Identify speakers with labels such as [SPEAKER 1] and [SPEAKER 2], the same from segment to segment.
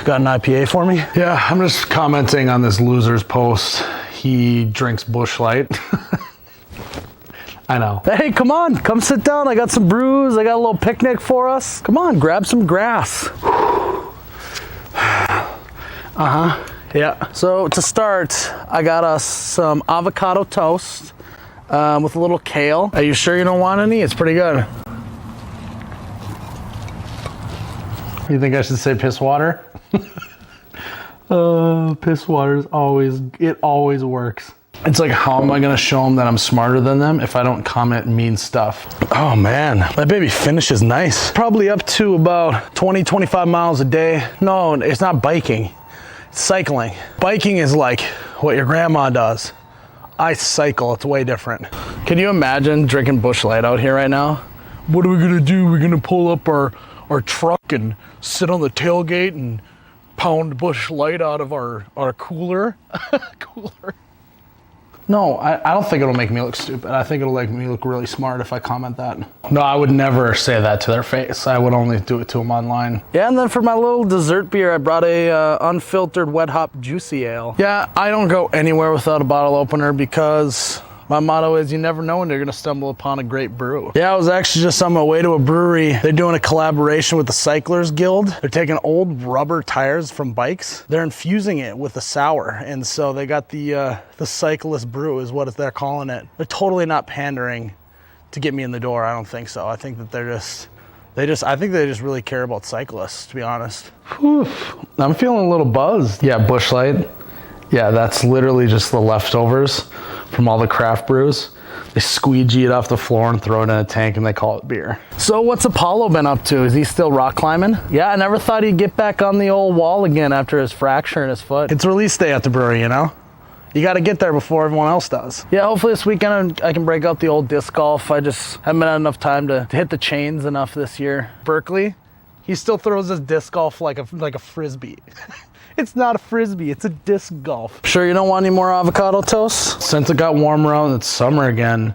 [SPEAKER 1] Got an IPA for me? Yeah, I'm just commenting on this loser's post. He drinks Busch Light. I know. Hey, come on, come sit down. I got some brews. I got a little picnic for us. Come on, grab some grass. Yeah. So to start, I got us some avocado toast with a little kale. Are you sure you don't want any? It's pretty good. You think I should say piss water? Piss water is always works. It's like, how am I gonna show them that I'm smarter than them if I don't comment mean stuff? Oh man, that baby finishes nice. Probably up to about 20, 25 miles a day. No, it's not biking, it's cycling. Biking is like what your grandma does. I cycle, it's way different. Can you imagine drinking Busch Light out here right now? What are we gonna do? We're gonna pull up our truck and sit on the tailgate and pound Busch Light out of our cooler. No, I don't think it'll make me look stupid. I think it'll make me look really smart if I comment that. No, I would never say that to their face. I would only do it to them online. Yeah, and then for my little dessert beer, I brought a unfiltered wet hop juicy ale. Yeah, I don't go anywhere without a bottle opener because my motto is you never know when you're gonna stumble upon a great brew. Yeah, I was actually just on my way to a brewery. They're doing a collaboration with the Cyclers Guild. They're taking old rubber tires from bikes. They're infusing it with a sour. And so they got the cyclist brew is what they're calling it. They're totally not pandering to get me in the door. I don't think so. I think that I think they just really care about cyclists, to be honest. Whew. I'm feeling a little buzzed. Yeah, Busch Light. Yeah, that's literally just the leftovers from all the craft brews. They squeegee it off the floor and throw it in a tank and they call it beer. So what's Apollo been up to? Is he still rock climbing? Yeah, I never thought he'd get back on the old wall again after his fracture in his foot. It's release day at the brewery, you know? You got to get there before everyone else does. Yeah, hopefully this weekend I can break out the old disc golf. I just haven't had enough time to hit the chains enough this year. Berkeley, he still throws his disc golf like a frisbee. It's not a frisbee, it's a disc golf. Sure you don't want any more avocado toast? Since it got warmer out and it's summer again,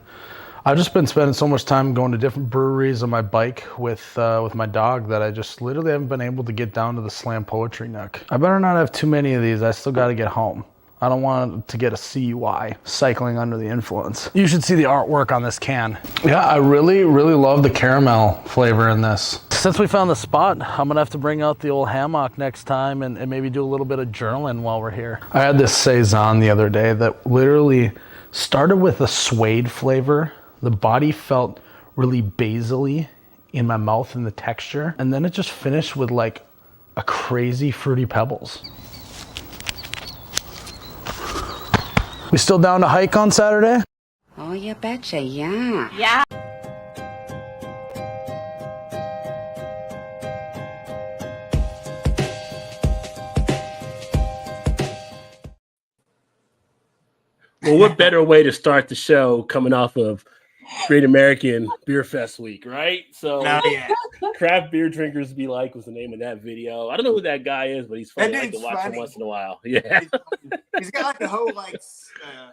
[SPEAKER 1] I've just been spending so much time going to different breweries on my bike with my dog that I just literally haven't been able to get down to the Slam Poetry Nook. I better not have too many of these. I still got to get home. I don't want to get a CUI, cycling under the influence. You should see the artwork on this can. Yeah, I really, really love the caramel flavor in this. Since we found the spot, I'm gonna have to bring out the old hammock next time and maybe do a little bit of journaling while we're here. I had this Saison the other day that literally started with a suede flavor. The body felt really basil-y in my mouth and the texture. And then it just finished with like a crazy fruity pebbles. We still down to hike on Saturday?
[SPEAKER 2] Oh, you betcha, yeah.
[SPEAKER 3] Yeah.
[SPEAKER 4] Well, what better way to start the show coming off of Great American Beer Fest week, right? So, Craft Beer Drinkers Be Like was the name of that video. I don't know who that guy is, but he's funny. I like to watch him once in a while. Yeah.
[SPEAKER 5] He's got like the whole, like,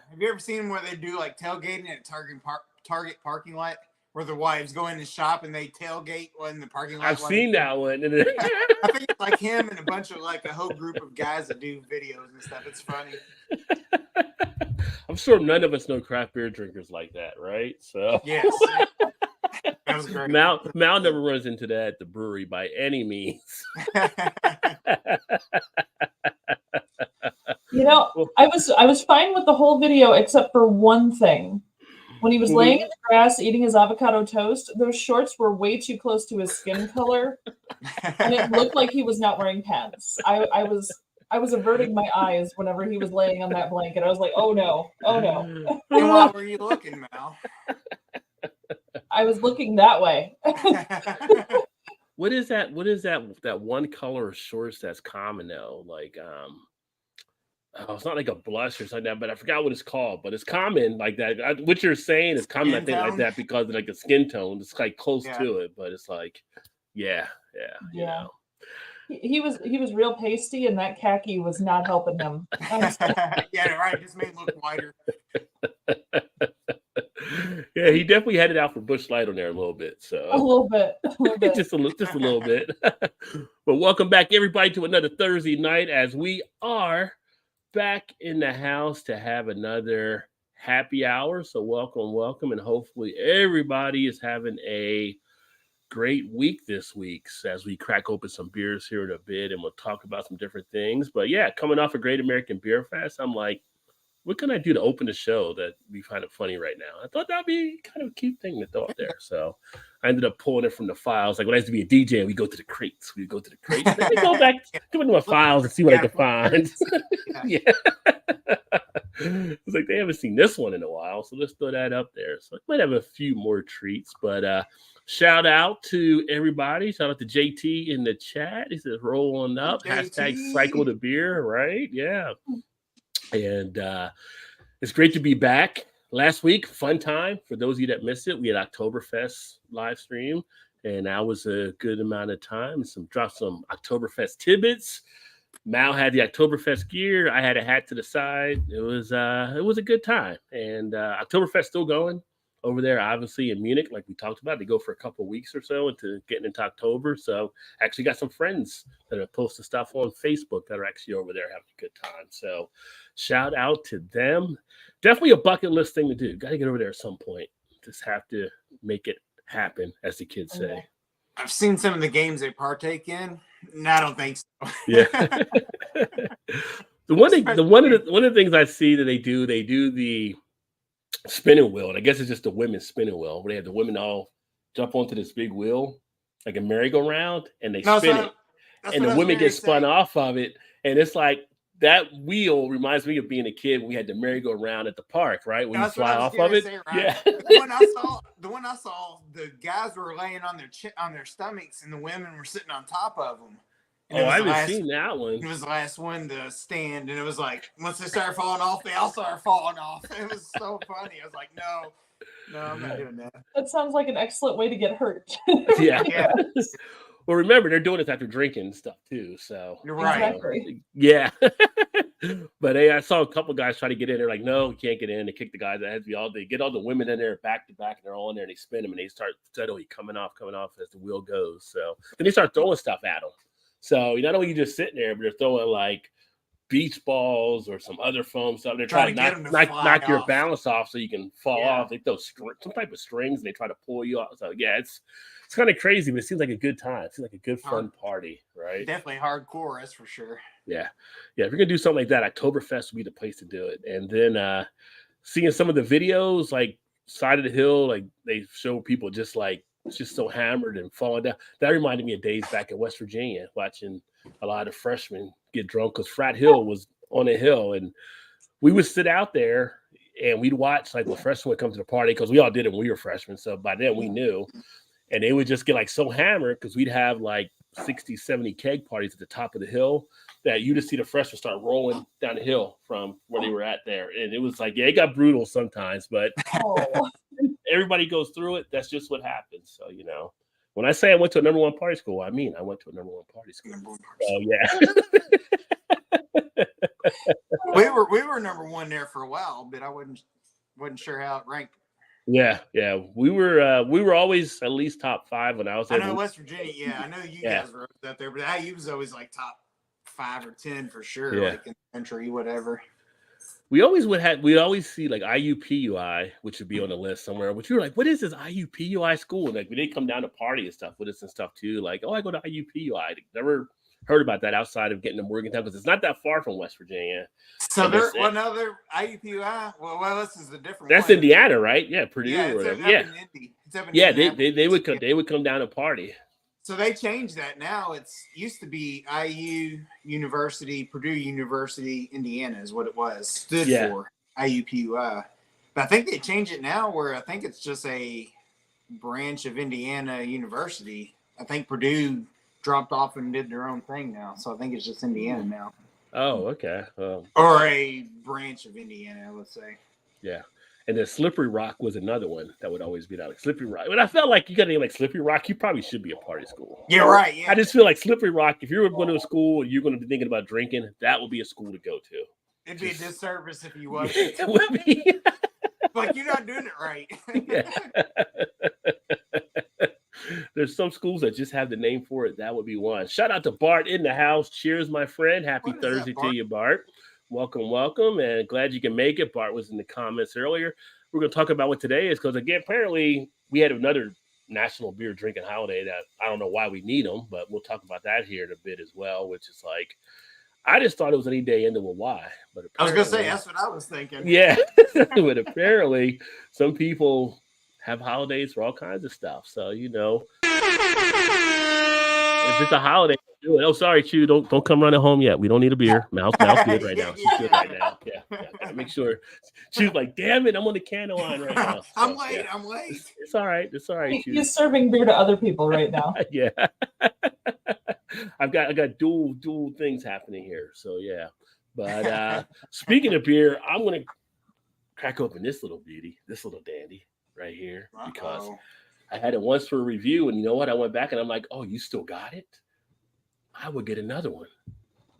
[SPEAKER 5] have you ever seen where they do like tailgating at Target parking lot where the wives go in the shop and they tailgate in the parking lot?
[SPEAKER 4] I've seen that one.
[SPEAKER 5] I think it's like him and a bunch of like a whole group of guys that do videos and stuff. It's funny.
[SPEAKER 4] I'm sure none of us know craft beer drinkers like that, right? So
[SPEAKER 5] yes. That was great.
[SPEAKER 4] Mal never runs into that at the brewery by any means.
[SPEAKER 3] You know, I was fine with the whole video except for one thing. When he was laying in the grass eating his avocado toast, those shorts were way too close to his skin color, and it looked like he was not wearing pants. I was averting my eyes whenever he was laying on that blanket. I was like, oh no, oh no.
[SPEAKER 5] And what were you looking, Mal?
[SPEAKER 3] I was looking that way.
[SPEAKER 4] What is that one color of shorts that's common though? Like it's not like a blush or something like that, but I forgot what it's called. But it's common like that. What you're saying is common, I think, like that because of like a skin tone. It's like close to it, but it's like, yeah. You know.
[SPEAKER 3] He was real pasty, and that khaki was not helping him.
[SPEAKER 5] Yeah, right. Just made it look whiter.
[SPEAKER 4] Yeah, he definitely had it out for Busch Light on there a little bit.
[SPEAKER 3] A
[SPEAKER 4] So
[SPEAKER 3] little bit. A little bit.
[SPEAKER 4] just a little bit. But welcome back, everybody, to another Thursday night as we are back in the house to have another happy hour. So welcome, and hopefully everybody is having a great week this week as we crack open some beers here in a bit, and we'll talk about some different things. But yeah, coming off a Great American Beer Fest, I'm like, what can I do to open the show that we find it funny right now? I thought that'd be kind of a cute thing to throw out there. So I ended up pulling it from the files. Like when I used to be a DJ, we go to the crates. Let me go back, go into my files and see what I can find. Yeah. It's like they haven't seen this one in a while, so let's throw that up there. So I might have a few more treats, but shout out to everybody. Shout out to JT in the chat. He says roll on up. JT. #cycle the beer, right? Yeah. And it's great to be back. Last week, fun time. For those of you that missed it, we had Oktoberfest live stream, and that was a good amount of time. Dropped some Oktoberfest tidbits. Mal had the Oktoberfest gear. I had a hat to the side. It was a good time. And Oktoberfest still going over there, obviously in Munich, like we talked about. They go for a couple of weeks or so into getting into October. So actually got some friends that are posting stuff on Facebook that are actually over there having a good time. So shout out to them. Definitely a bucket list thing to do. Got to get over there at some point. Just have to make it happen, as the kids say.
[SPEAKER 5] I've seen some of the games they partake in. No, I don't think so.
[SPEAKER 4] Yeah. One of the things I see that they do the spinning wheel, and I guess it's just the women's spinning wheel, where they have the women all jump onto this big wheel, like a merry-go-round, and they spin it, and the women get spun off of it, and it's like that wheel reminds me of being a kid when we had the merry-go-round at the park, right? When you fly off of it. Right? Yeah.
[SPEAKER 5] The one I saw, the guys were laying on their stomachs, and the women were sitting on top of them.
[SPEAKER 4] Oh, I haven't seen that one.
[SPEAKER 5] It was the last one to stand, and it was like once they started falling off, they all started falling off. It was so funny. I was like, no, I'm not doing that.
[SPEAKER 3] That sounds like an excellent way to get hurt.
[SPEAKER 4] Yeah. Well, remember, they're doing this after drinking and stuff too. So
[SPEAKER 5] you're right.
[SPEAKER 3] Exactly.
[SPEAKER 4] Yeah. But I saw a couple guys try to get in. They're like, no, you can't get in. They kick the guys that they get all the women in there back to back, and they're all in there, and they spin them, and they start steadily coming off as the wheel goes. So then they start throwing stuff at them. So not only you just sitting there, but they're throwing like beach balls or some other foam stuff. They're trying to knock your balance off so you can fall off. They throw some type of strings, and they try to pull you off. So yeah, it's kind of crazy, but it seems like a good time. It seems like a good fun party, right?
[SPEAKER 5] Definitely hardcore, that's for sure.
[SPEAKER 4] Yeah. If you're gonna do something like that, Oktoberfest would be the place to do it. And then seeing some of the videos, like side of the hill, like they show people just so hammered and falling down. That reminded me of days back in West Virginia, watching a lot of freshmen get drunk because Frat Hill was on a hill, and we would sit out there and we'd watch like the freshmen would come to the party, because we all did it when we were freshmen. So by then we knew, and they would just get like so hammered because we'd have like 60, 70 keg parties at the top of the hill that you just see the freshmen start rolling down the hill from where they were at there. And it was like, yeah, it got brutal sometimes, but everybody goes through it. That's just what happens. So, when I say I went to a number one party school, I mean I went to a number one party school. So yeah.
[SPEAKER 5] we were number one there for a while, but I wasn't sure how it ranked.
[SPEAKER 4] Yeah. We were always at least top 5 when I was there.
[SPEAKER 5] I know West Virginia, I know you guys were up there, but IU was always like top 5 or 10 for sure, like in the country, whatever.
[SPEAKER 4] We always see like IUPUI, which would be on the list somewhere. But you were like, what is this IUPUI school? And like when they come down to party and stuff with us and stuff too, like, oh, I go to IUPUI. Never heard about that outside of getting to Morgantown, because it's not that far from West Virginia.
[SPEAKER 5] So they're IUPUI. Well, this is a different.
[SPEAKER 4] That's one. Indiana, right? Yeah, Purdue.
[SPEAKER 5] Yeah, it's up in Indy. It's up in
[SPEAKER 4] Indiana. They would come down to party.
[SPEAKER 5] So they changed that now. It's used to be IU University, Purdue University, Indiana is what it was. Stood for IUPUI. But I think they changed it now where I think it's just a branch of Indiana University. I think Purdue dropped off and did their own thing now. So I think it's just Indiana now.
[SPEAKER 4] Oh, okay.
[SPEAKER 5] Or a branch of Indiana, let's say.
[SPEAKER 4] Yeah. And then Slippery Rock was another one that would always be like Slippery Rock. But I felt like you got a name like Slippery Rock, you probably should be a party school.
[SPEAKER 5] Yeah, right. Yeah.
[SPEAKER 4] I just feel like Slippery Rock, if you were going to a school and you're going to be thinking about drinking, that would be a school to go to.
[SPEAKER 5] It'd be a disservice if you wasn't.
[SPEAKER 4] It would be.
[SPEAKER 5] Like, you're not doing it right.
[SPEAKER 4] There's some schools that just have the name for it. That would be one. Shout out to Bart in the house. Cheers, my friend. Happy Thursday to you, Bart. Welcome, and glad you can make it. Bart was in the comments earlier. We're going to talk about what today is because, again, apparently we had another national beer drinking holiday that I don't know why we need them, but we'll talk about that here in a bit as well, which is like, I just thought it was any day ending with Y. But
[SPEAKER 5] I was going to say, that's what I was thinking.
[SPEAKER 4] Yeah, but apparently some people have holidays for all kinds of stuff. So, if it's a holiday, do it. Oh, sorry, Chew. Don't come running home yet. We don't need a beer. Mouse good right now. She's good right now. Yeah. Gotta make sure. Chew's like, damn it, I'm on the can line right now. So,
[SPEAKER 5] I'm late.
[SPEAKER 4] It's all right. Chew.
[SPEAKER 3] He's serving beer to other people right now.
[SPEAKER 4] Yeah. I got dual things happening here. So yeah. But speaking of beer, I'm gonna crack open this little beauty, this little dandy right here, because I had it once for a review, and you know what? I went back and I'm like, oh, you still got it? I would get another one.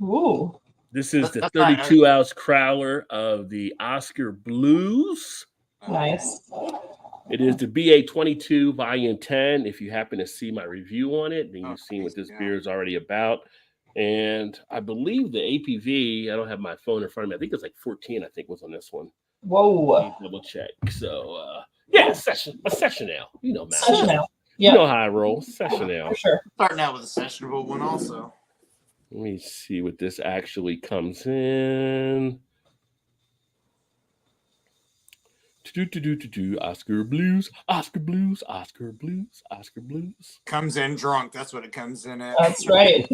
[SPEAKER 3] Ooh.
[SPEAKER 4] This is the 32-ounce crowler of the Oscar Blues.
[SPEAKER 3] Nice.
[SPEAKER 4] It is the BA22 Volume 10. If you happen to see my review on it, then you've seen what this beer is already about. And I believe the APV, I don't have my phone in front of me. I think it's like 14, I think, was on this one.
[SPEAKER 3] Whoa.
[SPEAKER 4] Double check. So, a session ale. You know, Matt.
[SPEAKER 3] Session ale. Yeah.
[SPEAKER 4] You know how I roll. Session ale.
[SPEAKER 3] For sure.
[SPEAKER 5] Starting out with a sessionable one also.
[SPEAKER 4] Let me see what this actually comes in. Oscar Blues.
[SPEAKER 5] Comes in drunk. That's what it comes in at.
[SPEAKER 3] That's right.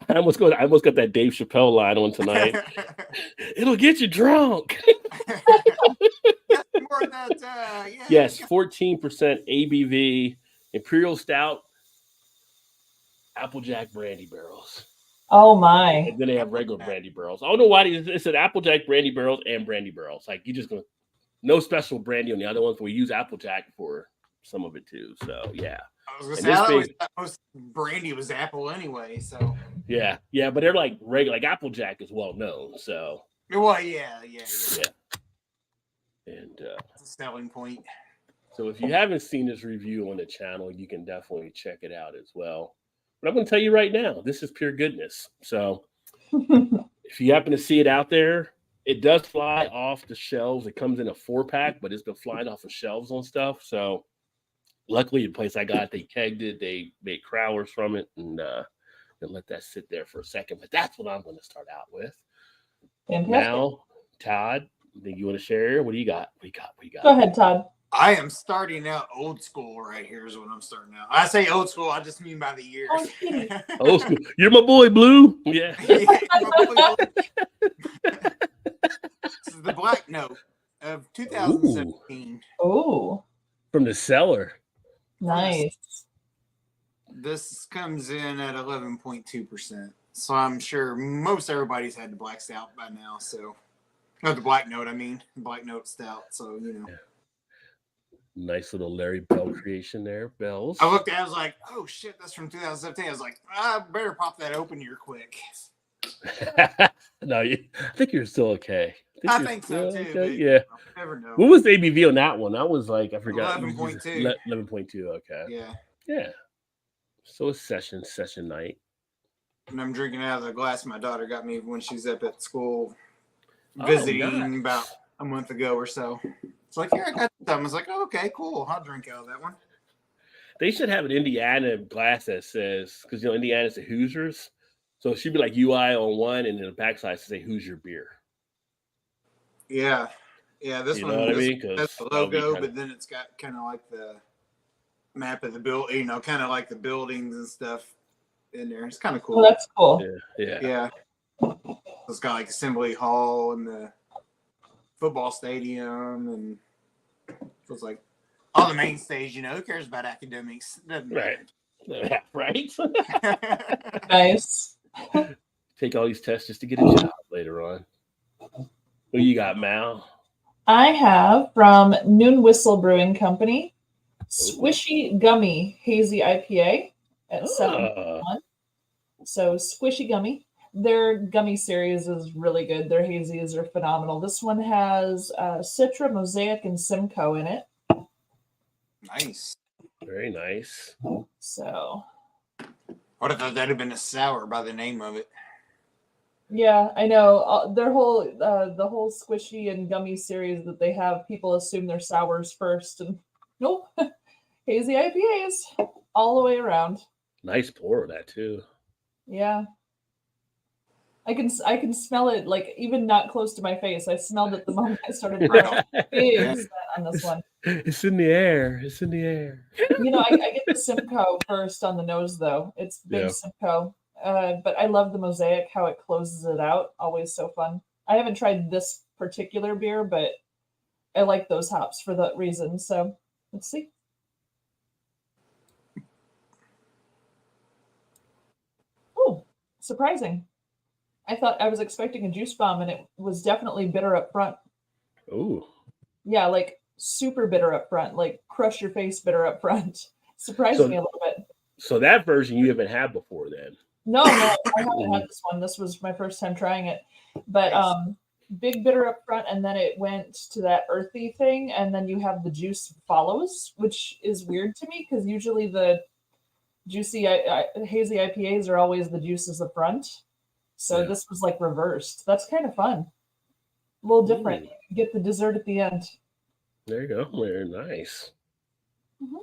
[SPEAKER 4] I almost got that Dave Chappelle line on tonight. It'll get you drunk. Yes, 14% ABV, Imperial Stout, Applejack brandy barrels.
[SPEAKER 3] Oh my!
[SPEAKER 4] And then they have regular brandy barrels. I don't know why it said Applejack brandy barrels and brandy barrels. Like, you just gonna no special brandy on the other ones. We use Applejack for some of it too. So yeah.
[SPEAKER 5] I was gonna say most brandy was apple anyway. So
[SPEAKER 4] yeah, but they're like regular. Like Applejack is well known. So
[SPEAKER 5] well, yeah.
[SPEAKER 4] And
[SPEAKER 5] that's a selling point.
[SPEAKER 4] So if you haven't seen this review on the channel, you can definitely check it out as well. But I'm going to tell you right now, this is pure goodness. So if you happen to see it out there, it does fly off the shelves. It comes in a 4-pack, but it's been flying off of shelves on stuff. So luckily, the place I got, they kegged it. They made crowlers from it and let that sit there for a second. But that's what I'm going to start out with.
[SPEAKER 3] Fantastic.
[SPEAKER 4] Now, Todd, think you want to share? What do you got?
[SPEAKER 3] Go ahead, Todd.
[SPEAKER 5] I am starting out old school right here is what I'm starting out. I say old school, I just mean by the years.
[SPEAKER 4] Old school. You're my boy, Blue. Yeah.
[SPEAKER 5] This is the Black Note of 2017.
[SPEAKER 3] Oh.
[SPEAKER 4] From the cellar.
[SPEAKER 3] Nice.
[SPEAKER 5] This comes in at 11.2%. So I'm sure most everybody's had the Black Stout by now. So, not the Black Note, Black Note Stout. So,
[SPEAKER 4] Yeah. Nice little Larry Bell creation there, Bells.
[SPEAKER 5] I looked at it, I was like, oh shit, that's from 2017. I was like, I better pop that open here quick.
[SPEAKER 4] No, I think you're still okay.
[SPEAKER 5] I think so too.
[SPEAKER 4] Okay. Yeah.
[SPEAKER 5] Never know.
[SPEAKER 4] What was the ABV on that one? That was like, I forgot.
[SPEAKER 5] 11.2.
[SPEAKER 4] 11.2. Okay.
[SPEAKER 5] Yeah.
[SPEAKER 4] Yeah. So it's session night.
[SPEAKER 5] And I'm drinking out of the glass my daughter got me when she's up at school visiting about a month ago or so. It's like, here, I got some. I was like, oh, okay, cool. I'll drink out of that one.
[SPEAKER 4] They should have an Indiana glass that says, because, Indiana's the Hoosiers. So it should be like UI on one, and then the backside should say Hoosier beer.
[SPEAKER 5] Yeah. Yeah, this one that's the logo, but then it's got kind of like the map of the building, kind of like the buildings and stuff in there. It's kind of cool.
[SPEAKER 3] Oh, that's cool.
[SPEAKER 5] Yeah. It's got like Assembly Hall and the football stadium, and so it's like on the main stage. Who cares about academics?
[SPEAKER 4] Right. Right.
[SPEAKER 3] Nice.
[SPEAKER 4] Take all these tests just to get a job later on. Who you got, Mal?
[SPEAKER 3] I have from Noon Whistle Brewing Company, Squishy Gummy Hazy IPA at 7.1. So Squishy Gummy. Their gummy series is really good. Their hazies are phenomenal. This one has Citra, Mosaic, and Simcoe in it.
[SPEAKER 5] Nice.
[SPEAKER 4] Very nice.
[SPEAKER 3] So.
[SPEAKER 5] I would have thought that'd have been a sour by the name of it.
[SPEAKER 3] Yeah, I know. Their whole the whole squishy and gummy series that they have, people assume they're sours first, and nope, hazy IPAs all the way around.
[SPEAKER 4] Nice pour of that too.
[SPEAKER 3] Yeah, I can smell it, like even not close to my face. I smelled it the moment I started pouring. Big scent on this one.
[SPEAKER 4] It's in the air. It's in the air.
[SPEAKER 3] You know, I get the Simcoe first on the nose though. It's big Simcoe. But I love the Mosaic, how it closes it out. Always so fun. I haven't tried this particular beer, but I like those hops for that reason. So let's see. Oh, surprising. I was expecting a juice bomb, and it was definitely bitter up front.
[SPEAKER 4] Ooh.
[SPEAKER 3] Yeah, like super bitter up front, like crush your face bitter up front. Surprised me a little bit.
[SPEAKER 4] So that version you haven't had before then?
[SPEAKER 3] No, I haven't had this one. This was my first time trying it. But big bitter up front, and then it went to that earthy thing, and then you have the juice follows, which is weird to me because usually the juicy hazy IPAs are always the juices up front. So this was like reversed. That's kind of fun. A little different. You get the dessert at the end.
[SPEAKER 4] There you go. Very nice.
[SPEAKER 3] Mm-hmm.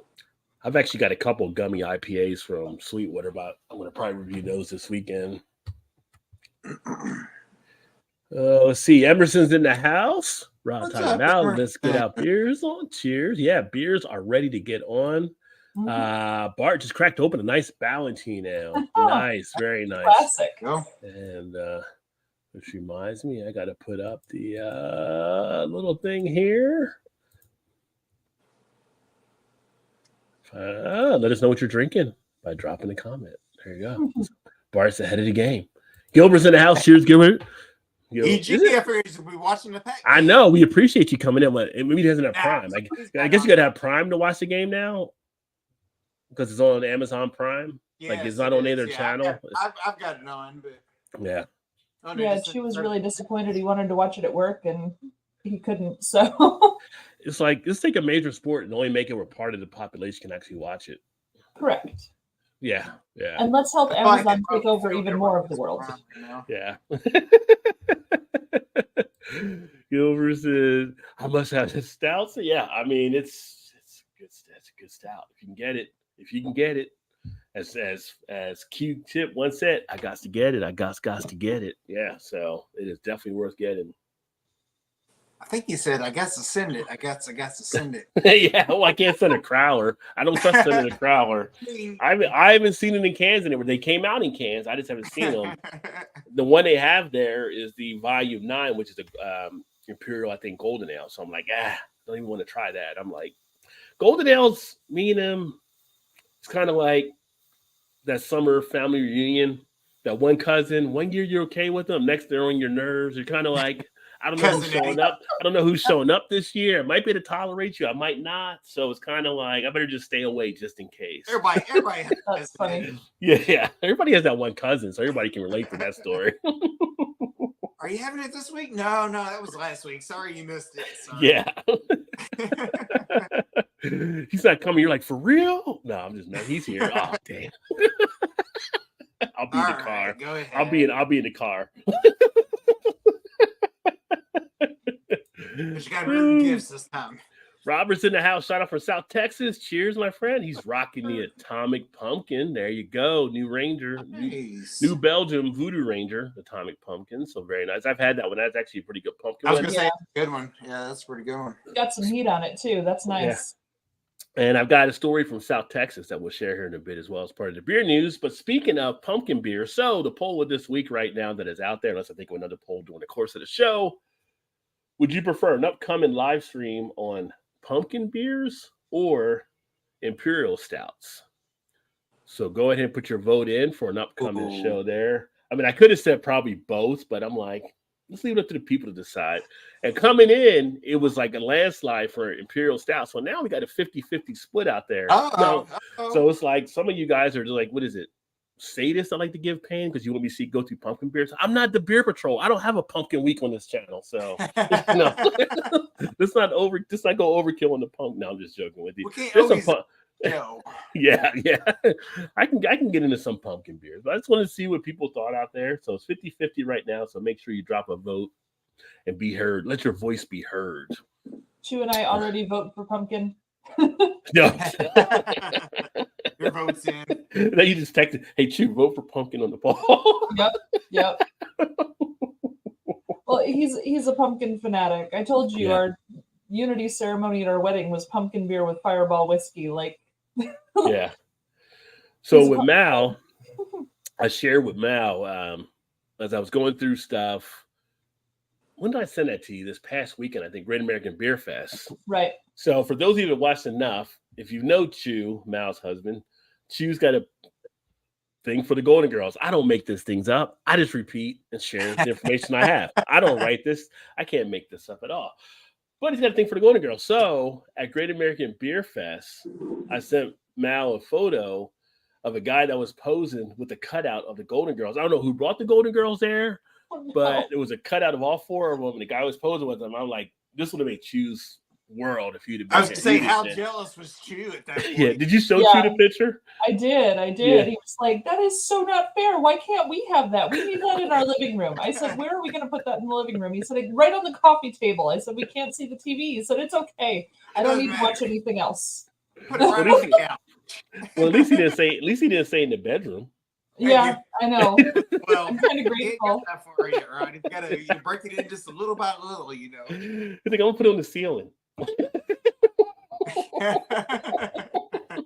[SPEAKER 4] I've actually got a couple gummy IPAs from Sweetwater, but I'm going to probably review those this weekend. Let's see. Emerson's in the house. Rob talking about. Let's get out beers on. Cheers. Yeah, beers are ready to get on. Mm-hmm. Bart just cracked open a nice Ballantine ale. Nice. Very nice.
[SPEAKER 3] Classic.
[SPEAKER 4] And which reminds me, I got to put up the little thing here. Let us know what you're drinking by dropping a comment. There you go. Bart's ahead of the game. Gilbert's in the house. Cheers, Gilbert.
[SPEAKER 5] EG, we watching the pack.
[SPEAKER 4] I know. We appreciate you coming in. But maybe he doesn't have Prime. I guess you got to have Prime to watch the game now because it's on Amazon Prime.
[SPEAKER 5] Yes,
[SPEAKER 4] like it's not on either channel.
[SPEAKER 5] I've got it on, but
[SPEAKER 4] yeah.
[SPEAKER 3] Yeah, she was really disappointed. He wanted to watch it at work and he couldn't. So
[SPEAKER 4] it's like, let's take a major sport and only make it where part of the population can actually watch it.
[SPEAKER 3] Correct.
[SPEAKER 4] Yeah.
[SPEAKER 3] And let's help Amazon take over even more of the world.
[SPEAKER 4] Yeah. Gilbert says, I must have the stout. So yeah, I mean, it's good. That's a good stout. If you can get it. As Q-Tip once said, I got to get it. I got to get it. Yeah, so it is definitely worth getting.
[SPEAKER 5] I think he said, I got to send it. I got to send it.
[SPEAKER 4] Yeah, well, I can't send a crowler. I don't trust sending a crowler. I haven't seen it in cans anywhere. They came out in cans. I just haven't seen them. The one they have there is the Volume 9, which is a Imperial, I think, Golden Ale. So I'm like, don't even want to try that. I'm like, Golden Ales, me and him, it's kind of like that summer family reunion, that one cousin, 1 year you're okay with them, next they're on your nerves. You're kind of like, I don't know who's showing up. I don't know who's showing up this year. I might be able to tolerate you. I might not. So it's kind of like, I better just stay away just in case.
[SPEAKER 5] Everybody
[SPEAKER 3] That's funny.
[SPEAKER 4] Yeah. Everybody has that one cousin, so everybody can relate to that story.
[SPEAKER 5] Are you having it this week? No, that was last week. Sorry you missed it. Sorry.
[SPEAKER 4] Yeah. He's not coming. You're like, for real? No, I'm just not. He's here. Oh, damn. I'll be in the car.
[SPEAKER 5] Right, go ahead.
[SPEAKER 4] I'll be in the car.
[SPEAKER 5] But you got written gifts this time.
[SPEAKER 4] Robert's in the house. Shout out from South Texas. Cheers, my friend. He's rocking the Atomic Pumpkin. There you go. New Ranger.
[SPEAKER 5] Nice.
[SPEAKER 4] New Belgium Voodoo Ranger Atomic Pumpkin. So very nice. I've had that one. That's actually a pretty good pumpkin.
[SPEAKER 5] I was going to say, good one. Yeah, that's a pretty good one.
[SPEAKER 3] Got some heat on it too. That's nice.
[SPEAKER 4] Yeah. And I've got a story from South Texas that we'll share here in a bit as well as part of the beer news. But speaking of pumpkin beer, so the poll of this week right now that is out there, unless I think of another poll during the course of the show, would you prefer an upcoming live stream on pumpkin beers or imperial stouts? So go ahead and put your vote in for an upcoming show there. I mean, I could have said probably both, but I'm like, let's leave it up to the people to decide. And coming in, it was like a landslide for imperial stout. So now we got a 50-50 split out there. So it's like some of you guys are just like, what is it? sadists that like to give pain because you want me to see go through pumpkin beers. I'm not the beer patrol. I don't have a pumpkin week on this channel, so no. let's not go overkill on the punk. No, I'm just joking with you.
[SPEAKER 5] We can't
[SPEAKER 4] There's
[SPEAKER 5] always
[SPEAKER 4] some
[SPEAKER 5] go.
[SPEAKER 4] yeah. I can get into some pumpkin beers, but I just want to see what people thought out there. So it's 50-50 right now. So make sure you drop a vote and be heard. Let your voice be heard.
[SPEAKER 3] Chu and I already vote for pumpkin.
[SPEAKER 4] No.
[SPEAKER 5] Your vote's in.
[SPEAKER 4] Then you just texted, "Hey, Chu, vote for pumpkin on the poll."
[SPEAKER 3] Yep. Well, he's a pumpkin fanatic. I told you our unity ceremony at our wedding was pumpkin beer with Fireball whiskey. Like,
[SPEAKER 4] yeah. So with Mal, I shared with Mal as I was going through stuff. When did I send that to you? This past weekend, I think, Great American Beer Fest.
[SPEAKER 3] Right.
[SPEAKER 4] So for those of you that watched enough, if you know Chu, Mal's husband, Chu's got a thing for the Golden Girls. I don't make these things up. I just repeat and share the information I have. I don't write this. I can't make this up at all. But he's got a thing for the Golden Girls. So at Great American Beer Fest, I sent Mal a photo of a guy that was posing with a cutout of the Golden Girls. I don't know who brought the Golden Girls there, but it was a cutout of all four of them. And the guy was posing with them. I'm like, this would have made Chu's world if you'd have been
[SPEAKER 5] I was gonna say, how jealous was Chu at that point?
[SPEAKER 4] Yeah, did you show Chu the picture?
[SPEAKER 3] I did. Yeah. He was like, that is so not fair. Why can't we have that? We need that in our living room. I said, where are we going to put that in the living room? He said, right on the coffee table. I said, we can't see the TV. He said, it's okay. I don't need to watch anything else.
[SPEAKER 5] Put it right on the couch.
[SPEAKER 4] Well, at least he didn't say in the bedroom.
[SPEAKER 3] Yeah, I know.
[SPEAKER 5] Well,
[SPEAKER 3] I'm kind of
[SPEAKER 5] you ain't
[SPEAKER 3] grateful.
[SPEAKER 5] got that far yet, right? You break it in just a little by little, you know.
[SPEAKER 4] I think I'm gonna put it on the ceiling.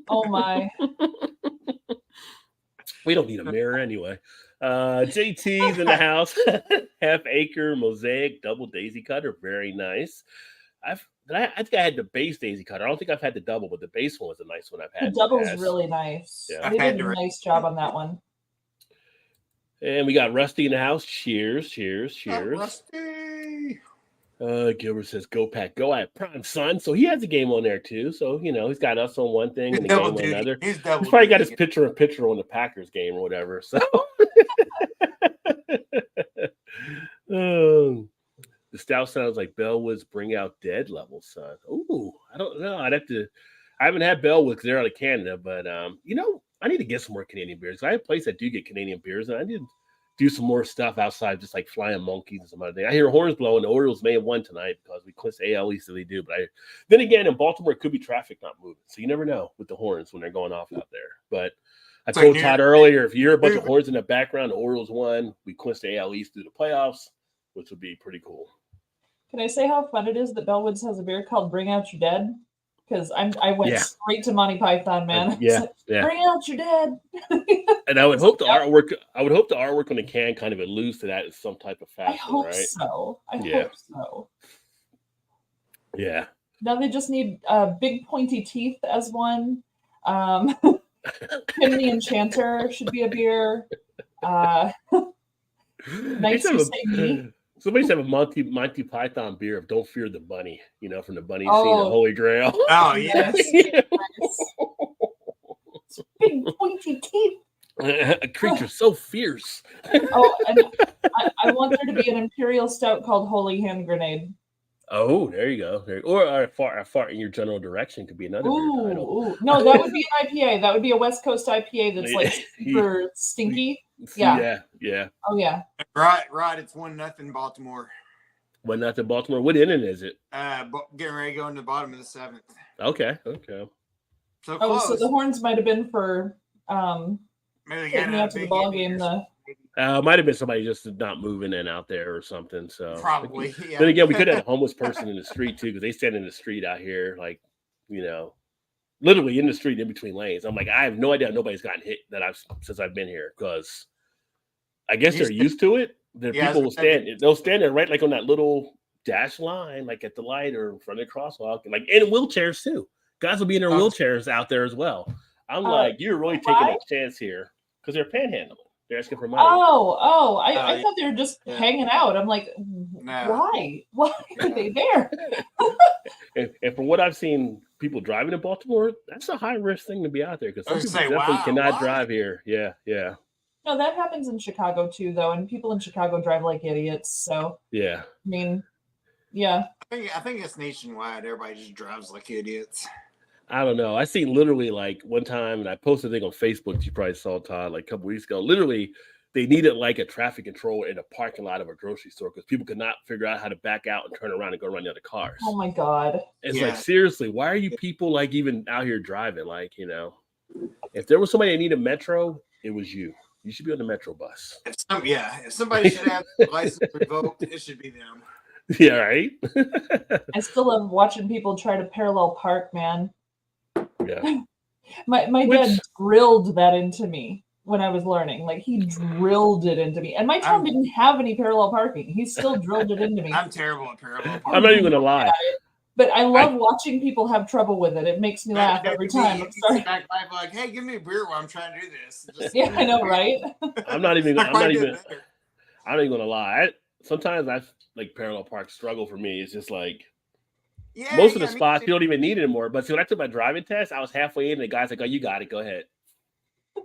[SPEAKER 3] Oh my.
[SPEAKER 4] We don't need a mirror anyway. JT's in the house. Half acre mosaic double daisy cutter. Very nice. I think I had the base daisy cutter. I don't think I've had the double, but the base one was a nice one I've had.
[SPEAKER 3] The double's really nice.
[SPEAKER 4] Yeah.
[SPEAKER 3] They did a nice job on that one.
[SPEAKER 4] And we got Rusty in the house. Cheers.
[SPEAKER 5] Rusty.
[SPEAKER 4] Gilbert says, "Go Pack, go!" I have Prime Son, so he has a game on there too. So he's got us on one thing and the game on another. He's probably got his picture on the Packers game or whatever. So, the stout sounds like Bellwoods bring out dead level, son. Ooh, I don't know. I haven't had Bellwoods because they're out of Canada, but I need to get some more Canadian beers. I have a place that do get Canadian beers, and I need to do some more stuff outside, just like Flying Monkeys and some other thing. I hear horns blowing. The Orioles may have won tonight because we clinched AL East, so they do. But then again, in Baltimore, it could be traffic not moving, so you never know with the horns when they're going off out there. But I told Todd earlier, if you hear a bunch of horns in the background, the Orioles won. We clinched the AL East through the playoffs, which would be pretty cool.
[SPEAKER 3] Can I say how fun it is that Bellwoods has a beer called Bring Out Your Dead? Because I went straight to Monty Python, man.
[SPEAKER 4] Yeah.
[SPEAKER 3] Bring out your dead.
[SPEAKER 4] And I would hope the artwork on the can kind of alludes to that in some type of fashion.
[SPEAKER 3] I hope
[SPEAKER 4] right?
[SPEAKER 3] so. I hope so.
[SPEAKER 4] Yeah.
[SPEAKER 3] Now they just need big pointy teeth as one. Kim the Enchanter should be a beer. Nice to say me.
[SPEAKER 4] Somebody should have a Monty Python beer of "Don't Fear the Bunny," from the bunny scene of Holy Grail.
[SPEAKER 5] Oh yes.
[SPEAKER 3] Big pointy teeth.
[SPEAKER 4] A creature so fierce.
[SPEAKER 3] Oh, and I want there to be an imperial stout called Holy Hand Grenade.
[SPEAKER 4] Oh, there you go. Or a fart in your general direction could be another beer title.
[SPEAKER 3] Ooh. No, that would be an IPA. That would be a West Coast IPA that's like super stinky. Yeah. Oh yeah.
[SPEAKER 5] Right. It's 1-0 Baltimore.
[SPEAKER 4] 1-0 Baltimore. What inning is it?
[SPEAKER 5] Getting ready to go in the bottom of the 7th.
[SPEAKER 4] Okay.
[SPEAKER 5] So close.
[SPEAKER 3] So the horns might have been for
[SPEAKER 5] maybe
[SPEAKER 3] getting me up to the ball game.
[SPEAKER 4] Might have been somebody just not moving in out there or something. So
[SPEAKER 5] probably. Yeah.
[SPEAKER 4] Then again, we could have a homeless person in the street too, because they stand in the street out here, like literally in the street in between lanes. I'm like, I have no idea nobody's gotten hit since I've been here, because I guess they're used to it. People will they'll stand there right like on that little dash line, like at the light or in front of the crosswalk, and like in wheelchairs too. Guys will be in their wheelchairs out there as well. I'm like, you're really taking a chance here because they're panhandling. They're asking for money.
[SPEAKER 3] I thought they were just hanging out. I'm like, why? Why are they there?
[SPEAKER 4] and from what I've seen, people driving in Baltimore, that's a high risk thing to be out there, because some people definitely cannot drive here. Yeah.
[SPEAKER 3] No, that happens in Chicago too, though, and people in Chicago drive like idiots. So
[SPEAKER 4] Yeah.
[SPEAKER 3] I mean, yeah.
[SPEAKER 5] I think it's nationwide. Everybody just drives like idiots.
[SPEAKER 4] I don't know. I seen literally like one time, and I posted a thing on Facebook. You probably saw, Todd, like a couple weeks ago. Literally, they needed like a traffic control in a parking lot of a grocery store because people could not figure out how to back out and turn around and go around the other cars.
[SPEAKER 3] Oh my God.
[SPEAKER 4] It's like, seriously, why are you people like even out here driving? Like, you know, if there was somebody that needed Metro, it was you. You should be on the Metro bus.
[SPEAKER 5] If somebody should have the license revoked, it should be them.
[SPEAKER 4] Yeah, right.
[SPEAKER 3] I still love watching people try to parallel park, man.
[SPEAKER 4] Yeah.
[SPEAKER 3] My dad drilled that into me when I was learning. Like, he drilled it into me. And my town didn't have any parallel parking. He still drilled it into me.
[SPEAKER 5] I'm terrible at parallel parking.
[SPEAKER 4] I'm not even gonna lie.
[SPEAKER 3] But I love watching people have trouble with it. It makes me laugh every time. I'm sorry.
[SPEAKER 5] Back like, hey, give me a beer while I'm trying to do this.
[SPEAKER 3] Yeah, I know, right?
[SPEAKER 4] I'm not even gonna lie. Sometimes I like parallel park struggle for me. It's just like most of the spots you don't even need it anymore. But see, when I took my driving test, I was halfway in, and the guy's like, "Oh, you got it. Go ahead."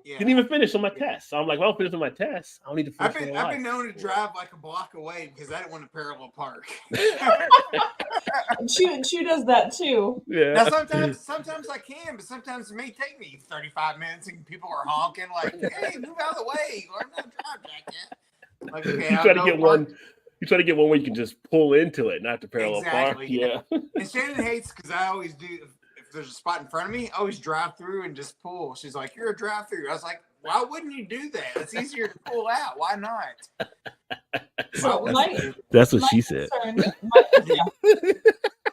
[SPEAKER 4] Yeah. Didn't even finish on my test. So I'm like, well, I'll finish on my test. I don't need to finish.
[SPEAKER 5] I've been known to drive like a block away because I didn't want to parallel park.
[SPEAKER 3] She does that too.
[SPEAKER 4] Yeah.
[SPEAKER 5] Now sometimes I can, but sometimes it may take me 35 minutes and people are honking like, hey, move out of the way. Learn how to drive, Jack. Like, okay,
[SPEAKER 4] you try to get one where you can just pull into it, not to parallel park. Yeah.
[SPEAKER 5] And Shannon hates because I always do. If there's a spot in front of me, I always drive through and just pull. She's like, "You're a drive through." I was like, "Why wouldn't you do that? It's easier to pull out. Why not?"
[SPEAKER 3] So
[SPEAKER 4] that's what she said.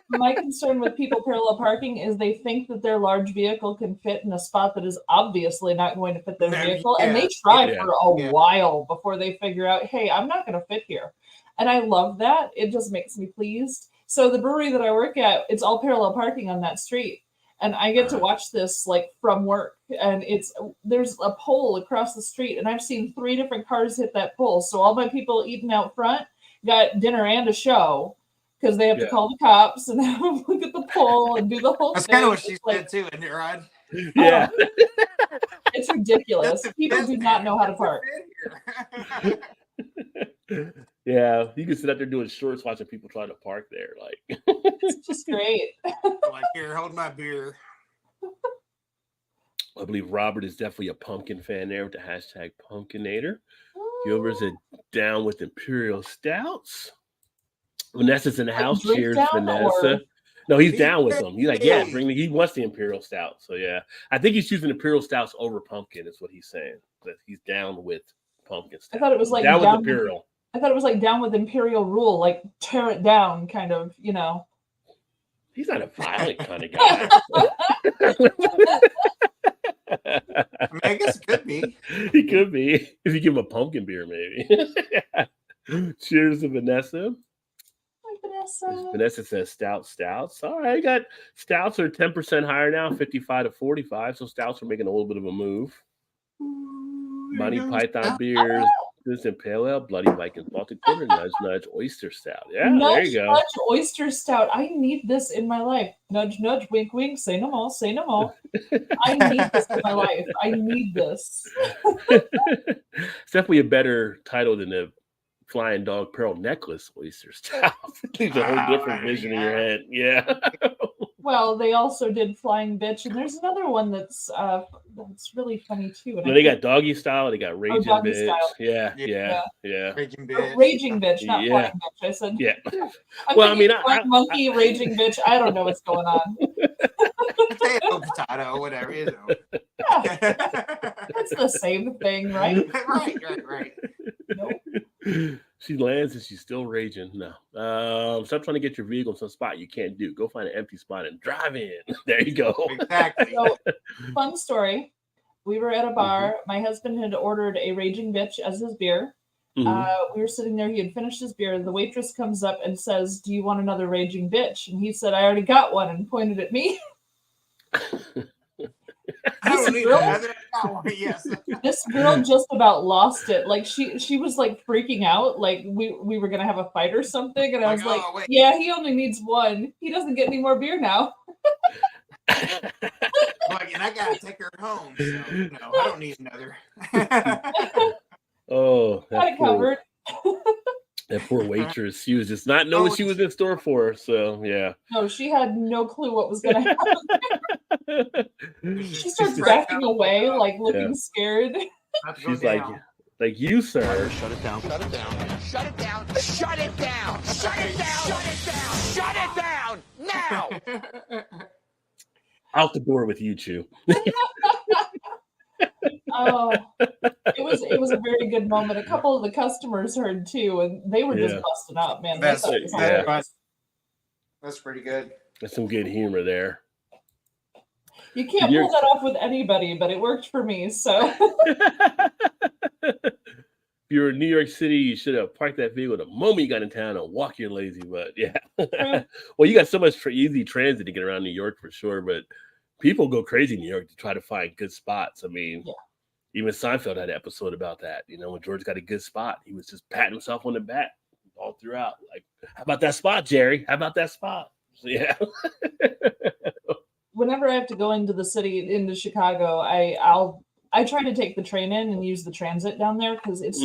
[SPEAKER 3] My concern with people parallel parking is they think that their large vehicle can fit in a spot that is obviously not going to fit their vehicle, and they try for a while before they figure out, "Hey, I'm not going to fit here." And I love that. It just makes me pleased. So the brewery that I work at, it's all parallel parking on that street. And I get to watch this like from work, and there's a pole across the street, and I've seen 3 different cars hit that pole. So all my people eating out front got dinner and a show because they have to call the cops and have them look at the pole and do the whole thing.
[SPEAKER 5] That's kind of what she said too, isn't it, Rod?
[SPEAKER 4] Yeah.
[SPEAKER 3] It's ridiculous. People do not know how to park.
[SPEAKER 4] Yeah, you can sit out there doing shorts watching people trying to park there. Like,
[SPEAKER 3] it's just great.
[SPEAKER 5] Like, here, hold my beer.
[SPEAKER 4] I believe Robert is definitely a pumpkin fan there with the hashtag Pumpkinator. Gilbert's down with Imperial Stouts. Vanessa's in the house. Cheers, Vanessa. No, he's down with them. He's like, yeah, he wants the Imperial Stout. So yeah, I think he's choosing Imperial Stouts over pumpkin. Is what he's saying. That he's down with pumpkin stout.
[SPEAKER 3] I thought it was like
[SPEAKER 4] down with Imperial.
[SPEAKER 3] I thought it was like down with Imperial rule, like tear it down, kind of, you know.
[SPEAKER 4] He's not a violent kind of guy.
[SPEAKER 5] I mean, I guess it could be.
[SPEAKER 4] He could be if you give him a pumpkin beer, maybe. Cheers to Vanessa.
[SPEAKER 3] Hi, Vanessa.
[SPEAKER 4] Vanessa says stouts. All right, got stouts are 10% higher now, 55 to 45. So stouts are making a little bit of a move. Monty Python beers. This and Pale Ale, Bloody Viking, Baltic Porter, Nudge, Oyster Stout. Yeah, there you go.
[SPEAKER 3] Nudge, Oyster Stout. I need this in my life. Nudge, nudge, wink, wink. Say no more. Say no more. I need this in my life. I need this.
[SPEAKER 4] It's definitely a better title than the Flying Dog Pearl Necklace Oyster Stout. Leaves a whole different vision in your head. Yeah.
[SPEAKER 3] Well, they also did Flying Bitch, and there's another one that's really funny too.
[SPEAKER 4] And they got Doggy Style, they got Raging Bitch. Style. Yeah.
[SPEAKER 5] Raging Bitch.
[SPEAKER 3] Raging Bitch, not Flying Bitch. I said.
[SPEAKER 4] Yeah.
[SPEAKER 3] Flying Monkey, Raging Bitch. I don't know what's going on.
[SPEAKER 5] Potato, whatever. You know.
[SPEAKER 3] Yeah. It's the same thing, right?
[SPEAKER 5] Right.
[SPEAKER 3] Nope.
[SPEAKER 4] She lands and she's still raging. No. Stop trying to get your vehicle in some spot you can't do. Go find an empty spot and drive in. There you go.
[SPEAKER 5] Exactly.
[SPEAKER 3] So, fun story. We were at a bar. Mm-hmm. My husband had ordered a Raging Bitch as his beer. Mm-hmm. We were sitting there. He had finished his beer. The waitress comes up and says, "Do you want another Raging Bitch?" And he said, "I already got one," and pointed at me. This girl just about lost it. Like she was like freaking out, like we were gonna have a fight or something. And I was like, yeah, he only needs one. He doesn't get any more beer now.
[SPEAKER 5] And I gotta take her home, so no, I don't need another.
[SPEAKER 4] Poor waitress. She was just not knowing what she was in store for. So yeah.
[SPEAKER 3] No, she had no clue what was going to happen. She starts backing away, like looking scared.
[SPEAKER 4] She's like you, sir.
[SPEAKER 6] Shut it down. Shut it down. Shut it down. Shut it down. Shut it down. Shut it down. Shut it down. Now.
[SPEAKER 4] Out the door with you, Chew.
[SPEAKER 3] Oh, it was a very good moment. A couple of the customers heard too, and they were just busting up, man.
[SPEAKER 5] That's pretty good.
[SPEAKER 4] There's some good humor there.
[SPEAKER 3] You can't pull that off with anybody, but it worked for me. So
[SPEAKER 4] if you're in New York City, you should have parked that vehicle the moment you got in town and walk your lazy butt. Yeah. Well, you got so much easy transit to get around New York for sure, but people go crazy in New York to try to find good spots. I mean, even Seinfeld had an episode about that. You know, when George got a good spot, he was just patting himself on the back all throughout. Like, how about that spot, Jerry? How about that spot? So, yeah.
[SPEAKER 3] Whenever I have to go into the city, into Chicago, I try to take the train in and use the transit down there because it's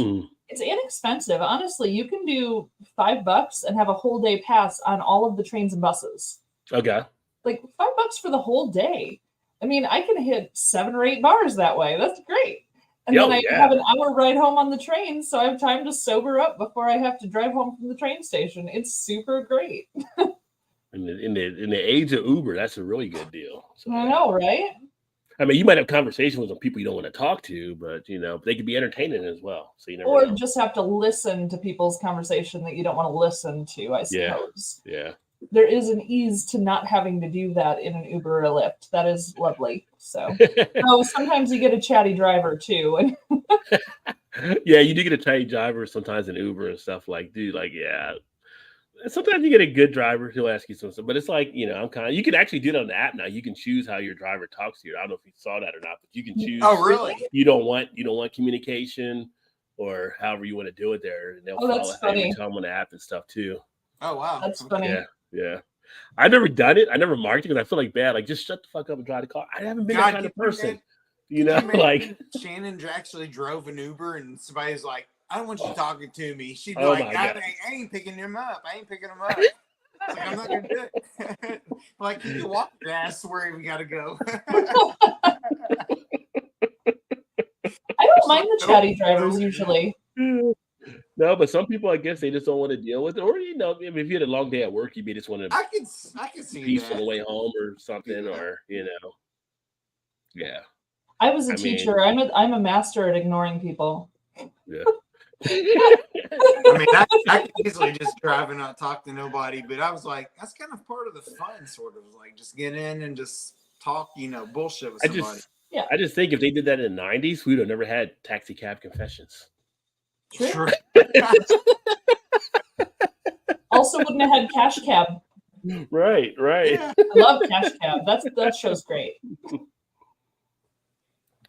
[SPEAKER 3] inexpensive. Honestly, you can do $5 and have a whole day pass on all of the trains and buses.
[SPEAKER 4] Okay.
[SPEAKER 3] Like $5 for the whole day. I mean, I can hit 7 or 8 bars that way. That's great. And then I have an hour ride home on the train, so I have time to sober up before I have to drive home from the train station. It's super great.
[SPEAKER 4] In the age of Uber, that's a really good deal. So,
[SPEAKER 3] I know, right?
[SPEAKER 4] I mean, you might have conversations with some people you don't want to talk to, but they could be entertaining as well. So you never know.
[SPEAKER 3] Just have to listen to people's conversation that you don't want to listen to, I suppose.
[SPEAKER 4] Yeah.
[SPEAKER 3] There is an ease to not having to do that in an Uber or a Lyft. That is lovely. So sometimes you get a chatty driver too.
[SPEAKER 4] Yeah, you do get a chatty driver sometimes in Uber and stuff sometimes you get a good driver. He'll ask you something, but it's like, you can actually do it on the app now. You can choose how your driver talks to you. I don't know if you saw that or not, but you can choose.
[SPEAKER 5] Oh, really?
[SPEAKER 4] You don't want communication or however you want to do it there. And they'll
[SPEAKER 3] that's funny.
[SPEAKER 4] Tell them on the app and stuff too.
[SPEAKER 5] Oh, wow.
[SPEAKER 3] That's funny.
[SPEAKER 4] Yeah. I've never done it. I never marked it because I feel like bad. Like, just shut the fuck up and drive the car. I haven't been that kind of person. Like
[SPEAKER 5] Shannon actually drove an Uber and somebody's like, I don't want you talking to me. She'd be I ain't picking him up. It's like, I'm not gonna do it. Like, you walk your ass where we gotta go.
[SPEAKER 3] I don't mind the chatty drivers usually.
[SPEAKER 4] No, but some people, I guess, they just don't want to deal with it. Or, if you had a long day at work, you may just want to
[SPEAKER 5] I can see
[SPEAKER 4] peace
[SPEAKER 5] that.
[SPEAKER 4] on the way home or something, or, Yeah.
[SPEAKER 3] I was a teacher. I'm a master at ignoring people.
[SPEAKER 4] Yeah.
[SPEAKER 5] I mean, I could easily just drive and not talk to nobody, but I was like, that's kind of part of the fun, sort of, like, just get in and just talk, bullshit with somebody.
[SPEAKER 4] I just think if they did that in the 90s, we would have never had taxi cab confessions.
[SPEAKER 5] True.
[SPEAKER 3] Also wouldn't have had Cash Cab.
[SPEAKER 4] Right.
[SPEAKER 5] Yeah.
[SPEAKER 3] I love Cash Cab. That show's great.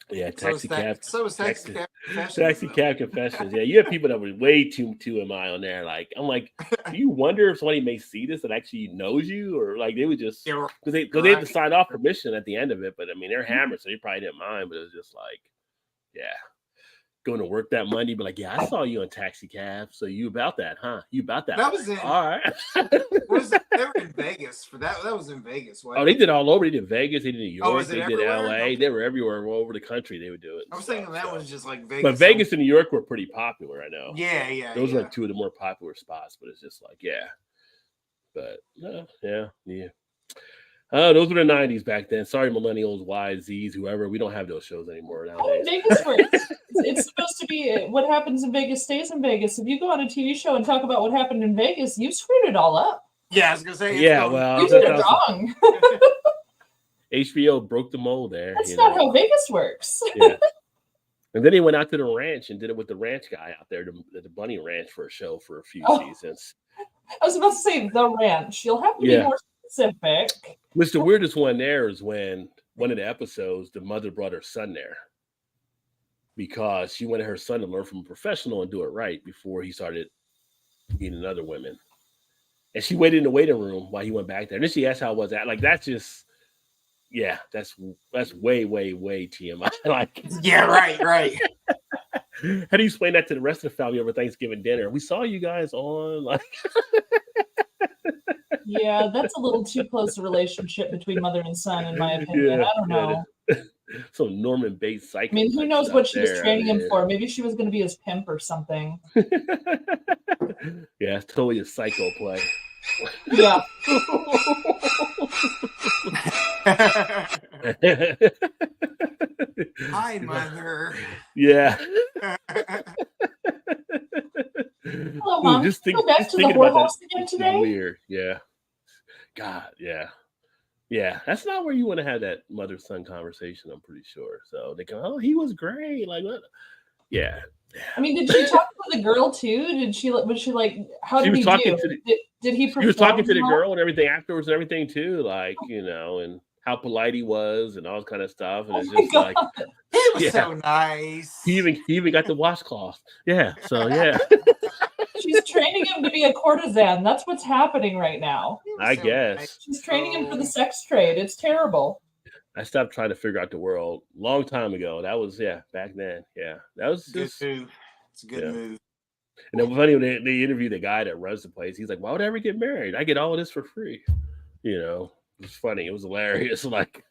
[SPEAKER 4] Yeah, taxi cab.
[SPEAKER 5] So is taxi cab confessions.
[SPEAKER 4] Taxi cab confessions. Yeah, you have people that were way too MI on there. Like, I'm like, do you wonder if somebody may see this that actually knows you, or like they would just because they had to sign off permission at the end of it. But I mean, they're hammered, so they probably didn't mind. But it was just like, going to work that Monday, but like, I saw you on taxi cab. So you about that, huh? You about that?
[SPEAKER 5] That was in.
[SPEAKER 4] All right.
[SPEAKER 5] They were in Vegas for that. That was in Vegas.
[SPEAKER 4] Oh, they did all over. They did Vegas. They did New York.
[SPEAKER 5] They
[SPEAKER 4] did LA. They were everywhere, all over the country. They would do it.
[SPEAKER 5] I was thinking that was just like Vegas.
[SPEAKER 4] But Vegas and New York were pretty popular. I know.
[SPEAKER 5] Yeah.
[SPEAKER 4] Those were like two of the more popular spots. But it's just like, But those were the 90s back then. Sorry, millennials, Y, Zs, whoever. We don't have those shows anymore nowadays.
[SPEAKER 3] Vegas works. It's supposed to be what happens in Vegas stays in Vegas. If you go on a TV show and talk about what happened in Vegas, you screwed it all up.
[SPEAKER 5] Yeah, I was gonna say.
[SPEAKER 3] You did it wrong.
[SPEAKER 4] HBO broke the mold there.
[SPEAKER 3] That's not how Vegas works.
[SPEAKER 4] Yeah. And then he went out to the ranch and did it with the ranch guy out there, the Bunny Ranch, for a show for a few seasons.
[SPEAKER 3] I was about to say the ranch. You'll have to be more specific.
[SPEAKER 4] Which the weirdest one there is when one of the episodes, the mother brought her son there because she wanted her son to learn from a professional and do it right before he started meeting other women. And she waited in the waiting room while he went back there. And then she asked how it was. Like, that's just, that's way, way, way TMI. Like,
[SPEAKER 5] right.
[SPEAKER 4] How do you explain that to the rest of the family over Thanksgiving dinner? We saw you guys on like.
[SPEAKER 3] Yeah, that's a little too close a relationship between mother and son, in my opinion. I don't know.
[SPEAKER 4] Some Norman Bates psycho.
[SPEAKER 3] I mean, who knows what she was training him for? Maybe she was going to be his pimp or something.
[SPEAKER 4] Yeah, it's totally a psycho play.
[SPEAKER 3] Yeah.
[SPEAKER 5] Hi, mother.
[SPEAKER 4] Yeah.
[SPEAKER 3] Hello, Mom.
[SPEAKER 4] Just
[SPEAKER 3] Go back to the whorehouse again today?
[SPEAKER 4] Weird. Yeah. God, yeah. Yeah, that's not where you want to have that mother-son conversation, I'm pretty sure. So they go, oh, he was great. Like, what? Yeah.
[SPEAKER 3] I mean, did she talk to the girl too? Was she like, how did he do? Did he perform?
[SPEAKER 4] He was talking to the girl and everything afterwards and everything too, like, you know, and how polite he was and all this kind of stuff. And it's just like,
[SPEAKER 5] he was so nice.
[SPEAKER 4] He even got the washcloth. Yeah. So yeah.
[SPEAKER 3] She's training him to be a courtesan. That's what's happening right now.
[SPEAKER 4] I guess.
[SPEAKER 5] Nice.
[SPEAKER 3] She's training him for the sex trade. It's terrible.
[SPEAKER 4] I stopped trying to figure out the world a long time ago. That was back then. Yeah. That was just
[SPEAKER 5] good move. It's a good move.
[SPEAKER 4] And it was funny when they interviewed the guy that runs the place. He's like, why would I ever get married? I get all of this for free. You know, it was funny. It was hilarious. Like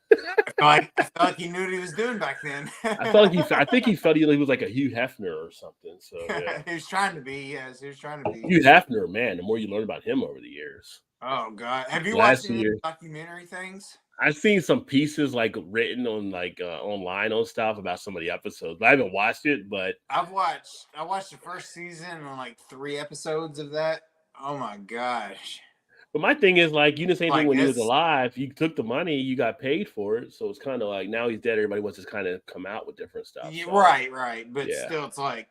[SPEAKER 5] I felt like he knew what he was doing back then.
[SPEAKER 4] I think he felt he was like a Hugh Hefner or something. So yeah.
[SPEAKER 5] He was trying to be, yes, he was trying to be.
[SPEAKER 4] Hugh Hefner, man, the more you learn about him over the years.
[SPEAKER 5] Oh God. Have you watched any documentary things?
[SPEAKER 4] I've seen some pieces like written on like online on stuff about some of the episodes, but I haven't watched it. But
[SPEAKER 5] I watched the first season and like 3 episodes of that. Oh my gosh.
[SPEAKER 4] But my thing is like, you didn't say anything when he was alive. You took the money, you got paid for it. So it's kind of like now he's dead. Everybody wants to kind of come out with different stuff.
[SPEAKER 5] Yeah,
[SPEAKER 4] so,
[SPEAKER 5] right. But still, it's like.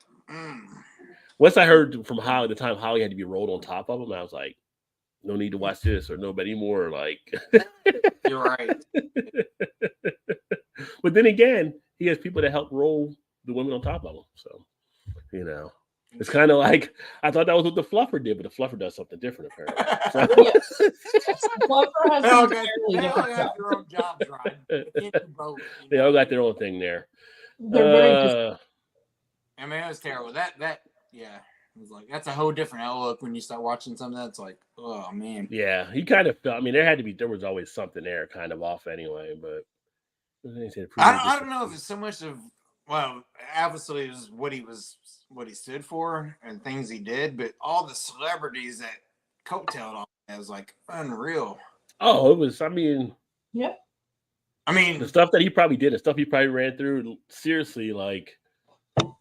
[SPEAKER 4] Once I heard from Holly, the time Holly had to be rolled on top of him, I was like, no need to watch this or nobody more. Like,
[SPEAKER 5] you're right.
[SPEAKER 4] But then again, he has people that help roll the women on top of him. So, you know, it's kind of like I thought that was what the Fluffer did, but the Fluffer does something different apparently. So.
[SPEAKER 3] Fluffer has
[SPEAKER 5] they all got their own jobs, right?
[SPEAKER 4] They all got their own thing there.
[SPEAKER 3] They're very.
[SPEAKER 5] I mean, it was terrible. Yeah. It was like that's a whole different outlook when you start watching something that's like, oh man.
[SPEAKER 4] Yeah, he kind of felt. I mean, there was always something there, kind of off anyway. But
[SPEAKER 5] I don't know if it's so much of obviously it was what he stood for and things he did, but all the celebrities that coattailed on it was like unreal.
[SPEAKER 4] Oh, it was. I mean,
[SPEAKER 3] yeah.
[SPEAKER 5] I mean,
[SPEAKER 4] the stuff that he probably did, the stuff he probably ran through. Seriously, like.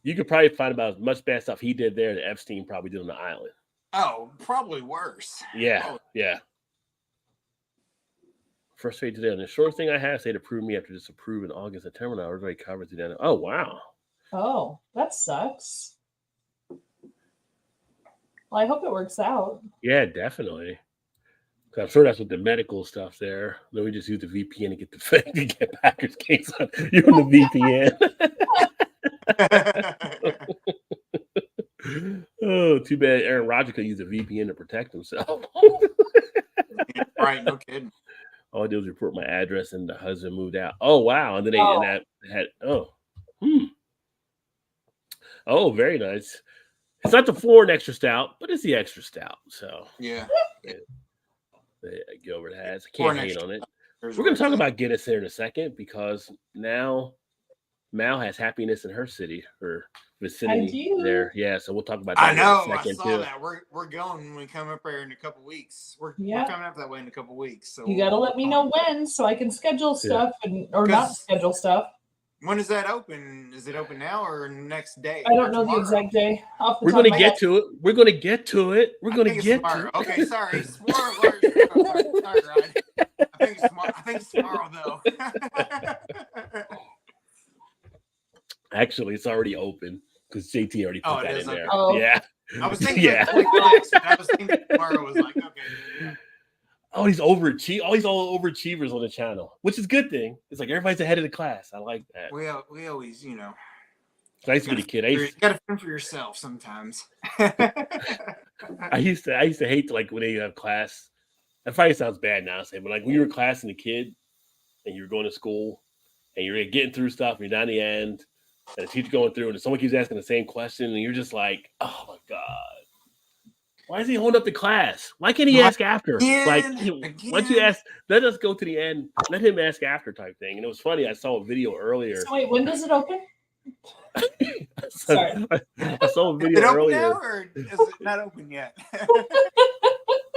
[SPEAKER 4] You could probably find about as much bad stuff he did there that Epstein probably did on the island.
[SPEAKER 5] Oh, probably worse.
[SPEAKER 4] Yeah, yeah. First trade today. And the short thing I have say to prove me after disapprove in August, September. Now we're very covered today. Oh wow.
[SPEAKER 3] Oh, that sucks. Well, I hope it works out.
[SPEAKER 4] Yeah, definitely. I'm sure that's what the medical stuff there. Then we just use the VPN to get the fake to get Packers games on. You're the VPN. Oh, too bad Aaron Rodgers could use a VPN to protect himself.
[SPEAKER 5] Right, no kidding.
[SPEAKER 4] All I did was report my address and the husband moved out. Oh wow. And then they had oh, very nice. It's not the foreign extra stout, but it's the extra stout. So
[SPEAKER 5] yeah.
[SPEAKER 4] Gilbert has. I can't hate on it. We're going to talk about Guinness here in a second because now Mal has happiness in her city, her vicinity there. Yeah, so we'll talk about that.
[SPEAKER 5] I know.
[SPEAKER 4] In a second
[SPEAKER 5] I saw that. We're going when we come up there in a couple weeks. We're coming up that way in a couple weeks. So
[SPEAKER 3] you got to let me know when so I can schedule stuff or not schedule stuff.
[SPEAKER 5] When is that open? Is it open now or next day?
[SPEAKER 3] I don't know the exact day.
[SPEAKER 4] We're going to get to it. We're going to get to it. We're going to get to it.
[SPEAKER 5] Okay, sorry. Spoiler alert. Sorry, Ryan. I think it's tomorrow, though.
[SPEAKER 4] Actually, it's already open because JT already put that in there.
[SPEAKER 3] Oh.
[SPEAKER 4] Yeah.
[SPEAKER 5] I was thinking I was thinking tomorrow was like, okay. Yeah.
[SPEAKER 4] Oh, he's overachievers. All these overachievers on the channel, which is a good thing. It's like everybody's ahead of the class. I like that.
[SPEAKER 5] We always,
[SPEAKER 4] It's nice to be a kid.
[SPEAKER 5] You got to think for yourself sometimes.
[SPEAKER 4] I used to hate like when they have class. That probably sounds bad now, but like when you were in class and a kid, and you were going to school, and you're getting through stuff, and you're down the end, And the teacher going through, and someone keeps asking the same question, and you're just like, oh my God. Why is he holding up the class? Why can't he ask after? Like, once you ask, let us go to the end. Let him ask after type thing. And it was funny. I saw a video earlier.
[SPEAKER 3] So wait, when does it open?
[SPEAKER 4] Sorry. I saw a video earlier.
[SPEAKER 5] Now, or is it not open yet?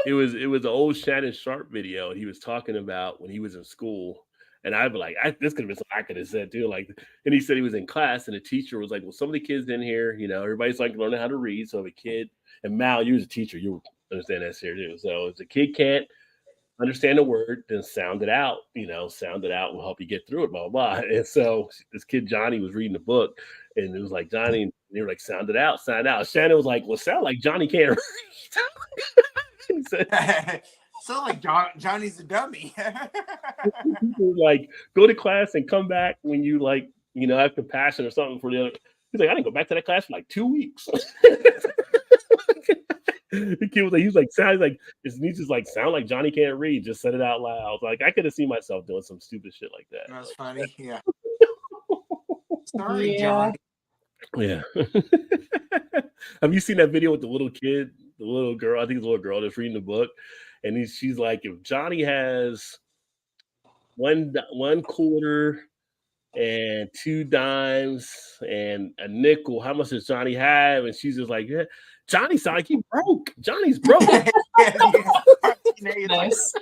[SPEAKER 4] It was an old Shannon Sharp video, and he was talking about when he was in school. And I'd be like, this could have been something I could have said too. Like, and he said he was in class, and the teacher was like, well, some of the kids in here, everybody's like learning how to read. So if a kid, and Mal, you as a teacher, you understand that here too. So if the kid can't understand a word, then sound it out. Sound it out will help you get through it, blah, blah, blah. And so this kid, Johnny, was reading the book, and it was like, Johnny, and they were like, sound it out, sound it out. Shannon was like, well, sound like Johnny can't read. He said,
[SPEAKER 5] so like Johnny's a dummy.
[SPEAKER 4] Like, go to class and come back when you have compassion or something for the other. He's like, I didn't go back to that class for like 2 weeks. The kid was like, his niece is like, sound like Johnny can't read. Just said it out loud. Like, I could have seen myself doing some stupid shit like that.
[SPEAKER 5] That's funny. Yeah. Sorry, John.
[SPEAKER 4] Yeah. Have you seen that video with the little kid, the little girl? I think it's a little girl that's reading the book, and she's like, if Johnny has one quarter and 2 dimes and a nickel, how much does Johnny have? And she's just like, yeah, Johnny sounds like he broke. Johnny's broke.
[SPEAKER 3] Nice.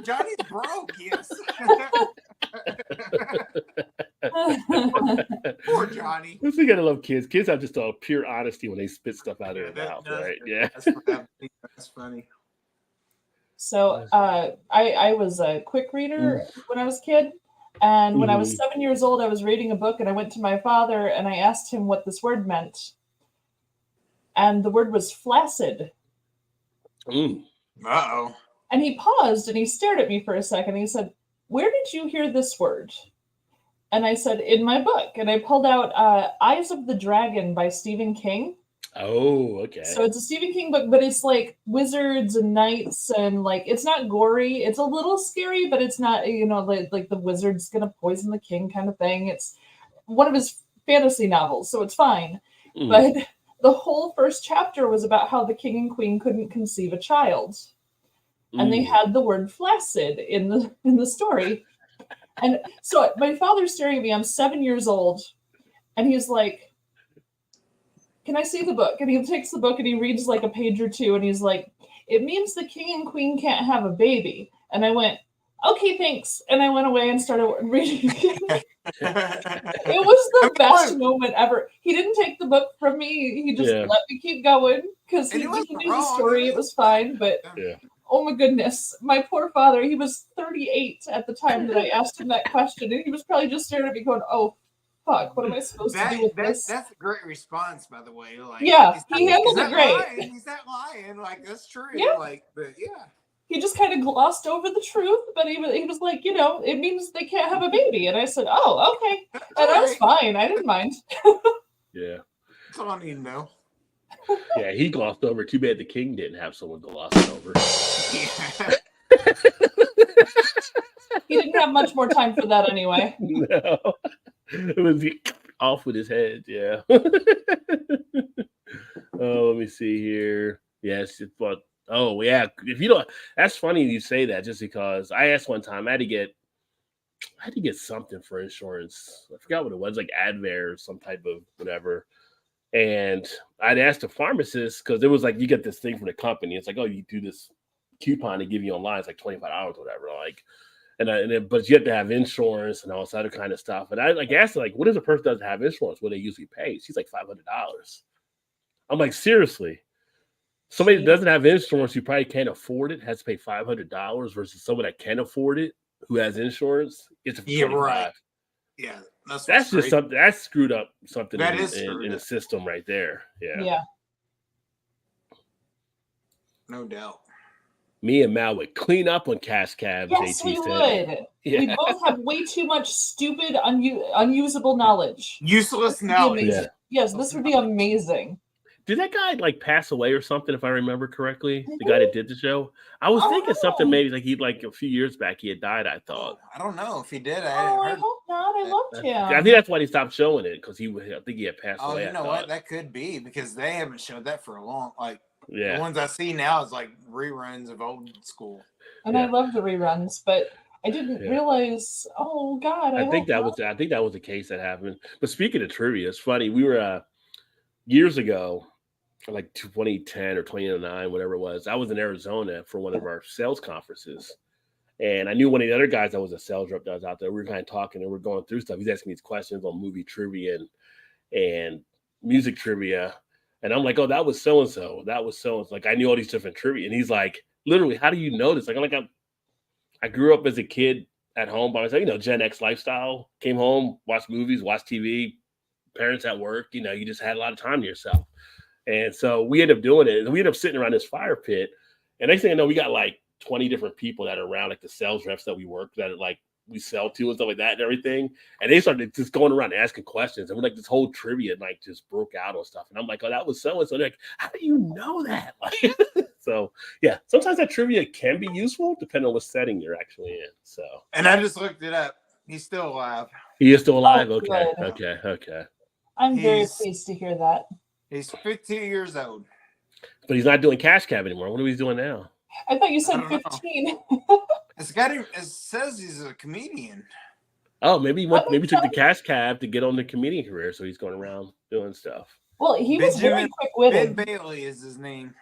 [SPEAKER 5] Johnny's broke. Yes. Poor Johnny.
[SPEAKER 4] We gotta love kids. Kids have just a pure honesty when they spit stuff out of their mouth, right? Yeah.
[SPEAKER 5] That's funny.
[SPEAKER 3] So I was a quick reader when I was a kid. And when I was 7 years old, I was reading a book, and I went to my father and I asked him what this word meant. And the word was flaccid.
[SPEAKER 5] Uh-oh.
[SPEAKER 3] And he paused and he stared at me for a second. He said, where did you hear this word? And I said, in my book. And I pulled out Eyes of the Dragon by Stephen King.
[SPEAKER 4] Oh, okay.
[SPEAKER 3] So it's a Stephen King book, but it's like wizards and knights, and like it's not gory. It's a little scary, but it's not, like the wizard's gonna poison the king kind of thing. It's one of his fantasy novels, so it's fine. But the whole first chapter was about how the king and queen couldn't conceive a child, and they had the word flaccid in the story. And so my father's staring at me. I'm 7 years old, and he's like, can I see the book? And he takes the book and he reads like a page or two, and he's like, it means the king and queen can't have a baby. And I went, okay, thanks. And I went away and started reading. It was the best moment ever. He didn't take the book from me. He just let me keep going because he knew the story. It was fine. But oh my goodness, my poor father, he was 38 at the time that I asked him that question. And he was probably just staring at me going, oh, fuck, what am I supposed to do with this?
[SPEAKER 5] That's a great response, by the way. Like,
[SPEAKER 3] yeah, he handled it great.
[SPEAKER 5] Lying. He's not lying. Like, that's true.
[SPEAKER 3] Yeah.
[SPEAKER 5] Like, but yeah.
[SPEAKER 3] He just kind of glossed over the truth, but he was like, it means they can't have a baby. And I said, oh, okay. And I was fine. I didn't mind.
[SPEAKER 4] Yeah.
[SPEAKER 5] That's all I need to know.
[SPEAKER 4] Yeah, he glossed over. Too bad the king didn't have someone gloss it over.
[SPEAKER 5] Yeah.
[SPEAKER 3] He didn't have much more time for that anyway.
[SPEAKER 4] No. It was off with his head, yeah. Oh, let me see here. Yes, but oh yeah. If you don't, that's funny you say that, just because I asked one time, I had to get something for insurance. I forgot what it was, like Advair or some type of whatever. And I'd asked the pharmacist, because it was like, you get this thing from the company. It's like, oh, you do this coupon they give you online. It's like $25 or whatever. Like, but you have to have insurance and all this other kind of stuff. And I asked her, like, what if a person doesn't have insurance? What do they usually pay? She's like $500. I'm like, seriously? Somebody that doesn't have insurance, who probably can't afford it, has to pay $500 versus someone that can afford it, who has insurance, it's $25.
[SPEAKER 5] Right. Yeah,
[SPEAKER 4] that's just something that's screwed up. Something
[SPEAKER 5] that
[SPEAKER 4] in the system right there. Yeah.
[SPEAKER 3] Yeah.
[SPEAKER 5] No doubt.
[SPEAKER 4] Me and Mal would clean up on cash cabs.
[SPEAKER 3] Yes, we would. Yeah. We both have way too much stupid, unusable knowledge.
[SPEAKER 5] Useless knowledge.
[SPEAKER 4] Yeah.
[SPEAKER 3] Yes, this would be amazing.
[SPEAKER 4] Did that guy like pass away or something, if I remember correctly? The guy that did the show? I was thinking something maybe like a few years back he had died, I thought.
[SPEAKER 5] I don't know if he did. I
[SPEAKER 3] hope not? I loved him.
[SPEAKER 4] I think that's why they stopped showing it because I think he had passed
[SPEAKER 5] Oh,
[SPEAKER 4] away.
[SPEAKER 5] you know what? That could be because they haven't showed that for a long. Like
[SPEAKER 4] Yeah.
[SPEAKER 5] the ones I see now is like reruns of old school.
[SPEAKER 3] And I love the reruns, but I didn't realize. Oh God!
[SPEAKER 4] I think that was the case that happened. But speaking of trivia, it's funny. We were years ago, like 2010 or 2009, whatever it was. I was in Arizona for one of our sales conferences, and I knew one of the other guys that was a sales rep that was out there. We were kind of talking and we're going through stuff. He's asking me these questions on movie trivia and music trivia, and I'm like, "Oh, that was so and so. That was so and so." Like I knew all these different trivia, and he's like, "Literally, how do you know this?" I grew up as a kid at home by myself, Gen X lifestyle. Came home, watched movies, watched TV, parents at work. You just had a lot of time to yourself. And so we ended up doing it. And we ended up sitting around this fire pit. And next thing I know, we got like 20 different people that are around, like the sales reps that we work that are like we sell to and stuff like that and everything. And they started just going around asking questions. And we're like, this whole trivia like just broke out on stuff. And I'm like, oh, that was so and so. They're like, how do you know that? So yeah, sometimes that trivia can be useful depending on what setting you're actually in. So
[SPEAKER 5] And I just looked it up. He's still alive.
[SPEAKER 4] he is still alive.
[SPEAKER 3] Oh,
[SPEAKER 4] Okay.
[SPEAKER 3] good. I'm very pleased to hear that.
[SPEAKER 5] He's 52 years old.
[SPEAKER 4] But he's not doing cash cab anymore. What are we doing now?
[SPEAKER 3] I thought you said 15.
[SPEAKER 5] It's got him. It says he's a comedian.
[SPEAKER 4] Oh, maybe he took the cash cab to get on the comedian career, so he's going around doing stuff.
[SPEAKER 3] Well, he was very quick-witted.
[SPEAKER 5] Ben Bailey is his name.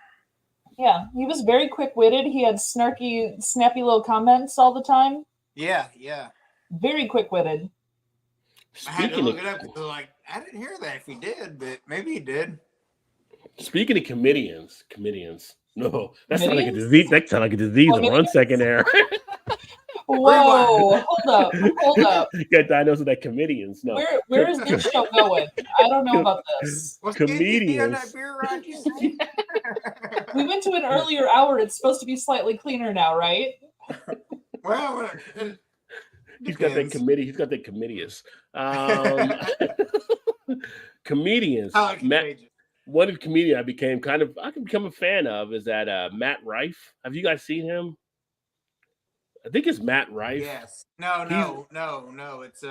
[SPEAKER 3] Yeah, he was very quick-witted. He had snarky, snappy little comments all the time.
[SPEAKER 5] Yeah.
[SPEAKER 3] Very quick-witted.
[SPEAKER 5] I had to look it up because I didn't hear that if he did, but maybe he did.
[SPEAKER 4] Speaking of comedians. No, that sounds like a disease. That sounds like a disease. 1 second there.
[SPEAKER 3] Whoa! Hold up.
[SPEAKER 4] You got diagnosed with that comedians. No.
[SPEAKER 3] Where is this show going? I don't know about this.
[SPEAKER 4] Comedians.
[SPEAKER 3] We went to an earlier hour. It's supposed to be slightly cleaner now, right?
[SPEAKER 5] Well,
[SPEAKER 4] he's got that committee. He's got that committeeus. Comedians. One comedian I can become a fan of is that Matt Rife. Have you guys seen him? I think it's Matt Rife.
[SPEAKER 5] Yes. No. It's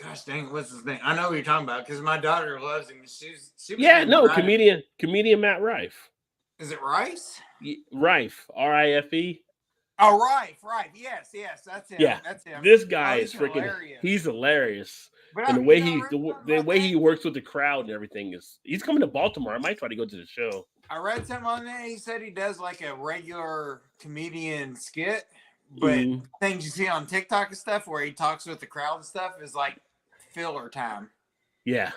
[SPEAKER 5] gosh dang, what's his name? I know what you're talking about because my daughter loves him.
[SPEAKER 4] Comedian Matt Rife.
[SPEAKER 5] Is it Rice?
[SPEAKER 4] Rife, Rife.
[SPEAKER 5] Oh, Rife. Yes, that's him.
[SPEAKER 4] Yeah,
[SPEAKER 5] that's him.
[SPEAKER 4] This guy is freaking.
[SPEAKER 5] Hilarious.
[SPEAKER 4] He's hilarious.
[SPEAKER 5] But
[SPEAKER 4] and the way he works with the crowd and everything he's coming to Baltimore. I might try to go to the show.
[SPEAKER 5] I read something on there. He said he does like a regular comedian skit, but things you see on TikTok and stuff where he talks with the crowd and stuff is like filler time.
[SPEAKER 4] Yeah.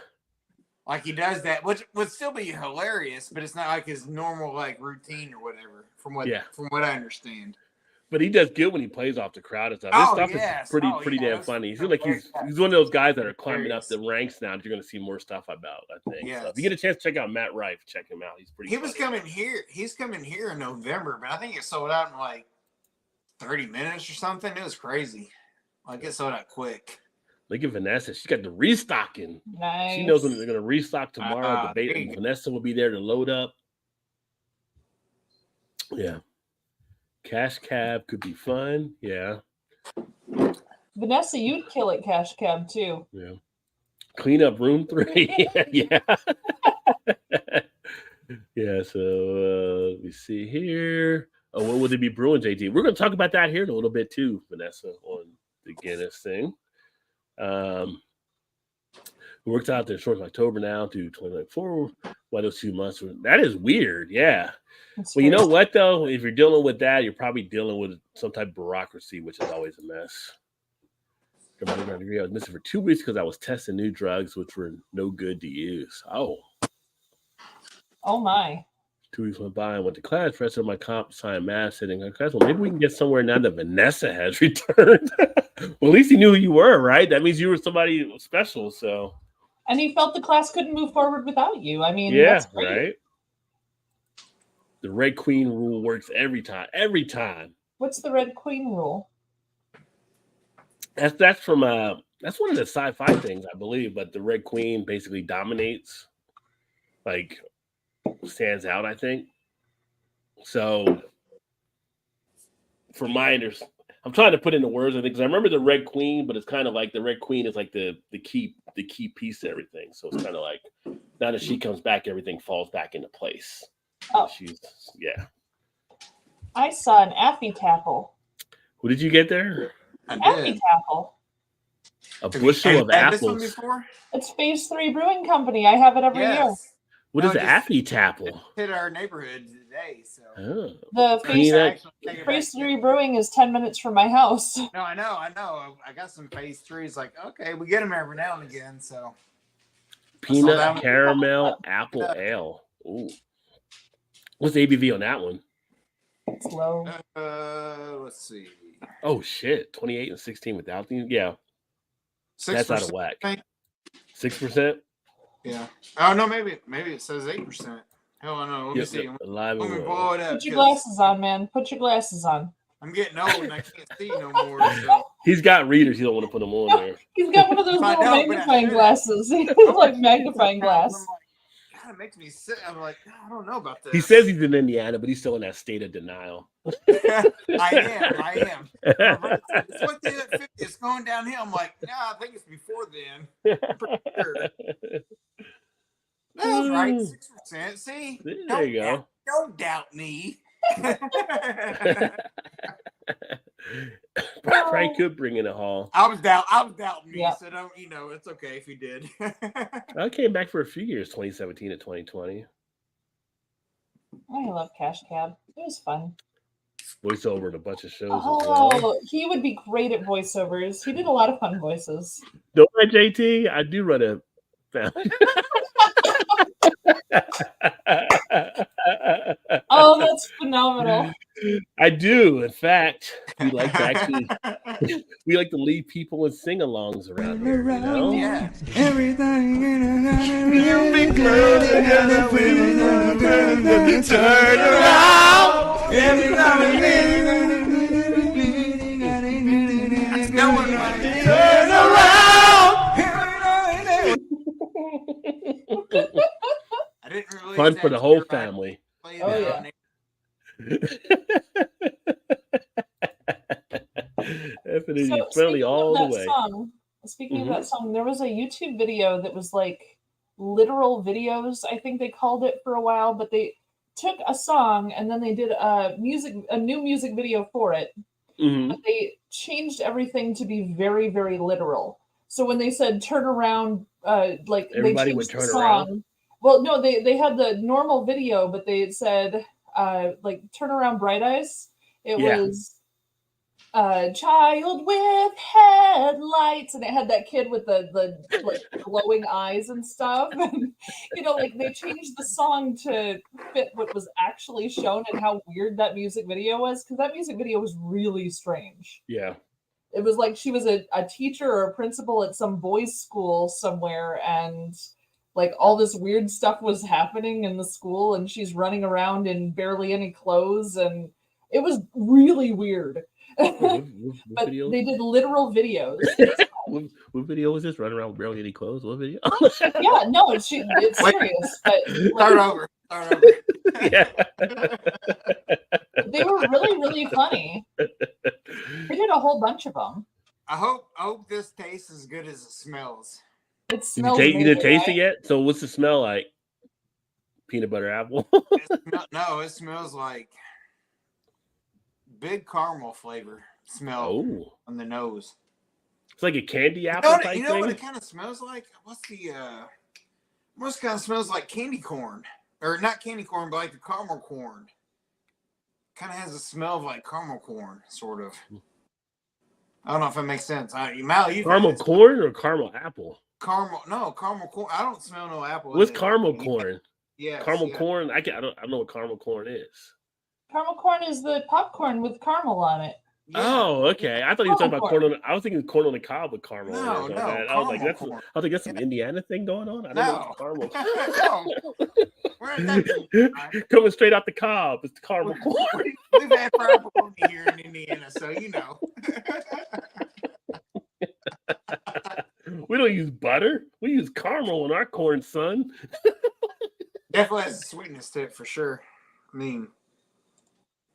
[SPEAKER 5] Like he does that, which would still be hilarious, but it's not like his normal like routine or whatever, from what I understand.
[SPEAKER 4] But he does good when he plays off the crowd and stuff. This stuff is pretty damn funny. He's like he's one of those guys that are climbing up the ranks now that you're going to see more stuff about, I think.
[SPEAKER 5] Yes.
[SPEAKER 4] So if you get a chance to check out Matt Rife, check him out. He's pretty
[SPEAKER 5] He was coming here. He's coming here in November, but I think it sold out in like 30 minutes or something. It was crazy. Like it sold out quick.
[SPEAKER 4] Look at Vanessa. She's got the restocking.
[SPEAKER 3] Nice.
[SPEAKER 4] She knows when they're going to restock tomorrow. Vanessa will be there to load up. Yeah. Cash cab could be fun. Yeah.
[SPEAKER 3] Vanessa, you'd kill it cash cab too.
[SPEAKER 4] Yeah. Clean up room 3. Yeah. Yeah. So let me see here. Oh, what would they be brewing, JT? We're going to talk about that here in a little bit too, Vanessa, on the Guinness thing. It works out there short of October now to 2024. Why those 2 months? That is weird. Yeah. Well, you know what, though? If you're dealing with that, you're probably dealing with some type of bureaucracy, which is always a mess. I was missing for 2 weeks because I was testing new drugs, which were no good to use. Oh,
[SPEAKER 3] my.
[SPEAKER 4] 2 weeks went by. I went to class. Rest of my comp signed math sitting in class. Well, maybe we can get somewhere now that Vanessa has returned. Well, at least he knew who you were, right? That means you were somebody special. So,
[SPEAKER 3] and he felt the class couldn't move forward without you. I mean,
[SPEAKER 4] yeah,
[SPEAKER 3] that's great.
[SPEAKER 4] Right. The Red Queen rule works every time. Every time.
[SPEAKER 3] What's the Red Queen rule?
[SPEAKER 4] That's from that's one of the sci-fi things, I believe. But the Red Queen basically dominates, like stands out, I think. So, for my I'm trying to put in the words. I think 'cause I remember the Red Queen, but it's kind of like the Red Queen is like the key piece to everything. So it's kind of like now that she comes back, everything falls back into place.
[SPEAKER 3] Oh.
[SPEAKER 4] Yeah.
[SPEAKER 3] I saw an Affy Tapple.
[SPEAKER 4] Who did you get there?
[SPEAKER 5] I
[SPEAKER 3] Affy
[SPEAKER 5] did.
[SPEAKER 3] Tapple.
[SPEAKER 4] A bushel of
[SPEAKER 5] Had this one
[SPEAKER 4] apples.
[SPEAKER 5] before?
[SPEAKER 3] It's Phase 3 Brewing Company. I have it every year.
[SPEAKER 5] Yes.
[SPEAKER 4] What
[SPEAKER 5] No,
[SPEAKER 4] is
[SPEAKER 5] just-
[SPEAKER 4] Affy Tapple?
[SPEAKER 5] Hit our neighborhood today, so.
[SPEAKER 4] Oh.
[SPEAKER 3] The
[SPEAKER 4] Clean
[SPEAKER 3] Phase,
[SPEAKER 4] that-
[SPEAKER 3] Phase 3 Brewing is 10 minutes from my house.
[SPEAKER 5] No, I know. I got some Phase 3s. Like, okay, we get them every now and again, so.
[SPEAKER 4] Peanut
[SPEAKER 5] that.
[SPEAKER 4] caramel apple ale. Ooh. What's the ABV on that one?
[SPEAKER 3] It's low.
[SPEAKER 5] Let's see.
[SPEAKER 4] Oh shit, 28 and 16 without the yeah. That's out of
[SPEAKER 5] 6%,
[SPEAKER 4] whack.
[SPEAKER 5] I think.
[SPEAKER 4] 6%.
[SPEAKER 5] Yeah. Oh no, maybe it says 8%. Hell, I know. Let me see.
[SPEAKER 4] Alive
[SPEAKER 5] Let
[SPEAKER 4] and
[SPEAKER 5] me
[SPEAKER 4] well.
[SPEAKER 5] blow it up.
[SPEAKER 3] Put your
[SPEAKER 5] 'cause
[SPEAKER 3] glasses on, man. Put your glasses on.
[SPEAKER 5] I'm getting old and I can't see no more. So.
[SPEAKER 4] He's got readers. He don't want to put them on there.
[SPEAKER 3] He's got one of those
[SPEAKER 5] I
[SPEAKER 3] little
[SPEAKER 5] know, but I
[SPEAKER 3] magnifying
[SPEAKER 5] should.
[SPEAKER 3] glasses. He's like magnifying glass.
[SPEAKER 5] I'm like, God, it makes me sick. I'm like, I don't know about this.
[SPEAKER 4] He says he's in Indiana, but he's still in that state of denial.
[SPEAKER 5] I am. It's what the 50. It's going downhill. I'm like, no, I think it's before then. I'm pretty sure. That was right, 6%. See,
[SPEAKER 4] There you go.
[SPEAKER 5] Don't doubt me.
[SPEAKER 4] Frank could bring in a haul.
[SPEAKER 5] I was doubting me,
[SPEAKER 3] Yeah.
[SPEAKER 5] so don't. It's okay if you did.
[SPEAKER 4] I came back for a few years, 2017 to 2020.
[SPEAKER 3] I love Cash Cab. It was fun.
[SPEAKER 4] Voiceover in a bunch of shows as well.
[SPEAKER 3] Oh, he would be great at voiceovers. He did a lot of fun voices.
[SPEAKER 4] Don't I, JT? I do run a family.
[SPEAKER 3] Oh, that's phenomenal.
[SPEAKER 4] I do. In fact, we like to actually we like to lead people in sing-alongs around here. You know?
[SPEAKER 5] Yeah.
[SPEAKER 6] Turn around.
[SPEAKER 5] No one running.
[SPEAKER 6] Turn around.
[SPEAKER 5] I didn't really
[SPEAKER 4] Fun for the whole family.
[SPEAKER 5] Play
[SPEAKER 3] Oh,
[SPEAKER 5] that
[SPEAKER 3] yeah.
[SPEAKER 5] on there.
[SPEAKER 4] Definitely
[SPEAKER 3] So,
[SPEAKER 4] friendly
[SPEAKER 3] speaking
[SPEAKER 4] all
[SPEAKER 3] of
[SPEAKER 4] the
[SPEAKER 3] that
[SPEAKER 4] way.
[SPEAKER 3] song, speaking
[SPEAKER 4] Mhm.
[SPEAKER 3] of that song, there was a YouTube video that was like literal videos, I think they called it for a while, but they took a song and then they did a new music video for it.
[SPEAKER 4] Mhm.
[SPEAKER 3] But they changed everything to be very, very literal. So when they said turn around, like
[SPEAKER 4] Everybody
[SPEAKER 3] they
[SPEAKER 4] would
[SPEAKER 3] changed the
[SPEAKER 4] turn
[SPEAKER 3] song.
[SPEAKER 4] around?
[SPEAKER 3] Well, no, they had the normal video, but they said like turn around, bright eyes. It
[SPEAKER 4] Yeah.
[SPEAKER 3] was child with headlights, and it had that kid with the like glowing eyes and stuff. And like they changed the song to fit what was actually shown and how weird that music video was, because that music video was really strange.
[SPEAKER 4] Yeah.
[SPEAKER 3] It was like she was a teacher or a principal at some boys' school somewhere, and like all this weird stuff was happening in the school, and she's running around in barely any clothes, and it was really weird.
[SPEAKER 4] What
[SPEAKER 3] But
[SPEAKER 4] video?
[SPEAKER 3] they did literal videos.
[SPEAKER 4] What video was this? Running around with barely any clothes? What video?
[SPEAKER 3] Yeah, no, it's serious. But
[SPEAKER 5] Start over. Start over.
[SPEAKER 4] Yeah.
[SPEAKER 3] they were really, really funny. They did a whole bunch of them.
[SPEAKER 5] I hope this tastes as good as it smells.
[SPEAKER 3] It
[SPEAKER 4] Did
[SPEAKER 3] smells
[SPEAKER 4] you didn't
[SPEAKER 3] amazing,
[SPEAKER 4] taste
[SPEAKER 3] right?
[SPEAKER 4] it yet? So what's the smell like? Peanut butter apple.
[SPEAKER 5] No, it smells like big caramel flavor smell
[SPEAKER 4] Oh,
[SPEAKER 5] on the nose.
[SPEAKER 4] it's like a candy apple type
[SPEAKER 5] You know what
[SPEAKER 4] thing.
[SPEAKER 5] it kind of smells like? What's kind of smells like candy corn, or not candy corn, but like the caramel corn. Kind of has a smell of like caramel corn, sort of. I don't know if it makes sense. Mal, you
[SPEAKER 4] Caramel corn or caramel apple?
[SPEAKER 5] caramel corn. I don't smell no apple. in
[SPEAKER 4] What's
[SPEAKER 5] it.
[SPEAKER 4] caramel corn?
[SPEAKER 5] Yes,
[SPEAKER 4] Caramel
[SPEAKER 5] yeah.
[SPEAKER 4] corn. I don't know what caramel corn is.
[SPEAKER 3] Caramel corn is the popcorn with caramel on it.
[SPEAKER 5] Yeah.
[SPEAKER 4] Oh, okay. I thought you were talking about
[SPEAKER 3] Caramel
[SPEAKER 4] corn. I was thinking corn on the cob with caramel.
[SPEAKER 5] No,
[SPEAKER 4] or something
[SPEAKER 5] no,
[SPEAKER 4] like that. I was like,
[SPEAKER 5] caramel
[SPEAKER 4] that's.
[SPEAKER 5] corn.
[SPEAKER 4] I was like, that's some Indiana thing going on. I don't know.
[SPEAKER 5] No.
[SPEAKER 4] It's caramel.
[SPEAKER 5] No. Where is that?
[SPEAKER 4] Coming straight out the cob. It's the caramel corn.
[SPEAKER 5] We've had purple here in Indiana, so you know.
[SPEAKER 4] We don't use butter. We use caramel in our corn, son.
[SPEAKER 5] Definitely has a sweetness to it for sure. I mean,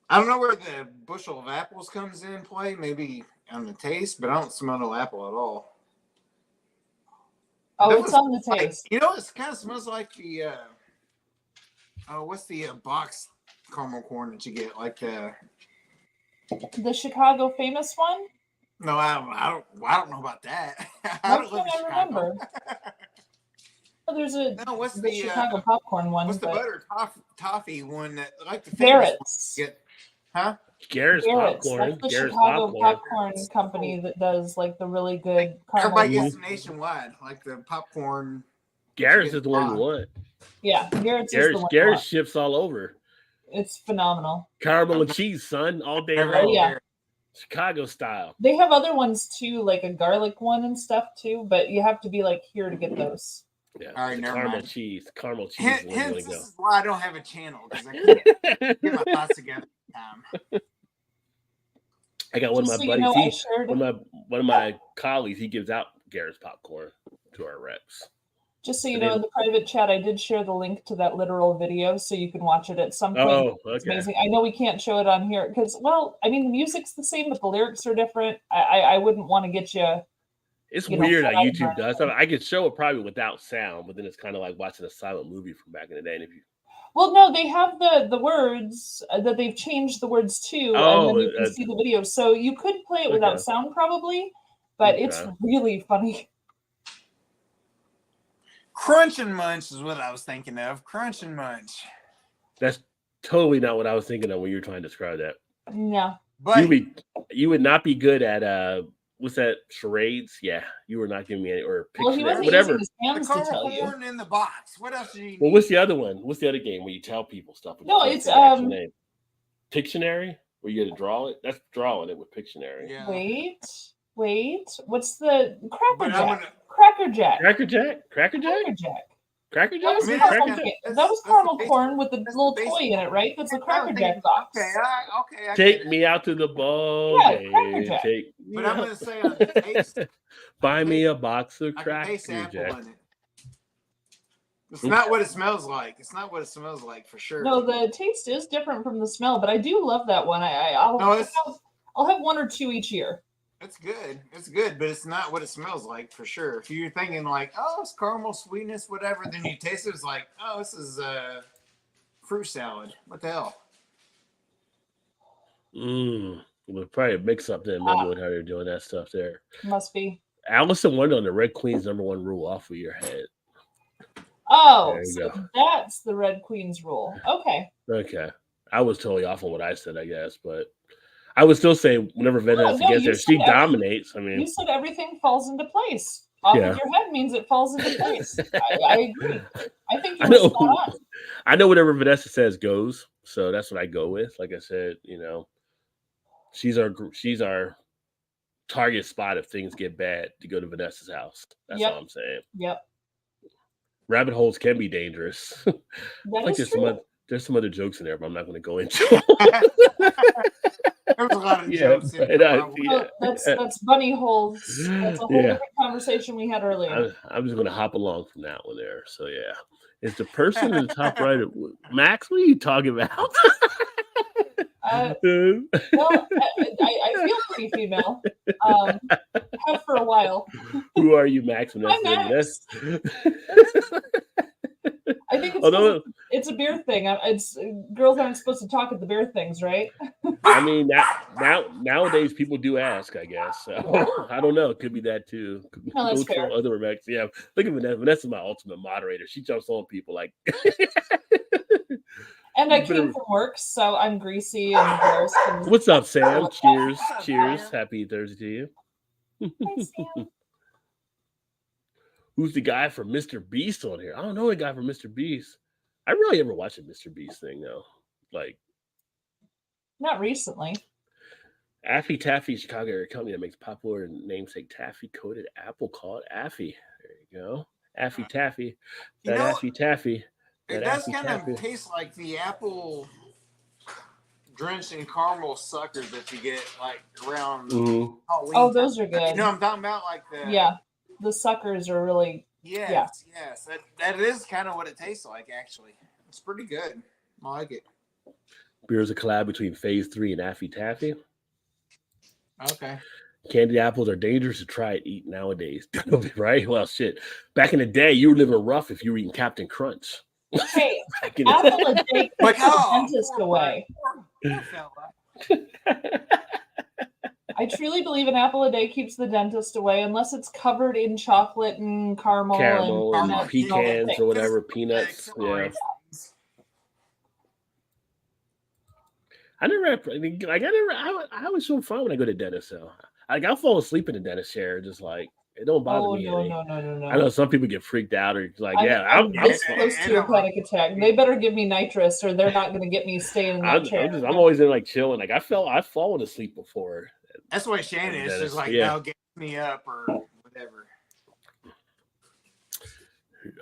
[SPEAKER 5] I don't know where the bushel of apples comes in play. Maybe on the taste, but I don't smell no apple at all.
[SPEAKER 3] Oh,
[SPEAKER 5] That
[SPEAKER 3] it's
[SPEAKER 5] was
[SPEAKER 3] on the
[SPEAKER 5] like,
[SPEAKER 3] taste.
[SPEAKER 5] you know, it kind of smells like the what's the box caramel corn that you get? Like the
[SPEAKER 3] Chicago famous one?
[SPEAKER 5] no, I don't know about that. I
[SPEAKER 3] Why
[SPEAKER 5] don't live in
[SPEAKER 3] can't I
[SPEAKER 5] Chicago.
[SPEAKER 3] remember? Oh, there's a
[SPEAKER 5] No, what's
[SPEAKER 3] the
[SPEAKER 5] the
[SPEAKER 3] Chicago popcorn one.
[SPEAKER 5] what's the
[SPEAKER 3] but
[SPEAKER 5] butter toffee one that like the famous one
[SPEAKER 3] Garrett's.
[SPEAKER 5] you get? Huh?
[SPEAKER 4] Garrett's
[SPEAKER 3] Garrett's.
[SPEAKER 4] popcorn.
[SPEAKER 3] That's the
[SPEAKER 4] Garrett's
[SPEAKER 3] Chicago
[SPEAKER 4] popcorn.
[SPEAKER 3] popcorn company that does like the really good caramel.
[SPEAKER 5] Everybody gets them nationwide, like the popcorn.
[SPEAKER 4] Garrett's is the one you want.
[SPEAKER 3] Yeah, Garrett's is the one.
[SPEAKER 4] Garrett's ships all over.
[SPEAKER 3] It's phenomenal.
[SPEAKER 4] Caramel and cheese, son, all day
[SPEAKER 5] Never
[SPEAKER 4] long.
[SPEAKER 3] Oh, yeah.
[SPEAKER 4] Chicago style.
[SPEAKER 3] They have other ones too, like a garlic one and stuff too, but you have to be like here to get those.
[SPEAKER 4] Yeah.
[SPEAKER 5] All right,
[SPEAKER 4] the
[SPEAKER 5] never
[SPEAKER 4] caramel
[SPEAKER 5] mind.
[SPEAKER 4] cheese. Caramel cheese.
[SPEAKER 5] Hence,
[SPEAKER 4] is where you
[SPEAKER 5] this
[SPEAKER 4] wanna
[SPEAKER 5] is why I don't have a channel because I can't get my thoughts together.
[SPEAKER 4] I got one of my
[SPEAKER 3] Just so you
[SPEAKER 4] buddies.
[SPEAKER 3] know, I shared.
[SPEAKER 4] One of my colleagues. He gives out Garrett's popcorn to our reps.
[SPEAKER 3] Just so you
[SPEAKER 4] And
[SPEAKER 3] know,
[SPEAKER 4] then-
[SPEAKER 3] in the private chat, I did share the link to that literal video, so you can watch it at some point.
[SPEAKER 4] Oh,
[SPEAKER 3] It's
[SPEAKER 4] okay.
[SPEAKER 3] amazing. I know we can't show it on here because, well, I mean, the music's the same, but the lyrics are different. I wouldn't want to get you.
[SPEAKER 4] It's
[SPEAKER 3] You know,
[SPEAKER 4] weird how
[SPEAKER 3] flag
[SPEAKER 4] YouTube
[SPEAKER 3] mark.
[SPEAKER 4] does. I could show it probably without sound, but then it's kind of like watching a silent movie from back in the day. And if you,
[SPEAKER 3] Well, no, they have the words that they've changed the words to,
[SPEAKER 4] Oh,
[SPEAKER 3] and then you can see the video. So you could play it without
[SPEAKER 4] Okay.
[SPEAKER 3] sound, probably, but it's
[SPEAKER 4] Okay.
[SPEAKER 3] really funny.
[SPEAKER 5] Crunch and Munch is what I was thinking of. Crunch and Munch.
[SPEAKER 4] that's totally not what I was thinking of when you were trying to describe that.
[SPEAKER 3] Yeah.
[SPEAKER 5] But
[SPEAKER 4] You would not be good at what's that, charades? Yeah, you were not giving me any, or
[SPEAKER 3] Well, he
[SPEAKER 4] Pictionary,
[SPEAKER 3] wasn't
[SPEAKER 4] whatever.
[SPEAKER 3] using his
[SPEAKER 5] the
[SPEAKER 3] hands to
[SPEAKER 5] caramel
[SPEAKER 3] tell you.
[SPEAKER 5] corn in the box. What else do you need?
[SPEAKER 4] Well, what's the other one? What's the other game where you tell people stuff? when you
[SPEAKER 3] No,
[SPEAKER 4] can't
[SPEAKER 3] it's,
[SPEAKER 4] say the actual name? Pictionary, where you got to draw it. That's drawing it with Pictionary.
[SPEAKER 5] Yeah.
[SPEAKER 3] Wait. What's the Cracker
[SPEAKER 5] But I'm
[SPEAKER 3] Jack?
[SPEAKER 5] gonna-
[SPEAKER 3] Cracker Jack.
[SPEAKER 4] Cracker Jack, Cracker Jack,
[SPEAKER 3] Cracker Jack.
[SPEAKER 4] Cracker
[SPEAKER 3] That
[SPEAKER 4] Jack.
[SPEAKER 3] was,
[SPEAKER 5] I mean,
[SPEAKER 3] caramel,
[SPEAKER 4] Cracker Jack.
[SPEAKER 5] that's-
[SPEAKER 3] that was
[SPEAKER 5] that's
[SPEAKER 3] caramel
[SPEAKER 5] the basic-
[SPEAKER 3] corn with the
[SPEAKER 5] that's the
[SPEAKER 3] little
[SPEAKER 5] basic
[SPEAKER 3] toy in it, right? That's a
[SPEAKER 5] I was
[SPEAKER 3] Cracker
[SPEAKER 5] thinking,
[SPEAKER 3] Jack box.
[SPEAKER 5] Okay, I
[SPEAKER 4] Take
[SPEAKER 5] get it.
[SPEAKER 4] me out to the ball
[SPEAKER 3] Yeah,
[SPEAKER 4] game.
[SPEAKER 3] Cracker Jack.
[SPEAKER 4] Take
[SPEAKER 5] But
[SPEAKER 4] me
[SPEAKER 5] I'm
[SPEAKER 4] out.
[SPEAKER 5] gonna say on the taste,
[SPEAKER 4] Buy me a box of
[SPEAKER 5] I can
[SPEAKER 4] Cracker
[SPEAKER 5] taste apple
[SPEAKER 4] Jack.
[SPEAKER 5] in it. It's not what it smells like. It's not what it smells like for sure.
[SPEAKER 3] No, the taste is different from the smell, but I do love that one. I'll
[SPEAKER 5] No, it's-
[SPEAKER 3] I'll have one or two each year.
[SPEAKER 5] It's good. It's good, but it's not what it smells like for sure. If you're thinking like, oh, it's caramel sweetness, whatever, then you taste it, it's like, oh, this is fruit salad. What the hell?
[SPEAKER 4] We'll probably mix up then maybe with how you're doing that stuff there.
[SPEAKER 3] Must be.
[SPEAKER 4] Allison wondered on the Red Queen's #1 rule off of your head.
[SPEAKER 3] Oh,
[SPEAKER 4] There you
[SPEAKER 3] so
[SPEAKER 4] go.
[SPEAKER 3] that's the Red Queen's rule. Okay.
[SPEAKER 4] Okay. I was totally off on what I said, I guess, but I would still say whenever Vanessa
[SPEAKER 3] no,
[SPEAKER 4] gets
[SPEAKER 3] you
[SPEAKER 4] there, she
[SPEAKER 3] said everything.
[SPEAKER 4] dominates. I
[SPEAKER 3] You
[SPEAKER 4] mean,
[SPEAKER 3] said everything falls into place. Off
[SPEAKER 4] Yeah.
[SPEAKER 3] of your head means it falls into place. I agree. I think
[SPEAKER 4] I
[SPEAKER 3] you were
[SPEAKER 4] know.
[SPEAKER 3] spot on.
[SPEAKER 4] I know whatever Vanessa says goes, so that's what I go with. Like I said, she's our target spot if things get bad to go to Vanessa's house. That's
[SPEAKER 3] Yep.
[SPEAKER 4] all I'm saying.
[SPEAKER 3] Yep.
[SPEAKER 4] Rabbit holes can be dangerous.
[SPEAKER 3] That
[SPEAKER 4] Like
[SPEAKER 3] is true.
[SPEAKER 4] there's some other jokes in there, but I'm not going to go into them.
[SPEAKER 5] There's a lot of
[SPEAKER 4] Yeah,
[SPEAKER 5] jokes in
[SPEAKER 4] right,
[SPEAKER 5] there.
[SPEAKER 3] Oh, that's bunny holes. That's a whole
[SPEAKER 4] Yeah.
[SPEAKER 3] different conversation we had earlier.
[SPEAKER 4] I'm just going to hop along from that one there. So yeah, is the person in the top right of Max? What are you talking about?
[SPEAKER 3] Well, I feel pretty female. Have for a while.
[SPEAKER 4] Who are you, Max?
[SPEAKER 3] Hi, Max. I think
[SPEAKER 4] Although
[SPEAKER 3] it's a beer thing. It's girls aren't supposed to talk at the beer things, right?
[SPEAKER 4] I mean nowadays people do ask, I guess. So I don't know. It could be that too.
[SPEAKER 3] No, that's
[SPEAKER 4] Go
[SPEAKER 3] fair.
[SPEAKER 4] troll other Max. Yeah, look at Vanessa. Vanessa's my ultimate moderator. She jumps on people like.
[SPEAKER 3] And I
[SPEAKER 4] You better-
[SPEAKER 3] came from work, so I'm greasy and gross. And
[SPEAKER 4] What's up, Sam?
[SPEAKER 3] What's up?
[SPEAKER 4] Cheers,
[SPEAKER 5] What's up,
[SPEAKER 4] cheers.
[SPEAKER 5] Sam?
[SPEAKER 4] Happy Thursday to you.
[SPEAKER 3] Hi, Sam.
[SPEAKER 4] Who's the guy from Mr. Beast on here? I don't know the guy from Mr. Beast. I really ever watched a Mr. Beast thing though. Like
[SPEAKER 3] Not recently.
[SPEAKER 4] Affy Taffy, Chicago area company that makes popular namesake taffy coated apple called Affy. There you go. Affy Taffy.
[SPEAKER 5] You
[SPEAKER 4] That
[SPEAKER 5] know,
[SPEAKER 4] Affy Taffy.
[SPEAKER 5] It
[SPEAKER 4] That
[SPEAKER 5] does
[SPEAKER 4] Affy
[SPEAKER 5] kind
[SPEAKER 4] Taffy.
[SPEAKER 5] of taste like the apple drenched in caramel suckers that you get like around
[SPEAKER 4] Mhm.
[SPEAKER 5] Halloween.
[SPEAKER 3] Oh,
[SPEAKER 5] time.
[SPEAKER 3] those are good.
[SPEAKER 5] You know what I'm talking about? Like the
[SPEAKER 3] Yeah, the suckers are really.
[SPEAKER 5] Yes, yes. That is kind of what it tastes like, actually. It's pretty good. I like it.
[SPEAKER 4] Beer is a collab between Phase 3 and Affy Taffy.
[SPEAKER 5] Okay.
[SPEAKER 4] Candy apples are dangerous to try to eat nowadays. Right? Well, shit. Back in the day, you were living rough if you were eating Captain Crunch.
[SPEAKER 3] Hey,
[SPEAKER 4] Back in the
[SPEAKER 3] apple a day
[SPEAKER 5] But
[SPEAKER 3] keeps the dentist away.
[SPEAKER 5] Poor fella.
[SPEAKER 3] I truly believe an apple a day keeps the dentist away, unless it's covered in chocolate and caramel
[SPEAKER 4] and
[SPEAKER 3] nuts
[SPEAKER 4] pecans
[SPEAKER 3] all the
[SPEAKER 4] or
[SPEAKER 3] things.
[SPEAKER 4] whatever, peanuts. Yeah. I always feel fine when I go to dentist. So I'll fall asleep in the dentist chair, just like it don't bother me.
[SPEAKER 3] No.
[SPEAKER 4] I know some people get freaked out or like,
[SPEAKER 3] I'm this
[SPEAKER 5] I'm-
[SPEAKER 3] close to a panic attack. They better give me nitrous, or they're not going to get me staying in that chair.
[SPEAKER 4] I'm always in like chilling. Like I've fallen asleep before.
[SPEAKER 5] That's why Shannon is just like,
[SPEAKER 4] Yeah.
[SPEAKER 5] no, get me up or whatever.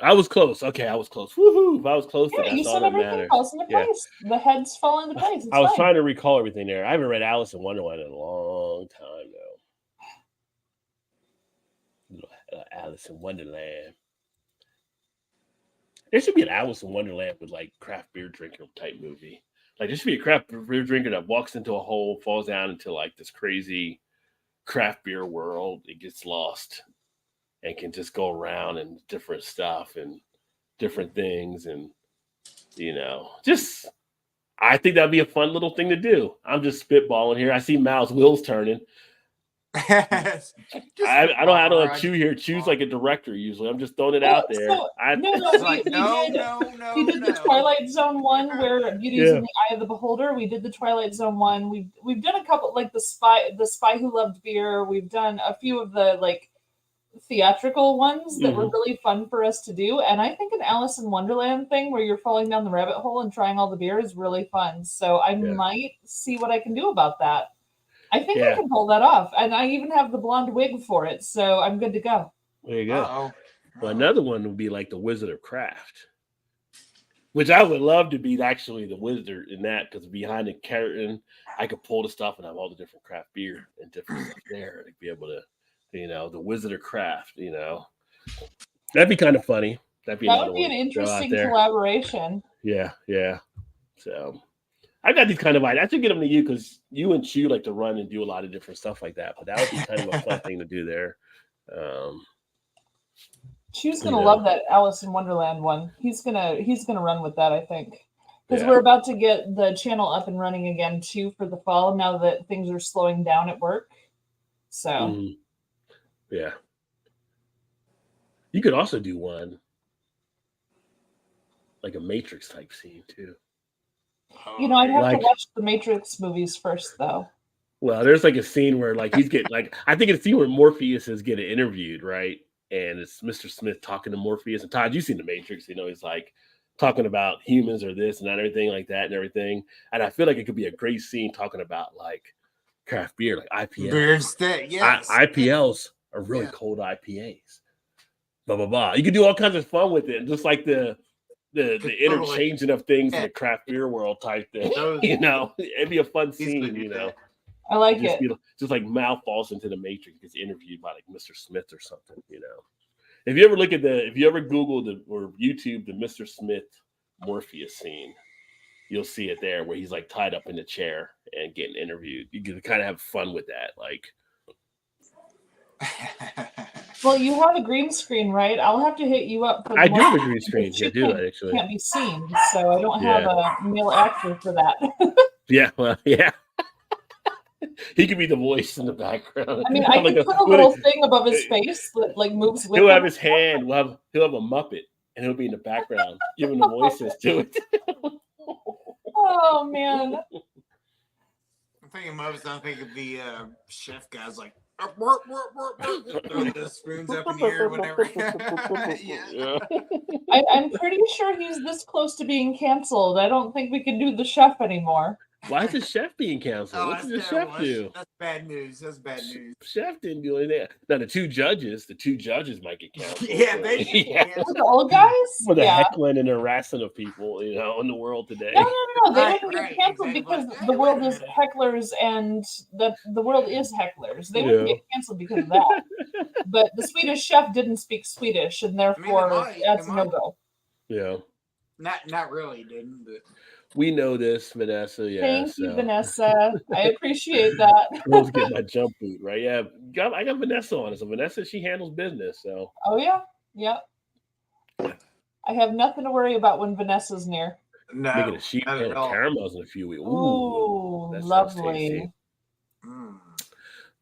[SPEAKER 4] I was close. Okay, I was close. Woohoo! If I was close,
[SPEAKER 3] Yeah,
[SPEAKER 4] then
[SPEAKER 3] you
[SPEAKER 4] that's all
[SPEAKER 3] said
[SPEAKER 4] that
[SPEAKER 3] everything
[SPEAKER 4] matters.
[SPEAKER 3] falls into
[SPEAKER 4] Yeah.
[SPEAKER 3] place. The heads fall into place. It's
[SPEAKER 4] I was
[SPEAKER 3] fine.
[SPEAKER 4] trying to recall everything there. I haven't read Alice in Wonderland in a long time now. Alice in Wonderland. There should be an Alice in Wonderland with like craft beer drinker type movie. Like there should be a craft beer drinker that walks into a hole, falls down into like this crazy craft beer world. It gets lost and can just go around and different stuff and different things. And, just, I think that'd be a fun little thing to do. I'm just spitballing here. I see Mal's wheels turning. I don't choose like a director usually. I'm just throwing it out there.
[SPEAKER 3] So, we did the Twilight Zone one where Beauty's in the Eye of the Beholder. We did the Twilight Zone one. We've done a couple, like the Spy Who Loved Beer. We've done a few of the like theatrical ones that were really fun for us to do. And I think an Alice in Wonderland thing where you're falling down the rabbit hole and trying all the beer is really fun. So I might see what I can do about that. I think I can pull that off. And I even have the blonde wig for it. So I'm good to go.
[SPEAKER 4] There you go. Well, another one would be like the Wizard of Craft, which I would love to be actually the wizard in that, because behind the curtain, I could pull the stuff and have all the different craft beer and different stuff there. I'd be able to, the Wizard of Craft, that'd be kind of funny. That would be an
[SPEAKER 3] interesting collaboration.
[SPEAKER 4] Yeah. So I got these kind of ideas. I should get them to you because you and Chew like to run and do a lot of different stuff like that. But that would be kind of a fun thing to do there.
[SPEAKER 3] Chew's gonna love that Alice in Wonderland one. He's gonna run with that, I think, because we're about to get the channel up and running again too for the fall. Now that things are slowing down at work, so
[SPEAKER 4] yeah. You could also do one like a Matrix type scene too.
[SPEAKER 3] I'd have to watch the Matrix movies first, though.
[SPEAKER 4] Well, there's like a scene where like he's getting like, I think it's a scene where Morpheus is getting interviewed, right? And it's Mr. Smith talking to Morpheus. And Todd, you've seen the Matrix, he's like talking about humans or this and that, everything like that and everything. And I feel like it could be a great scene talking about like craft beer, like IPA.
[SPEAKER 5] Beer instead, yes.
[SPEAKER 4] IPLs are really cold IPAs. Blah blah blah. You can do all kinds of fun with it, and just like the interchanging of things in the craft beer world type thing. It'd be a fun scene,
[SPEAKER 3] I like it.
[SPEAKER 4] Just like Mal falls into the Matrix, gets interviewed by like Mr. Smith or something, If you ever Google or YouTube the Mr. Smith Morpheus scene, you'll see it there where he's like tied up in the chair and getting interviewed. You can kind of have fun with that, like.
[SPEAKER 3] Well, you have a green screen, right? I'll have to hit you up.
[SPEAKER 4] I do have a green screen.
[SPEAKER 3] I do actually. Can't be seen, so I don't have a male actor for that.
[SPEAKER 4] Yeah, well, yeah. He could be the voice in the background.
[SPEAKER 3] I mean, I could put a little thing above his face that like moves with him.
[SPEAKER 4] He'll have his hand. He'll have a Muppet, and he'll be in the background giving the voices to it.
[SPEAKER 3] Oh man!
[SPEAKER 5] I'm thinking Muppets. I'm thinking of the chef guys like. Throwing the spoons up in the air, whatever.
[SPEAKER 3] I'm pretty sure he's this close to being canceled. I don't think we can do the chef anymore.
[SPEAKER 4] Why is the chef being canceled? What did the chef do?
[SPEAKER 5] That's bad news. That's bad news.
[SPEAKER 4] Chef didn't do anything. Now the two judges might get canceled.
[SPEAKER 5] Yeah, they
[SPEAKER 3] the old guys
[SPEAKER 4] for the heckling and harassing of people, in the world today.
[SPEAKER 3] No, they didn't get canceled because the world is hecklers and the world is hecklers. They wouldn't get canceled because of that. But the Swedish chef didn't speak Swedish, and therefore that's a no-go.
[SPEAKER 4] Yeah.
[SPEAKER 5] Not really, didn't. But
[SPEAKER 4] We know this, Vanessa. Yeah.
[SPEAKER 3] Thank you, Vanessa. I appreciate that.
[SPEAKER 4] Let's get my jump boot, right? Yeah. I got Vanessa on it. So Vanessa, she handles business. So.
[SPEAKER 3] Oh, yeah. Yep. I have nothing to worry about when Vanessa's near.
[SPEAKER 5] No,
[SPEAKER 4] Making a sheet
[SPEAKER 5] not
[SPEAKER 4] pan
[SPEAKER 5] at
[SPEAKER 4] of
[SPEAKER 5] all.
[SPEAKER 4] caramels in a few weeks.
[SPEAKER 3] Ooh,
[SPEAKER 4] that sounds
[SPEAKER 3] lovely.
[SPEAKER 4] tasty.
[SPEAKER 5] Mm.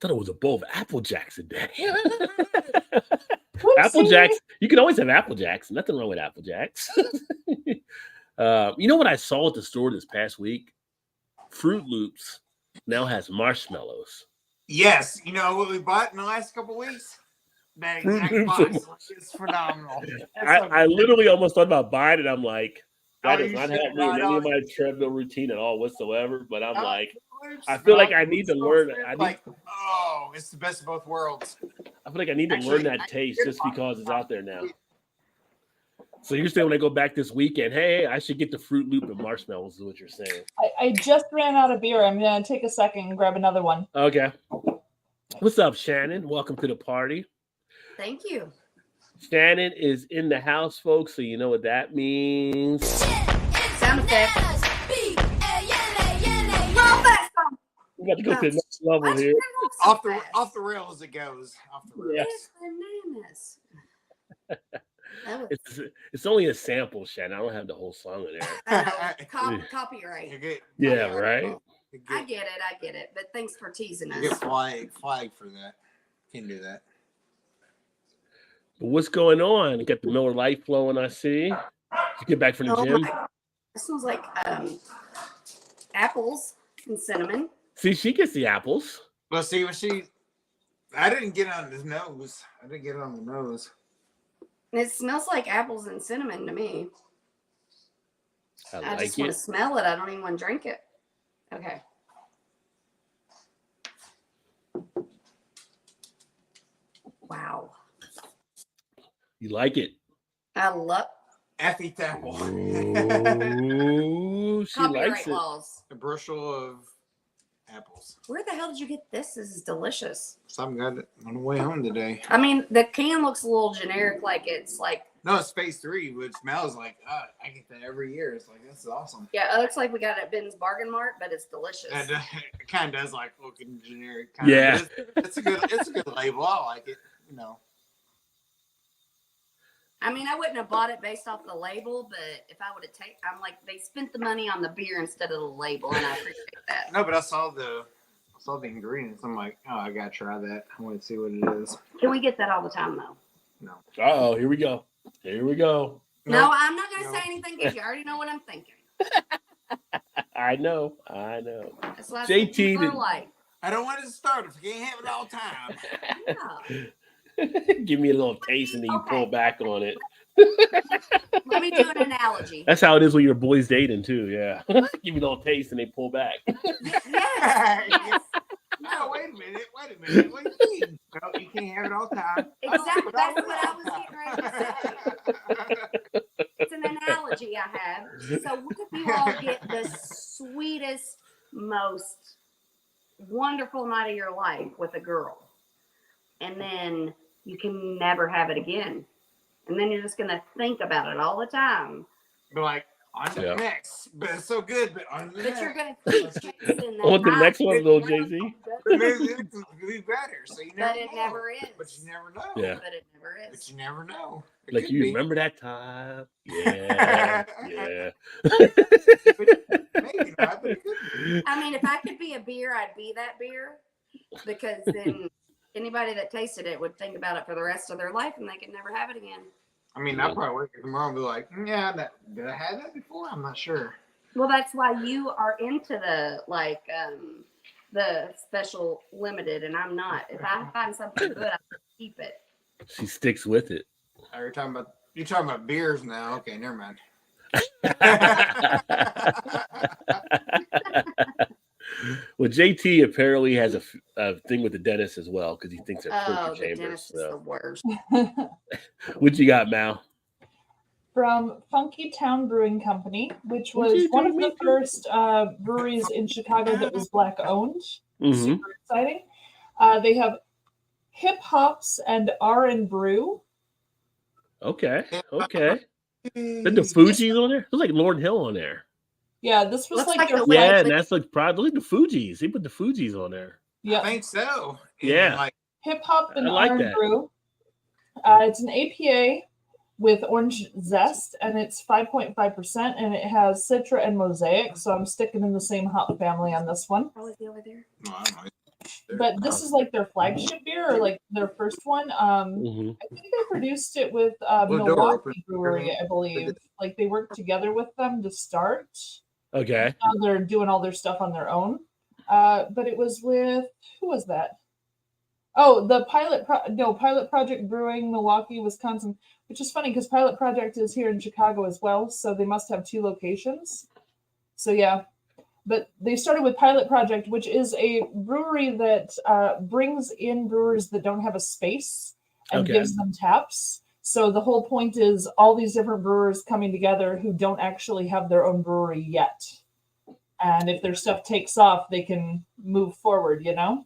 [SPEAKER 4] Thought it was a bowl of Apple Jacks today.
[SPEAKER 3] Oopsie.
[SPEAKER 4] Apple Jacks. You can always have Apple Jacks. Nothing wrong with Apple Jacks. You know what I saw at the store this past week? Fruit Loops now has marshmallows.
[SPEAKER 5] Yes, you know what we bought in the last couple weeks? That exact box. It's phenomenal.
[SPEAKER 4] I literally almost thought about buying it. I'm like, that
[SPEAKER 5] Oh,
[SPEAKER 4] does
[SPEAKER 5] you
[SPEAKER 4] not
[SPEAKER 5] should
[SPEAKER 4] help me in
[SPEAKER 5] not.
[SPEAKER 4] any of my treadmill routine at all whatsoever. But I'm
[SPEAKER 5] Oh,
[SPEAKER 4] like,
[SPEAKER 5] Loops,
[SPEAKER 4] I feel like I need to learn.
[SPEAKER 5] It's the best of both worlds.
[SPEAKER 4] I feel like I need to
[SPEAKER 5] Actually,
[SPEAKER 4] learn that taste just because it's out there now. So you're saying when I go back this weekend, hey, I should get the Fruit Loop and marshmallows, is what you're saying.
[SPEAKER 3] I just ran out of beer. I'm going to take a second and grab another one.
[SPEAKER 4] Okay. What's up, Shannon? Welcome to the party.
[SPEAKER 7] Thank you.
[SPEAKER 4] Shannon is in the house, folks, so you know what that means.
[SPEAKER 7] Sound effect.
[SPEAKER 4] We got to go to the next level here.
[SPEAKER 5] Off the rails it goes. Off the rails.
[SPEAKER 4] Yes.
[SPEAKER 7] Bananas. That was
[SPEAKER 4] It's only a sample, Shannon. I don't have the whole song in there.
[SPEAKER 7] copyright.
[SPEAKER 5] You get,
[SPEAKER 4] Yeah, right?
[SPEAKER 5] you
[SPEAKER 7] I
[SPEAKER 5] get,
[SPEAKER 7] get it. But thanks for teasing
[SPEAKER 5] you get
[SPEAKER 7] us.
[SPEAKER 5] flag for that. Can't do that.
[SPEAKER 4] But what's going on? You got the Miller Lite flowing, I see. Did you get back from the gym?
[SPEAKER 7] This smells like apples and cinnamon.
[SPEAKER 4] See, she gets the apples.
[SPEAKER 5] Well, see, I didn't get on the nose.
[SPEAKER 7] And it smells like apples and cinnamon to me.
[SPEAKER 4] I
[SPEAKER 7] I
[SPEAKER 4] like
[SPEAKER 7] just want
[SPEAKER 4] it.
[SPEAKER 7] to smell it. I don't even want to drink it. Okay. Wow.
[SPEAKER 4] You like it?
[SPEAKER 7] I love
[SPEAKER 5] Effie apple.
[SPEAKER 4] Ooh, she likes
[SPEAKER 7] copyright
[SPEAKER 4] it.
[SPEAKER 7] laws.
[SPEAKER 5] A bushel of apples.
[SPEAKER 7] Where the hell did you get this? This is delicious.
[SPEAKER 5] Some got it on the way home today.
[SPEAKER 7] I mean, the can looks a little generic, like it's like,
[SPEAKER 5] No, it's phase 3, which smells like I get that every year. It's like this is awesome.
[SPEAKER 7] yeah, it looks like we got it at Ben's Bargain Mart, but it's delicious.
[SPEAKER 5] And it kind of does like looking generic.
[SPEAKER 4] Yeah.
[SPEAKER 5] it's a good label. I like it. You know.
[SPEAKER 7] I mean, I wouldn't have bought it based off the label, but if I would have taken, I'm like, they spent the money on the beer instead of the label, and I appreciate that.
[SPEAKER 5] No, but I saw the ingredients. I'm like, oh, I gotta try that. I want to see what it is.
[SPEAKER 7] Can we get that all the time, though?
[SPEAKER 5] No.
[SPEAKER 4] Uh-oh, here we go. Here we go.
[SPEAKER 7] No, I'm not going to
[SPEAKER 5] No.
[SPEAKER 7] say anything because you already know what I'm thinking.
[SPEAKER 4] I know.
[SPEAKER 7] That's why I
[SPEAKER 4] JT
[SPEAKER 7] said Miller
[SPEAKER 4] did-
[SPEAKER 7] Lite.
[SPEAKER 5] I don't want it to start if you can't have it all the time.
[SPEAKER 7] Yeah.
[SPEAKER 4] Give me a little taste and then you pull back on it.
[SPEAKER 7] Let me do an analogy.
[SPEAKER 4] That's how it is when your boys dating too. Yeah. Give me a little taste and they pull back.
[SPEAKER 7] Yes.
[SPEAKER 5] No, wait a minute. What do you mean? No, you can't have it all the time.
[SPEAKER 7] Exactly. That's what I was getting ready to say. It's an analogy I have. So what if you all get the sweetest, most wonderful night of your life with a girl, and then you can never have it again, and then you're just gonna think about it all the time.
[SPEAKER 5] Be like, on the
[SPEAKER 4] Yeah.
[SPEAKER 5] next. But it's so good, but on the
[SPEAKER 7] But
[SPEAKER 5] next.
[SPEAKER 7] you're gonna keep chasing that.
[SPEAKER 4] I want the
[SPEAKER 7] high.
[SPEAKER 4] next one, little Jay-Z.
[SPEAKER 5] But maybe it's gonna be better. So you never
[SPEAKER 7] But it
[SPEAKER 5] know.
[SPEAKER 7] never is.
[SPEAKER 5] But you never know.
[SPEAKER 4] Yeah.
[SPEAKER 7] But it never
[SPEAKER 5] But
[SPEAKER 7] is.
[SPEAKER 5] you never know. It
[SPEAKER 4] Like
[SPEAKER 5] could
[SPEAKER 4] you
[SPEAKER 5] be.
[SPEAKER 4] remember that time? Yeah. Yeah.
[SPEAKER 5] Maybe not, but it could be.
[SPEAKER 7] I mean, if I could be a beer, I'd be that beer, because then anybody that tasted it would think about it for the rest of their life, and they could never have it again.
[SPEAKER 5] I mean, I'll probably wake up tomorrow and be like, yeah, did I have that before? I'm not sure.
[SPEAKER 7] Well, that's why you are into the special limited, and I'm not. If I find something good, I keep it.
[SPEAKER 4] She sticks with it.
[SPEAKER 5] Oh, you're talking about beers now. Okay, never mind.
[SPEAKER 4] Well, JT apparently has a thing with the dentist as well because he thinks they're
[SPEAKER 7] Oh,
[SPEAKER 4] torture
[SPEAKER 7] the
[SPEAKER 4] chambers.
[SPEAKER 7] dentist is the
[SPEAKER 4] So.
[SPEAKER 7] worst.
[SPEAKER 4] What you got, Mal?
[SPEAKER 3] From Funky Town Brewing Company, which was one of the first breweries in Chicago that was Black owned.
[SPEAKER 4] Mhm.
[SPEAKER 3] Super exciting. They have Hip Hops and R and Brew.
[SPEAKER 4] Okay. Is that the Fuji's on there? Looks like Lord Hill on there.
[SPEAKER 3] Yeah, this was
[SPEAKER 7] Looks
[SPEAKER 3] like
[SPEAKER 7] like
[SPEAKER 3] their
[SPEAKER 7] the
[SPEAKER 4] Yeah,
[SPEAKER 3] flagship.
[SPEAKER 4] and that's like probably the Fugees. He put the Fugees on there.
[SPEAKER 5] I
[SPEAKER 3] Yeah,
[SPEAKER 5] think so. And,
[SPEAKER 4] Yeah.
[SPEAKER 5] like,
[SPEAKER 3] hip hop and
[SPEAKER 4] I like
[SPEAKER 3] R&B
[SPEAKER 4] that.
[SPEAKER 3] brew. It's an APA with orange zest, and it's 5.5%, and it has Citra and Mosaic. So I'm sticking in the same hop family on this one.
[SPEAKER 7] Oh, is he over there?
[SPEAKER 5] no, I don't know.
[SPEAKER 3] But this is like their flagship beer, or like their first one.
[SPEAKER 4] Mhm.
[SPEAKER 3] I think they produced it with
[SPEAKER 5] door open.
[SPEAKER 3] Milwaukee Brewery, I believe. Like they worked together with them to start.
[SPEAKER 4] Okay.
[SPEAKER 3] Now they're doing all their stuff on their own. But it was with who was that? Oh, the Pilot Project Brewing, Milwaukee, Wisconsin, which is funny because Pilot Project is here in Chicago as well, so they must have 2 locations. So yeah, but they started with Pilot Project, which is a brewery that brings in brewers that don't have a space and
[SPEAKER 4] Okay.
[SPEAKER 3] gives them taps. So the whole point is all these different brewers coming together who don't actually have their own brewery yet. And if their stuff takes off, they can move forward, you know?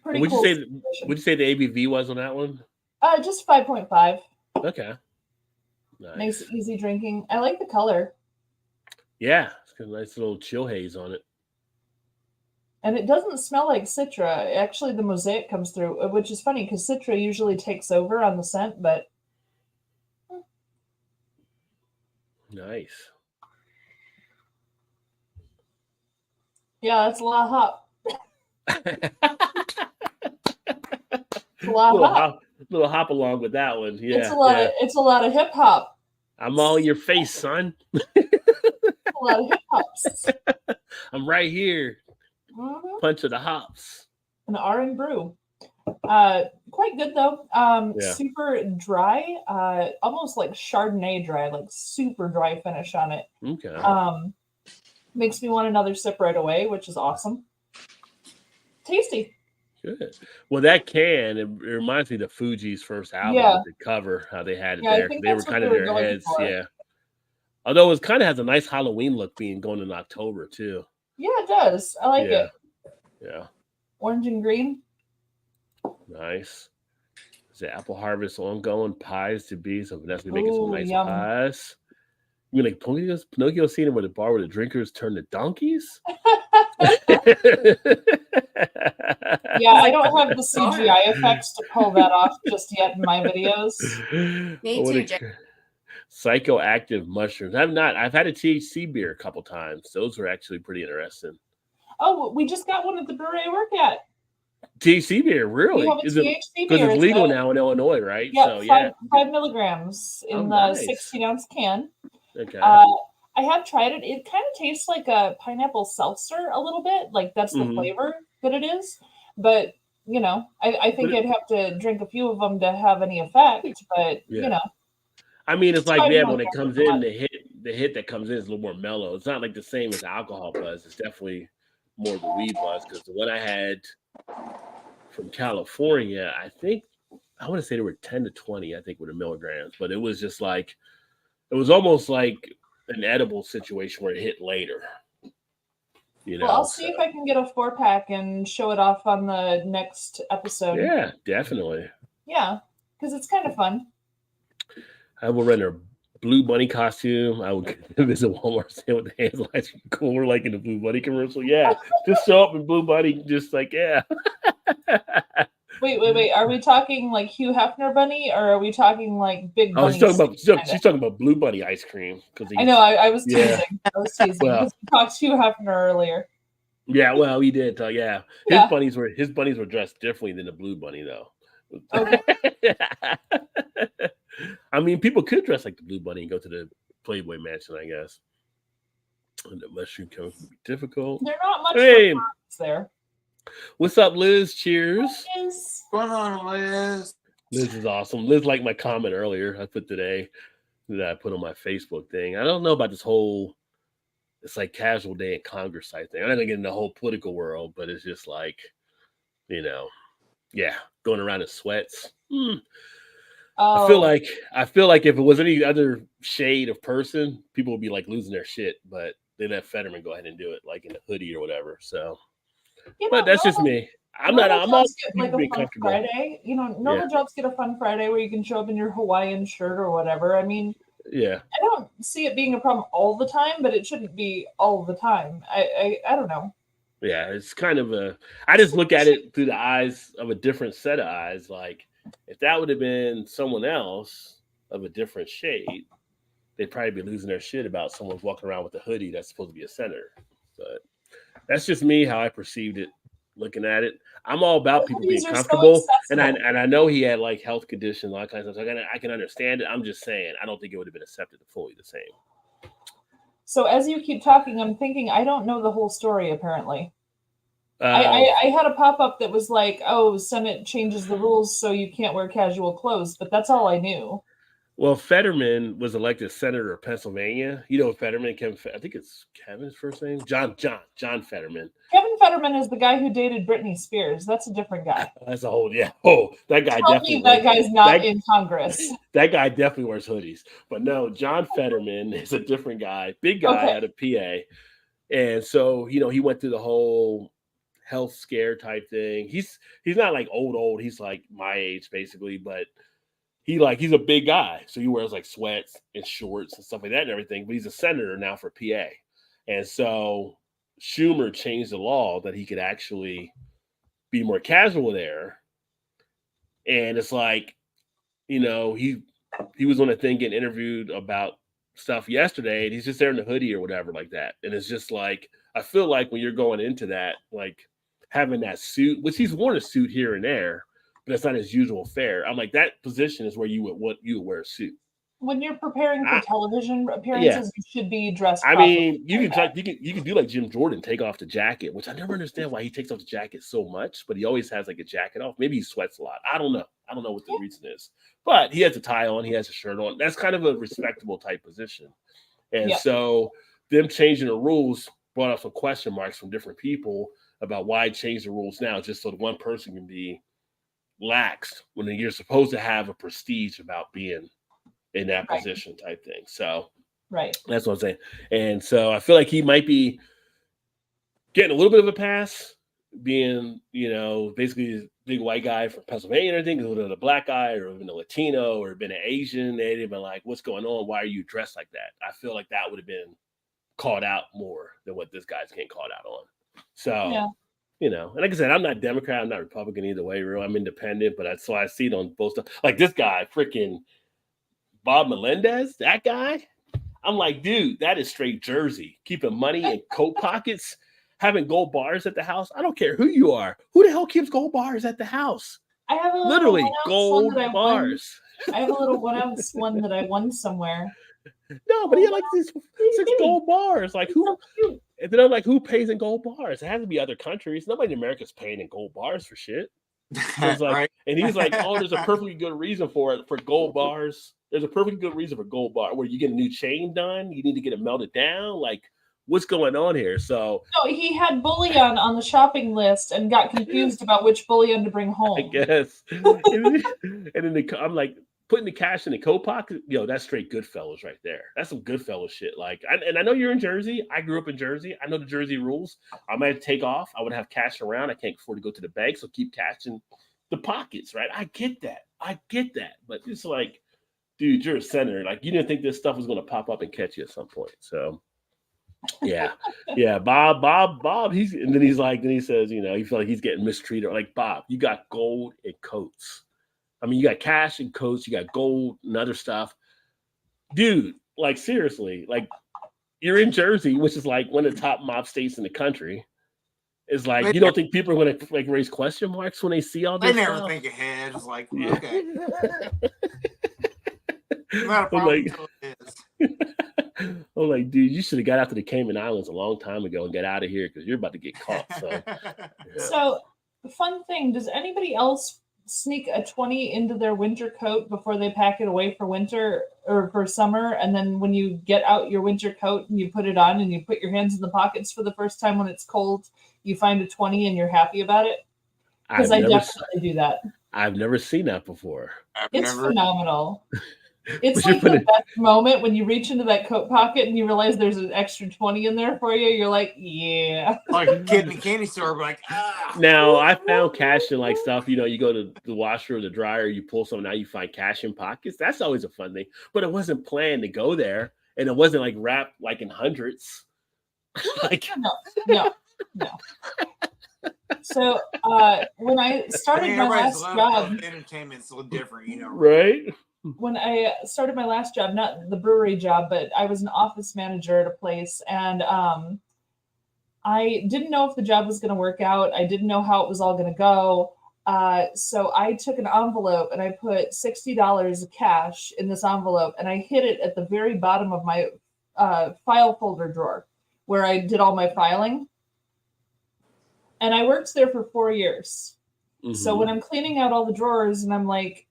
[SPEAKER 3] Pretty
[SPEAKER 4] Would
[SPEAKER 3] cool.
[SPEAKER 4] you say
[SPEAKER 3] situation.
[SPEAKER 4] would you say the ABV was on that one?
[SPEAKER 3] Just 5.5.
[SPEAKER 4] Okay. Nice.
[SPEAKER 3] Nice, easy drinking. I like the color.
[SPEAKER 4] Yeah, it's got a nice little chill haze on it.
[SPEAKER 3] And it doesn't smell like Citra. Actually, the Mosaic comes through, which is funny because Citra usually takes over on the scent, but
[SPEAKER 4] Nice.
[SPEAKER 3] yeah, that's a lot of hop. It's a lot of hop.
[SPEAKER 4] Little hop along with that one. Yeah.
[SPEAKER 3] It's a lot of hip hop.
[SPEAKER 4] I'm all in your face, son.
[SPEAKER 3] A lot of hip hops.
[SPEAKER 4] I'm right here.
[SPEAKER 3] Mhm.
[SPEAKER 4] Punch of the hops.
[SPEAKER 3] An R and brew. Quite good though.
[SPEAKER 4] Yeah.
[SPEAKER 3] Super dry. Almost like Chardonnay dry, like super dry finish on it.
[SPEAKER 4] Okay.
[SPEAKER 3] Makes me want another sip right away, which is awesome. Tasty.
[SPEAKER 4] Good. Well, that can, it reminds me of the Fugees' first album
[SPEAKER 3] Yeah.
[SPEAKER 4] with the cover, how they had it
[SPEAKER 3] Yeah, I
[SPEAKER 4] there.
[SPEAKER 3] think
[SPEAKER 4] They were
[SPEAKER 3] that's what
[SPEAKER 4] kind
[SPEAKER 3] they
[SPEAKER 4] of
[SPEAKER 3] were
[SPEAKER 4] their
[SPEAKER 3] going
[SPEAKER 4] heads.
[SPEAKER 3] for.
[SPEAKER 4] Yeah. Although it kind of has a nice Halloween look being going in October, too.
[SPEAKER 3] Yeah, it does. I like
[SPEAKER 4] Yeah.
[SPEAKER 3] it.
[SPEAKER 4] Yeah.
[SPEAKER 3] Orange and green.
[SPEAKER 4] Nice. Is the apple harvest ongoing? Pies to be. So Vanessa be making some
[SPEAKER 3] Ooh,
[SPEAKER 4] nice
[SPEAKER 3] yum.
[SPEAKER 4] pies. You mean like Pinocchio scene where the bar where the drinkers turn to donkeys?
[SPEAKER 3] Yeah, I don't have the CGI effects to pull that off just yet in my videos.
[SPEAKER 7] Me
[SPEAKER 4] What
[SPEAKER 7] too,
[SPEAKER 4] a-
[SPEAKER 7] Jay.
[SPEAKER 4] Psychoactive mushrooms. I've had a THC beer a couple times. Those were actually pretty interesting.
[SPEAKER 3] Oh, we just got one at the brewery I work at.
[SPEAKER 4] THC beer, really?
[SPEAKER 3] We have a
[SPEAKER 4] Is it
[SPEAKER 3] THC
[SPEAKER 4] because
[SPEAKER 3] beer.
[SPEAKER 4] it's legal
[SPEAKER 3] a-
[SPEAKER 4] now in Illinois, right?
[SPEAKER 3] Yeah,
[SPEAKER 4] So
[SPEAKER 3] five milligrams in
[SPEAKER 4] Oh,
[SPEAKER 3] the
[SPEAKER 4] nice.
[SPEAKER 3] 16-ounce can.
[SPEAKER 4] Okay.
[SPEAKER 3] I have tried it. It kind of tastes like a pineapple seltzer a little bit. Like that's the
[SPEAKER 4] Mhm.
[SPEAKER 3] flavor that it is. But you know, I think
[SPEAKER 4] But
[SPEAKER 3] I'd have to drink a few of them to have any effect. But
[SPEAKER 4] Yeah.
[SPEAKER 3] you know,
[SPEAKER 4] I mean, it's like
[SPEAKER 3] five
[SPEAKER 4] when it
[SPEAKER 3] milligrams
[SPEAKER 4] comes
[SPEAKER 3] is a
[SPEAKER 4] in,
[SPEAKER 3] lot.
[SPEAKER 4] the hit that comes in is a little more mellow. It's not like the same as alcohol buzz. It's definitely more of the weed buzz because the one I had from California, I want to say there were 10 to 20, I think, with the milligrams, but it was just like, it was almost like an edible situation where it hit later. You know,
[SPEAKER 3] Well, I'll see if I can get a 4-pack and show it off on the next episode.
[SPEAKER 4] yeah, definitely.
[SPEAKER 3] Yeah, because it's kind of fun.
[SPEAKER 4] I will rent a Blue Bunny costume. I would visit Walmart, stand with the hands lights cooler, like in the Blue Bunny commercial. Yeah, just show up in Blue Bunny, just like, yeah.
[SPEAKER 3] Wait. Are we talking like Hugh Hefner bunny, or are we talking like Big
[SPEAKER 4] Oh,
[SPEAKER 3] Bunny?
[SPEAKER 4] she's talking about Blue Bunny ice cream.
[SPEAKER 3] I know. I was
[SPEAKER 4] Yeah.
[SPEAKER 3] teasing. I was teasing
[SPEAKER 4] Well.
[SPEAKER 3] because we talked Hugh Hefner earlier.
[SPEAKER 4] Yeah, well, he did. Yeah,
[SPEAKER 3] Yeah.
[SPEAKER 4] his bunnies were dressed differently than the Blue Bunny, though.
[SPEAKER 3] Okay.
[SPEAKER 4] I mean, people could dress like the Blue Bunny and go to the Playboy Mansion, I guess. And the mushroom comes would be difficult.
[SPEAKER 3] They're not much
[SPEAKER 4] Hey.
[SPEAKER 3] for products there.
[SPEAKER 4] What's up, Liz? Cheers.
[SPEAKER 3] Is
[SPEAKER 5] What's going on, Liz?
[SPEAKER 4] Liz is awesome. Liz liked my comment earlier I put today that I put on my Facebook thing. I don't know about this whole, it's like casual day in Congress type thing. I'm not gonna get in the whole political world, but it's just like, you know, yeah, going around in sweats. I feel like if it was any other shade of person, people would be like losing their shit, but they let Fetterman go ahead and do it, like in a hoodie or whatever. So,
[SPEAKER 3] you know,
[SPEAKER 4] but that's just
[SPEAKER 3] normal-
[SPEAKER 4] me. I'm all
[SPEAKER 3] jobs get, like,
[SPEAKER 4] being
[SPEAKER 3] a fun
[SPEAKER 4] comfortable.
[SPEAKER 3] Friday. You know, normal jobs get a fun Friday where you can show up in your Hawaiian shirt or whatever. I mean,
[SPEAKER 4] Yeah.
[SPEAKER 3] I don't see it being a problem all the time, but it shouldn't be all the time. I don't know.
[SPEAKER 4] Yeah, it's kind of I just look at it through the eyes of a different set of eyes. Like, if that would have been someone else of a different shade, they'd probably be losing their shit about someone walking around with a hoodie that's supposed to be a senator. But that's just me, how I perceived it, looking at it. I'm all about people being comfortable, and I know he had like health conditions, all kinds of stuff. So I can understand it. I'm just saying, I don't think it would have been accepted fully the same.
[SPEAKER 3] So as you keep talking, I'm thinking I don't know the whole story. Apparently, I had a pop-up that was like, "Oh, Senate changes the rules so you can't wear casual clothes," but that's all I knew.
[SPEAKER 4] Well, Fetterman was elected senator of Pennsylvania. You know, Fetterman, I think it's Kevin's first name, John Fetterman.
[SPEAKER 3] Kevin Fetterman is the guy who dated Britney Spears. That's a different guy.
[SPEAKER 4] That's a whole, yeah. Oh, that guy definitely.
[SPEAKER 3] That guy's not in Congress.
[SPEAKER 4] That guy definitely wears hoodies. But no, John Fetterman is a different guy, big guy out of PA. And so, you know, he went through the whole health scare type thing. He's not like old. He's like my age basically, but he's a big guy. So he wears like sweats and shorts and stuff like that and everything. But he's a senator now for PA. And so Schumer changed the law that he could actually be more casual there. And it's like, you know, he was on a thing getting interviewed about stuff yesterday, and he's just there in the hoodie or whatever like that. And it's just like, I feel like when you're going into that, like having that suit, which he's worn a suit here and there, but it's not his usual fare. I'm like, that position is where you would wear a suit.
[SPEAKER 3] When you're preparing for television appearances, you should be dressed.
[SPEAKER 4] I mean, you can do like Jim Jordan, take off the jacket, which I never understand why he takes off the jacket so much, but he always has like a jacket off. Maybe he sweats a lot. I don't know. I don't know what the reason is, but he has a tie on, he has a shirt on. That's kind of a respectable type position. And so them changing the rules brought up some question marks from different people about why change the rules now, just so the one person can be laxed when you're supposed to have a prestige about being in that position type thing. So that's what I'm saying. And so I feel like he might be getting a little bit of a pass, being, you know, basically this big white guy from Pennsylvania and everything. It would have been a black guy or been a Latino or been an Asian. They'd have been like, what's going on? Why are you dressed like that? I feel like that would have been called out more than what this guy's getting called out on. So you know, and like I said, I'm not Democrat, I'm not Republican either way, really. I'm independent, but that's why I see it on both stuff. Like this guy, freaking Bob Melendez, that guy. I'm like, dude, that is straight Jersey. Keeping money in coat pockets, having gold bars at the house. I don't care who you are. Who the hell keeps gold bars at the house?
[SPEAKER 3] I have
[SPEAKER 4] literally gold bars.
[SPEAKER 3] I have a little 1-ounce one that I won somewhere.
[SPEAKER 4] No, but he had like these 6 gold bars. Like who? And then I'm like, who pays in gold bars? It has to be other countries. Nobody in America is paying in gold bars for shit. So it's like, and he's like, oh, there's a perfectly good reason for it, for gold bars. There's a perfectly good reason for gold bar where you get a new chain done. You need to get it melted down. Like, what's going on here? So
[SPEAKER 3] no, he had bullion on the shopping list and got confused about which bullion to bring home.
[SPEAKER 4] I guess. And then I'm like, putting the cash in the coat pocket, yo, that's straight Goodfellas right there. That's some Goodfellas shit. Like, and I know you're in Jersey. I grew up in Jersey. I know the Jersey rules. I might take off. I would have cash around. I can't afford to go to the bank, so keep cash in the pockets, right? I get that. But it's like, dude, you're a senator. Like, you didn't think this stuff was going to pop up and catch you at some point. So, yeah. Bob. And then he says, you know, he felt like he's getting mistreated. Like, Bob, you got gold and coats. I mean, you got cash and coats, you got gold and other stuff. Dude, like, seriously, like, you're in Jersey, which is like one of the top mob states in the country. It's like, you don't think people are going to like raise question marks when they see all this?
[SPEAKER 5] They never think ahead. It's like, okay. Not a problem until it is.
[SPEAKER 4] I'm like, dude, you should have got out to the Cayman Islands a long time ago and get out of here because you're about to get caught.
[SPEAKER 3] So, fun thing, does anybody else sneak a 20 into their winter coat before they pack it away for winter or for summer, and then when you get out your winter coat and you put it on and you put your hands in the pockets for the first time when it's cold, you find a 20 and you're happy about it? Because I definitely do that.
[SPEAKER 4] I've never seen that before.
[SPEAKER 3] It's phenomenal. It's
[SPEAKER 4] But you
[SPEAKER 3] like
[SPEAKER 4] put
[SPEAKER 3] the
[SPEAKER 4] it-
[SPEAKER 3] best moment when you reach into that coat pocket and you realize there's an extra 20 in there for you. You're like, yeah.
[SPEAKER 5] Like a kid in a candy store, like,
[SPEAKER 4] Now I found cash in like stuff, you go to the washer or the dryer, you pull something out, you find cash in pockets. That's always a fun thing. But it wasn't planned to go there, and it wasn't like wrapped like in hundreds. Like
[SPEAKER 3] No. So when I started my
[SPEAKER 5] everybody's
[SPEAKER 3] last
[SPEAKER 5] level
[SPEAKER 3] job,
[SPEAKER 5] of entertainment's a little different,
[SPEAKER 4] right?
[SPEAKER 3] when I started my last job, not the brewery job, but I was an office manager at a place, and I didn't know if the job was going to work out. I didn't know how it was all going to go. So I took an envelope and I put $60 of cash in this envelope, and I hid it at the very bottom of my file folder drawer where I did all my filing. And I worked there for 4 years. So when I'm cleaning out all the drawers and I'm like,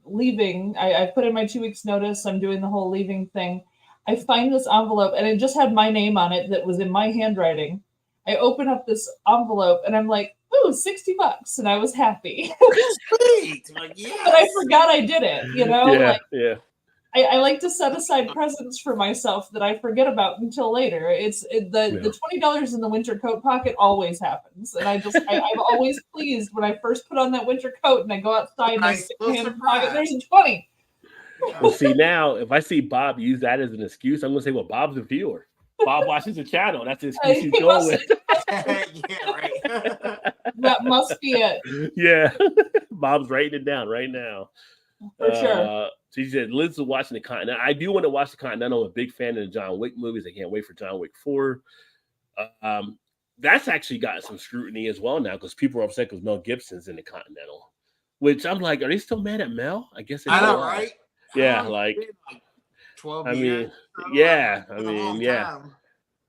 [SPEAKER 3] leaving, I put in my 2 weeks notice, I'm doing the whole leaving thing. I find this envelope and it just had my name on it that was in my handwriting. I open up this envelope and I'm like, ooh, $60. And I was happy.
[SPEAKER 5] Sweet. Like, yes.
[SPEAKER 3] But I forgot I did it,
[SPEAKER 4] Yeah.
[SPEAKER 3] I like to set aside presents for myself that I forget about until later. The $20 in the winter coat pocket always happens, and I'm always pleased when I first put on that winter coat and I go outside and I stick my hand in the pocket. There's a 20.
[SPEAKER 4] Well, see, now if I see Bob use that as an excuse, I'm gonna say, well, Bob's a viewer. Bob watches the channel. That's the excuse he's going with.
[SPEAKER 5] Yeah, right.
[SPEAKER 3] That must be it.
[SPEAKER 4] Yeah, Bob's writing it down right now.
[SPEAKER 3] For sure.
[SPEAKER 4] So he said, Liz is watching the Continental. I do want to watch the Continental. I'm a big fan of the John Wick movies. I can't wait for John Wick 4. That's actually gotten some scrutiny as well now because people are upset because Mel Gibson's in the Continental. Which I'm like, are they still mad at Mel? I guess they
[SPEAKER 5] I know,
[SPEAKER 4] are.
[SPEAKER 5] right?
[SPEAKER 4] Yeah,
[SPEAKER 5] like 12
[SPEAKER 4] I
[SPEAKER 5] years.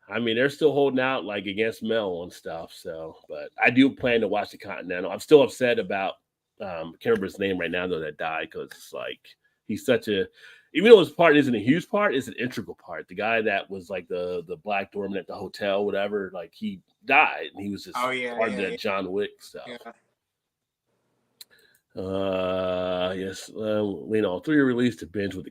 [SPEAKER 4] I mean, they're still holding out like against Mel and stuff. So, but I do plan to watch the Continental. I'm still upset about I can't remember his name right now though that died because it's like he's such a, even though his part isn't a huge part, it's an integral part. The guy that was like the black doorman at the hotel, whatever, like he died and he was just part of that John Wick stuff. Yes, 3 released to binge with the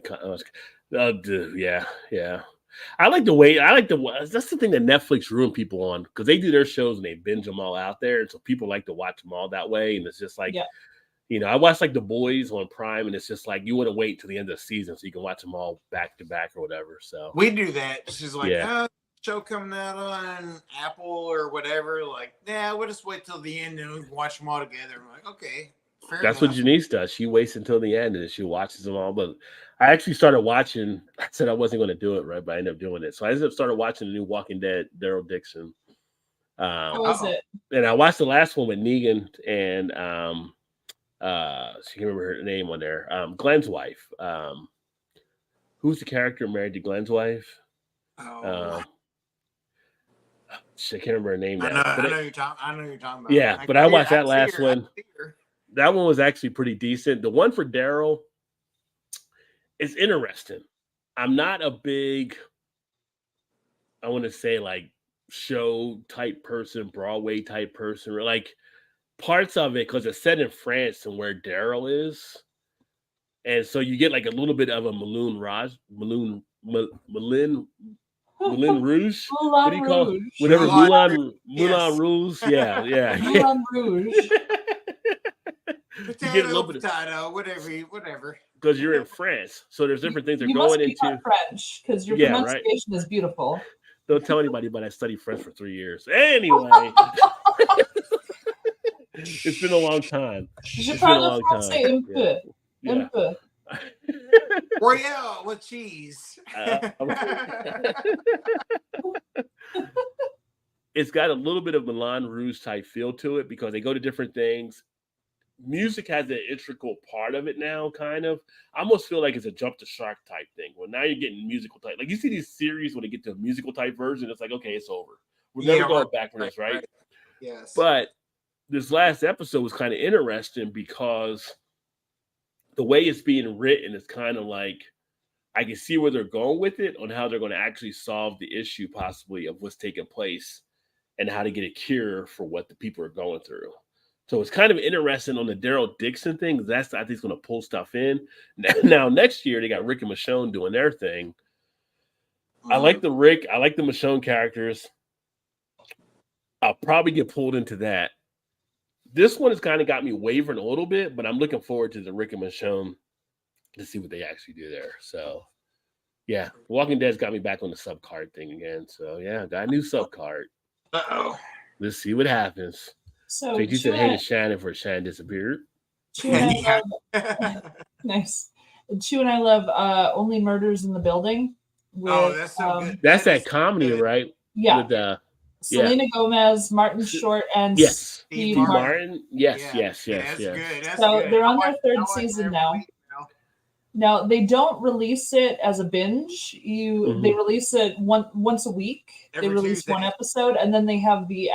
[SPEAKER 4] I like that's the thing that Netflix ruined people on because they do their shows and they binge them all out there, and so people like to watch them all that way. And it's just like, I watch like The Boys on Prime, and it's just like you want to wait till the end of the season so you can watch them all back to back or whatever. So
[SPEAKER 5] we do that. It's just like, show coming out on Apple or whatever. Like, we'll just wait till the end and we can watch them all together. I'm like, okay.
[SPEAKER 4] That's what Janice does. She waits until the end and she watches them all. But I actually started watching. I said I wasn't going to do it, right? But I ended up doing it. So I started watching the new Walking Dead, Daryl Dixon.
[SPEAKER 3] How was it?
[SPEAKER 4] And I watched the last one with Negan and she can't remember her name on there. Glenn's wife. Who's the character married to Glenn's wife? I can't remember her name now.
[SPEAKER 5] I know you're talking about.
[SPEAKER 4] Yeah, but I watched that last one. That one was actually pretty decent. The one for Daryl is interesting. I'm not a big, I want to say like show type person, Broadway type person, or like parts of it because it's set in France and where Daryl is. And so you get like a little bit of a Moulin Rouge. What do you call it? Whatever. Moulin Rouge. Yeah.
[SPEAKER 3] Moulin Rouge.
[SPEAKER 5] You get a little bit of whatever.
[SPEAKER 4] Because you're in France, so there's different things they're
[SPEAKER 3] you
[SPEAKER 4] going
[SPEAKER 3] must
[SPEAKER 4] into.
[SPEAKER 3] French, because your pronunciation is beautiful.
[SPEAKER 4] Don't tell anybody, but I studied French for 3 years. Anyway, it's been a long time.
[SPEAKER 3] Je parle français un peu. Un peu.
[SPEAKER 5] Royale with cheese.
[SPEAKER 4] It's got a little bit of Moulin Rouge type feel to it because they go to different things. Music has an integral part of it now, kind of. I almost feel like it's a jump the shark type thing. Well, now you're getting musical type. Like you see these series when they get to a musical type version, it's like, okay, it's over. We're never going back from this, right?
[SPEAKER 5] Yes.
[SPEAKER 4] But this last episode was kind of interesting because the way it's being written is kind of like I can see where they're going with it on how they're going to actually solve the issue possibly of what's taking place and how to get a cure for what the people are going through. So it's kind of interesting on the Daryl Dixon thing. That's I think is going to pull stuff in. Now next year they got Rick and Michonne doing their thing. I like the Rick. I like the Michonne characters. I'll probably get pulled into that. This one has kind of got me wavering a little bit, but I'm looking forward to the Rick and Michonne to see what they actually do there. So, yeah, Walking Dead's got me back on the sub card thing again. So, yeah, got a new sub card.
[SPEAKER 5] Uh-oh.
[SPEAKER 4] Let's see what happens.
[SPEAKER 3] So
[SPEAKER 4] you said hey to Shannon for Shannon disappeared.
[SPEAKER 3] Chew and I love, nice. Chew and I love Only Murders in the Building. With,
[SPEAKER 5] that's so good.
[SPEAKER 4] That's that comedy,
[SPEAKER 5] good.
[SPEAKER 4] right?
[SPEAKER 3] Yeah.
[SPEAKER 4] With,
[SPEAKER 3] Selena Gomez, Martin Short, and Steve
[SPEAKER 4] Martin. Yes.
[SPEAKER 5] That's good. That's
[SPEAKER 3] so
[SPEAKER 5] good.
[SPEAKER 3] they're on their third season now. Now they don't release it as a binge. They release it once a week. They release Tuesday. One episode, and then they have the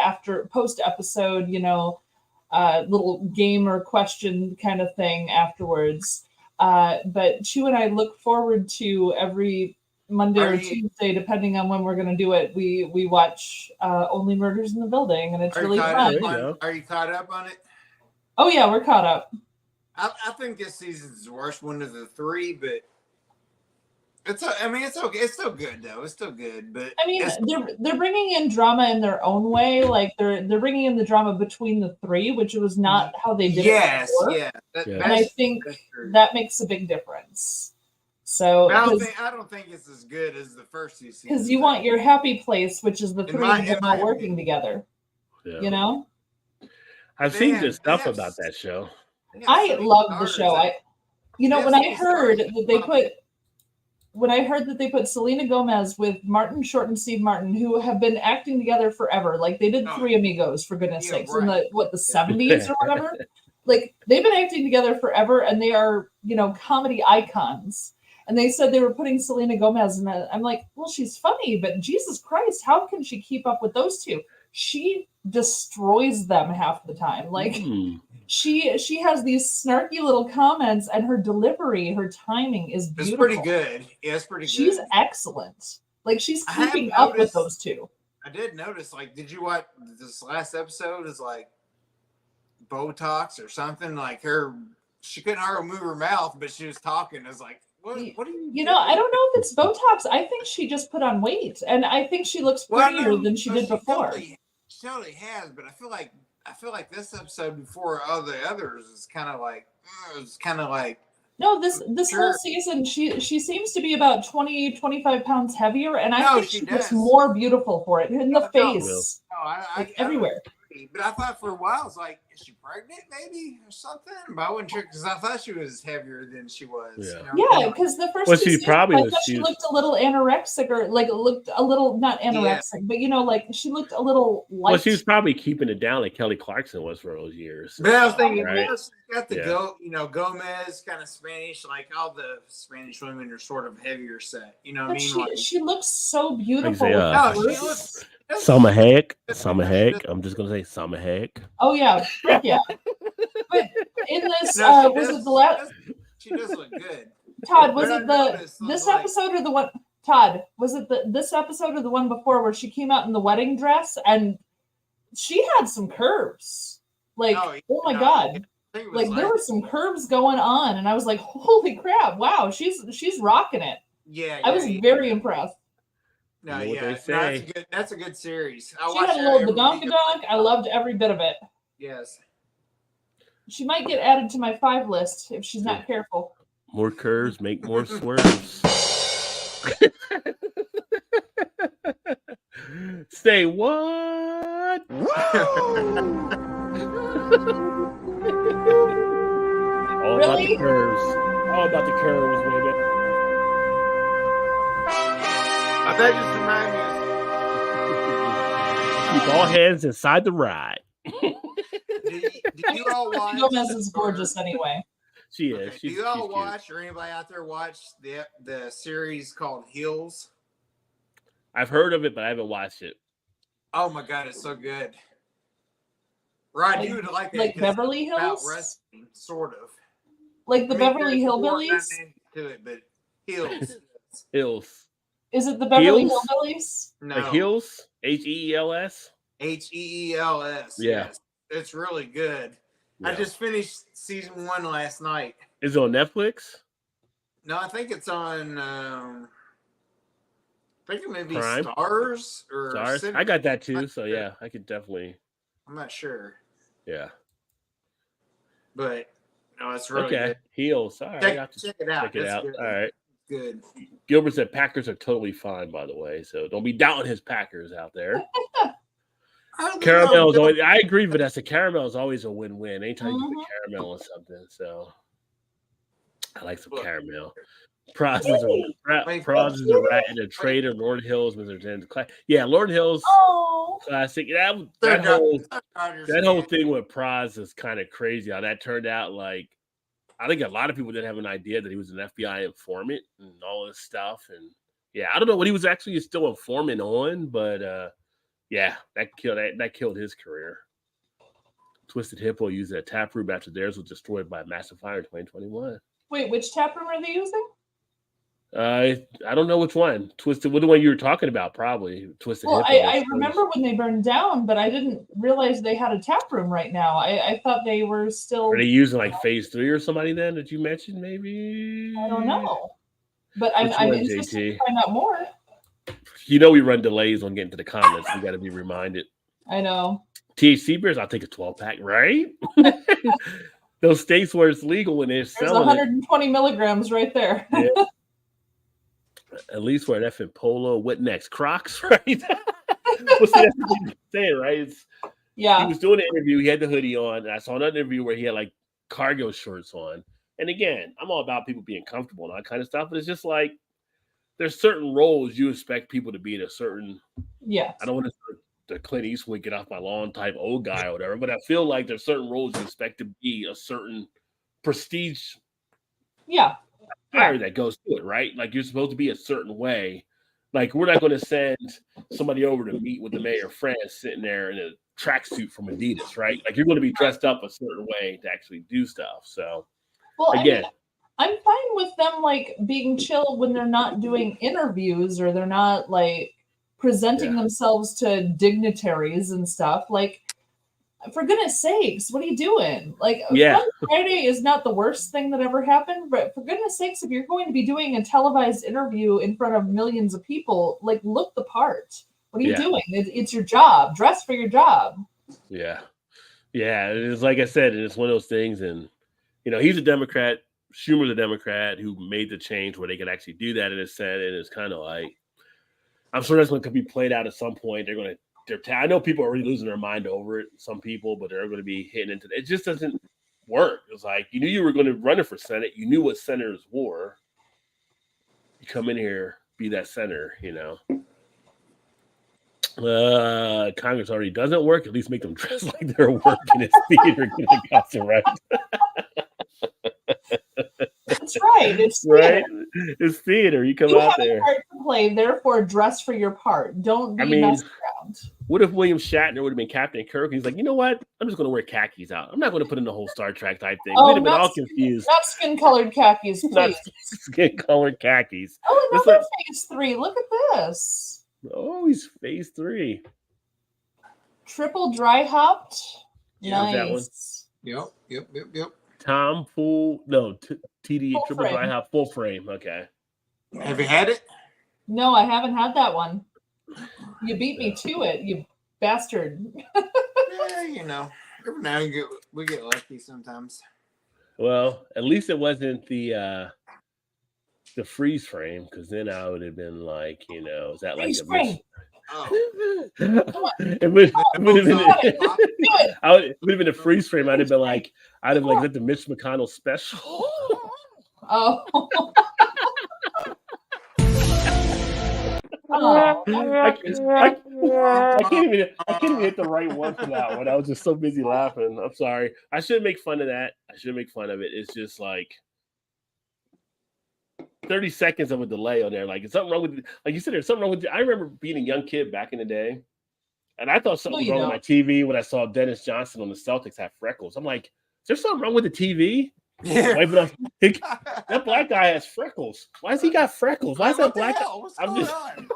[SPEAKER 3] post episode, little game or question kind of thing afterwards. But Chew and I look forward to every Monday or Tuesday, depending on when we're going to do it. We watch Only Murders in the Building, and it's really fun.
[SPEAKER 5] Are you caught up on it?
[SPEAKER 3] Oh yeah, we're caught up.
[SPEAKER 5] I think this season's the worst one of the three, but it's okay. It's still good though. It's still good, but
[SPEAKER 3] I mean, they're bringing in drama in their own way. Like they're bringing in the drama between the three, which was not how they did it before. And I think that makes a big difference. So
[SPEAKER 5] I don't think it's as good as the first two seasons.
[SPEAKER 3] Because you want your happy place, which is the three of them all working together. Yeah.
[SPEAKER 4] I've seen good stuff about that show.
[SPEAKER 3] I love the show. When I heard that they put Selena Gomez with Martin Short and Steve Martin, who have been acting together forever, like they did Three Amigos, for goodness sakes, in the 70s or whatever. Like they've been acting together forever, and they are comedy icons. And they said they were putting Selena Gomez in it. I'm like, well, she's funny, but Jesus Christ, how can she keep up with those two? She destroys them half the time. Like she has these snarky little comments, and her delivery, her timing is beautiful.
[SPEAKER 5] It's pretty good. Yeah, it's pretty good.
[SPEAKER 3] She's excellent. Like she's keeping up with those two.
[SPEAKER 5] I did notice. Like, did you watch this last episode? Is like Botox or something. Like she couldn't hardly move her mouth, but she was talking. I was like, what are you?
[SPEAKER 3] I don't know if it's Botox. I think she just put on weight, and I think she looks prettier than she did before.
[SPEAKER 5] She totally has, but I feel like this episode before all the others is kind of like
[SPEAKER 3] no, this whole season she seems to be about 20-25 pounds heavier, and I think she looks more beautiful for it in the face, everywhere.
[SPEAKER 5] But I thought for a while, it's like, is she pregnant maybe or something? But I wasn't sure because I thought she was heavier than she was.
[SPEAKER 3] Yeah, because the first two seasons, I thought she looked a little anorexic, or like looked a little, not anorexic, but like she looked a little light.
[SPEAKER 4] Well, she was probably keeping it down like Kelly Clarkson was for those years.
[SPEAKER 5] But I was thinking, she's got the Gomez kind of Spanish, like all the Spanish women are sort of heavier set. You know what I mean?
[SPEAKER 3] She looks so beautiful.
[SPEAKER 5] She looks.
[SPEAKER 4] Salma Hayek. I'm just gonna say Salma Hayek.
[SPEAKER 3] Oh yeah. But in this, was it the last?
[SPEAKER 5] She does look good.
[SPEAKER 3] Todd, was it this episode or the one? Todd, was it this episode or the one before where she came out in the wedding dress and she had some curves? Like, oh my god! Like there were some curves going on, and I was like, holy crap! Wow, she's rocking it.
[SPEAKER 5] Yeah,
[SPEAKER 3] I was very impressed.
[SPEAKER 5] No, that's a good series.
[SPEAKER 3] She had a little badonk. I loved every bit of it.
[SPEAKER 5] Yes.
[SPEAKER 3] She might get added to my 5 list if she's not careful.
[SPEAKER 4] More curves, make more swerves. Say what? All about the curves. All about the curves, baby.
[SPEAKER 5] That just reminds me.
[SPEAKER 4] Keep all hands inside the ride.
[SPEAKER 5] Did you all watch?
[SPEAKER 3] Gomez is gorgeous anyway.
[SPEAKER 4] She is.
[SPEAKER 5] Okay. Do you all watch, or anybody out there watch the series called Hills?
[SPEAKER 4] I've heard of it, but I haven't watched it.
[SPEAKER 5] Oh my god, it's so good. Rod, you would like it.
[SPEAKER 3] Like Beverly Hills?
[SPEAKER 5] About wrestling, sort of.
[SPEAKER 3] Like the Beverly Hillbillies?
[SPEAKER 5] To it, but Hills.
[SPEAKER 4] Hills.
[SPEAKER 3] Is it the Beverly Hillbillies?
[SPEAKER 5] No.
[SPEAKER 4] Like Hills? Heels?
[SPEAKER 5] Heels.
[SPEAKER 4] Yeah.
[SPEAKER 5] Yes. It's really good. I
[SPEAKER 4] Yeah.
[SPEAKER 5] just finished season 1 last night.
[SPEAKER 4] Is it on Netflix?
[SPEAKER 5] No, I think it's on. I think it may be
[SPEAKER 4] Prime?
[SPEAKER 5] Stars or
[SPEAKER 4] Stars?
[SPEAKER 5] Cine-
[SPEAKER 4] I got that too, so yeah, I could definitely.
[SPEAKER 5] I'm not sure,
[SPEAKER 4] Yeah.
[SPEAKER 5] but no, it's really
[SPEAKER 4] Okay.
[SPEAKER 5] good.
[SPEAKER 4] Heels. All right. I have to
[SPEAKER 5] Check it out.
[SPEAKER 4] check it
[SPEAKER 5] It's
[SPEAKER 4] out.
[SPEAKER 5] good.
[SPEAKER 4] All right.
[SPEAKER 5] Good.
[SPEAKER 4] Gilbert said Packers are totally fine, by the way. So don't be doubting his Packers out there. Caramel is always, I agree, Vanessa. Caramel is always a win-win. Anytime you put caramel on something. So I like some caramel. Proz is a rat and a trader. Lord Hills was a yeah, Lord Hills classic. That whole thing with Proz is kind of crazy how that turned out. Like, I think a lot of people didn't have an idea that he was an FBI informant and all this stuff. And yeah, I don't know what he was actually still informant on, but yeah, that killed his career. Twisted Hippo used a taproom after theirs was destroyed by a massive fire in 2021.
[SPEAKER 3] Wait, which taproom are they using?
[SPEAKER 4] I don't know which one. Twisted, what the one you were talking about? Probably Twisted
[SPEAKER 3] Well,
[SPEAKER 4] Hippo.
[SPEAKER 3] I remember when they burned down, but I didn't realize they had a taproom right now. I thought they were still.
[SPEAKER 4] Are they using like Phase 3 or somebody then that you mentioned? Maybe
[SPEAKER 3] I don't know, but I'm interested to find out more.
[SPEAKER 4] You know, we run delays on getting to the comments. We got to be reminded.
[SPEAKER 3] I know.
[SPEAKER 4] THC beers, I'll take a 12-pack, right? Those states where it's legal when they're
[SPEAKER 3] There's
[SPEAKER 4] selling
[SPEAKER 3] 120 milligrams right there.
[SPEAKER 4] Yeah. At least we're an effing polo. What next? Crocs, right? What's the saying, right?
[SPEAKER 3] Yeah.
[SPEAKER 4] He was doing an interview. He had the hoodie on. And I saw another interview where he had like cargo shorts on. And again, I'm all about people being comfortable and all that kind of stuff. But it's just like there's certain roles you expect people to be in a certain.
[SPEAKER 3] Yeah.
[SPEAKER 4] I don't want to the Clint Eastwood get off my lawn type old guy or whatever, but I feel like there's certain roles you expect to be a certain prestige.
[SPEAKER 3] Yeah.
[SPEAKER 4] Hire that goes to it, right? Like you're supposed to be a certain way. Like we're not going to send somebody over to meet with the mayor of France sitting there in a tracksuit from Adidas, right? Like you're going to be dressed up a certain way to actually do stuff. So,
[SPEAKER 3] well,
[SPEAKER 4] again,
[SPEAKER 3] I'm fine with them like being chill when they're not doing interviews or they're not like presenting themselves to dignitaries and stuff. Like, for goodness sakes, what are you doing? Like, Fun Friday is not the worst thing that ever happened, but for goodness sakes, if you're going to be doing a televised interview in front of millions of people, like, look the part. What are you doing? It's your job. Dress for your job.
[SPEAKER 4] Yeah. Yeah. It's like I said, it's one of those things. And, you know, he's a Democrat. Schumer's a Democrat who made the change where they can actually do that in the Senate. And it's kind of like, I'm sure that's going to be played out at some point. They're going to, I know people are already losing their mind over it, some people, but they're going to be hitting into it. It just doesn't work. It's like you knew you were going to run it for Senate. You knew what senators were. You come in here, be that senator, you know. Congress already doesn't work. At least make them dress like they're working in theater. Right?
[SPEAKER 3] That's right. It's
[SPEAKER 4] right. It's theater. You come out there.
[SPEAKER 3] You have a part to play, therefore dress for your part. Don't be messed around.
[SPEAKER 4] What if William Shatner would have been Captain Kirk? He's like, you know what? I'm just going to wear khakis out. I'm not going to put in the whole Star Trek type thing. We'd have been all confused.
[SPEAKER 3] Not skin-colored khakis, please.
[SPEAKER 4] Not skin-colored khakis.
[SPEAKER 3] Oh, another phase 3. Look at this.
[SPEAKER 4] Oh, he's phase 3.
[SPEAKER 3] Triple dry hopped.
[SPEAKER 5] Yeah,
[SPEAKER 3] nice.
[SPEAKER 5] That one. Yep.
[SPEAKER 4] Tom full TD
[SPEAKER 3] full
[SPEAKER 4] triple
[SPEAKER 3] frame.
[SPEAKER 4] dry hop full frame. Okay.
[SPEAKER 5] Have you had it?
[SPEAKER 3] No, I haven't had that one. You beat me to it, you bastard.
[SPEAKER 5] Yeah, you know, every now and then we get lucky sometimes.
[SPEAKER 4] Well, at least it wasn't the freeze frame, because then I would have been like, you know, is that like
[SPEAKER 3] Freeze
[SPEAKER 4] a
[SPEAKER 3] frame.
[SPEAKER 5] Oh.
[SPEAKER 4] it would have been a freeze frame. I'd have been like, is that the Mitch McConnell special?
[SPEAKER 3] Oh.
[SPEAKER 4] I can't even hit the right one for that one. I was just so busy laughing. I'm sorry. I shouldn't make fun of that. I shouldn't make fun of it. It's just like 30 seconds of a delay on there. Like, is something wrong with, like you said, there's something wrong with, I remember being a young kid back in the day, and I thought something was wrong with my TV when I saw Dennis Johnson on the Celtics have freckles. I'm like, is there something wrong with the TV?
[SPEAKER 5] Yeah.
[SPEAKER 4] That black guy has freckles. Why has he got freckles? Why is that black guy?
[SPEAKER 5] What's going on?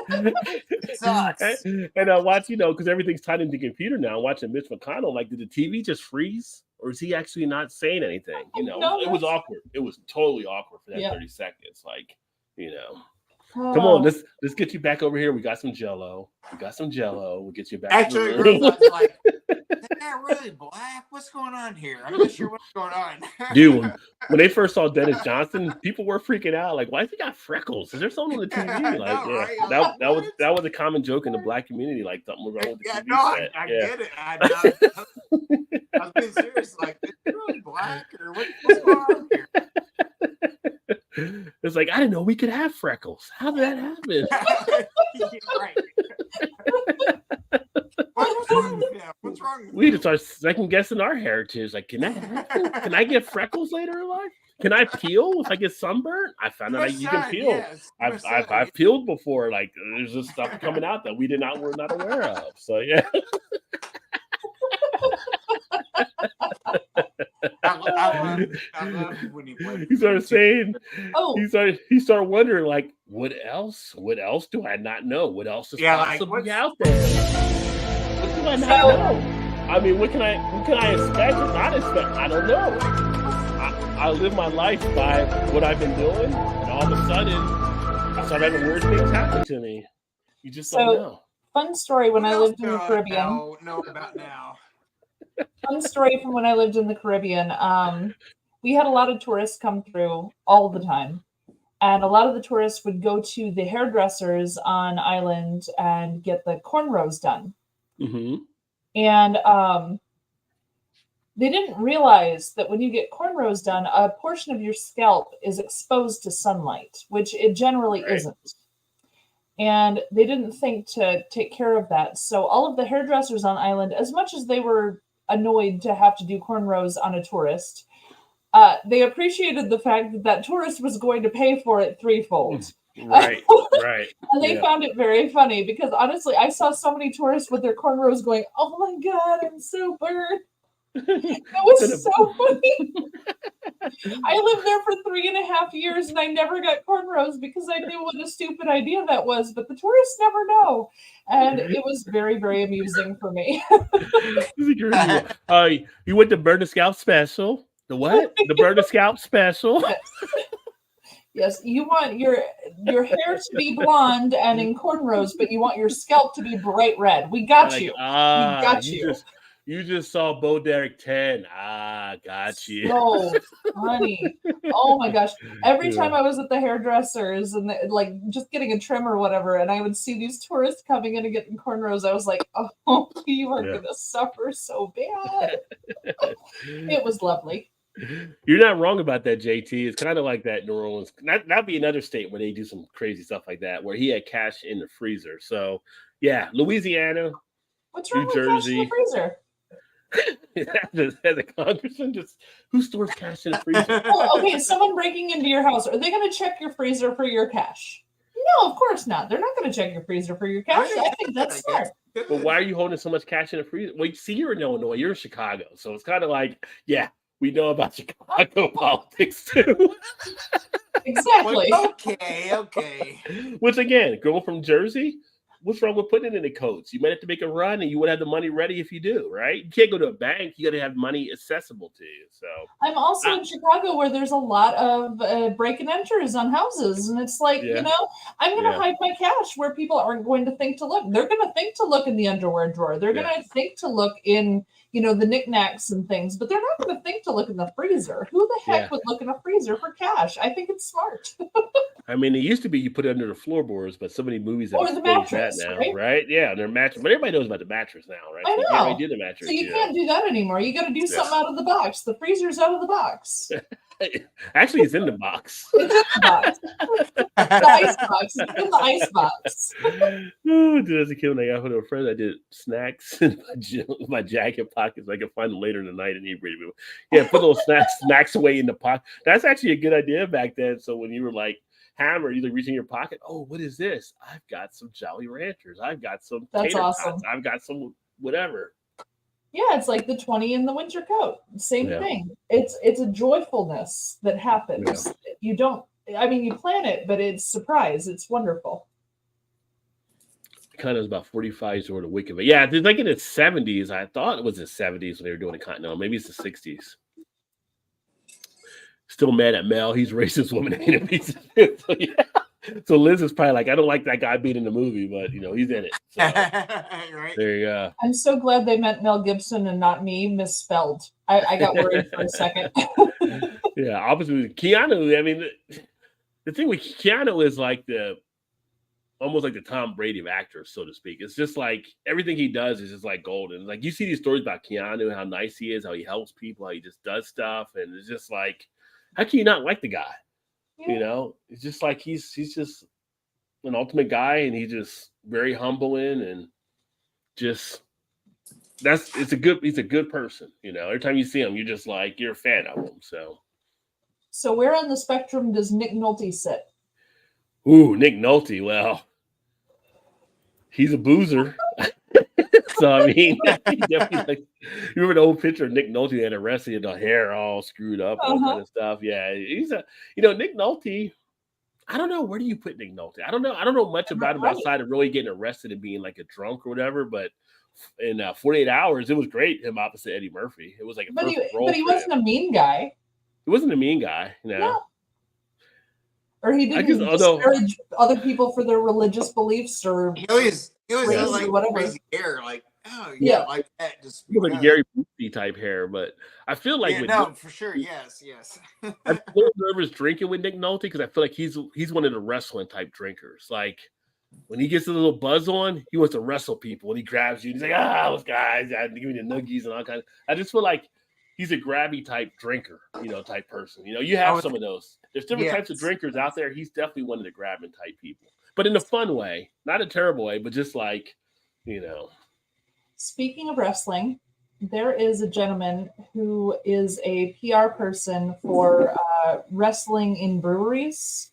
[SPEAKER 5] It sucks.
[SPEAKER 4] And I watch, because everything's tied into the computer now. I'm watching Mitch McConnell. Like, did the TV just freeze, or is he actually not saying anything?
[SPEAKER 3] No,
[SPEAKER 4] it was awkward. It was totally awkward for that
[SPEAKER 3] Yeah.
[SPEAKER 4] 30 seconds. Like, come on, let's get you back over here. We got some Jello. We'll get you back.
[SPEAKER 5] Actually,
[SPEAKER 4] to the room.
[SPEAKER 5] Roseanne's like, they're really black. What's going on here? I'm not sure what's going on.
[SPEAKER 4] Dude, when they first saw Dennis Johnson, people were freaking out. Like, why has he got freckles? Is there something on the TV?
[SPEAKER 5] I
[SPEAKER 4] Like,
[SPEAKER 5] know,
[SPEAKER 4] yeah,
[SPEAKER 5] right?
[SPEAKER 4] that was a common joke in the black community. Like, something was wrong with the
[SPEAKER 5] Yeah,
[SPEAKER 4] TV
[SPEAKER 5] no,
[SPEAKER 4] set.
[SPEAKER 5] I
[SPEAKER 4] Yeah.
[SPEAKER 5] get it. I was being serious. Like, is he really black, or what's going on here?
[SPEAKER 4] It's like, I didn't know we could have freckles. How did that happen?
[SPEAKER 5] Right. What's wrong with him? What's wrong with
[SPEAKER 4] We need to
[SPEAKER 5] him?
[SPEAKER 4] start second guessing our heritage. Like, can I get freckles later in life? Can I peel if I get sunburned? I found out you can peel.
[SPEAKER 5] Yes,
[SPEAKER 4] I've peeled before. Like, there's just stuff coming out that we're not aware of. So yeah.
[SPEAKER 5] I love when he plays.
[SPEAKER 4] He started saying,
[SPEAKER 3] Oh,
[SPEAKER 4] he started wondering, like, what else do I not know? What else is possibly out there? What do I not know? I mean, what can I expect or not expect? I don't know. I live my life by what I've been doing, and all of a sudden, I start having weird things happen to me. You just don't know.
[SPEAKER 3] fun story when I lived in the Caribbean.
[SPEAKER 5] Know about now.
[SPEAKER 3] Fun story from when I lived in the Caribbean. We had a lot of tourists come through all the time. And a lot of the tourists would go to the hairdressers on island and get the cornrows done.
[SPEAKER 4] Mm-hmm.
[SPEAKER 3] And they didn't realize that when you get cornrows done, a portion of your scalp is exposed to sunlight, which it generally isn't. And they didn't think to take care of that. So all of the hairdressers on island, as much as they were annoyed to have to do cornrows on a tourist, they appreciated the fact that that tourist was going to pay for it threefold.
[SPEAKER 4] Right, right.
[SPEAKER 3] And they found it very funny because honestly, I saw so many tourists with their cornrows going, "Oh my God, I'm so burned." It was so funny. I lived there for 3.5 years and I never got cornrows because I knew what a stupid idea that was, but the tourists never know. And it was very, very amusing for me.
[SPEAKER 4] You went to Burn the Scalp Special. The what? The Burn the Scalp Special.
[SPEAKER 3] Yes, you want your hair to be blonde and in cornrows, but you want your scalp to be bright red. We got you. We got you.
[SPEAKER 4] You just saw Bo Derek 10. Got you.
[SPEAKER 3] So funny. Oh my gosh. Every time I was at the hairdressers and like just getting a trim or whatever, and I would see these tourists coming in and getting cornrows, I was like, oh, you are going to suffer so bad. It was lovely.
[SPEAKER 4] You're not wrong about that, JT. It's kind of like that New Orleans. Not be another state where they do some crazy stuff like that, where he had cash in the freezer. So, yeah, Louisiana.
[SPEAKER 3] What's wrong
[SPEAKER 4] New
[SPEAKER 3] with
[SPEAKER 4] Jersey.
[SPEAKER 3] cash in the freezer?
[SPEAKER 4] As a congressman, who stores cash in the freezer?
[SPEAKER 3] Well, okay, someone breaking into your house, are they going to check your freezer for your cash? No, of course not. They're not going to check your freezer for your cash. I think that's smart.
[SPEAKER 4] But why are you holding so much cash in the freezer? Well, see, you're in Illinois. You're in Chicago. So it's kind of like, yeah, we know about Chicago politics too.
[SPEAKER 3] Exactly.
[SPEAKER 5] Okay.
[SPEAKER 4] Which again, going from Jersey, what's wrong with putting it in the codes? You might have to make a run and you would have the money ready if you do, right? You can't go to a bank. You got to have money accessible to you. So
[SPEAKER 3] I'm also in Chicago where there's a lot of break and enters on houses. And it's like, you know, I'm going to hide my cash where people aren't going to think to look. They're going to think to look in the underwear drawer. They're going to think to look in, you know, the knickknacks and things, but they're not going to think to look in the freezer. Who the heck would look in a freezer for cash? I think it's smart.
[SPEAKER 4] I mean, it used to be you put it under the floorboards, but so many movies have
[SPEAKER 3] or the mattress,
[SPEAKER 4] that now, right? Yeah, they're mattress, but everybody knows about the mattress now, right?
[SPEAKER 3] I know.
[SPEAKER 4] So you can't really do the mattress.
[SPEAKER 3] So you can't do that anymore. You got to do something out of the box. The freezer's out of the box.
[SPEAKER 4] Actually, it's in the box.
[SPEAKER 3] It's in the box. The ice box. It's in the ice box.
[SPEAKER 4] Oh, dude, as a kid, when I got with a friend, I did snacks in my jacket pockets. I could find them later in the night and eat people. Yeah, put little snacks away in the pocket. That's actually a good idea back then. So when you were like hammered, you like reach in your pocket. Oh, what is this? I've got some Jolly Ranchers. I've got some.
[SPEAKER 3] That's awesome.
[SPEAKER 4] Tots. I've got some whatever.
[SPEAKER 3] Yeah, it's like the 20 in the winter coat. Same thing. It's a joyfulness that happens. You don't, I mean, you plan it, but it's surprise. It's wonderful.
[SPEAKER 4] Kind of was about 45 years old. Wicked, but yeah, like in its 70s. I thought it was the 70s when they were doing the Continental. Maybe it's the 60s. Still mad at Mel. He's racist woman in a piece of shit. So, yeah. So Liz is probably like, I don't like that guy being in the movie, but he's in it. So,
[SPEAKER 5] Right.
[SPEAKER 4] there you go.
[SPEAKER 3] I'm so glad they meant Mel Gibson and not me, misspelled. I got worried for a second.
[SPEAKER 4] Yeah, opposite with Keanu. I mean, the thing with Keanu is like almost like the Tom Brady of actors, so to speak. It's just like everything he does is just like golden. Like you see these stories about Keanu, how nice he is, how he helps people, how he just does stuff, and it's just like, how can you not like the guy?
[SPEAKER 3] Yeah.
[SPEAKER 4] It's just like he's just an ultimate guy, and he's just very humbling, and just he's a good person. Every time you see him, you're just like you're a fan of him.
[SPEAKER 3] So where on the spectrum does Nick Nolte sit?
[SPEAKER 4] Ooh, Nick Nolte. Well, he's a boozer. So I mean, he definitely you remember the old picture of Nick Nolte that arrested, the hair all screwed up, all kind of stuff. Yeah, he's Nick Nolte. I don't know, where do you put Nick Nolte? I don't know much about him outside of really getting arrested and being like a drunk or whatever. But in 48 Hours, it was great. Him opposite Eddie Murphy. It was like
[SPEAKER 3] But he wasn't a mean guy.
[SPEAKER 4] He wasn't a mean guy. No.
[SPEAKER 3] Or he didn't discourage other people for their religious beliefs or
[SPEAKER 5] he always
[SPEAKER 3] race
[SPEAKER 5] had like
[SPEAKER 3] or whatever.
[SPEAKER 5] crazy hair, like like that. Just
[SPEAKER 4] like Gary Busey type hair, but I feel like
[SPEAKER 5] for sure, yes.
[SPEAKER 4] I'm a little nervous drinking with Nick Nolte because I feel like he's one of the wrestling type drinkers. Like when he gets a little buzz on, he wants to wrestle people. When he grabs you, he's like, those guys, give me the noogies and all kinds. I just feel like he's a grabby type drinker, type person. You have some of those. There's different types of drinkers out there. He's definitely one of the grabbing type people, but in a fun way, not a terrible way, but just like,
[SPEAKER 3] Speaking of wrestling, there is a gentleman who is a PR person for wrestling in breweries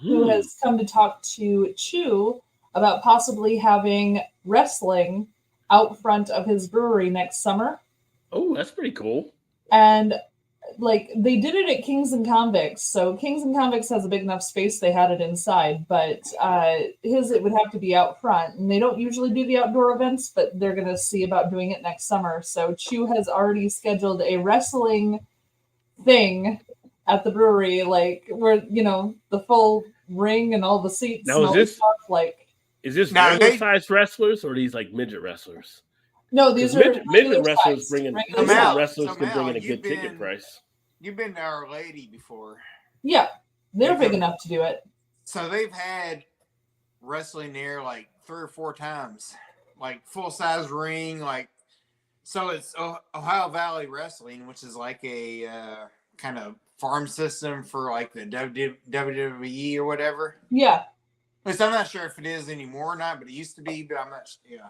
[SPEAKER 3] who has come to talk to Chew about possibly having wrestling out front of his brewery next summer.
[SPEAKER 4] Oh, that's pretty cool.
[SPEAKER 3] And like they did it at Kings and Convicts. So Kings and Convicts has a big enough space, they had it inside, but it would have to be out front. And they don't usually do the outdoor events, but they're going to see about doing it next summer. So Chew has already scheduled a wrestling thing at the brewery, like where, the full ring and all the seats.
[SPEAKER 4] Now,
[SPEAKER 3] and is
[SPEAKER 4] this regular size wrestlers or these like midget wrestlers?
[SPEAKER 3] No, these are
[SPEAKER 4] midget wrestlers bringing wrestlers can bring in a good ticket price.
[SPEAKER 5] You've been to Our Lady before.
[SPEAKER 3] Yeah, they're big enough to do it.
[SPEAKER 5] So they've had wrestling there like 3 or 4 times, like full size ring, like. So it's Ohio Valley Wrestling, which is like a kind of farm system for like the WWE or whatever.
[SPEAKER 3] Yeah.
[SPEAKER 5] At least I'm not sure if it is anymore or not, but it used to be. But I'm not. Yeah.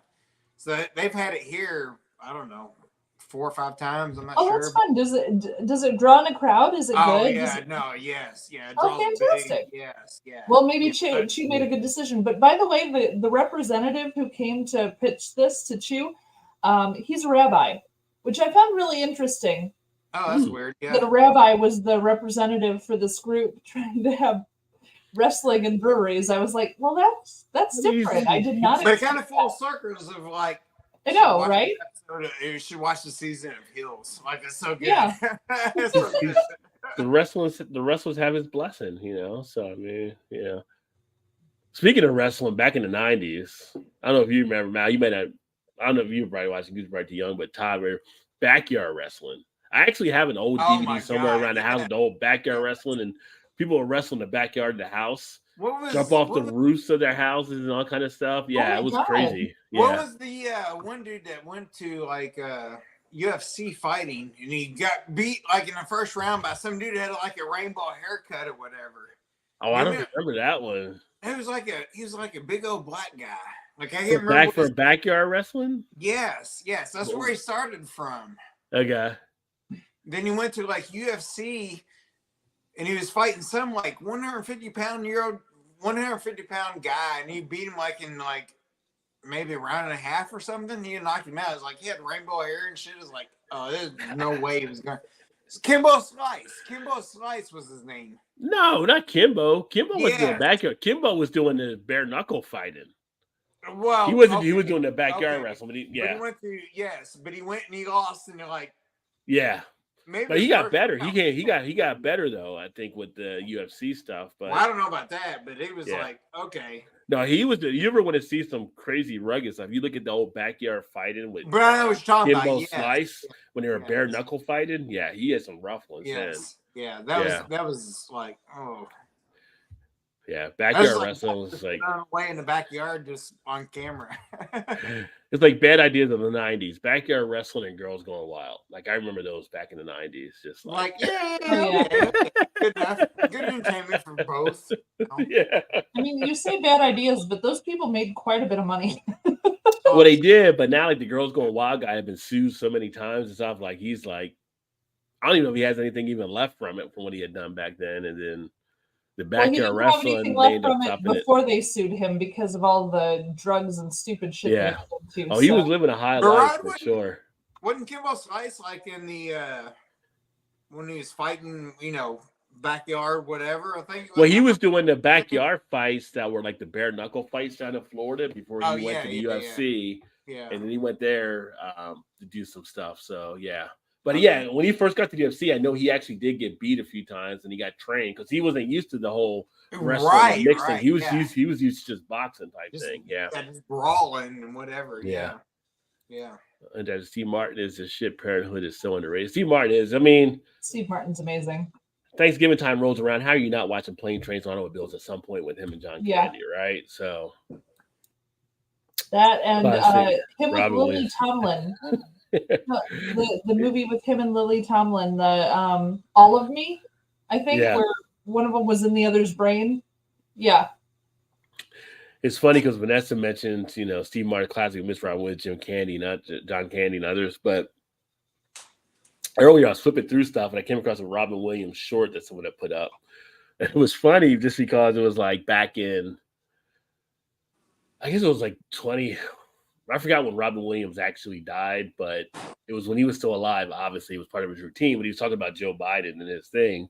[SPEAKER 5] So they've had it here. I don't know, 4 or 5 times. I'm not sure.
[SPEAKER 3] Oh, that's fun. Does it draw in a crowd? Is it good?
[SPEAKER 5] Yeah. Yes. Yeah.
[SPEAKER 3] Oh, fantastic.
[SPEAKER 5] Yes. Yeah.
[SPEAKER 3] Well, maybe Chew made a good decision. But by the way, the representative who came to pitch this to Chew, he's a rabbi, which I found really interesting.
[SPEAKER 5] Oh, that's weird. Yeah.
[SPEAKER 3] That a rabbi was the representative for this group trying to have wrestling in breweries. I was like, well, that's different. I did not.
[SPEAKER 5] They're kind of full circles of like.
[SPEAKER 3] I know, right?
[SPEAKER 5] You should watch the season of Hills. Like it's so good.
[SPEAKER 3] Yeah.
[SPEAKER 4] The wrestlers have his blessing, So I mean, Speaking of wrestling, back in the '90s, I don't know if you remember, Mal. You may not. I don't know if you were probably watching. You were probably too young, but Todd, backyard wrestling. I actually have an old DVD somewhere around the house, the old backyard wrestling, and people were wrestling in the backyard of the house. Jump off the roofs of their houses and all kind of stuff. Yeah, it was crazy. Yeah.
[SPEAKER 5] What was the one dude that went to like UFC fighting and he got beat like in the first round by some dude that had like a rainbow haircut or whatever?
[SPEAKER 4] Oh, I don't remember that one.
[SPEAKER 5] He was like a big old black guy. Like I can't remember.
[SPEAKER 4] For backyard wrestling?
[SPEAKER 5] Yes. That's where he started from.
[SPEAKER 4] Okay.
[SPEAKER 5] Then he went to like UFC and he was fighting some like 150 pound guy, and he beat him like in like maybe a round and a half or something. He knocked him out. It was like he had rainbow hair and shit. It was like, oh, there's no way he was going. It's Kimbo Slice. Kimbo Slice was his name.
[SPEAKER 4] No, not Kimbo. Kimbo was doing backyard. Kimbo was doing the bare knuckle fighting.
[SPEAKER 5] Well,
[SPEAKER 4] He wasn't. He
[SPEAKER 5] okay,
[SPEAKER 4] was doing the backyard
[SPEAKER 5] okay.
[SPEAKER 4] wrestling. But
[SPEAKER 5] But
[SPEAKER 4] yeah,
[SPEAKER 5] he went to but he went and he lost, and they're like
[SPEAKER 4] yeah.
[SPEAKER 5] maybe.
[SPEAKER 4] But he
[SPEAKER 5] his
[SPEAKER 4] got
[SPEAKER 5] first
[SPEAKER 4] better.
[SPEAKER 5] round.
[SPEAKER 4] He got better though. I think with the UFC stuff. But
[SPEAKER 5] Well, I don't know about that, but it was
[SPEAKER 4] Yeah.
[SPEAKER 5] like okay.
[SPEAKER 4] no, he was. You ever want to see some crazy rugged stuff? You look at the old backyard fighting with
[SPEAKER 5] But I know what you're talking
[SPEAKER 4] Kimbo
[SPEAKER 5] about. Yes.
[SPEAKER 4] Slice when they were bare
[SPEAKER 5] Yes.
[SPEAKER 4] knuckle fighting. Yeah, he had some rough ones.
[SPEAKER 5] Yes. Yeah,
[SPEAKER 4] Yeah.
[SPEAKER 5] that was like oh.
[SPEAKER 4] Yeah,
[SPEAKER 5] That
[SPEAKER 4] backyard
[SPEAKER 5] was like
[SPEAKER 4] wrestling was like
[SPEAKER 5] way in the backyard just on camera.
[SPEAKER 4] it's like bad ideas of the '90s. Backyard wrestling and girls going wild. Like I remember those back in the '90s. Just
[SPEAKER 5] like
[SPEAKER 3] Yeah.
[SPEAKER 5] okay, good enough, good entertainment for both.
[SPEAKER 4] yeah.
[SPEAKER 3] I mean, you say bad ideas, but those people made quite a bit of money.
[SPEAKER 4] Well, they did, but now like the girls going wild guy have been sued so many times and stuff. Like he's like, I don't even know if he has anything even left from it from what he had done back then. And then the
[SPEAKER 3] Well, he
[SPEAKER 4] backyard
[SPEAKER 3] didn't have
[SPEAKER 4] wrestling,
[SPEAKER 3] anything
[SPEAKER 4] they
[SPEAKER 3] left
[SPEAKER 4] ended up
[SPEAKER 3] from it
[SPEAKER 4] stopping it.
[SPEAKER 3] before they sued him because of all the drugs and stupid shit.
[SPEAKER 4] Yeah.
[SPEAKER 3] They did too,
[SPEAKER 4] Oh, he
[SPEAKER 3] so.
[SPEAKER 4] was living a high
[SPEAKER 5] But
[SPEAKER 4] life
[SPEAKER 5] Rod
[SPEAKER 4] for
[SPEAKER 5] wouldn't-
[SPEAKER 4] sure.
[SPEAKER 5] Wasn't Kimbo Slice like in the when he was fighting, backyard, whatever? I think.
[SPEAKER 4] Well, he was doing the backyard fights that were like the bare knuckle fights down in Florida before he
[SPEAKER 5] Oh,
[SPEAKER 4] went
[SPEAKER 5] yeah,
[SPEAKER 4] to the
[SPEAKER 5] yeah,
[SPEAKER 4] UFC.
[SPEAKER 5] Yeah.
[SPEAKER 4] And then he went there to do some stuff. So yeah, but yeah, when he first got to the UFC, I know he actually did get beat a few times, and he got trained because he wasn't used to the whole wrestling and mixing. He was used to just boxing type thing. Yeah,
[SPEAKER 5] just brawling and whatever.
[SPEAKER 4] Yeah.
[SPEAKER 5] Yeah.
[SPEAKER 4] and that Steve Martin is a shit. Parenthood is so underrated. Steve Martin is. I mean,
[SPEAKER 3] Steve Martin's amazing.
[SPEAKER 4] Thanksgiving time rolls around. How are you not watching Plane, Trains, and Automobiles at some point with him and John
[SPEAKER 3] Yeah.
[SPEAKER 4] Candy, right? So
[SPEAKER 3] That and
[SPEAKER 4] Classic.
[SPEAKER 3] him with
[SPEAKER 4] Robin
[SPEAKER 3] Lily
[SPEAKER 4] Williams.
[SPEAKER 3] Tomlin. the movie with him and Lily Tomlin, the All of Me, I think,
[SPEAKER 4] Yeah.
[SPEAKER 3] where one of them was in the other's brain. Yeah.
[SPEAKER 4] it's funny because Vanessa mentioned, Steve Martin classic, Miss Robin with Jim Candy, not John Candy and others. But earlier I was flipping through stuff and I came across a Robin Williams short that someone had put up. And it was funny just because it was like back in, I guess it was like 20. I forgot when Robin Williams actually died, but it was when he was still alive. Obviously, it was part of his routine. But he was talking about Joe Biden and his thing,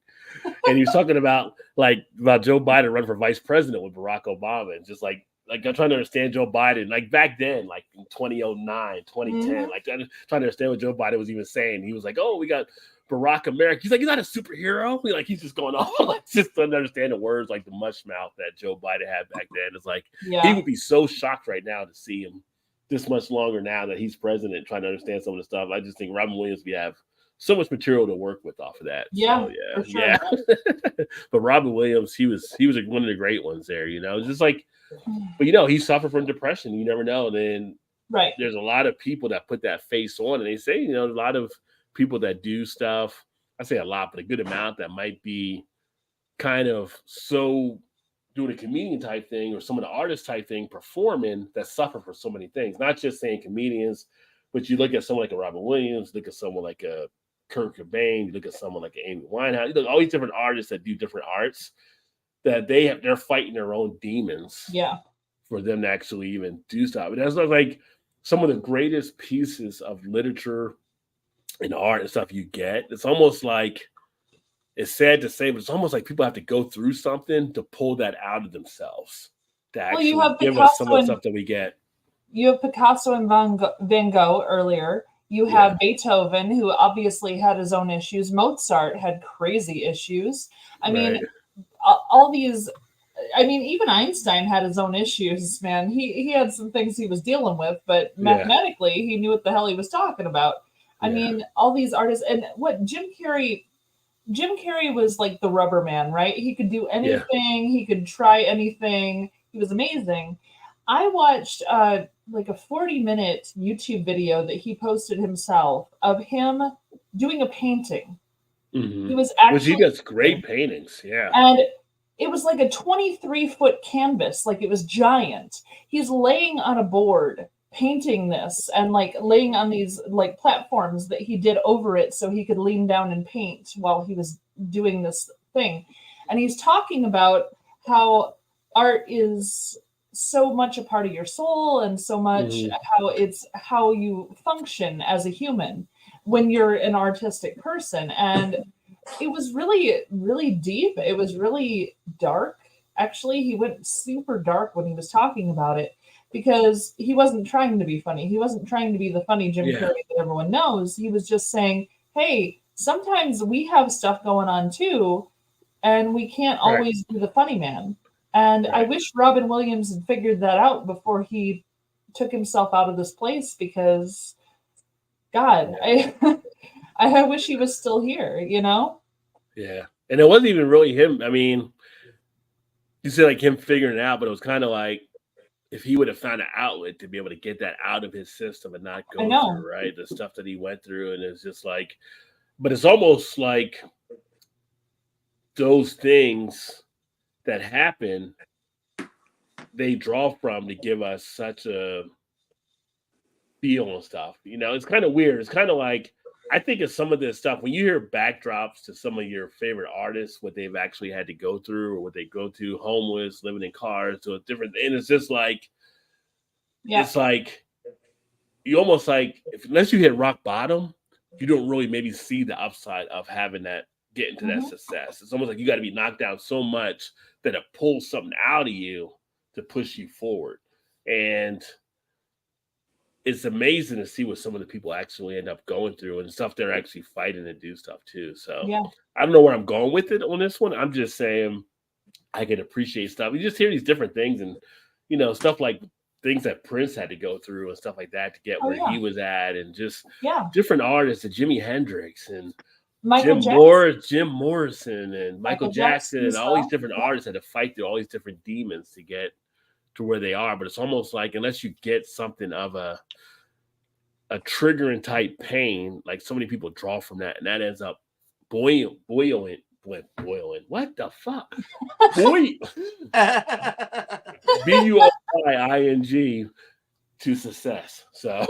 [SPEAKER 4] and he was talking about Joe Biden running for vice president with Barack Obama, and just like I'm trying to understand Joe Biden, like back then, like in 2009, 2010, like trying to understand what Joe Biden was even saying. He was like, "Oh, we got Barack America." He's like, "He's not a superhero." He's just going on, like just to understand the words, like the mush mouth that Joe Biden had back then. It's like he would be so shocked right now to see him this much longer now that he's president, trying to understand some of the stuff. I just think Robin Williams, we have so much material to work with off of that.
[SPEAKER 3] Yeah,
[SPEAKER 4] so,
[SPEAKER 3] for sure.
[SPEAKER 4] yeah. But Robin Williams, he was one of the great ones there. Just like, but he suffered from depression. You never know. And then
[SPEAKER 3] Right.
[SPEAKER 4] there's a lot of people that put that face on, and they say, a lot of people that do stuff. I say a lot, but a good amount that might be kind of so doing a comedian type thing or some of the artist type thing performing that suffer for so many things, not just saying comedians, but you look at someone like a Robin Williams, look at someone like a Kurt Cobain, you look at someone like Amy Winehouse, you look at all these different artists that do different arts that they're fighting their own demons for them to actually even do stuff. And that's like some of the greatest pieces of literature and art and stuff you get. It's almost like, it's sad to say, but it's almost like people have to go through something to pull that out of themselves to actually give us some of the stuff that we get.
[SPEAKER 3] You have Picasso and Van Gogh earlier. You have Beethoven, who obviously had his own issues. Mozart had crazy issues. I mean, all these, even Einstein had his own issues, man. He had some things he was dealing with, but mathematically, he knew what the hell he was talking about. I mean, all these artists, and what Jim Carrey was like the rubber man, right? He could do anything. He could try anything. He was amazing. I watched like a 40-minute YouTube video that he posted himself of him doing a painting.
[SPEAKER 4] Mm-hmm.
[SPEAKER 3] He was actually,
[SPEAKER 4] which he does great paintings. Yeah.
[SPEAKER 3] And it was like a 23-foot canvas. Like it was giant. He's laying on a board painting this and like laying on these like platforms that he did over it so he could lean down and paint while he was doing this thing. And he's talking about how art is so much a part of your soul and so much how it's how you function as a human when you're an artistic person. And it was really, really deep. It was really dark. Actually, he went super dark when he was talking about it. because he wasn't trying to be funny. He wasn't trying to be the funny Jim
[SPEAKER 4] Yeah.
[SPEAKER 3] Carrey that everyone knows. He was just saying, hey, sometimes we have stuff going on too, and we can't
[SPEAKER 4] Right.
[SPEAKER 3] always be the funny man. And I
[SPEAKER 4] Right.
[SPEAKER 3] wish Robin Williams had figured that out before he took himself out of this place, because God, I wish he was still here, you know?
[SPEAKER 4] Yeah. And it wasn't even really him. I mean, you say like him figuring it out, but it was kind of like if he would have found an outlet to be able to get that out of his system and not
[SPEAKER 3] I
[SPEAKER 4] go
[SPEAKER 3] know.
[SPEAKER 4] through, right? The stuff that he went through. And it's just like, but it's almost like those things that happen, they draw from to give us such a feel and stuff. You know, it's kind of weird. It's kind of like, I think of some of this stuff when you hear backdrops to some of your favorite artists, what they've actually had to go through or what they go through, homeless, living in cars, so it's different. And it's just like,
[SPEAKER 3] Yeah.
[SPEAKER 4] it's like you almost like, unless you hit rock bottom, you don't really maybe see the upside of having that, getting to that success. It's almost like you got to be knocked down so much that it pulls something out of you to push you forward. And it's amazing to see what some of the people actually end up going through and stuff they're actually fighting to do stuff too. So
[SPEAKER 3] Yeah.
[SPEAKER 4] I don't know where I'm going with it on this one. I'm just saying I can appreciate stuff. You just hear these different things and, you know, stuff like things that Prince had to go through and stuff like that to get where he was at, and just different artists, and Jimi Hendrix and Jim Morrison and Michael Jackson and all these different artists had to fight through all these different demons to get to where they are. But it's almost like unless you get something of a triggering type pain, like so many people draw from that, and that ends up boiling. What the fuck? BUIING to success. So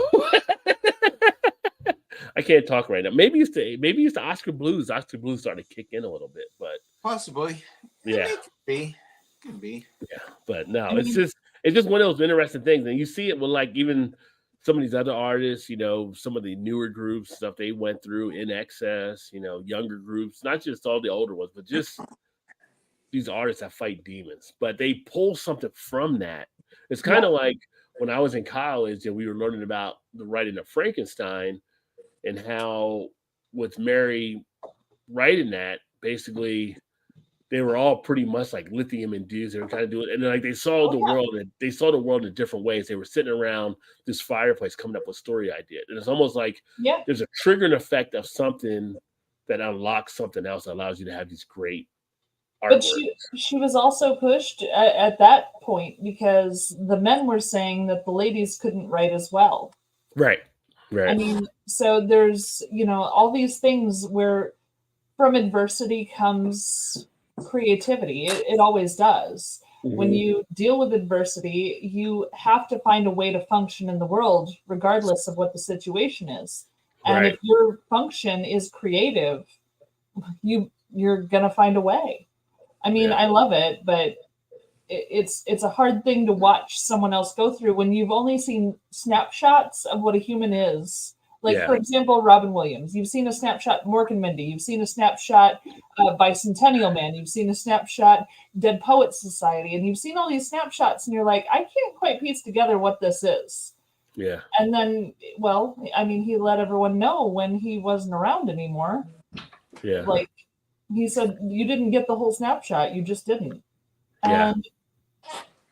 [SPEAKER 4] I can't talk right now. Maybe it's the Oscar Blues. Oscar Blues starting to kick in a little bit, but
[SPEAKER 5] possibly.
[SPEAKER 4] Yeah.
[SPEAKER 5] Could be.
[SPEAKER 4] Yeah. But no, it's just one of those interesting things. And you see it with like even some of these other artists, you know, some of the newer groups, stuff they went through, In Excess, you know, younger groups, not just all the older ones, but just these artists that fight demons, but they pull something from that. It's kind of like when I was in college and we were learning about the writing of Frankenstein and how with Mary writing that, basically they were all pretty much like lithium induced. They were kind of doing, and like they saw the world, and they saw the world in different ways. They were sitting around this fireplace coming up with story ideas. And it's almost like there's a triggering effect of something that unlocks something else that allows you to have these great artwork.
[SPEAKER 3] But she was also pushed at that point because the men were saying that the ladies couldn't write as well.
[SPEAKER 4] Right.
[SPEAKER 3] I mean, so there's, you know, all these things where from adversity comes creativity. It always does. Mm-hmm. When you deal with adversity, you have to find a way to function in the world, regardless of what the situation is. And if your function is creative, you're gonna find a way. I mean, I love it, but it's a hard thing to watch someone else go through when you've only seen snapshots of what a human is. Like, for example, Robin Williams. You've seen a snapshot, Mork and Mindy. You've seen a snapshot, Bicentennial Man. You've seen a snapshot, Dead Poets Society. And you've seen all these snapshots, and you're like, I can't quite piece together what this is.
[SPEAKER 4] Yeah.
[SPEAKER 3] And then, well, I mean, he let everyone know when he wasn't around anymore.
[SPEAKER 4] Yeah.
[SPEAKER 3] Like, he said, you didn't get the whole snapshot. You just didn't.
[SPEAKER 4] Yeah.
[SPEAKER 3] And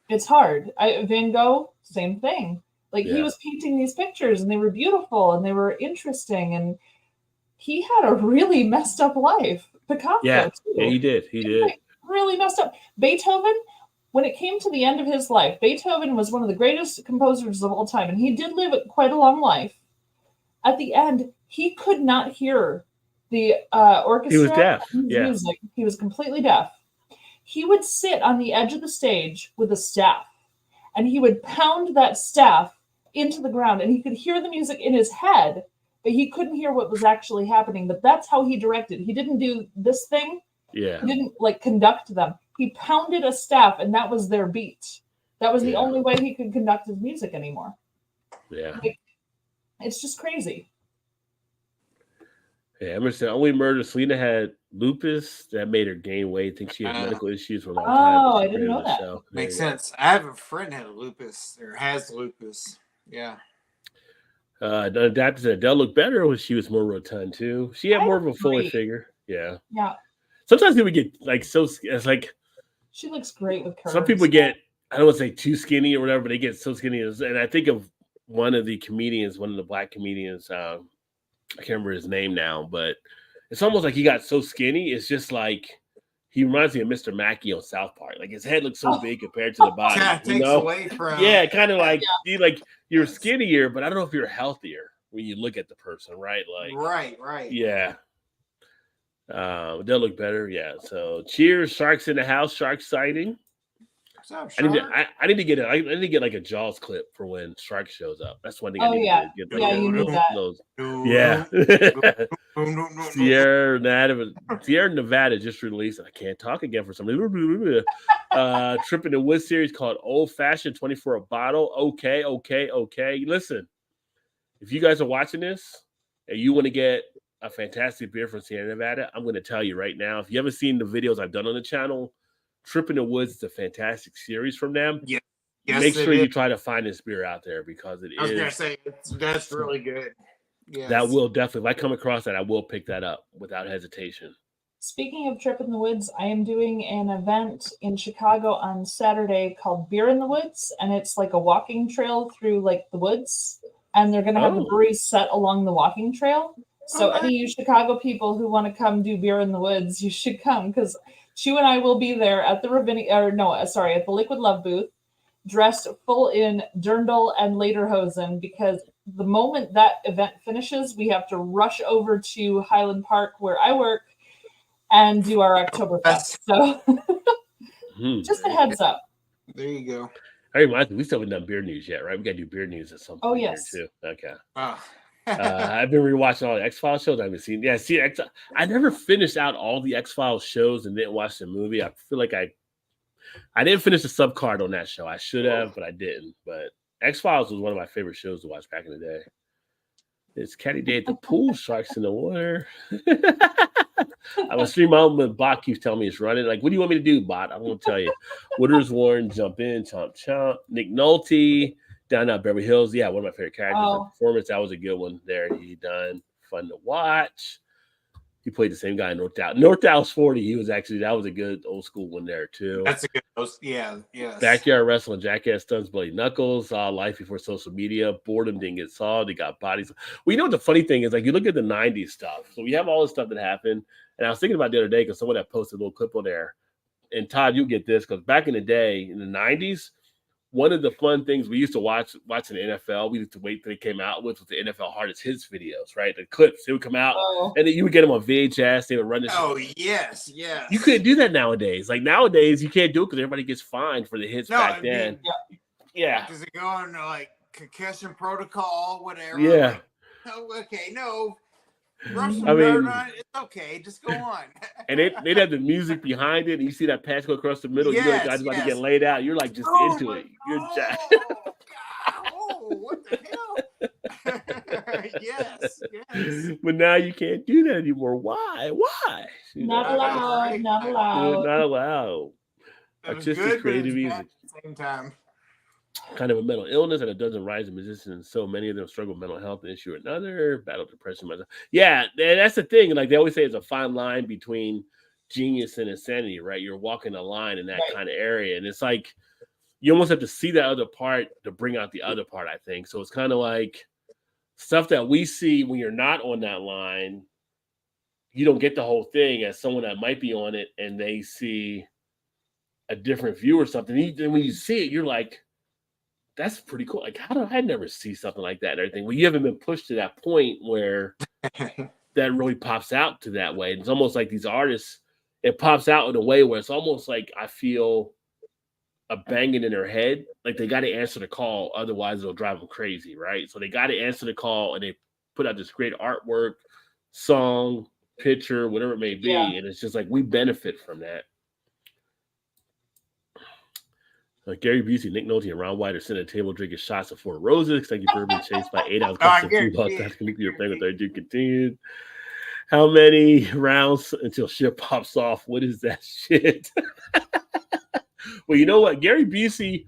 [SPEAKER 3] it's hard. Van Gogh, same thing. Like he was painting these pictures and they were beautiful and they were interesting, and he had a really messed up life. Picasso,
[SPEAKER 4] too. Yeah, he did.
[SPEAKER 3] Like, really messed up. Beethoven, when it came to the end of his life, Beethoven was one of the greatest composers of all time, and he did live quite a long life. At the end, he could not hear the orchestra.
[SPEAKER 4] He was deaf.
[SPEAKER 3] Music. He was completely deaf. He would sit on the edge of the stage with a staff, and he would pound that staff into the ground, and he could hear the music in his head, but he couldn't hear what was actually happening. But that's how he directed. He didn't do this thing.
[SPEAKER 4] Yeah.
[SPEAKER 3] He didn't like conduct them. He pounded a staff, and that was their beat. That was the only way he could conduct his music anymore.
[SPEAKER 4] Yeah.
[SPEAKER 3] Like, it's just crazy.
[SPEAKER 4] Yeah, Emerson only murder. Selena had lupus that made her gain weight. I think she had medical issues for a long time.
[SPEAKER 3] Oh,
[SPEAKER 4] but she
[SPEAKER 3] I didn't
[SPEAKER 4] created
[SPEAKER 3] know
[SPEAKER 4] the
[SPEAKER 3] that.
[SPEAKER 4] show.
[SPEAKER 5] Makes
[SPEAKER 4] Yeah.
[SPEAKER 5] sense. I have a friend had lupus or has lupus. Yeah.
[SPEAKER 4] Adapted to Adele looked better when she was more rotund too. She had
[SPEAKER 3] I
[SPEAKER 4] more of a fuller
[SPEAKER 3] agree.
[SPEAKER 4] figure. Yeah.
[SPEAKER 3] Yeah,
[SPEAKER 4] Sometimes people get like so. It's like
[SPEAKER 3] she looks great with curves.
[SPEAKER 4] some people get, I don't want to say too skinny or whatever, but they get so skinny. And I think of one of the comedians, one of the black comedians. I can't remember his name now, but it's almost like he got so skinny. It's just like he reminds me of Mr. Mackey on South Park. Like his head looks so big compared to the body.
[SPEAKER 5] Kind of
[SPEAKER 4] you
[SPEAKER 5] takes
[SPEAKER 4] know?
[SPEAKER 5] away from.
[SPEAKER 4] Yeah, kind of like you're skinnier, but I don't know if you're healthier when you look at the person, right? Like,
[SPEAKER 5] Right.
[SPEAKER 4] yeah. They'll look better. Yeah. So cheers, Sharks in the house, shark sighting.
[SPEAKER 5] What's up,
[SPEAKER 4] I need
[SPEAKER 5] Shark?
[SPEAKER 4] to get like a Jaws clip for when Shark shows up. That's one thing I
[SPEAKER 3] Oh,
[SPEAKER 4] need
[SPEAKER 3] yeah.
[SPEAKER 4] to get.
[SPEAKER 3] Yeah, you need that.
[SPEAKER 4] Those.
[SPEAKER 5] No,
[SPEAKER 4] Yeah.
[SPEAKER 5] no.
[SPEAKER 4] Sierra Nevada just released. I can't talk again for some reason. Trip in the Woods series called Old Fashioned 24 a bottle. Okay. Listen, if you guys are watching this and you want to get a fantastic beer from Sierra Nevada, I'm going to tell you right now. If you haven't seen the videos I've done on the channel, Trip in the Woods is a fantastic series from them.
[SPEAKER 5] Yes,
[SPEAKER 4] Make sure
[SPEAKER 5] it
[SPEAKER 4] you
[SPEAKER 5] is.
[SPEAKER 4] try to find this beer out there because it
[SPEAKER 5] I was gonna
[SPEAKER 4] is.
[SPEAKER 5] say that's really good. Yes.
[SPEAKER 4] That will definitely, if I come across that, I will pick that up without hesitation.
[SPEAKER 3] Speaking of Trip in the Woods, I am doing an event in Chicago on Saturday called Beer in the Woods, and it's like a walking trail through like the woods, and they're going to have the brewery set along the walking trail. So any of you Chicago people who want to come do Beer in the Woods, you should come because Chu and I will be there at the at the Liquid Love booth, dressed full in dirndl and lederhosen, because the moment that event finishes, we have to rush over to Highland Park where I work and do our Oktoberfest. So just a heads up.
[SPEAKER 5] There you go.
[SPEAKER 4] I remind me, we still haven't done beer news yet, right? We got to do beer news at some point.
[SPEAKER 3] Oh, yes.
[SPEAKER 4] Here too. Okay.
[SPEAKER 5] Oh.
[SPEAKER 4] I've been rewatching all the X-Files shows. I haven't seen. Yeah, see, I never finished out all the X-Files shows and didn't watch the movie. I feel like I didn't finish the subcard on that show. I should have, but I didn't. But X-Files was one of my favorite shows to watch back in the day. It's Caddy Day at the pool, sharks in the water. I was streaming out, but Bot keeps telling me it's running. Like, what do you want me to do, Bot? I'm going to tell you. Wooders Warren, jump in, chomp, chomp. Nick Nolte, down at Beverly Hills. Yeah, one of my favorite characters.
[SPEAKER 3] Oh.
[SPEAKER 4] The performance, that was a good one there. He done. Fun to watch. He played the same guy in North Dallas. North Dallas 40. That was a good old school one there, too.
[SPEAKER 5] That's a good. Yeah.
[SPEAKER 4] Backyard Wrestling, Jackass Stunts, Bloody Knuckles, Life Before Social Media, Boredom Didn't Get Solved, They Got Bodies. Well, you know what the funny thing is? Like, you look at the 90s stuff. So we have all this stuff that happened. And I was thinking about the other day because someone had posted a little clip on there. And Todd, you'll get this because back in the day, in the 90s, one of the fun things we used to watch in the NFL, we used to wait till they came out with the NFL Hardest Hits videos, right? The clips, they would come out, and then you would get them on VHS. They would run this.
[SPEAKER 5] Oh, yes.
[SPEAKER 4] You couldn't do that nowadays. Like nowadays, you can't do it because everybody gets fined for the hits back then. Yeah.
[SPEAKER 5] Does it go on like concussion protocol, whatever?
[SPEAKER 4] Yeah.
[SPEAKER 5] Like, oh, okay, no.
[SPEAKER 4] I mean,
[SPEAKER 5] it's okay. Just go on.
[SPEAKER 4] And they'd have the music behind it, and you see that pass go across the middle. You know the guy's about to get laid out. You're like just into it. You're jacked.
[SPEAKER 5] Oh, what the hell? Yes.
[SPEAKER 4] But now you can't do that anymore. Why?
[SPEAKER 3] Not allowed. Not allowed.
[SPEAKER 4] Not allowed. Artistic, creative music.
[SPEAKER 5] At the same time.
[SPEAKER 4] Kind of a mental illness, and it doesn't rise in musicians. So many of them struggle with mental health issue or another, battle depression. Yeah, that's the thing. Like they always say, it's a fine line between genius and insanity, right? You're walking a line in that kind of area, and it's like you almost have to see that other part to bring out the other part. I think so. It's kind of like stuff that we see when you're not on that line. You don't get the whole thing as someone that might be on it, and they see a different view or something. And when you see it, you're like, that's pretty cool. Like, how do I never see something like that and everything? Well, you haven't been pushed to that point where that really pops out to that way. It's almost like these artists, it pops out in a way where it's almost like I feel a banging in their head. Like they got to answer the call. Otherwise, it'll drive them crazy, right? So they got to answer the call, and they put out this great artwork, song, picture, whatever it may be.
[SPEAKER 3] Yeah.
[SPEAKER 4] And it's just like we benefit from that. Gary Busey, Nick Nolte, and Ron White are sitting at a table drinking shots of Four Roses. Thank you for being chased by 8 ounce cups of food. That's going to be your thing with 32 continued. How many rounds until shit pops off? What is that shit? Well, you know what? Gary Busey,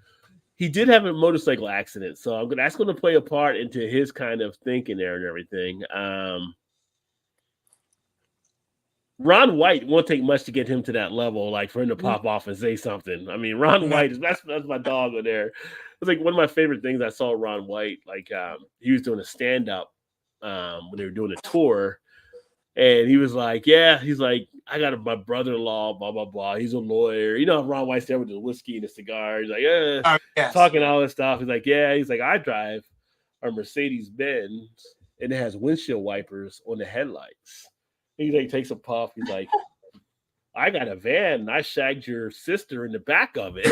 [SPEAKER 4] he did have a motorcycle accident. So that's going to play a part into his kind of thinking there and everything. Ron White won't take much to get him to that level, like for him to pop off and say something. I mean, Ron White that's my dog over there. It's like one of my favorite things I saw Ron White. Like he was doing a stand-up when they were doing a tour, and he was like, "Yeah," he's like, "I got my brother-in-law, blah blah blah. He's a lawyer." You know, Ron White's there with the whiskey and the cigar. He's like, "Yeah," talking all this stuff. He's like, "Yeah," he's like, "I drive a Mercedes Benz, and it has windshield wipers on the headlights." He like takes a puff. He's like, "I got a van and I shagged your sister in the back of it."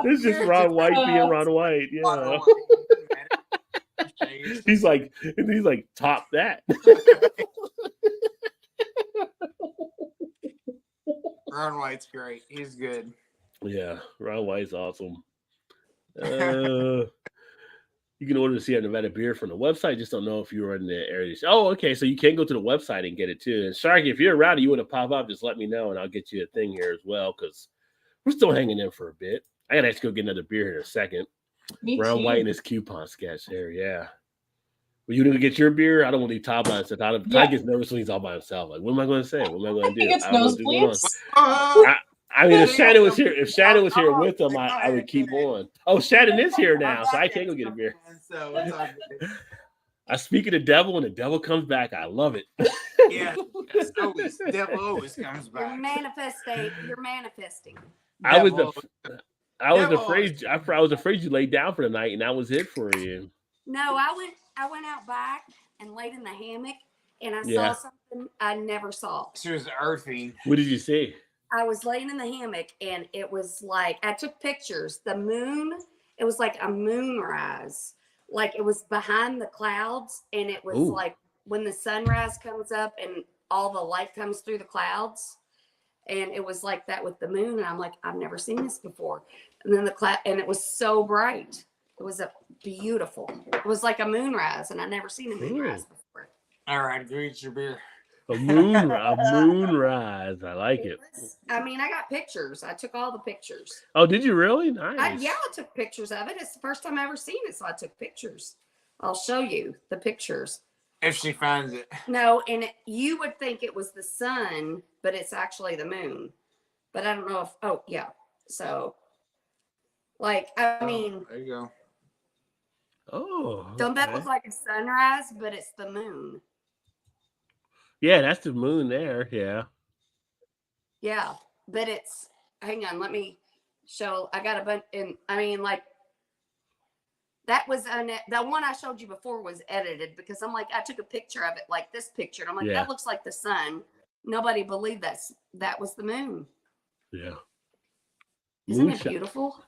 [SPEAKER 4] This is just Ron White being Ron White. Yeah. He's like, top that.
[SPEAKER 5] Ron White's great. He's good.
[SPEAKER 4] Yeah, Ron White's awesome. You can order the Sierra Nevada beer from the website. Just don't know if you were in the area. Oh, okay. So you can go to the website and get it too. And Sharky, if you're around and you want to pop up, just let me know and I'll get you a thing here as well because we're still hanging in for a bit. I gotta actually go get another beer here in a second. Ron White and his coupon sketch there. Yeah. Well, you need to get your beer. I don't want to leave Todd by himself. Todd gets nervous when he's all by himself. Like, what am I going to say? What am I going to do?
[SPEAKER 3] He gets nosebleeds.
[SPEAKER 4] I mean, if Shannon was here, with him, I would keep on. Oh, Shannon is here now, so I can't go get a beer. I speak of the devil, and the devil comes back. I love it.
[SPEAKER 5] Yeah, the devil always comes back.
[SPEAKER 7] You're manifesting.
[SPEAKER 4] I was afraid you laid down for the night, and that was it for you.
[SPEAKER 7] No, I went out back and laid in the hammock, and I saw something I never saw.
[SPEAKER 5] She was earthing.
[SPEAKER 4] What did you see?
[SPEAKER 7] I was laying in the hammock, and it was like I took pictures. The moon, it was like a moonrise, like it was behind the clouds, and it was like when the sunrise comes up and all the light comes through the clouds, and it was like that with the moon. And I'm like, I've never seen this before. And then the cloud, and it was so bright. It was beautiful. It was like a moonrise, and I've never seen a moonrise before.
[SPEAKER 5] All right, go eat your beer.
[SPEAKER 4] A moonrise. I like it.
[SPEAKER 7] I mean, I got pictures. I took all the pictures.
[SPEAKER 4] Oh, did you really? Nice.
[SPEAKER 7] I took pictures of it. It's the first time I ever seen it, so I took pictures. I'll show you the pictures.
[SPEAKER 5] If she finds it.
[SPEAKER 7] No, and you would think it was the sun, but it's actually the moon. But I don't know if, So, like, I mean.
[SPEAKER 5] There you go.
[SPEAKER 4] Oh.
[SPEAKER 7] Don't that look like a sunrise, but it's the moon.
[SPEAKER 4] Yeah, that's the moon there. Yeah.
[SPEAKER 7] Yeah, but it's, hang on, let me show. I got a bunch, and I mean, like, that was, the one I showed you before was edited because I'm like, I took a picture of it, like this picture, and I'm like, that looks like the sun. Nobody believed that was the moon.
[SPEAKER 4] Yeah.
[SPEAKER 7] Isn't it beautiful?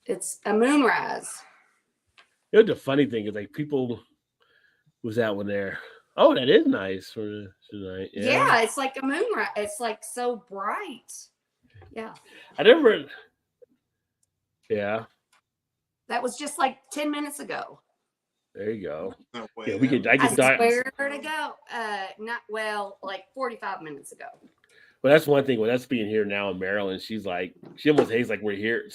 [SPEAKER 7] It's a moonrise.
[SPEAKER 4] You know, the funny thing is, like, people was that one there. Oh, that is nice for tonight.
[SPEAKER 7] Yeah, it's like a moonrise. It's like so bright. Yeah.
[SPEAKER 4] Yeah.
[SPEAKER 7] That was just like 10 minutes ago.
[SPEAKER 4] There you go.
[SPEAKER 5] No way,
[SPEAKER 4] yeah, we could. I
[SPEAKER 7] swear to go. Like 45 minutes ago.
[SPEAKER 4] Well, that's one thing. When that's being here now in Maryland, she almost hates like we're here.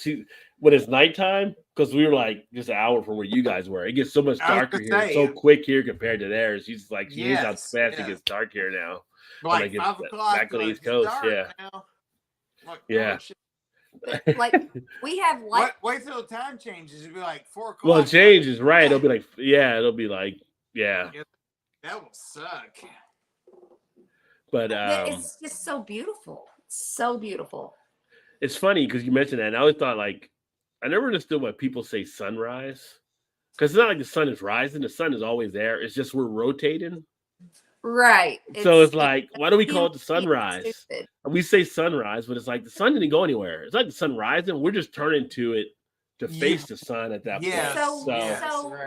[SPEAKER 4] When it's nighttime, because we were like just an hour from where you guys were. It gets so much darker here, so quick here compared to there. She's like, she knows how fast it gets dark here now.
[SPEAKER 5] Like 5 o'clock.
[SPEAKER 4] Back on the East Coast, yeah.
[SPEAKER 5] Like,
[SPEAKER 4] yeah.
[SPEAKER 7] Like we have light.
[SPEAKER 5] Wait till the time changes. It'll be like 4 o'clock.
[SPEAKER 4] Well, it changes, right? It'll be like,
[SPEAKER 5] That will suck.
[SPEAKER 4] But
[SPEAKER 7] it's just so beautiful. So beautiful.
[SPEAKER 4] It's funny because you mentioned that. And I always thought, like, I never understood why people say sunrise. Because it's not like the sun is rising. The sun is always there. It's just we're rotating.
[SPEAKER 7] Right.
[SPEAKER 4] So it's like, why do we call it the sunrise? And we say sunrise, but it's like the sun didn't go anywhere. It's like the sun rising. We're just turning to it to face the sun at that point.
[SPEAKER 7] So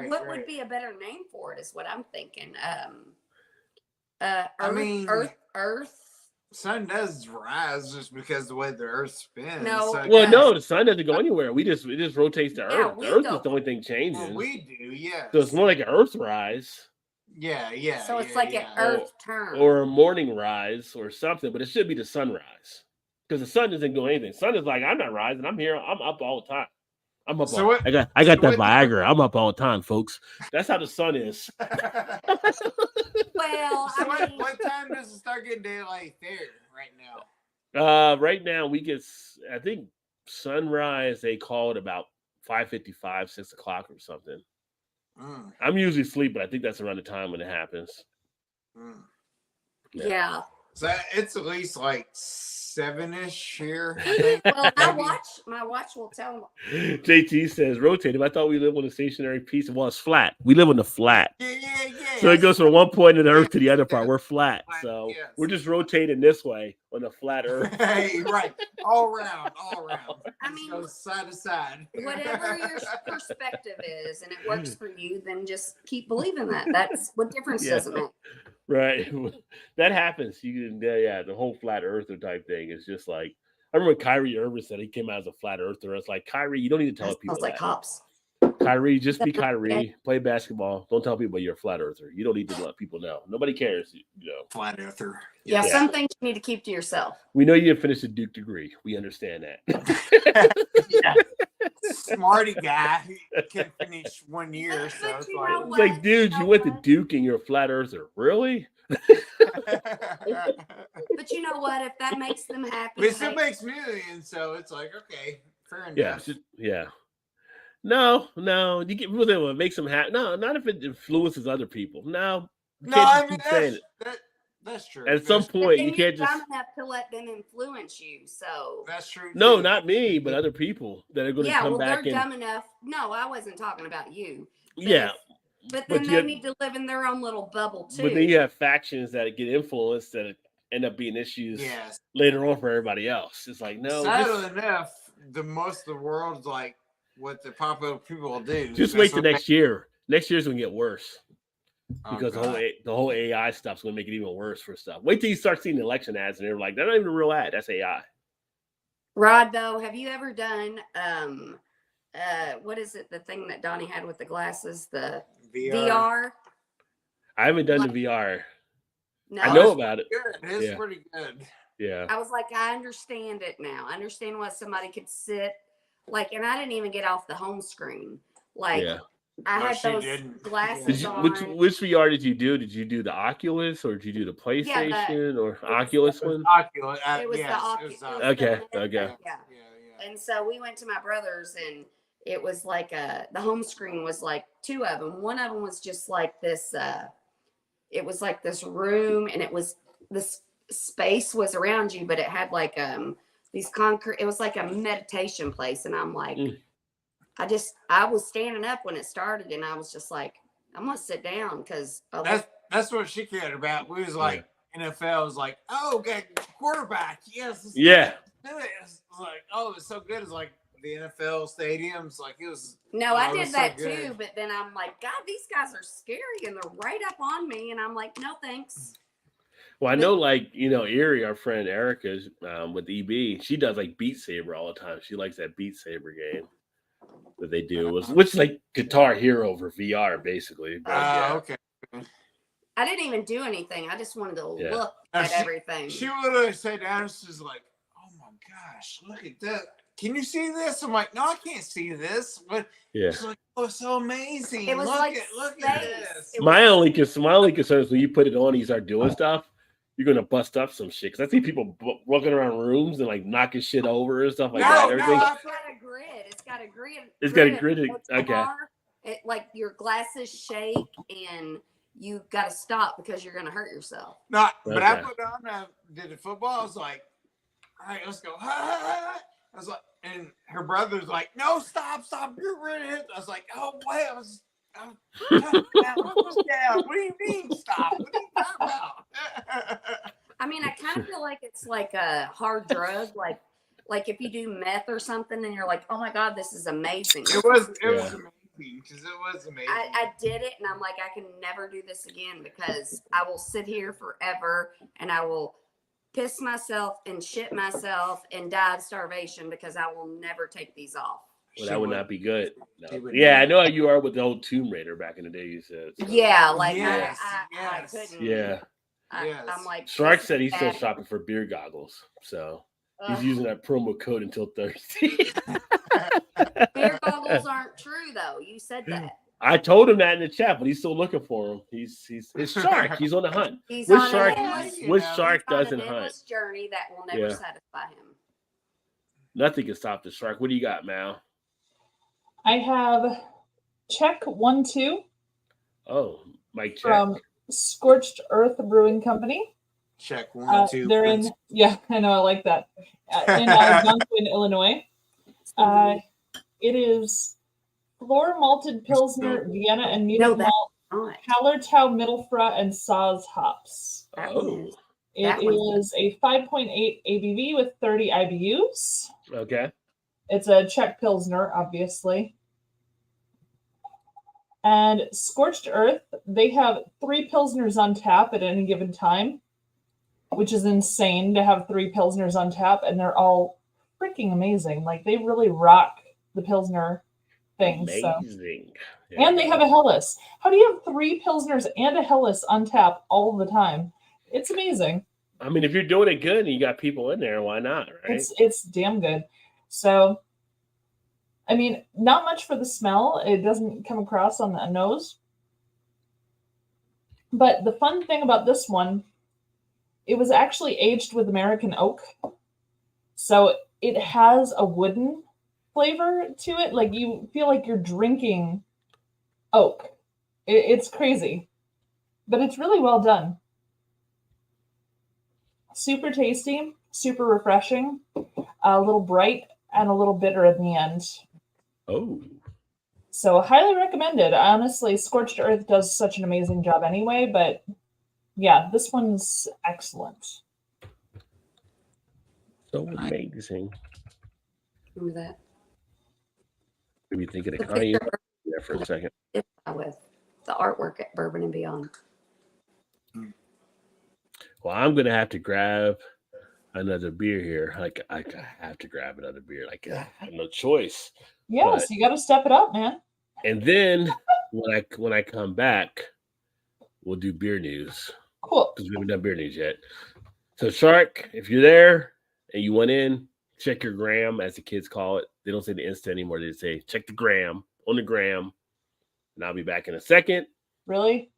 [SPEAKER 7] what would be a better name for it is what I'm thinking. Earth.
[SPEAKER 5] sun does rise just because of the way the Earth spins.
[SPEAKER 7] No.
[SPEAKER 5] So
[SPEAKER 4] Well,
[SPEAKER 7] Yeah.
[SPEAKER 4] no, the sun doesn't go anywhere. It just rotates the
[SPEAKER 7] Yeah,
[SPEAKER 4] Earth.
[SPEAKER 7] we
[SPEAKER 4] The Earth
[SPEAKER 7] go-
[SPEAKER 4] is the only thing changing.
[SPEAKER 5] well, we do, yeah.
[SPEAKER 4] So it's more like an Earth rise
[SPEAKER 5] Yeah.
[SPEAKER 7] So it's like an Earth turn.
[SPEAKER 4] or a morning rise or something, but it should be the sunrise because the sun doesn't do anything. Sun is like, I'm not rising. I'm here. I'm up all the time. I'm up.
[SPEAKER 5] So
[SPEAKER 4] all,
[SPEAKER 5] what-
[SPEAKER 4] I got
[SPEAKER 5] so
[SPEAKER 4] that
[SPEAKER 5] what-
[SPEAKER 4] Viagra. I'm up all the time, folks. That's how the sun is.
[SPEAKER 7] Well,
[SPEAKER 5] So
[SPEAKER 7] I mean,
[SPEAKER 5] what time does it start getting daylight there right now?
[SPEAKER 4] Right now we get, I think sunrise. They call it about 5:55, 6 o'clock or something.
[SPEAKER 5] Mm,
[SPEAKER 4] I'm usually asleep, but I think that's around the time when it happens.
[SPEAKER 5] mm.
[SPEAKER 7] yeah.
[SPEAKER 5] So it's at least like 7-ish here. I think.
[SPEAKER 7] Well,
[SPEAKER 5] Maybe.
[SPEAKER 7] my watch will tell.
[SPEAKER 4] JT says rotating. I thought we live on a stationary piece. Well, it's flat. We live on the flat.
[SPEAKER 5] Yeah.
[SPEAKER 4] So it goes from one point of the earth to the other part. We're flat.
[SPEAKER 5] Flat,
[SPEAKER 4] So
[SPEAKER 5] yes.
[SPEAKER 4] we're just rotating this way on the flat earth.
[SPEAKER 5] Hey, right. All around.
[SPEAKER 7] I
[SPEAKER 5] Just
[SPEAKER 7] mean,
[SPEAKER 5] goes side to side.
[SPEAKER 7] Whatever your perspective is, and it works for you, then just keep believing that. That's what difference
[SPEAKER 4] Yeah.
[SPEAKER 7] does it make?
[SPEAKER 4] Right. That happens. You can, yeah, the whole flat earther type thing is just like, I remember Kyrie Irving said he came out as a flat earther. It's like, Kyrie, you don't need to tell
[SPEAKER 7] That
[SPEAKER 4] people
[SPEAKER 7] sounds like
[SPEAKER 4] that.
[SPEAKER 7] cops.
[SPEAKER 4] Kyrie, just be
[SPEAKER 7] That's not
[SPEAKER 4] Kyrie. Play basketball. Don't tell people you're a flat earther. You don't need to let people know. Nobody cares. You know.
[SPEAKER 5] Flat earther.
[SPEAKER 7] Yeah,
[SPEAKER 4] Yeah.
[SPEAKER 7] some things you need to keep to yourself.
[SPEAKER 4] We know you didn't finish a Duke degree. We understand that.
[SPEAKER 5] Yeah. Smarty guy who can finish 1 year. So
[SPEAKER 7] But
[SPEAKER 5] it's
[SPEAKER 7] you
[SPEAKER 5] like,
[SPEAKER 7] know
[SPEAKER 4] It's
[SPEAKER 7] what?
[SPEAKER 4] like, dude, you went to
[SPEAKER 7] what?
[SPEAKER 4] Duke and you're a flat earther. Really?
[SPEAKER 7] But you know what? If that makes them happy,
[SPEAKER 5] but it still
[SPEAKER 7] hey,
[SPEAKER 5] makes millions, so it's like, okay, fair enough.
[SPEAKER 4] Yeah. Yeah. No. You get people that makes them happy. No, not if it influences other people. No. You
[SPEAKER 5] No,
[SPEAKER 4] can't
[SPEAKER 5] I
[SPEAKER 4] just
[SPEAKER 5] mean
[SPEAKER 4] keep saying
[SPEAKER 5] that's true.
[SPEAKER 4] At some
[SPEAKER 5] That's-
[SPEAKER 7] but
[SPEAKER 4] point,
[SPEAKER 7] then
[SPEAKER 4] you can't
[SPEAKER 7] you're
[SPEAKER 4] just.
[SPEAKER 7] dumb enough to let them influence you. So
[SPEAKER 5] That's true.
[SPEAKER 4] No,
[SPEAKER 5] too.
[SPEAKER 4] not me, but other people that are going to
[SPEAKER 7] yeah,
[SPEAKER 4] come
[SPEAKER 7] well, they're
[SPEAKER 4] back and.
[SPEAKER 7] dumb enough. No, I wasn't talking about you.
[SPEAKER 4] Yeah.
[SPEAKER 7] But
[SPEAKER 4] But
[SPEAKER 7] then
[SPEAKER 4] you
[SPEAKER 7] they
[SPEAKER 4] have-
[SPEAKER 7] need to live in their own little bubble too.
[SPEAKER 4] But then you have factions that get influenced that end up being issues
[SPEAKER 5] Yes.
[SPEAKER 4] later on for everybody else. It's like, no,
[SPEAKER 5] Sadly enough, the most of the world's like what the popular people will do.
[SPEAKER 4] just
[SPEAKER 5] That's
[SPEAKER 4] wait till
[SPEAKER 5] what
[SPEAKER 4] next year. Next year's going to get worse.
[SPEAKER 5] Oh,
[SPEAKER 4] Because
[SPEAKER 5] God.
[SPEAKER 4] the whole AI stuff's going to make it even worse for stuff. Wait till you start seeing election ads, and they're like, they're not even a real ad. That's AI.
[SPEAKER 7] Rod, though, have you ever done what is it? The thing that Donnie had with the glasses, the VR.
[SPEAKER 4] I haven't done the VR.
[SPEAKER 7] No,
[SPEAKER 4] I know about it.
[SPEAKER 5] Good. It's
[SPEAKER 4] Yeah.
[SPEAKER 5] pretty good.
[SPEAKER 4] Yeah.
[SPEAKER 7] I was like, I understand it now. I understand why somebody could sit like, and I didn't even get off the home screen. Like,
[SPEAKER 4] Yeah.
[SPEAKER 7] I
[SPEAKER 5] No,
[SPEAKER 7] had
[SPEAKER 5] she
[SPEAKER 7] those
[SPEAKER 5] didn't.
[SPEAKER 7] glasses
[SPEAKER 4] Did you,
[SPEAKER 7] on.
[SPEAKER 4] which VR did you do? Did you do the Oculus or did you do the PlayStation or Oculus one?
[SPEAKER 5] Oculus.
[SPEAKER 7] It was the
[SPEAKER 5] yes,
[SPEAKER 7] Oculus.
[SPEAKER 5] it was
[SPEAKER 4] Okay,
[SPEAKER 7] the-
[SPEAKER 4] okay.
[SPEAKER 7] Yeah.
[SPEAKER 5] Yeah.
[SPEAKER 7] And so we went to my brother's, and it was like the home screen was like two of them. One of them was just like this. It was like this room, and it was this space was around you, but it had like these concrete. It was like a meditation place, and I'm like,
[SPEAKER 4] Mm.
[SPEAKER 7] I was standing up when it started, and I was just like, I'm gonna sit down because
[SPEAKER 5] That's what she cared about. We was like NFL was like, oh, okay, quarterback, yes, let's
[SPEAKER 4] Yeah.
[SPEAKER 5] do it. It's like, oh, it's so good. It's like the NFL stadiums, like it was.
[SPEAKER 7] No,
[SPEAKER 5] Oh,
[SPEAKER 7] I
[SPEAKER 5] it
[SPEAKER 7] did
[SPEAKER 5] was so
[SPEAKER 7] that
[SPEAKER 5] good.
[SPEAKER 7] too, but then I'm like, God, these guys are scary and they're right up on me. And I'm like, no, thanks.
[SPEAKER 4] Well, I know, like, Erie, our friend Erica, with EB, she does like Beat Saber all the time. She likes that Beat Saber game that they do, which is like Guitar Hero for VR, basically. But, yeah.
[SPEAKER 5] Okay.
[SPEAKER 7] I didn't even do anything. I just wanted to
[SPEAKER 4] Yeah.
[SPEAKER 7] look
[SPEAKER 5] Now,
[SPEAKER 7] at everything.
[SPEAKER 5] She would have said down, she's like, oh my gosh, look at that. Can you see this? I'm like, no, I can't see this. But
[SPEAKER 4] Yeah.
[SPEAKER 5] she's like, oh, it's so amazing.
[SPEAKER 7] It was
[SPEAKER 5] look
[SPEAKER 7] like
[SPEAKER 5] look
[SPEAKER 7] space.
[SPEAKER 5] at this.
[SPEAKER 7] It
[SPEAKER 4] My only concern is when you put it on and you start doing stuff, you're gonna bust up some shit. Cause I see people walking around rooms and like knocking shit over and stuff like that.
[SPEAKER 5] No,
[SPEAKER 4] Everything.
[SPEAKER 5] I
[SPEAKER 7] It's got a grid. It's got a grid.
[SPEAKER 4] It's got a
[SPEAKER 7] of
[SPEAKER 4] grid,
[SPEAKER 7] what's
[SPEAKER 4] okay.
[SPEAKER 7] far. It like your glasses shake and you got to stop because you're going to hurt yourself.
[SPEAKER 5] No, but I
[SPEAKER 4] Okay.
[SPEAKER 5] put on, did the football. I was like, all right, let's go. I was like, and her brother's like, no, stop, you're ready. I was like, oh, wait, I'm down. What do you mean, stop? What are you talking about?
[SPEAKER 7] I mean, I kind of feel like it's like a hard drug, like if you do meth or something and you're like, oh my God, this is amazing.
[SPEAKER 5] It was
[SPEAKER 4] Yeah.
[SPEAKER 5] amazing because it was amazing.
[SPEAKER 7] I did it and I'm like, I can never do this again because I will sit here forever and I will piss myself and shit myself and die of starvation because I will never take these off.
[SPEAKER 4] Well, that would not be good. No.
[SPEAKER 5] She would
[SPEAKER 4] Yeah, I
[SPEAKER 5] not.
[SPEAKER 4] know how you are with the old Tomb Raider back in the day. You said. So.
[SPEAKER 7] Yeah, like
[SPEAKER 5] Yes,
[SPEAKER 7] I
[SPEAKER 5] yes.
[SPEAKER 7] couldn't.
[SPEAKER 4] Yeah.
[SPEAKER 5] Yes.
[SPEAKER 7] I'm like
[SPEAKER 4] Shark
[SPEAKER 7] this
[SPEAKER 4] said
[SPEAKER 7] is
[SPEAKER 4] he's still
[SPEAKER 7] bad.
[SPEAKER 4] shopping for beer goggles, so he's
[SPEAKER 7] Ugh.
[SPEAKER 4] using that promo code until Thursday.
[SPEAKER 7] Beer goggles aren't true though. You said that.
[SPEAKER 4] I told him that in the chat, but he's still looking for him. It's Shark. He's on the hunt.
[SPEAKER 7] He's
[SPEAKER 4] Which
[SPEAKER 7] on
[SPEAKER 4] shark?
[SPEAKER 7] an endless,
[SPEAKER 4] Which
[SPEAKER 5] Yeah,
[SPEAKER 4] shark
[SPEAKER 7] he's on
[SPEAKER 4] doesn't
[SPEAKER 7] an
[SPEAKER 4] hunt?
[SPEAKER 7] endless journey that will never
[SPEAKER 4] Yeah.
[SPEAKER 7] satisfy him.
[SPEAKER 4] Nothing can stop the shark. What do you got, Mal?
[SPEAKER 3] I have Check 1-2
[SPEAKER 4] Oh, Mike check.
[SPEAKER 3] from Scorched Earth Brewing Company.
[SPEAKER 5] Check 1, 2.
[SPEAKER 3] They're in, yeah, I know, I like that. In Algonquin, Illinois. It is floor malted Pilsner, Vienna, and
[SPEAKER 7] No,
[SPEAKER 3] muted
[SPEAKER 7] that's
[SPEAKER 3] malt,
[SPEAKER 7] not.
[SPEAKER 3] Hallertau, Mittelfra, and Saaz hops.
[SPEAKER 7] That
[SPEAKER 4] Oh.
[SPEAKER 7] one is-
[SPEAKER 3] It
[SPEAKER 7] That one's
[SPEAKER 3] is a 5.8 ABV with 30 IBUs.
[SPEAKER 4] Okay.
[SPEAKER 3] It's a Czech Pilsner, obviously. And Scorched Earth, they have 3 Pilsners on tap at any given time, which is insane to have 3 Pilsners on tap, and they're all freaking amazing. Like, they really rock the Pilsner thing. So.
[SPEAKER 4] Amazing. Yeah.
[SPEAKER 3] And they have a Helles. How do you have 3 Pilsners and a Helles on tap all the time? It's amazing.
[SPEAKER 4] I mean, if you're doing it good and you got people in there, why not, right?
[SPEAKER 3] It's damn good. So, I mean, not much for the smell. It doesn't come across on the nose. But the fun thing about this one, it was actually aged with American oak. So it has a wooden flavor to it. Like you feel like you're drinking oak. It's crazy. But it's really well done. Super tasty, super refreshing, a little bright, and a little bitter in the end.
[SPEAKER 4] Oh.
[SPEAKER 3] So highly recommended. Honestly, Scorched Earth does such an amazing job anyway, but yeah, this one's excellent.
[SPEAKER 4] So amazing.
[SPEAKER 7] Remember that?
[SPEAKER 4] Maybe thinking of
[SPEAKER 7] The
[SPEAKER 4] Kanye
[SPEAKER 7] picture
[SPEAKER 4] there for a second.
[SPEAKER 7] with the artwork at Bourbon and Beyond.
[SPEAKER 4] Well, I'm gonna have to grab another beer here. Like I have to grab another beer. Like I have no choice.
[SPEAKER 3] Yes,
[SPEAKER 4] But-
[SPEAKER 3] you got to step it up, man.
[SPEAKER 4] And then when I come back, we'll do beer news
[SPEAKER 3] Cool.
[SPEAKER 4] because we haven't done beer news yet. So Shark, if you're there and you went in, check your gram, as the kids call it. They don't say the Insta anymore. They say check the gram on the gram. And I'll be back in a second.
[SPEAKER 3] Really?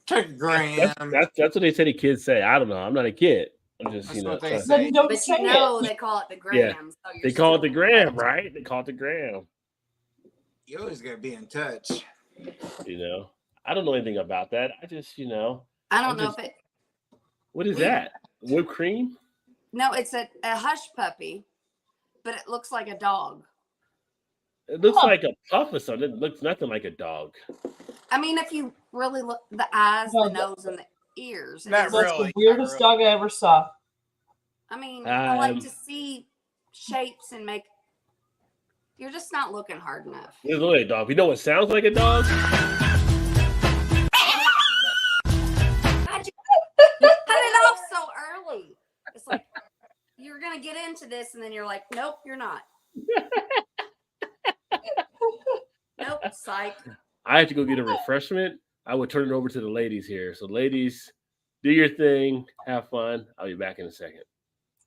[SPEAKER 5] Check Graham.
[SPEAKER 4] That's what they say the kids say. I don't know. I'm not a kid. I'm just,
[SPEAKER 5] That's
[SPEAKER 4] you know.
[SPEAKER 5] what they
[SPEAKER 4] trying-
[SPEAKER 5] say.
[SPEAKER 3] Then don't
[SPEAKER 7] But
[SPEAKER 3] say
[SPEAKER 7] you know
[SPEAKER 3] it.
[SPEAKER 7] they call it the
[SPEAKER 4] Yeah.
[SPEAKER 7] gram. So you're
[SPEAKER 4] They call it the
[SPEAKER 7] still-
[SPEAKER 4] gram, right? They call it the gram.
[SPEAKER 5] You always got to be in touch.
[SPEAKER 4] You know, I don't know anything about that. I just, you know,
[SPEAKER 7] I don't
[SPEAKER 4] I'm
[SPEAKER 7] know
[SPEAKER 4] just-
[SPEAKER 7] if it.
[SPEAKER 4] what is
[SPEAKER 7] We-
[SPEAKER 4] that? Whipped cream?
[SPEAKER 7] No, it's a hush puppy, but it looks like a dog.
[SPEAKER 4] It looks
[SPEAKER 3] Huh.
[SPEAKER 4] like a puff or something. It looks nothing like a dog.
[SPEAKER 7] I mean, if you really look, the eyes,
[SPEAKER 3] No,
[SPEAKER 7] the
[SPEAKER 3] that-
[SPEAKER 7] nose, and the ears.
[SPEAKER 5] Not
[SPEAKER 3] That's
[SPEAKER 5] really.
[SPEAKER 3] the weirdest dog I ever saw.
[SPEAKER 7] I mean, I like
[SPEAKER 4] Um,
[SPEAKER 7] to see shapes and make. You're just not looking hard enough.
[SPEAKER 4] It looks like a dog. You know what sounds like a dog?
[SPEAKER 7] How'd you cut it off so early? It's like you're gonna get into this, and then you're like, nope, you're not. Nope, psych.
[SPEAKER 4] I have to go get a refreshment. I would turn it over to the ladies here. So, ladies, do your thing. Have fun. I'll be back in a second.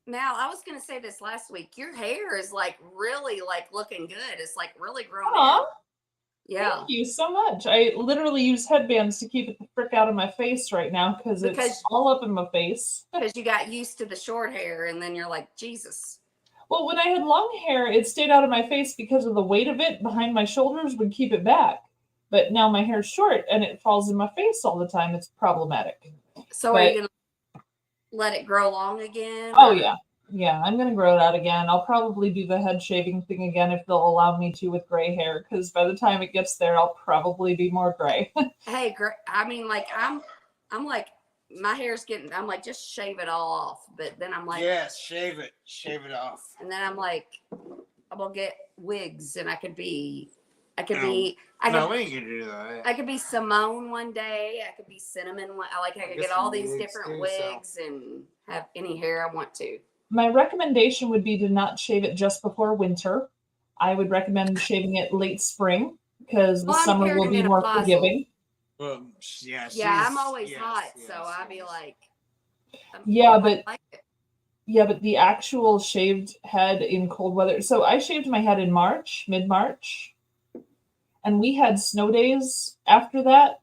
[SPEAKER 7] Now, I was gonna say this last week. Your hair is like really like looking good. It's like really grown
[SPEAKER 3] Aw.
[SPEAKER 7] in. Yeah.
[SPEAKER 3] Thank you so much. I literally use headbands to keep it the frick out of my face right now because it's
[SPEAKER 7] Because-
[SPEAKER 3] all up in my face.
[SPEAKER 7] Because you got used to the short hair, and then you're like, Jesus.
[SPEAKER 3] Well, when I had long hair, it stayed out of my face because of the weight of it behind my shoulders would keep it back. But now my hair's short and it falls in my face all the time. It's problematic.
[SPEAKER 7] So are you gonna let it grow long again?
[SPEAKER 3] Oh
[SPEAKER 7] or-
[SPEAKER 3] yeah. Yeah, I'm gonna grow it out again. I'll probably do the head shaving thing again if they'll allow me to with gray hair, because by the time it gets there, I'll probably be more gray.
[SPEAKER 7] Hey, I mean, like I'm like my hair's getting. I'm like just shave it all off, but then I'm like,
[SPEAKER 5] Yes, shave it off.
[SPEAKER 7] and then I'm like, I'm gonna get wigs, and I could be, I could
[SPEAKER 5] No.
[SPEAKER 7] be,
[SPEAKER 5] No, we ain't gonna do that.
[SPEAKER 7] I could be Simone one day. I could be Cinnamon one. I could
[SPEAKER 5] Get
[SPEAKER 7] get all
[SPEAKER 5] some
[SPEAKER 7] these
[SPEAKER 5] wigs
[SPEAKER 7] different
[SPEAKER 5] too, so.
[SPEAKER 7] wigs and have any hair I want to.
[SPEAKER 3] My recommendation would be to not shave it just before winter. I would recommend shaving it late spring because the
[SPEAKER 7] Well, I'm
[SPEAKER 3] summer will be more
[SPEAKER 7] perimenopausal.
[SPEAKER 3] forgiving.
[SPEAKER 5] Well, yeah,
[SPEAKER 7] Yeah, I'm
[SPEAKER 5] she's-
[SPEAKER 7] always
[SPEAKER 5] yes,
[SPEAKER 7] hot,
[SPEAKER 5] yes,
[SPEAKER 7] so I'd be
[SPEAKER 5] yes.
[SPEAKER 7] like,
[SPEAKER 3] Yeah,
[SPEAKER 7] I
[SPEAKER 3] but
[SPEAKER 7] like it.
[SPEAKER 3] yeah, but the actual shaved head in cold weather. So I shaved my head in March, mid-March, and we had snow days after that,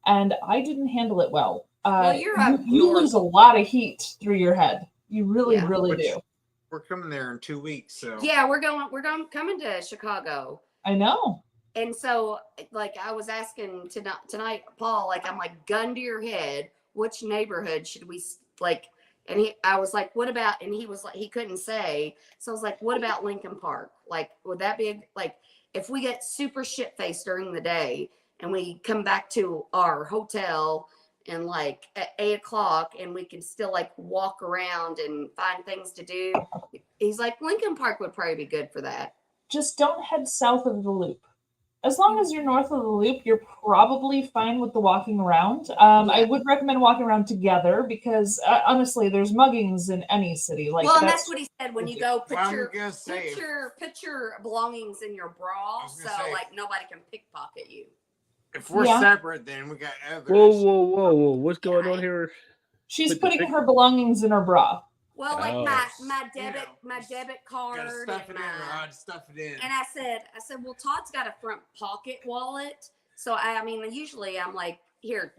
[SPEAKER 3] and I didn't handle it well.
[SPEAKER 7] Well, you're up
[SPEAKER 3] you
[SPEAKER 7] north.
[SPEAKER 3] lose a lot of heat through your head. You really,
[SPEAKER 7] Yeah.
[SPEAKER 3] really
[SPEAKER 5] Which-
[SPEAKER 3] do.
[SPEAKER 5] We're coming there in 2 weeks, so
[SPEAKER 7] Yeah, we're coming to Chicago.
[SPEAKER 3] I know.
[SPEAKER 7] And so, like, I was asking tonight, Paul, like, I'm like, gun to your head, which neighborhood should we like? And I was like, what about? And he was like, he couldn't say. So I was like, what about Lincoln Park? Like, would that be like, if we get super shit faced during the day and we come back to our hotel and like at 8:00 and we can still like walk around and find things to do? He's like, Lincoln Park would probably be good for that.
[SPEAKER 3] Just don't head south of the loop. As long as you're north of the loop, you're probably fine with the walking around. I would recommend walking around together because honestly, there's muggings in any city. Like,
[SPEAKER 7] Well, and that's what he said. When you go,
[SPEAKER 5] Well, I'm
[SPEAKER 7] put your
[SPEAKER 5] gonna say,
[SPEAKER 7] put your belongings in your bra,
[SPEAKER 5] was
[SPEAKER 7] so
[SPEAKER 5] gonna say-
[SPEAKER 7] like nobody can pickpocket you.
[SPEAKER 5] if we're
[SPEAKER 3] Yeah.
[SPEAKER 5] separate, then we got others.
[SPEAKER 4] Whoa! What's going on here?
[SPEAKER 3] she's
[SPEAKER 4] Put the
[SPEAKER 3] putting
[SPEAKER 4] pic-
[SPEAKER 3] her belongings in her bra.
[SPEAKER 7] Well, like
[SPEAKER 4] Oh.
[SPEAKER 7] my
[SPEAKER 5] You
[SPEAKER 7] debit
[SPEAKER 5] know,
[SPEAKER 7] my debit
[SPEAKER 5] Gotta
[SPEAKER 7] card
[SPEAKER 5] stuff it
[SPEAKER 7] and
[SPEAKER 5] in,
[SPEAKER 7] my,
[SPEAKER 5] Rod. Stuff it in.
[SPEAKER 7] and I said, well, Todd's got a front pocket wallet, so I mean, usually I'm like, here,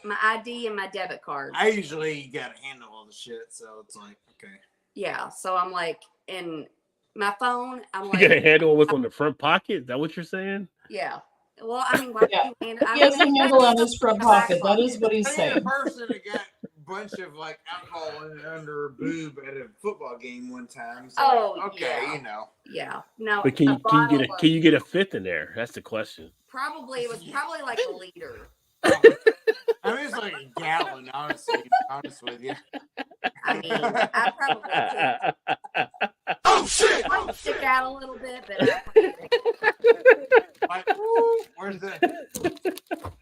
[SPEAKER 7] my ID and my debit card.
[SPEAKER 5] I usually gotta handle all the shit, so it's like, okay.
[SPEAKER 7] Yeah, so I'm like, and my phone, I'm
[SPEAKER 4] You gotta
[SPEAKER 7] like,
[SPEAKER 4] handle what's on the front pocket. Is that what you're saying?
[SPEAKER 7] yeah. Well, I mean, why
[SPEAKER 3] Yeah.
[SPEAKER 7] do you
[SPEAKER 3] He has a handle on his front pocket. That is what he's
[SPEAKER 5] I mean,
[SPEAKER 3] saying.
[SPEAKER 5] a person that got a bunch of like alcohol under her boob at a football game one time. So,
[SPEAKER 7] Oh,
[SPEAKER 5] okay,
[SPEAKER 7] yeah.
[SPEAKER 5] you know.
[SPEAKER 7] Yeah, no.
[SPEAKER 4] But can you
[SPEAKER 7] bottle of-
[SPEAKER 4] can you get a fifth in there? That's the question.
[SPEAKER 7] Probably it was probably like a liter.
[SPEAKER 5] I mean, it's like a gallon, honestly. To be honest with you.
[SPEAKER 7] I mean, I probably could.
[SPEAKER 6] Oh shit!
[SPEAKER 7] It might stick out a little bit, but I probably could.
[SPEAKER 5] Like, woo, where's the?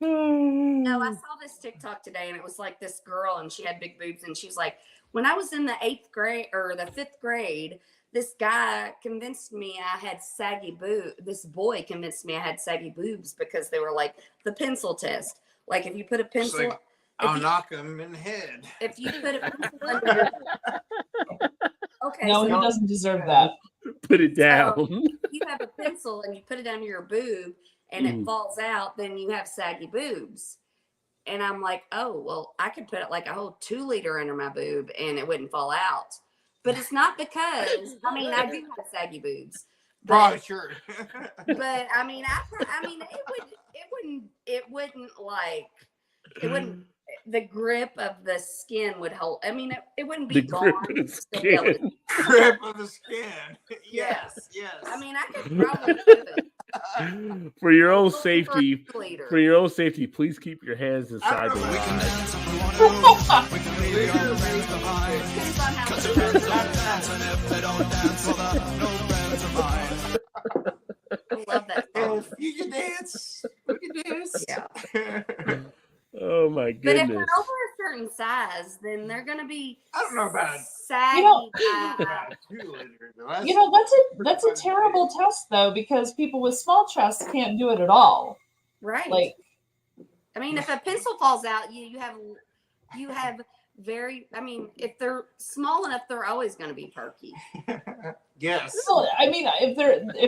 [SPEAKER 7] No, I saw this TikTok today, and it was like this girl, and she had big boobs, and she's like, when I was in the 8th grade or the 5th grade, this guy convinced me I had saggy boobs. This boy convinced me I had saggy boobs because they were like the pencil test. Like if you put a pencil,
[SPEAKER 5] like, I'll
[SPEAKER 7] you-
[SPEAKER 5] knock him in the head.
[SPEAKER 7] if you put a pencil under. Okay,
[SPEAKER 3] No,
[SPEAKER 7] so
[SPEAKER 3] he doesn't deserve that.
[SPEAKER 4] Put it down.
[SPEAKER 7] if you have a pencil and you put it under your boob and it falls out, then you have saggy boobs. And I'm like, oh, well, I could put it like a whole 2 liter under my boob and it wouldn't fall out. But it's not because, I mean, I do have saggy boobs.
[SPEAKER 5] Probably
[SPEAKER 7] But,
[SPEAKER 5] sure.
[SPEAKER 7] but I mean, it wouldn't, the grip of the skin would hold. I mean, it wouldn't be
[SPEAKER 4] The grip
[SPEAKER 7] gone.
[SPEAKER 4] of the
[SPEAKER 7] You'd still be able to-
[SPEAKER 4] skin.
[SPEAKER 5] Grip of the skin. Yes, yes.
[SPEAKER 7] I mean, I could probably do it.
[SPEAKER 4] For your own
[SPEAKER 7] Looking for a
[SPEAKER 4] safety,
[SPEAKER 7] 2 liter.
[SPEAKER 4] for your own safety, please keep your hands
[SPEAKER 5] I
[SPEAKER 4] inside
[SPEAKER 5] don't
[SPEAKER 4] the
[SPEAKER 5] know, we can
[SPEAKER 4] rod.
[SPEAKER 7] Depends on how much I love that song.
[SPEAKER 5] If you can dance, we can dance.
[SPEAKER 7] Yeah.
[SPEAKER 4] Oh my
[SPEAKER 7] But if
[SPEAKER 4] goodness.
[SPEAKER 7] they're over a certain size, then they're gonna be
[SPEAKER 5] I don't know about
[SPEAKER 7] saggy.
[SPEAKER 3] know-
[SPEAKER 5] about 2 liter. though. That's-
[SPEAKER 3] You know, that's a terrible test though, because people with small chests can't do it at all.
[SPEAKER 7] right.
[SPEAKER 3] Like,
[SPEAKER 7] I mean, if a pencil falls out, you have very. I mean, if they're small enough, they're always going to be perky.
[SPEAKER 5] Yes.
[SPEAKER 3] well, I mean, if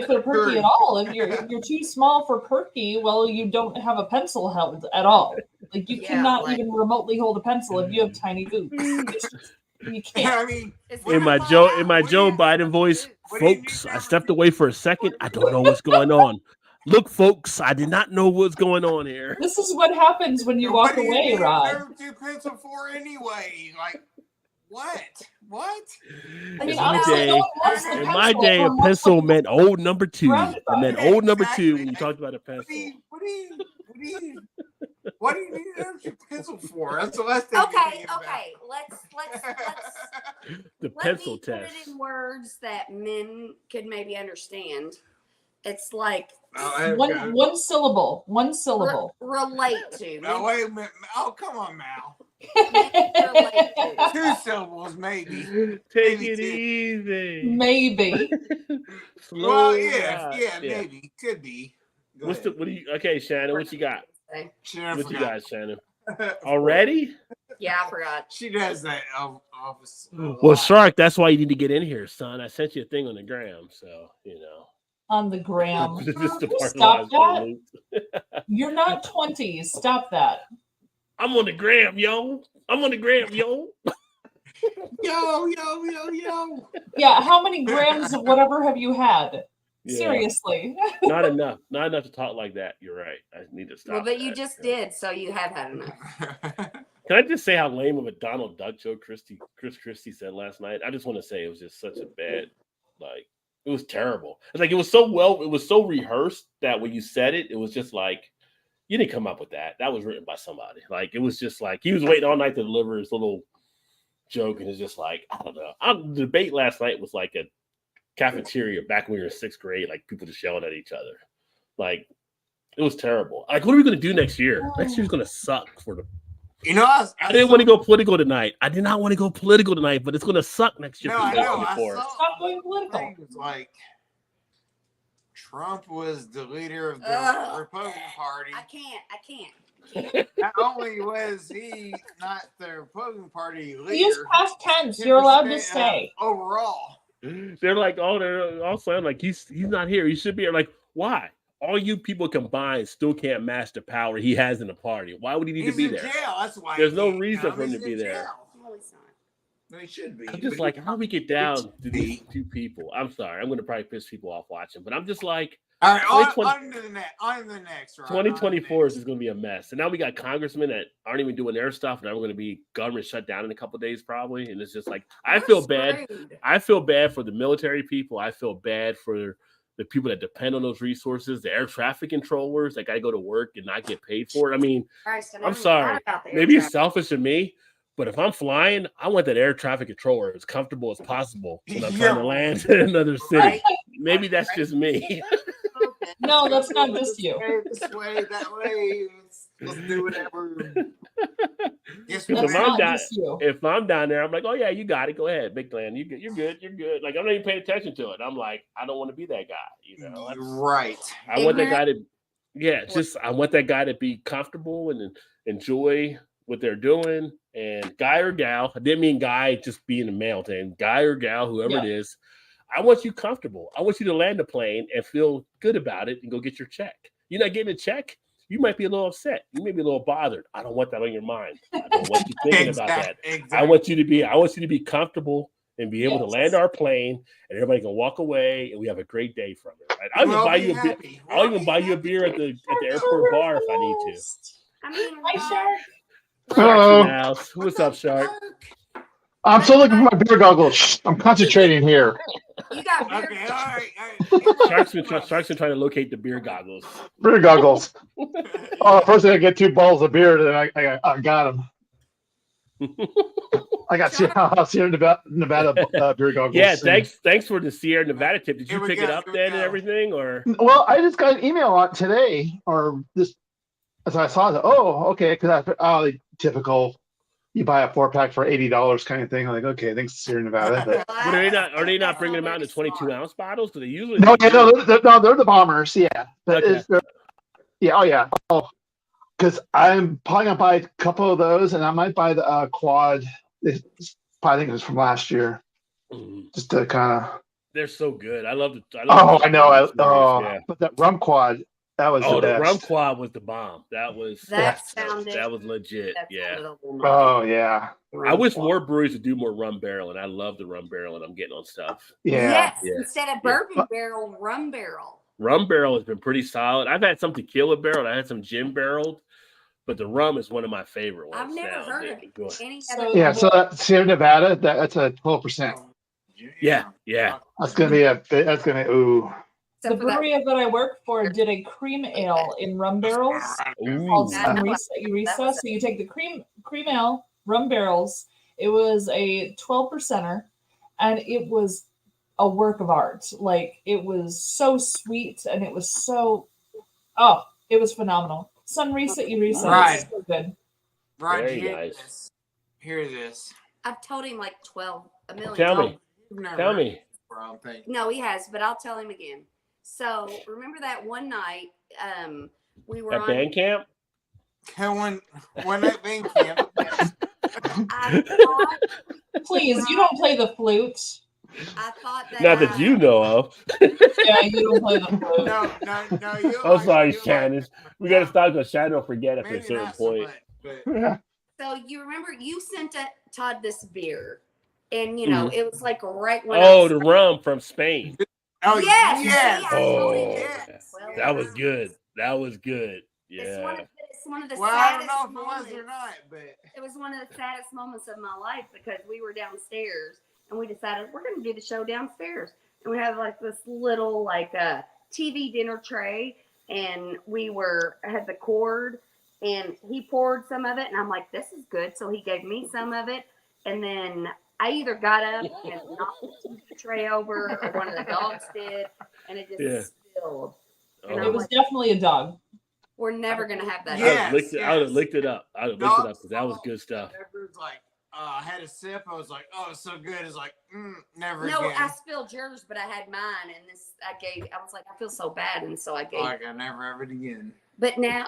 [SPEAKER 3] they're perky at all, if you're too small for perky, well, you don't have a pencil held at all. Like you
[SPEAKER 7] Yeah,
[SPEAKER 3] cannot
[SPEAKER 7] like-
[SPEAKER 3] even remotely hold a pencil if you have tiny boobs. It's just, you can't.
[SPEAKER 5] I mean,
[SPEAKER 7] It's
[SPEAKER 4] In
[SPEAKER 7] gonna
[SPEAKER 4] my
[SPEAKER 7] fall
[SPEAKER 4] Joe
[SPEAKER 7] out.
[SPEAKER 4] in my
[SPEAKER 5] What do
[SPEAKER 4] Joe
[SPEAKER 5] you-
[SPEAKER 4] Biden voice,
[SPEAKER 5] what do you
[SPEAKER 4] folks,
[SPEAKER 5] need
[SPEAKER 4] I
[SPEAKER 5] now?
[SPEAKER 4] stepped away for a second. I don't know what's going on. Look, folks, I did not know what's going on here.
[SPEAKER 3] This is what happens when you
[SPEAKER 5] what
[SPEAKER 3] walk
[SPEAKER 5] do you
[SPEAKER 3] away,
[SPEAKER 5] need a
[SPEAKER 3] Rod.
[SPEAKER 5] number 2 pencil for anyway? Like, what? What?
[SPEAKER 3] I mean,
[SPEAKER 4] In my
[SPEAKER 3] honestly,
[SPEAKER 4] day-
[SPEAKER 3] no one wants the
[SPEAKER 4] In
[SPEAKER 3] pencil.
[SPEAKER 4] my day, a
[SPEAKER 3] Everyone wants
[SPEAKER 4] pencil
[SPEAKER 3] the-
[SPEAKER 4] meant old number 2.
[SPEAKER 3] Right.
[SPEAKER 4] It meant
[SPEAKER 5] Yeah,
[SPEAKER 4] old number 2
[SPEAKER 5] exactly.
[SPEAKER 4] when you talked about a
[SPEAKER 5] What do
[SPEAKER 4] pencil.
[SPEAKER 5] you what do you need a number 2 pencil for? That's the last thing.
[SPEAKER 7] Okay, okay. Let's
[SPEAKER 4] The
[SPEAKER 7] let
[SPEAKER 4] pencil
[SPEAKER 7] me put
[SPEAKER 4] test.
[SPEAKER 7] it in words that men could maybe understand. It's like
[SPEAKER 3] One syllable. One syllable.
[SPEAKER 7] Relate to.
[SPEAKER 5] Oh, wait a minute. Oh, come on, Mal.
[SPEAKER 7] Relate to.
[SPEAKER 5] 2 syllables, maybe.
[SPEAKER 4] Take
[SPEAKER 5] Maybe
[SPEAKER 4] it
[SPEAKER 5] 2.
[SPEAKER 4] easy.
[SPEAKER 3] Maybe.
[SPEAKER 4] Slow
[SPEAKER 5] Well, yeah,
[SPEAKER 4] down.
[SPEAKER 5] maybe. Could be. Go
[SPEAKER 4] What do you? Okay, Shannon, what you got?
[SPEAKER 5] Shannon
[SPEAKER 4] What you
[SPEAKER 5] forgot.
[SPEAKER 4] got, Shannon? Already?
[SPEAKER 7] Yeah, I forgot.
[SPEAKER 5] She does that office.
[SPEAKER 4] Well, Shark, that's why you need to get in here, son. I sent you a thing on the gram, so you know.
[SPEAKER 3] On the gram.
[SPEAKER 4] Just to
[SPEAKER 3] Stop
[SPEAKER 4] marginalize the
[SPEAKER 3] that.
[SPEAKER 4] loop.
[SPEAKER 3] You're not 20. Stop that.
[SPEAKER 4] I'm on the gram, yo. I'm on the gram, yo.
[SPEAKER 5] Yo.
[SPEAKER 3] Yeah, how many grams of whatever have you had?
[SPEAKER 4] Yeah.
[SPEAKER 3] Seriously.
[SPEAKER 4] Not enough. Not enough to talk like that. You're right. I need to stop.
[SPEAKER 7] Well, but you
[SPEAKER 4] that.
[SPEAKER 7] just did, so you have had enough.
[SPEAKER 4] Can I just say how lame of a Donald Duck joke Chris Christie said last night? I just want to say it was just such a bad, like, it was terrible. It's like it was so rehearsed that when you said it, it was just like, you didn't come up with that. That was written by somebody. Like, it was just like he was waiting all night to deliver his little joke, and it's just like, I don't know. The debate last night was like a cafeteria back when we were in 6th grade, like people just yelling at each other. Like, it was terrible. Like, what are we going to do next year? Next year's going to suck for the.
[SPEAKER 5] You know,
[SPEAKER 4] I didn't want to go political tonight. I did not want to go political tonight, but it's going to suck next year.
[SPEAKER 5] No, I know. I
[SPEAKER 4] 2024.
[SPEAKER 5] saw
[SPEAKER 3] Stop going political.
[SPEAKER 5] things like Trump was the leader of the Republican Party.
[SPEAKER 7] I can't.
[SPEAKER 5] Not only was he not the Republican Party leader,
[SPEAKER 3] Use past tense. You're allowed to
[SPEAKER 5] 10%
[SPEAKER 3] say.
[SPEAKER 5] overall.
[SPEAKER 4] They're all saying like he's not here. He should be here. Like, why? All you people combined still can't match the power he has in the party. Why would he need
[SPEAKER 5] He's
[SPEAKER 4] to be
[SPEAKER 5] in
[SPEAKER 4] there?
[SPEAKER 5] jail. That's why.
[SPEAKER 4] There's
[SPEAKER 5] he
[SPEAKER 4] no
[SPEAKER 5] can't
[SPEAKER 4] reason
[SPEAKER 5] come.
[SPEAKER 4] for him
[SPEAKER 5] He's
[SPEAKER 4] to be
[SPEAKER 5] in
[SPEAKER 4] there.
[SPEAKER 5] jail.
[SPEAKER 7] No, it's not.
[SPEAKER 5] No, he should be.
[SPEAKER 4] I'm just
[SPEAKER 5] But
[SPEAKER 4] like, how do we get down
[SPEAKER 5] should
[SPEAKER 4] to
[SPEAKER 5] be.
[SPEAKER 4] these two people? I'm sorry. I'm going to probably piss people off watching, but I'm just like,
[SPEAKER 5] all right,
[SPEAKER 4] 2020
[SPEAKER 5] on to the next. On to the next. Right?
[SPEAKER 4] 2024 is just going to be a mess. And now we got congressmen that aren't even doing their stuff. Now we're going to be government shut down in a couple of days probably. And it's just like, I feel bad. I feel bad for the military people. I feel bad for the people that depend on those resources, the air traffic controllers that got to go to work and not get paid for it. I mean,
[SPEAKER 7] Christ, I
[SPEAKER 4] I'm
[SPEAKER 7] never
[SPEAKER 4] sorry.
[SPEAKER 7] thought about the air
[SPEAKER 4] Maybe it's
[SPEAKER 7] traffic.
[SPEAKER 4] selfish of me, but if I'm flying, I want that air traffic controller as comfortable as possible when I'm trying to land in another city.
[SPEAKER 5] Right.
[SPEAKER 4] Maybe that's just me.
[SPEAKER 3] No, that's not just you.
[SPEAKER 5] This way, that way. Let's do whatever. Yes,
[SPEAKER 4] Because
[SPEAKER 3] That's
[SPEAKER 4] if I'm
[SPEAKER 3] not
[SPEAKER 4] down,
[SPEAKER 3] just you.
[SPEAKER 4] if I'm down there, I'm like, oh yeah, you got it. Go ahead, big land. You're good. Like I'm not even paying attention to it. I'm like, I don't want to be that guy. You know,
[SPEAKER 5] right.
[SPEAKER 4] I want that guy to, I want that guy to be comfortable and enjoy what they're doing. And guy or gal, I didn't mean guy just being a male thing. Guy or gal, whoever it is, I want you comfortable. I want you to land the plane and feel good about it and go get your check. You're not getting a check. You might be a little upset. You may be a little bothered. I don't want that on your mind. I don't want you thinking about that.
[SPEAKER 5] Exactly.
[SPEAKER 4] I want you to be comfortable and be able to land our plane, and everybody can walk away, and we have a great day from it. Right? I'll even buy you a beer. I'll even buy you a beer at the airport bar if I need to.
[SPEAKER 7] I mean,
[SPEAKER 3] Hi, Shark.
[SPEAKER 8] Hello.
[SPEAKER 4] What's up, Shark?
[SPEAKER 8] I'm still looking for my beer goggles. I'm concentrating here.
[SPEAKER 7] you got beer.
[SPEAKER 5] Okay, all right.
[SPEAKER 4] Shark's been trying to locate the beer goggles.
[SPEAKER 8] Beer goggles. Oh, first I get 2 bottles of beer, then I got them. I got Sierra Nevada beer goggles.
[SPEAKER 4] Yeah, thanks for the Sierra Nevada tip. Did you pick it up
[SPEAKER 5] Here we
[SPEAKER 4] then
[SPEAKER 5] go.
[SPEAKER 4] and everything, or?
[SPEAKER 8] Well, I just got an email on today, or this. As I saw it, oh, okay, because typical. You buy a 4-pack for $80 kind of thing. I'm like, okay, thanks, Sierra Nevada. But,
[SPEAKER 4] But are they not bringing them out in the 22-ounce bottles? Because they usually
[SPEAKER 8] no, they're the bombers. Yeah, but
[SPEAKER 4] Okay.
[SPEAKER 8] Oh, because I'm probably gonna buy a couple of those, and I might buy the quad. I think it was from last year, just to kind of.
[SPEAKER 4] They're so good. I love it.
[SPEAKER 8] I know.
[SPEAKER 4] Yeah.
[SPEAKER 8] But that rum quad, that was the best.
[SPEAKER 4] rum quad was the bomb. That was legit. Yeah.
[SPEAKER 8] Oh yeah.
[SPEAKER 4] I wish more breweries would do more rum barrel, and I love the rum barrel, and I'm getting on stuff.
[SPEAKER 8] Yeah.
[SPEAKER 7] Yes,
[SPEAKER 4] Yeah.
[SPEAKER 7] instead of bourbon barrel, rum barrel.
[SPEAKER 4] Rum barrel has been pretty solid. I've had some tequila barrel. I had some gin barreled, but the rum is one of my favorite ones.
[SPEAKER 7] I've never
[SPEAKER 4] now.
[SPEAKER 7] heard
[SPEAKER 4] They're
[SPEAKER 7] of
[SPEAKER 4] good.
[SPEAKER 7] any
[SPEAKER 3] So-
[SPEAKER 7] other.
[SPEAKER 8] Yeah. So that Sierra Nevada, that's a 12%.
[SPEAKER 4] Yeah.
[SPEAKER 8] That's gonna be ooh.
[SPEAKER 3] The brewery that I work for did a cream ale in rum barrels called Sunrisa. So you take the cream ale, rum barrels. It was a 12%er, and it was a work of art. Like, it was so sweet and it was so, it was phenomenal. Sunrisa Irisa,
[SPEAKER 5] Right.
[SPEAKER 3] it's so good.
[SPEAKER 5] Right,
[SPEAKER 4] Very
[SPEAKER 5] hear
[SPEAKER 4] nice.
[SPEAKER 5] this. Hear this.
[SPEAKER 7] I've told him like a million
[SPEAKER 4] Tell
[SPEAKER 7] times.
[SPEAKER 4] me.
[SPEAKER 5] You've never
[SPEAKER 4] Tell
[SPEAKER 5] heard
[SPEAKER 4] me.
[SPEAKER 5] this before, I don't think.
[SPEAKER 7] No, he has, but I'll tell him again. So remember that one night we were
[SPEAKER 4] At
[SPEAKER 7] on
[SPEAKER 4] band camp?
[SPEAKER 5] When that band camp.
[SPEAKER 7] I thought,
[SPEAKER 3] Please, you don't play the flute.
[SPEAKER 7] I thought that
[SPEAKER 4] Not that you know of.
[SPEAKER 3] Yeah, you don't play the flute.
[SPEAKER 5] No. You
[SPEAKER 4] I'm sorry, Shannon. We got to stop because Shannon will forget after a
[SPEAKER 5] Maybe
[SPEAKER 4] certain
[SPEAKER 5] not so
[SPEAKER 4] point.
[SPEAKER 5] much, but
[SPEAKER 7] So you remember you sent Todd this beer, and you know it was like right when
[SPEAKER 4] The rum from Spain.
[SPEAKER 5] oh
[SPEAKER 7] Yes,
[SPEAKER 5] yes.
[SPEAKER 7] see, I told him
[SPEAKER 5] yes.
[SPEAKER 7] Well,
[SPEAKER 4] That was good. That was good.
[SPEAKER 7] It's
[SPEAKER 4] Yeah.
[SPEAKER 7] one of the
[SPEAKER 5] Well, I don't
[SPEAKER 7] saddest
[SPEAKER 5] know if it
[SPEAKER 7] moments.
[SPEAKER 5] was or not, but
[SPEAKER 7] It was one of the saddest moments of my life because we were downstairs and we decided we're going to do the show downstairs, and we had like this little like TV dinner tray, and we had the cord, and he poured some of it, and I'm like, this is good, so he gave me some of it, and then I either got up and knocked the tray over, or one of the dogs did, and it just spilled. And
[SPEAKER 3] It
[SPEAKER 7] I'm
[SPEAKER 3] was
[SPEAKER 7] like,
[SPEAKER 3] definitely a dog.
[SPEAKER 7] we're never going to have that.
[SPEAKER 5] Yeah.
[SPEAKER 4] I would have licked it up. I would have licked it up because that was good stuff.
[SPEAKER 5] It was like I had a sip. I was like, oh, it's so good. It's like, never
[SPEAKER 7] No,
[SPEAKER 5] again.
[SPEAKER 7] I spilled yours, but I had mine, and I was like, I feel so bad, and so I gave.
[SPEAKER 5] Like I never have it again.
[SPEAKER 7] But now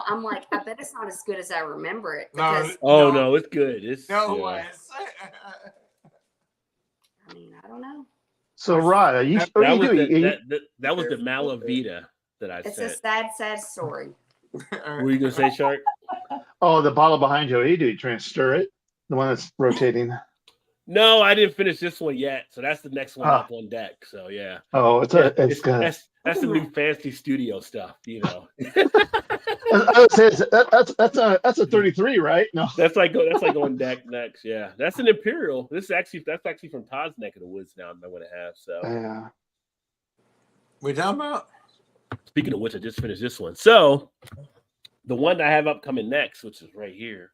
[SPEAKER 7] I'm like, I bet it's not as good as I remember it
[SPEAKER 5] No,
[SPEAKER 7] because
[SPEAKER 4] No, it's good. It's
[SPEAKER 5] No, it
[SPEAKER 4] yeah.
[SPEAKER 5] was.
[SPEAKER 7] I mean, I don't know.
[SPEAKER 8] So, Rod,
[SPEAKER 4] That was the Malavita that I
[SPEAKER 7] It's
[SPEAKER 4] said.
[SPEAKER 7] a sad, sad story.
[SPEAKER 4] What were you gonna say, Shark?
[SPEAKER 8] Oh, the bottle behind you. What do you do? You try and stir it? The one that's rotating.
[SPEAKER 4] No, I didn't finish this one yet. So that's the next one up on deck. So yeah.
[SPEAKER 8] Oh, it's good.
[SPEAKER 4] That's the new fancy studio stuff, you know.
[SPEAKER 8] I would say that's a 33, right? No,
[SPEAKER 4] That's like on deck next. Yeah, that's an Imperial. That's actually from Todd's neck of the woods. Now I'm going to have. So
[SPEAKER 8] yeah.
[SPEAKER 5] We talking about?
[SPEAKER 4] speaking of which, I just finished this one. So the one that I have upcoming next, which is right here,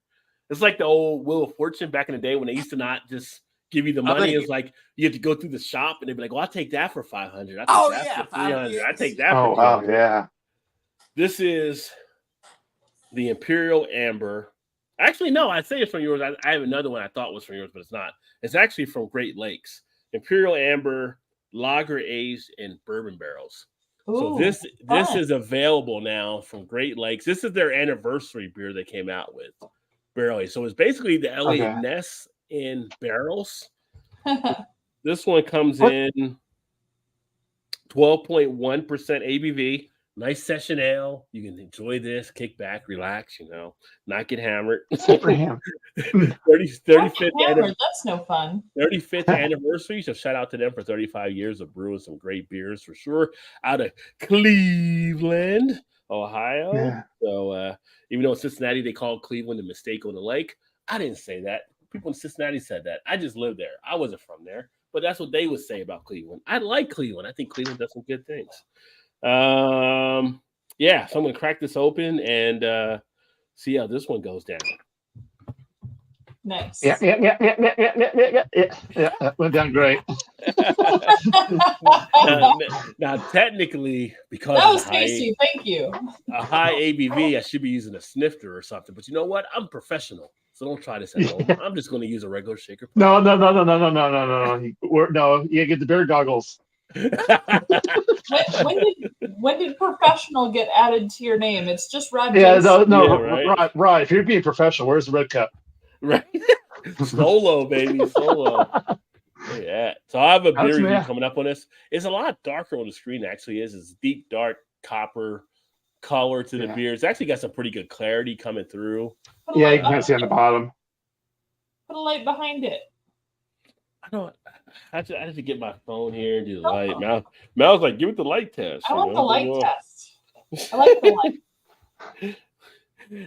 [SPEAKER 4] it's like the old Wheel of Fortune back in the day when they used to not just give you the money. It's like you have to go through the shop and they'd be like, "Well, I'll take that for $500. I'll take that for $300. I take that
[SPEAKER 8] Oh,
[SPEAKER 4] for
[SPEAKER 8] wow,
[SPEAKER 4] $200."
[SPEAKER 8] yeah.
[SPEAKER 4] This is the Imperial Amber. Actually, no, I'd say it's from yours. I have another one I thought was from yours, but it's not. It's actually from Great Lakes. Imperial Amber, lager aged in bourbon barrels. So
[SPEAKER 3] Ooh,
[SPEAKER 4] this
[SPEAKER 3] fun.
[SPEAKER 4] is available now from Great Lakes. This is their anniversary beer they came out with. Barrel aged. So it's basically the Elliott Ness in barrels. This one comes in 12.1% ABV. Nice session ale. You can enjoy this, kick back, relax, not get hammered.
[SPEAKER 8] Super ham.
[SPEAKER 4] 35th
[SPEAKER 3] Hammered, that's no fun.
[SPEAKER 4] 35th anniversary. So shout out to them for 35 years of brewing some great beers for sure. Out of Cleveland, Ohio.
[SPEAKER 8] Yeah.
[SPEAKER 4] So even though in Cincinnati they call Cleveland a mistake on the lake, I didn't say that. People in Cincinnati said that. I just lived there. I wasn't from there, but that's what they would say about Cleveland. I like Cleveland. I think Cleveland does some good things. Yeah, so I'm gonna crack this open and see how this one goes down.
[SPEAKER 3] Nice.
[SPEAKER 8] Yeah. That went down great.
[SPEAKER 4] Now, technically, because
[SPEAKER 3] That
[SPEAKER 4] of
[SPEAKER 3] was tasty. Thank you.
[SPEAKER 4] a high ABV, I should be using a snifter or something. But you know what? I'm professional, so don't try this at home. I'm just going to use a regular shaker.
[SPEAKER 8] No. No, you get the beer goggles.
[SPEAKER 3] When did professional get added to your name? It's just Rod.
[SPEAKER 8] Yeah,
[SPEAKER 3] Jason.
[SPEAKER 4] right.
[SPEAKER 8] Rod, if you're being professional, where's the red cup?
[SPEAKER 4] Right. Solo, baby. Solo. Yeah. So I have a beer review coming up on this. It's a lot darker on the screen, actually. It's deep, dark copper color to the beer. It's actually got some pretty good clarity coming through.
[SPEAKER 8] Yeah, you can kind of see on the bottom.
[SPEAKER 3] Put a light behind it.
[SPEAKER 4] I have to get my phone here and do the light. Mal's like, give it the light test.
[SPEAKER 3] I want the light test. I like the light.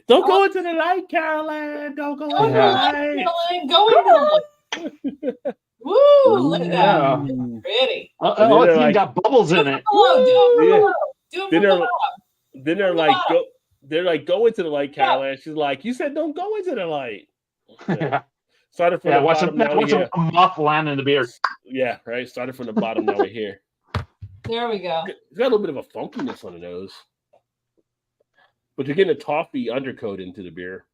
[SPEAKER 4] Don't go into the light, Caroline. Don't go into the light.
[SPEAKER 3] Caroline, go into the light. Woo! Look at that. It's pretty.
[SPEAKER 8] You got bubbles in it.
[SPEAKER 4] Then they're like, go into the light, Caroline. She's like, you said don't go into the light. Okay. Started from
[SPEAKER 8] Yeah,
[SPEAKER 4] the
[SPEAKER 8] watch
[SPEAKER 4] bottom. Now we're here.
[SPEAKER 8] a moth land in the beer.
[SPEAKER 4] Yeah, right. Started from the bottom. Now we're here.
[SPEAKER 3] There we go.
[SPEAKER 4] It's got a little bit of a funkiness on the nose, but you're getting a toffee undercoat into the beer.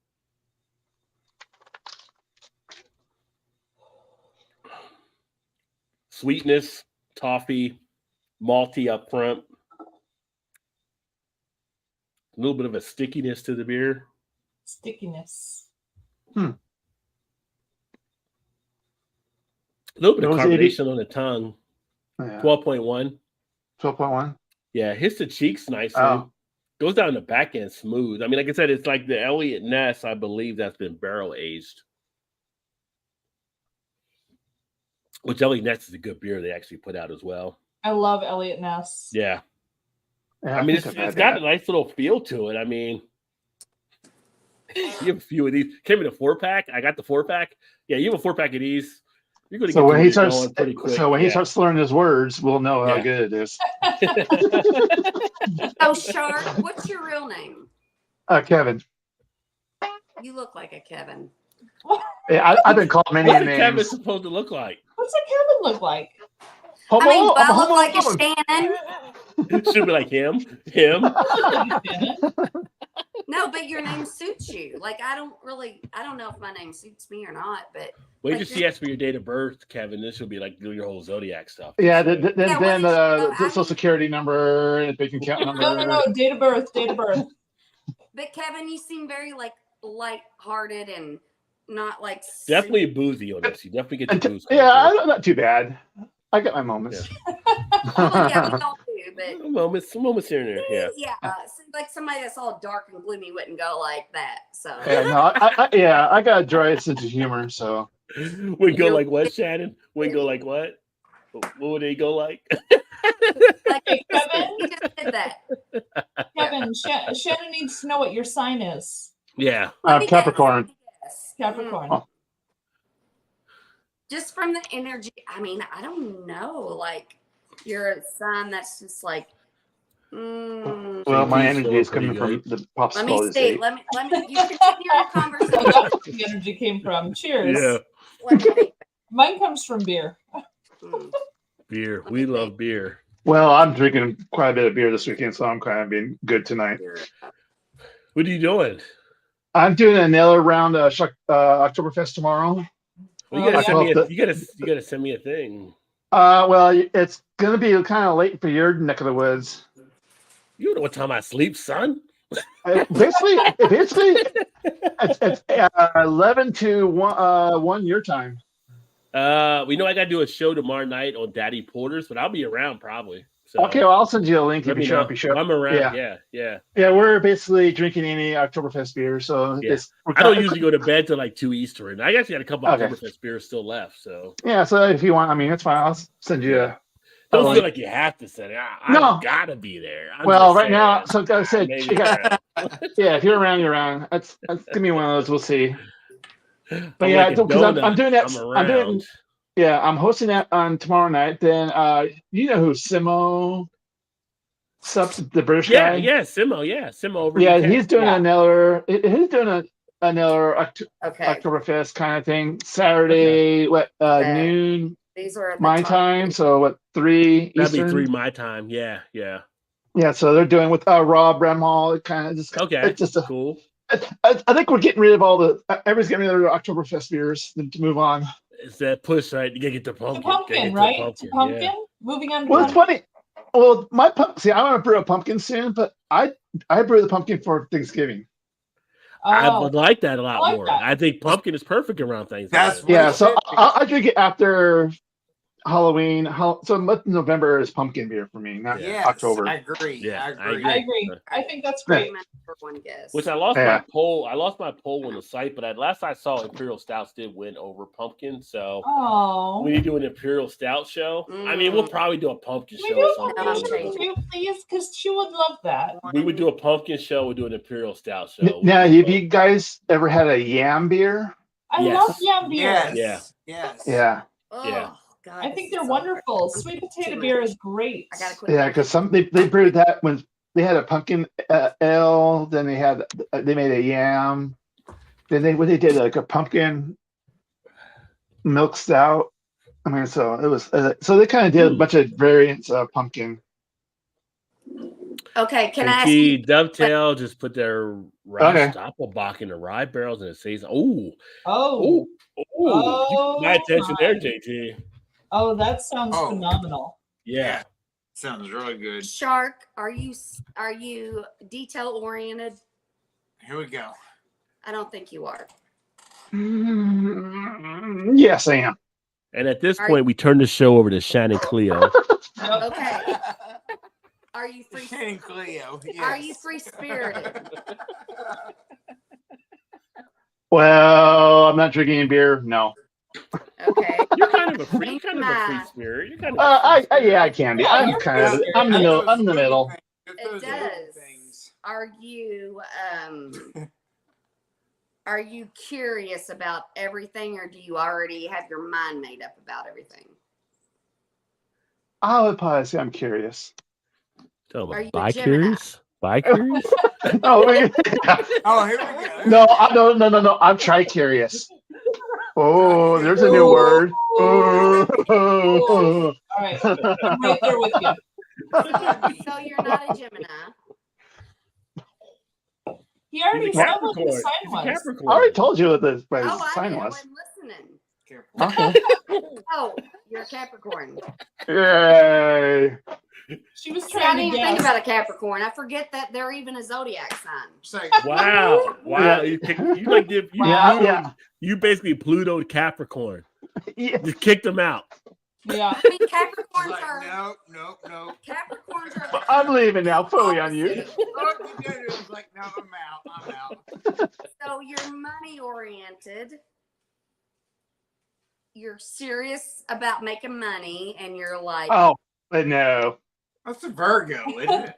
[SPEAKER 4] Sweetness, toffee, malty up front. A little bit of a stickiness to the beer.
[SPEAKER 3] Stickiness.
[SPEAKER 4] A little bit of
[SPEAKER 8] What was it,
[SPEAKER 4] carbonation on the tongue.
[SPEAKER 8] Yeah.
[SPEAKER 4] 12.1.
[SPEAKER 8] 12.1.
[SPEAKER 4] Yeah, hits the cheeks nicely.
[SPEAKER 8] Oh.
[SPEAKER 4] Goes down the back end smooth. I mean, like I said, it's like the Elliott Ness, I believe, that's been barrel aged. Which Elliott Ness is a good beer they actually put out as well.
[SPEAKER 3] I love Elliott Ness.
[SPEAKER 4] Yeah.
[SPEAKER 8] Yeah,
[SPEAKER 4] I mean,
[SPEAKER 8] think
[SPEAKER 4] it's
[SPEAKER 8] I've had
[SPEAKER 4] got
[SPEAKER 8] that.
[SPEAKER 4] a nice little feel to it. I mean, you have a few of these. Came in a 4-pack. I got the 4-pack. Yeah, you have a 4-pack of these. You're going to
[SPEAKER 8] So
[SPEAKER 4] get
[SPEAKER 8] when
[SPEAKER 4] the
[SPEAKER 8] he
[SPEAKER 4] beer
[SPEAKER 8] starts,
[SPEAKER 4] going pretty quick.
[SPEAKER 8] so when he
[SPEAKER 4] Yeah.
[SPEAKER 8] starts learning his words, we'll know how
[SPEAKER 4] Yeah.
[SPEAKER 8] good it is.
[SPEAKER 7] Oh, Shark, what's your real name?
[SPEAKER 8] Kevin.
[SPEAKER 7] You look like a Kevin.
[SPEAKER 8] Yeah, I've been called many
[SPEAKER 4] What's a Kevin
[SPEAKER 8] names.
[SPEAKER 4] supposed to look like?
[SPEAKER 3] What's a Kevin look like?
[SPEAKER 8] Homo,
[SPEAKER 7] I mean, do
[SPEAKER 8] I'm
[SPEAKER 7] I look
[SPEAKER 8] homo
[SPEAKER 7] like a
[SPEAKER 8] alone.
[SPEAKER 7] Shannon?
[SPEAKER 4] It should be like him. Him.
[SPEAKER 7] No, but your name suits you. Like, I don't know if my name suits me or not, but
[SPEAKER 4] Wait
[SPEAKER 7] Like
[SPEAKER 4] till she asks for your date of birth, Kevin. This will be like your whole zodiac stuff.
[SPEAKER 8] Yeah, then
[SPEAKER 7] Yeah,
[SPEAKER 8] then
[SPEAKER 7] well,
[SPEAKER 8] the social security number and bank account number.
[SPEAKER 3] No. Date of birth. Date of birth.
[SPEAKER 7] but Kevin, you seem very like light-hearted and not like
[SPEAKER 4] Definitely boozy on this. You definitely get
[SPEAKER 8] And
[SPEAKER 4] the booze.
[SPEAKER 8] yeah, I'm not too bad. I get my moments.
[SPEAKER 7] Well, yeah, we all do, but
[SPEAKER 4] Some moments here and there. Yeah.
[SPEAKER 7] yeah, like somebody that's all dark and gloomy wouldn't go like that. So
[SPEAKER 8] Yeah, no, I got a dry sense of humor, so
[SPEAKER 4] We go like what, Shannon? We go like what? What would they go like?
[SPEAKER 7] like,
[SPEAKER 3] Hey, Kevin.
[SPEAKER 7] you just did that.
[SPEAKER 3] Kevin, Shannon needs to know what your sign is.
[SPEAKER 4] Yeah.
[SPEAKER 7] Let me guess,
[SPEAKER 8] Capricorn.
[SPEAKER 7] let me guess.
[SPEAKER 3] Capricorn.
[SPEAKER 8] Oh.
[SPEAKER 7] Just from the energy, I mean, I don't know. Like, you're a son that's just like,
[SPEAKER 8] Well, my
[SPEAKER 4] Pretty
[SPEAKER 8] energy is
[SPEAKER 4] pretty
[SPEAKER 8] coming from
[SPEAKER 4] good.
[SPEAKER 8] the
[SPEAKER 7] let me
[SPEAKER 8] popsicle.
[SPEAKER 7] see. Let me, you continue your
[SPEAKER 3] So
[SPEAKER 7] conversation.
[SPEAKER 3] that's where the energy came from. Cheers.
[SPEAKER 4] Yeah.
[SPEAKER 7] Let me think.
[SPEAKER 3] Mine comes from beer.
[SPEAKER 7] Hmm.
[SPEAKER 4] Beer. We love beer.
[SPEAKER 8] Well, I'm drinking quite a bit of beer this weekend, so I'm kind of being good tonight.
[SPEAKER 4] What are you doing?
[SPEAKER 8] I'm doing another round of Oktoberfest tomorrow.
[SPEAKER 4] Well, you gotta
[SPEAKER 3] Oh,
[SPEAKER 4] send me
[SPEAKER 8] yeah.
[SPEAKER 4] you gotta send me a thing.
[SPEAKER 8] Well, it's gonna be kind of late for your neck of the woods.
[SPEAKER 4] You know what time I sleep, son?
[SPEAKER 8] Basically, it's 11 to 1 your time.
[SPEAKER 4] We know I gotta do a show tomorrow night on Daddy Porter's, but I'll be around probably. So
[SPEAKER 8] Okay, well, I'll send you a link
[SPEAKER 4] let
[SPEAKER 8] if
[SPEAKER 4] me
[SPEAKER 8] you show
[SPEAKER 4] know.
[SPEAKER 8] up. You show up.
[SPEAKER 4] I'm around.
[SPEAKER 8] Yeah.
[SPEAKER 4] Yeah.
[SPEAKER 8] Yeah, we're basically drinking any Oktoberfest beer, so
[SPEAKER 4] Yeah.
[SPEAKER 8] we're
[SPEAKER 4] I don't
[SPEAKER 8] kinda-
[SPEAKER 4] usually go to bed till like 2 Eastern. I actually had a couple of
[SPEAKER 8] Okay.
[SPEAKER 4] Oktoberfest beers still left, so
[SPEAKER 8] Yeah, so if you want, I mean, it's fine. I'll send you a.
[SPEAKER 4] don't
[SPEAKER 8] Oh,
[SPEAKER 4] feel like you have to send it. I
[SPEAKER 8] No.
[SPEAKER 4] don't gotta be there. I'm
[SPEAKER 8] Well,
[SPEAKER 4] just
[SPEAKER 8] right now,
[SPEAKER 4] saying,
[SPEAKER 8] so I said,
[SPEAKER 4] maybe
[SPEAKER 8] you got-
[SPEAKER 4] around.
[SPEAKER 8] yeah, if you're around, you're around. That's give me one of those. We'll see. But
[SPEAKER 4] I'm
[SPEAKER 8] yeah,
[SPEAKER 4] like a
[SPEAKER 8] because I'm
[SPEAKER 4] donut.
[SPEAKER 8] doing that.
[SPEAKER 4] I'm
[SPEAKER 8] I'm doing.
[SPEAKER 4] around.
[SPEAKER 8] Yeah, I'm hosting that on tomorrow night. Then you know who Simo Subs, the British
[SPEAKER 4] Yeah,
[SPEAKER 8] guy.
[SPEAKER 4] yeah, Simo over.
[SPEAKER 8] Yeah,
[SPEAKER 4] in
[SPEAKER 8] he's doing
[SPEAKER 3] Yeah.
[SPEAKER 8] another. He's doing another
[SPEAKER 7] Okay.
[SPEAKER 8] Oktoberfest kind of thing. Saturday,
[SPEAKER 7] Okay.
[SPEAKER 8] noon
[SPEAKER 7] These are the
[SPEAKER 8] my
[SPEAKER 7] top
[SPEAKER 8] time.
[SPEAKER 7] three.
[SPEAKER 8] So 3
[SPEAKER 4] That'd
[SPEAKER 8] Eastern.
[SPEAKER 4] be 3 my time. Yeah.
[SPEAKER 8] Yeah, so they're doing with Rob Bramhall. It kind of just
[SPEAKER 4] Okay.
[SPEAKER 8] It's just a.
[SPEAKER 4] Cool.
[SPEAKER 8] I think we're getting rid of all the. Everybody's getting rid of their Oktoberfest beers to move on.
[SPEAKER 4] It's that push, right? You gotta get the pumpkin.
[SPEAKER 3] The pumpkin,
[SPEAKER 4] Gotta
[SPEAKER 3] right?
[SPEAKER 4] get
[SPEAKER 3] To
[SPEAKER 4] the
[SPEAKER 3] pumpkin.
[SPEAKER 4] Yeah.
[SPEAKER 3] Moving on to
[SPEAKER 8] Well, it's
[SPEAKER 3] pumpkin.
[SPEAKER 8] funny. Well, my see, I want to brew a pumpkin soon, but I brew the pumpkin for Thanksgiving.
[SPEAKER 4] I
[SPEAKER 3] Oh,
[SPEAKER 4] would like that a lot
[SPEAKER 3] I like
[SPEAKER 4] more.
[SPEAKER 3] that.
[SPEAKER 4] I think pumpkin is perfect around things.
[SPEAKER 5] That's
[SPEAKER 8] Yeah,
[SPEAKER 5] Really
[SPEAKER 8] so
[SPEAKER 5] should be.
[SPEAKER 8] I drink it after Halloween. So month of November is pumpkin beer for me, not
[SPEAKER 5] Yes,
[SPEAKER 8] October.
[SPEAKER 5] I agree.
[SPEAKER 4] Yeah,
[SPEAKER 5] I
[SPEAKER 4] I
[SPEAKER 5] agree.
[SPEAKER 3] I agree. I think that's
[SPEAKER 8] Yeah.
[SPEAKER 3] great.
[SPEAKER 7] My number one guess.
[SPEAKER 4] Which I lost
[SPEAKER 8] Yeah.
[SPEAKER 4] my poll. I lost my poll on the site, but last I saw, Imperial Stouts did win over pumpkin. So
[SPEAKER 3] Oh.
[SPEAKER 4] when you do an Imperial Stout show, I mean, we'll probably do a pumpkin
[SPEAKER 3] We
[SPEAKER 4] show
[SPEAKER 3] do
[SPEAKER 4] or something.
[SPEAKER 7] No, I'm
[SPEAKER 3] pumpkin
[SPEAKER 7] changing.
[SPEAKER 3] too, please, because she would love that.
[SPEAKER 4] We would do a pumpkin show. We'll do an Imperial Stout show.
[SPEAKER 8] Now, have you guys ever had a yam beer?
[SPEAKER 3] I
[SPEAKER 4] Yes.
[SPEAKER 3] love yam beer.
[SPEAKER 5] Yes.
[SPEAKER 4] Yeah.
[SPEAKER 5] Yes.
[SPEAKER 8] Yeah,
[SPEAKER 7] Oh,
[SPEAKER 4] Yeah.
[SPEAKER 7] God,
[SPEAKER 3] I
[SPEAKER 7] this
[SPEAKER 3] think
[SPEAKER 7] is
[SPEAKER 3] they're
[SPEAKER 7] so
[SPEAKER 3] wonderful.
[SPEAKER 7] fresh.
[SPEAKER 3] Sweet
[SPEAKER 7] Too
[SPEAKER 3] potato
[SPEAKER 7] much.
[SPEAKER 3] beer is great.
[SPEAKER 7] I gotta quit.
[SPEAKER 8] yeah, because they brewed that when they had a pumpkin ale, then they made a yam, then they did like a pumpkin milk stout. I mean, so it was. So they kind of did a bunch of variants of pumpkin.
[SPEAKER 7] Okay, can
[SPEAKER 4] And
[SPEAKER 7] I ask
[SPEAKER 4] see,
[SPEAKER 7] you?
[SPEAKER 4] Dovetail just put their Rausch Doppelbock in the rye barrels and it says, "Oh,
[SPEAKER 3] Oh,
[SPEAKER 4] my attention
[SPEAKER 3] my.
[SPEAKER 4] there, JT."
[SPEAKER 3] Oh, that sounds
[SPEAKER 5] Oh.
[SPEAKER 3] phenomenal.
[SPEAKER 4] Yeah.
[SPEAKER 5] Sounds really good.
[SPEAKER 7] Shark, are you detail oriented?
[SPEAKER 5] Here we go.
[SPEAKER 7] I don't think you are.
[SPEAKER 8] Yes, I am.
[SPEAKER 4] And at this
[SPEAKER 7] Are
[SPEAKER 4] point, we turn the show over to Shannon Cleo.
[SPEAKER 7] Okay. Are you free?
[SPEAKER 5] Shannon Cleo. Yes.
[SPEAKER 7] Are you free spirited?
[SPEAKER 8] Well, I'm not drinking any beer. No.
[SPEAKER 7] Okay.
[SPEAKER 4] You're kind of a free spirit. You're kind of
[SPEAKER 8] I can be. I'm kind of. I'm in the middle. I'm in the middle.
[SPEAKER 7] It does. Are you curious about everything, or do you already have your mind made up about everything?
[SPEAKER 8] I would probably say I'm curious.
[SPEAKER 4] Tell
[SPEAKER 7] Are you
[SPEAKER 4] them,
[SPEAKER 7] a Gemini?
[SPEAKER 4] Bi-curious?
[SPEAKER 8] Oh,
[SPEAKER 5] Oh, here we go.
[SPEAKER 8] no, no. I'm tri-curious. Oh, there's a new word.
[SPEAKER 3] All right, I'm right there with you.
[SPEAKER 7] So you're not a Gemini.
[SPEAKER 3] He already
[SPEAKER 4] He's a
[SPEAKER 3] said what
[SPEAKER 4] Capricorn.
[SPEAKER 3] the sign
[SPEAKER 4] He's a
[SPEAKER 3] was.
[SPEAKER 8] I
[SPEAKER 4] Capricorn.
[SPEAKER 8] already told you what the my
[SPEAKER 7] Oh, I
[SPEAKER 8] sign
[SPEAKER 7] did. I
[SPEAKER 8] was.
[SPEAKER 7] wasn't listening.
[SPEAKER 8] Okay.
[SPEAKER 7] Oh, you're a Capricorn.
[SPEAKER 8] Yay.
[SPEAKER 3] She was
[SPEAKER 7] See, I
[SPEAKER 3] trying
[SPEAKER 7] didn't
[SPEAKER 3] to
[SPEAKER 7] even think
[SPEAKER 3] guess.
[SPEAKER 7] about a Capricorn. I forget that they're even a zodiac sign.
[SPEAKER 4] Wow.
[SPEAKER 8] Yeah.
[SPEAKER 4] You basically Pluto Capricorn.
[SPEAKER 8] Yeah.
[SPEAKER 4] You kicked him out.
[SPEAKER 3] Yeah.
[SPEAKER 7] I mean, Capricorns are.
[SPEAKER 5] No.
[SPEAKER 7] Capricorns are.
[SPEAKER 8] I'm leaving now. Fully on you.
[SPEAKER 5] Oh, you did it. It was like, no, I'm out.
[SPEAKER 7] So you're money oriented. You're serious about making money, and you're like,
[SPEAKER 8] Oh, but no.
[SPEAKER 5] That's a Virgo, isn't it?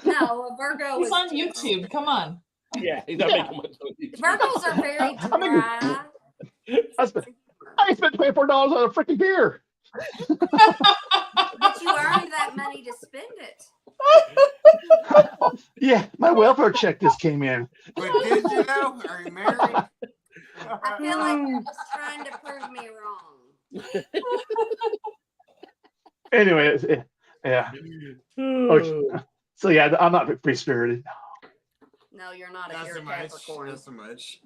[SPEAKER 7] no, a Virgo
[SPEAKER 3] He's
[SPEAKER 7] is
[SPEAKER 3] on YouTube. Come on.
[SPEAKER 4] Yeah, he's not making much money.
[SPEAKER 7] Virgos are very dry.
[SPEAKER 8] I spent $24 on a freaking beer.
[SPEAKER 7] But you earned that money to spend it.
[SPEAKER 8] Yeah, my welfare check just came in.
[SPEAKER 5] But did you know? Are you married?
[SPEAKER 7] I feel like you're just trying to prove me wrong.
[SPEAKER 8] Anyway, yeah. So yeah, I'm not free spirited.
[SPEAKER 7] No, you're not.
[SPEAKER 5] Not
[SPEAKER 7] You're
[SPEAKER 5] so
[SPEAKER 7] a
[SPEAKER 5] much.
[SPEAKER 7] Capricorn.
[SPEAKER 5] Not so much.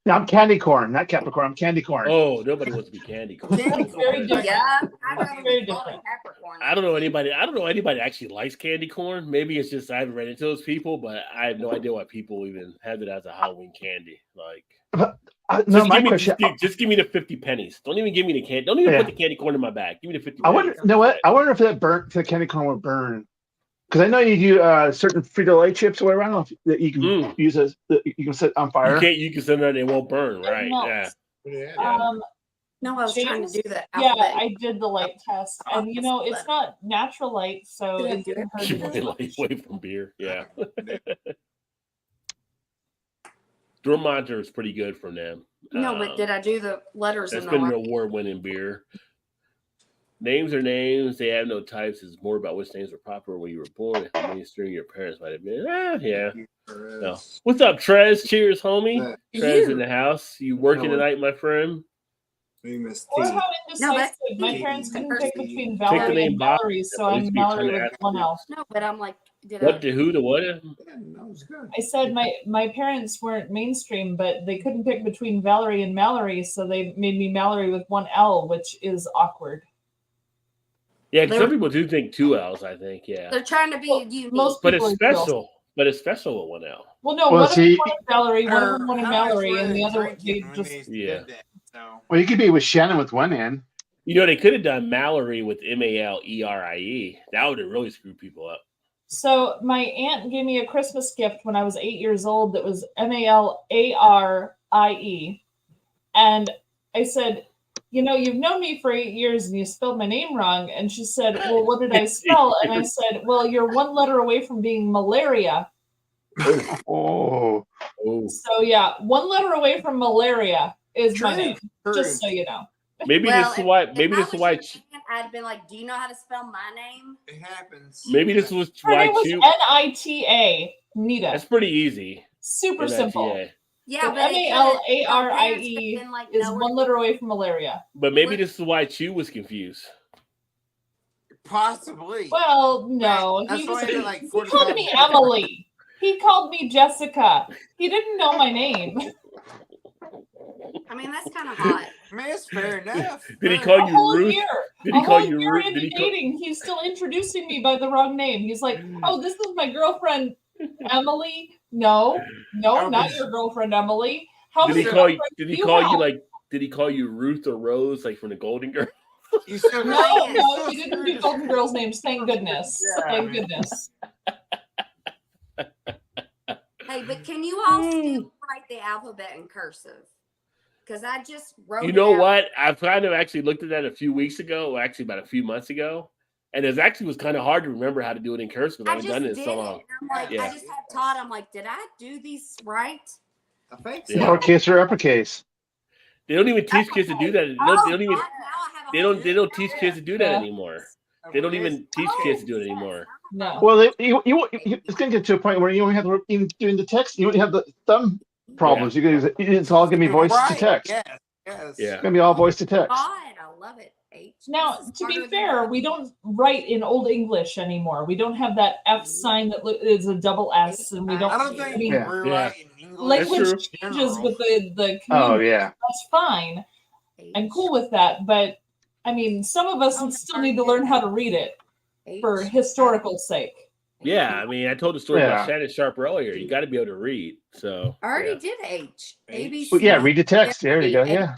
[SPEAKER 8] Yeah, I'm candy corn, not Capricorn. I'm candy corn.
[SPEAKER 4] Oh, nobody wants to be candy corn.
[SPEAKER 3] That's very different.
[SPEAKER 7] Yeah, I'd rather
[SPEAKER 3] Very
[SPEAKER 7] be called a
[SPEAKER 3] different.
[SPEAKER 7] Capricorn.
[SPEAKER 4] I don't know anybody actually likes candy corn. Maybe it's just I haven't run into those people, but I have no idea why people even have it as a Halloween candy. Like,
[SPEAKER 8] No, my question.
[SPEAKER 4] just give me the 50 pennies. Don't even give me the candy. Don't even put the candy corn in my bag. Give me the 50
[SPEAKER 8] I wonder.
[SPEAKER 4] pennies.
[SPEAKER 8] You know what? I wonder if that burnt. If the candy corn would burn. Because I know you do certain Frito-Lay chips or whatever. I don't know if that you can use as you can set on fire.
[SPEAKER 4] You can send it and it won't burn, right?
[SPEAKER 3] No.
[SPEAKER 4] Yeah.
[SPEAKER 7] No, I was trying to do that.
[SPEAKER 3] Yeah, I did the light test, and it's not natural light, so it didn't hurt
[SPEAKER 4] Keep
[SPEAKER 3] it as
[SPEAKER 4] it
[SPEAKER 3] much.
[SPEAKER 4] away from beer. Yeah. Durmont is pretty good from them.
[SPEAKER 7] No, but did I do the letters
[SPEAKER 4] That's
[SPEAKER 7] in the
[SPEAKER 4] been an
[SPEAKER 7] right?
[SPEAKER 4] award-winning beer. Names are names. They have no types. It's more about which names were popular when you were born and how many string your parents might have been. Yeah. No. What's up, Trez? Cheers, homie. Trez in the house. You working tonight, my friend?
[SPEAKER 5] We missed
[SPEAKER 3] Or
[SPEAKER 5] T.
[SPEAKER 3] how indecisive. My parents couldn't pick between
[SPEAKER 4] the
[SPEAKER 3] Valerie
[SPEAKER 4] name
[SPEAKER 3] and
[SPEAKER 4] Bob.
[SPEAKER 3] Mallory, so
[SPEAKER 4] That used
[SPEAKER 3] I'm
[SPEAKER 4] to be a ton
[SPEAKER 3] Mallory
[SPEAKER 4] of
[SPEAKER 3] with one L.
[SPEAKER 7] No, but I'm like, did
[SPEAKER 4] What
[SPEAKER 7] I?
[SPEAKER 4] to who to what?
[SPEAKER 5] Yeah, that was good.
[SPEAKER 3] I said my parents weren't mainstream, but they couldn't pick between Valerie and Mallory, so they made me Mallory with one L, which is awkward.
[SPEAKER 4] Yeah, because some people do think 2 L's, I think. Yeah.
[SPEAKER 7] They're trying to be unique.
[SPEAKER 4] But it's special. But it's special with 1 L.
[SPEAKER 3] Well, no, one of them wanted Valerie, one of them wanted Mallory, and the other they just
[SPEAKER 8] Well, you could be with Shannon with one N.
[SPEAKER 4] You know, they could have done Mallory with Malerie. That would have really screwed people up.
[SPEAKER 3] So my aunt gave me a Christmas gift when I was 8 years old that was Malarie. And I said, you've known me for 8 years and you spelled my name wrong. And she said, well, what did I spell? And I said, well, you're one letter away from being malaria.
[SPEAKER 8] Oh.
[SPEAKER 3] So yeah, one letter away from malaria is my name. Just so you know.
[SPEAKER 4] Maybe this is why. Maybe this is why.
[SPEAKER 7] I'd been like, do you know how to spell my name?
[SPEAKER 5] It happens.
[SPEAKER 4] Maybe this was
[SPEAKER 3] Her
[SPEAKER 4] why
[SPEAKER 3] name was
[SPEAKER 4] you.
[SPEAKER 3] Nita. Nita.
[SPEAKER 4] That's pretty easy.
[SPEAKER 3] Super
[SPEAKER 4] NITA.
[SPEAKER 3] simple.
[SPEAKER 7] Yeah,
[SPEAKER 3] But
[SPEAKER 7] but it
[SPEAKER 3] MALARIE
[SPEAKER 7] could've been, like,
[SPEAKER 3] is
[SPEAKER 7] nowhere-
[SPEAKER 3] one letter away from malaria.
[SPEAKER 4] But maybe this is why Chew was confused.
[SPEAKER 5] Possibly.
[SPEAKER 3] Well, no,
[SPEAKER 5] That's
[SPEAKER 3] he
[SPEAKER 5] why they're like
[SPEAKER 3] he
[SPEAKER 5] 45
[SPEAKER 3] called me Emily. He called me Jessica. He didn't know my name.
[SPEAKER 7] I mean, that's kind of hot.
[SPEAKER 5] I mean, it's fair enough.
[SPEAKER 4] Did he
[SPEAKER 5] Fair
[SPEAKER 4] call
[SPEAKER 5] enough.
[SPEAKER 4] you
[SPEAKER 3] A whole
[SPEAKER 4] Ruth?
[SPEAKER 3] year.
[SPEAKER 4] Did
[SPEAKER 3] A
[SPEAKER 4] he call
[SPEAKER 3] whole
[SPEAKER 4] you
[SPEAKER 3] year
[SPEAKER 4] Ruth?
[SPEAKER 3] into
[SPEAKER 4] Did he call?
[SPEAKER 3] dating, he's still introducing me by the wrong name. He's like, "Oh, this is my girlfriend, Emily." No, not your girlfriend, Emily. How
[SPEAKER 4] Did
[SPEAKER 3] many
[SPEAKER 4] he call you?
[SPEAKER 3] girlfriends
[SPEAKER 4] Did
[SPEAKER 3] do
[SPEAKER 4] he
[SPEAKER 3] you
[SPEAKER 4] call you
[SPEAKER 3] have?
[SPEAKER 4] like? Did he call you Ruth or Rose, like from the Golden Girls?
[SPEAKER 5] You still
[SPEAKER 3] No,
[SPEAKER 5] you
[SPEAKER 3] no,
[SPEAKER 5] still
[SPEAKER 3] he didn't
[SPEAKER 5] screwed
[SPEAKER 3] do
[SPEAKER 5] us.
[SPEAKER 3] Golden Girls names. Thank goodness.
[SPEAKER 5] Yeah,
[SPEAKER 3] Thank
[SPEAKER 5] man.
[SPEAKER 3] goodness.
[SPEAKER 7] Hey, but can you all still write the alphabet in cursive? Because I just wrote
[SPEAKER 4] You
[SPEAKER 7] it
[SPEAKER 4] know
[SPEAKER 7] out.
[SPEAKER 4] what? I've kind of actually looked at that a few weeks ago, or actually about a few months ago, and it actually was kind of hard to remember how to do it in cursive. I
[SPEAKER 7] I
[SPEAKER 4] haven't
[SPEAKER 7] just
[SPEAKER 4] done
[SPEAKER 7] did
[SPEAKER 4] it
[SPEAKER 7] it.
[SPEAKER 4] in so
[SPEAKER 7] And
[SPEAKER 4] long.
[SPEAKER 7] I'm like,
[SPEAKER 4] Yeah.
[SPEAKER 7] I just had Todd. I'm like, did I do these right?
[SPEAKER 5] I think so.
[SPEAKER 4] Yeah.
[SPEAKER 8] Lowercase or uppercase.
[SPEAKER 4] They don't even teach kids to do that. They
[SPEAKER 7] Oh,
[SPEAKER 4] don't even.
[SPEAKER 7] now I have a
[SPEAKER 4] They
[SPEAKER 7] whole
[SPEAKER 4] don't teach kids to do that
[SPEAKER 3] Yeah.
[SPEAKER 4] anymore. They don't even teach kids to do it anymore.
[SPEAKER 3] No.
[SPEAKER 8] Well, it's going to get to a point where you only have to even doing the text. You don't have the thumb problems. You can use it's all going to be voice to
[SPEAKER 5] Right,
[SPEAKER 8] text.
[SPEAKER 5] Yes.
[SPEAKER 4] Yeah.
[SPEAKER 8] It's going to be all voice to text.
[SPEAKER 7] God, I love it. H.
[SPEAKER 3] Now,
[SPEAKER 7] This is
[SPEAKER 3] to be
[SPEAKER 7] harder than
[SPEAKER 3] fair, we don't write in Old English anymore. We don't have that F sign that is a double S, and we don't.
[SPEAKER 5] I don't think
[SPEAKER 3] I mean,
[SPEAKER 8] Yeah.
[SPEAKER 5] we're
[SPEAKER 4] Yeah.
[SPEAKER 5] right in English.
[SPEAKER 3] language
[SPEAKER 4] true.
[SPEAKER 3] changes with the community.
[SPEAKER 8] Oh yeah.
[SPEAKER 3] That's fine.
[SPEAKER 7] H.
[SPEAKER 3] I'm cool with that, but I mean, some of us still need to learn how to read it for
[SPEAKER 7] H.
[SPEAKER 3] historical sake.
[SPEAKER 4] Yeah, I mean, I told the story
[SPEAKER 8] Yeah.
[SPEAKER 4] about Shannon Sharp earlier. You got to be able to read. So
[SPEAKER 7] I already
[SPEAKER 4] yeah.
[SPEAKER 7] did H. A, B,
[SPEAKER 8] Well,
[SPEAKER 7] C,
[SPEAKER 8] yeah, read the text. There you go. Yeah.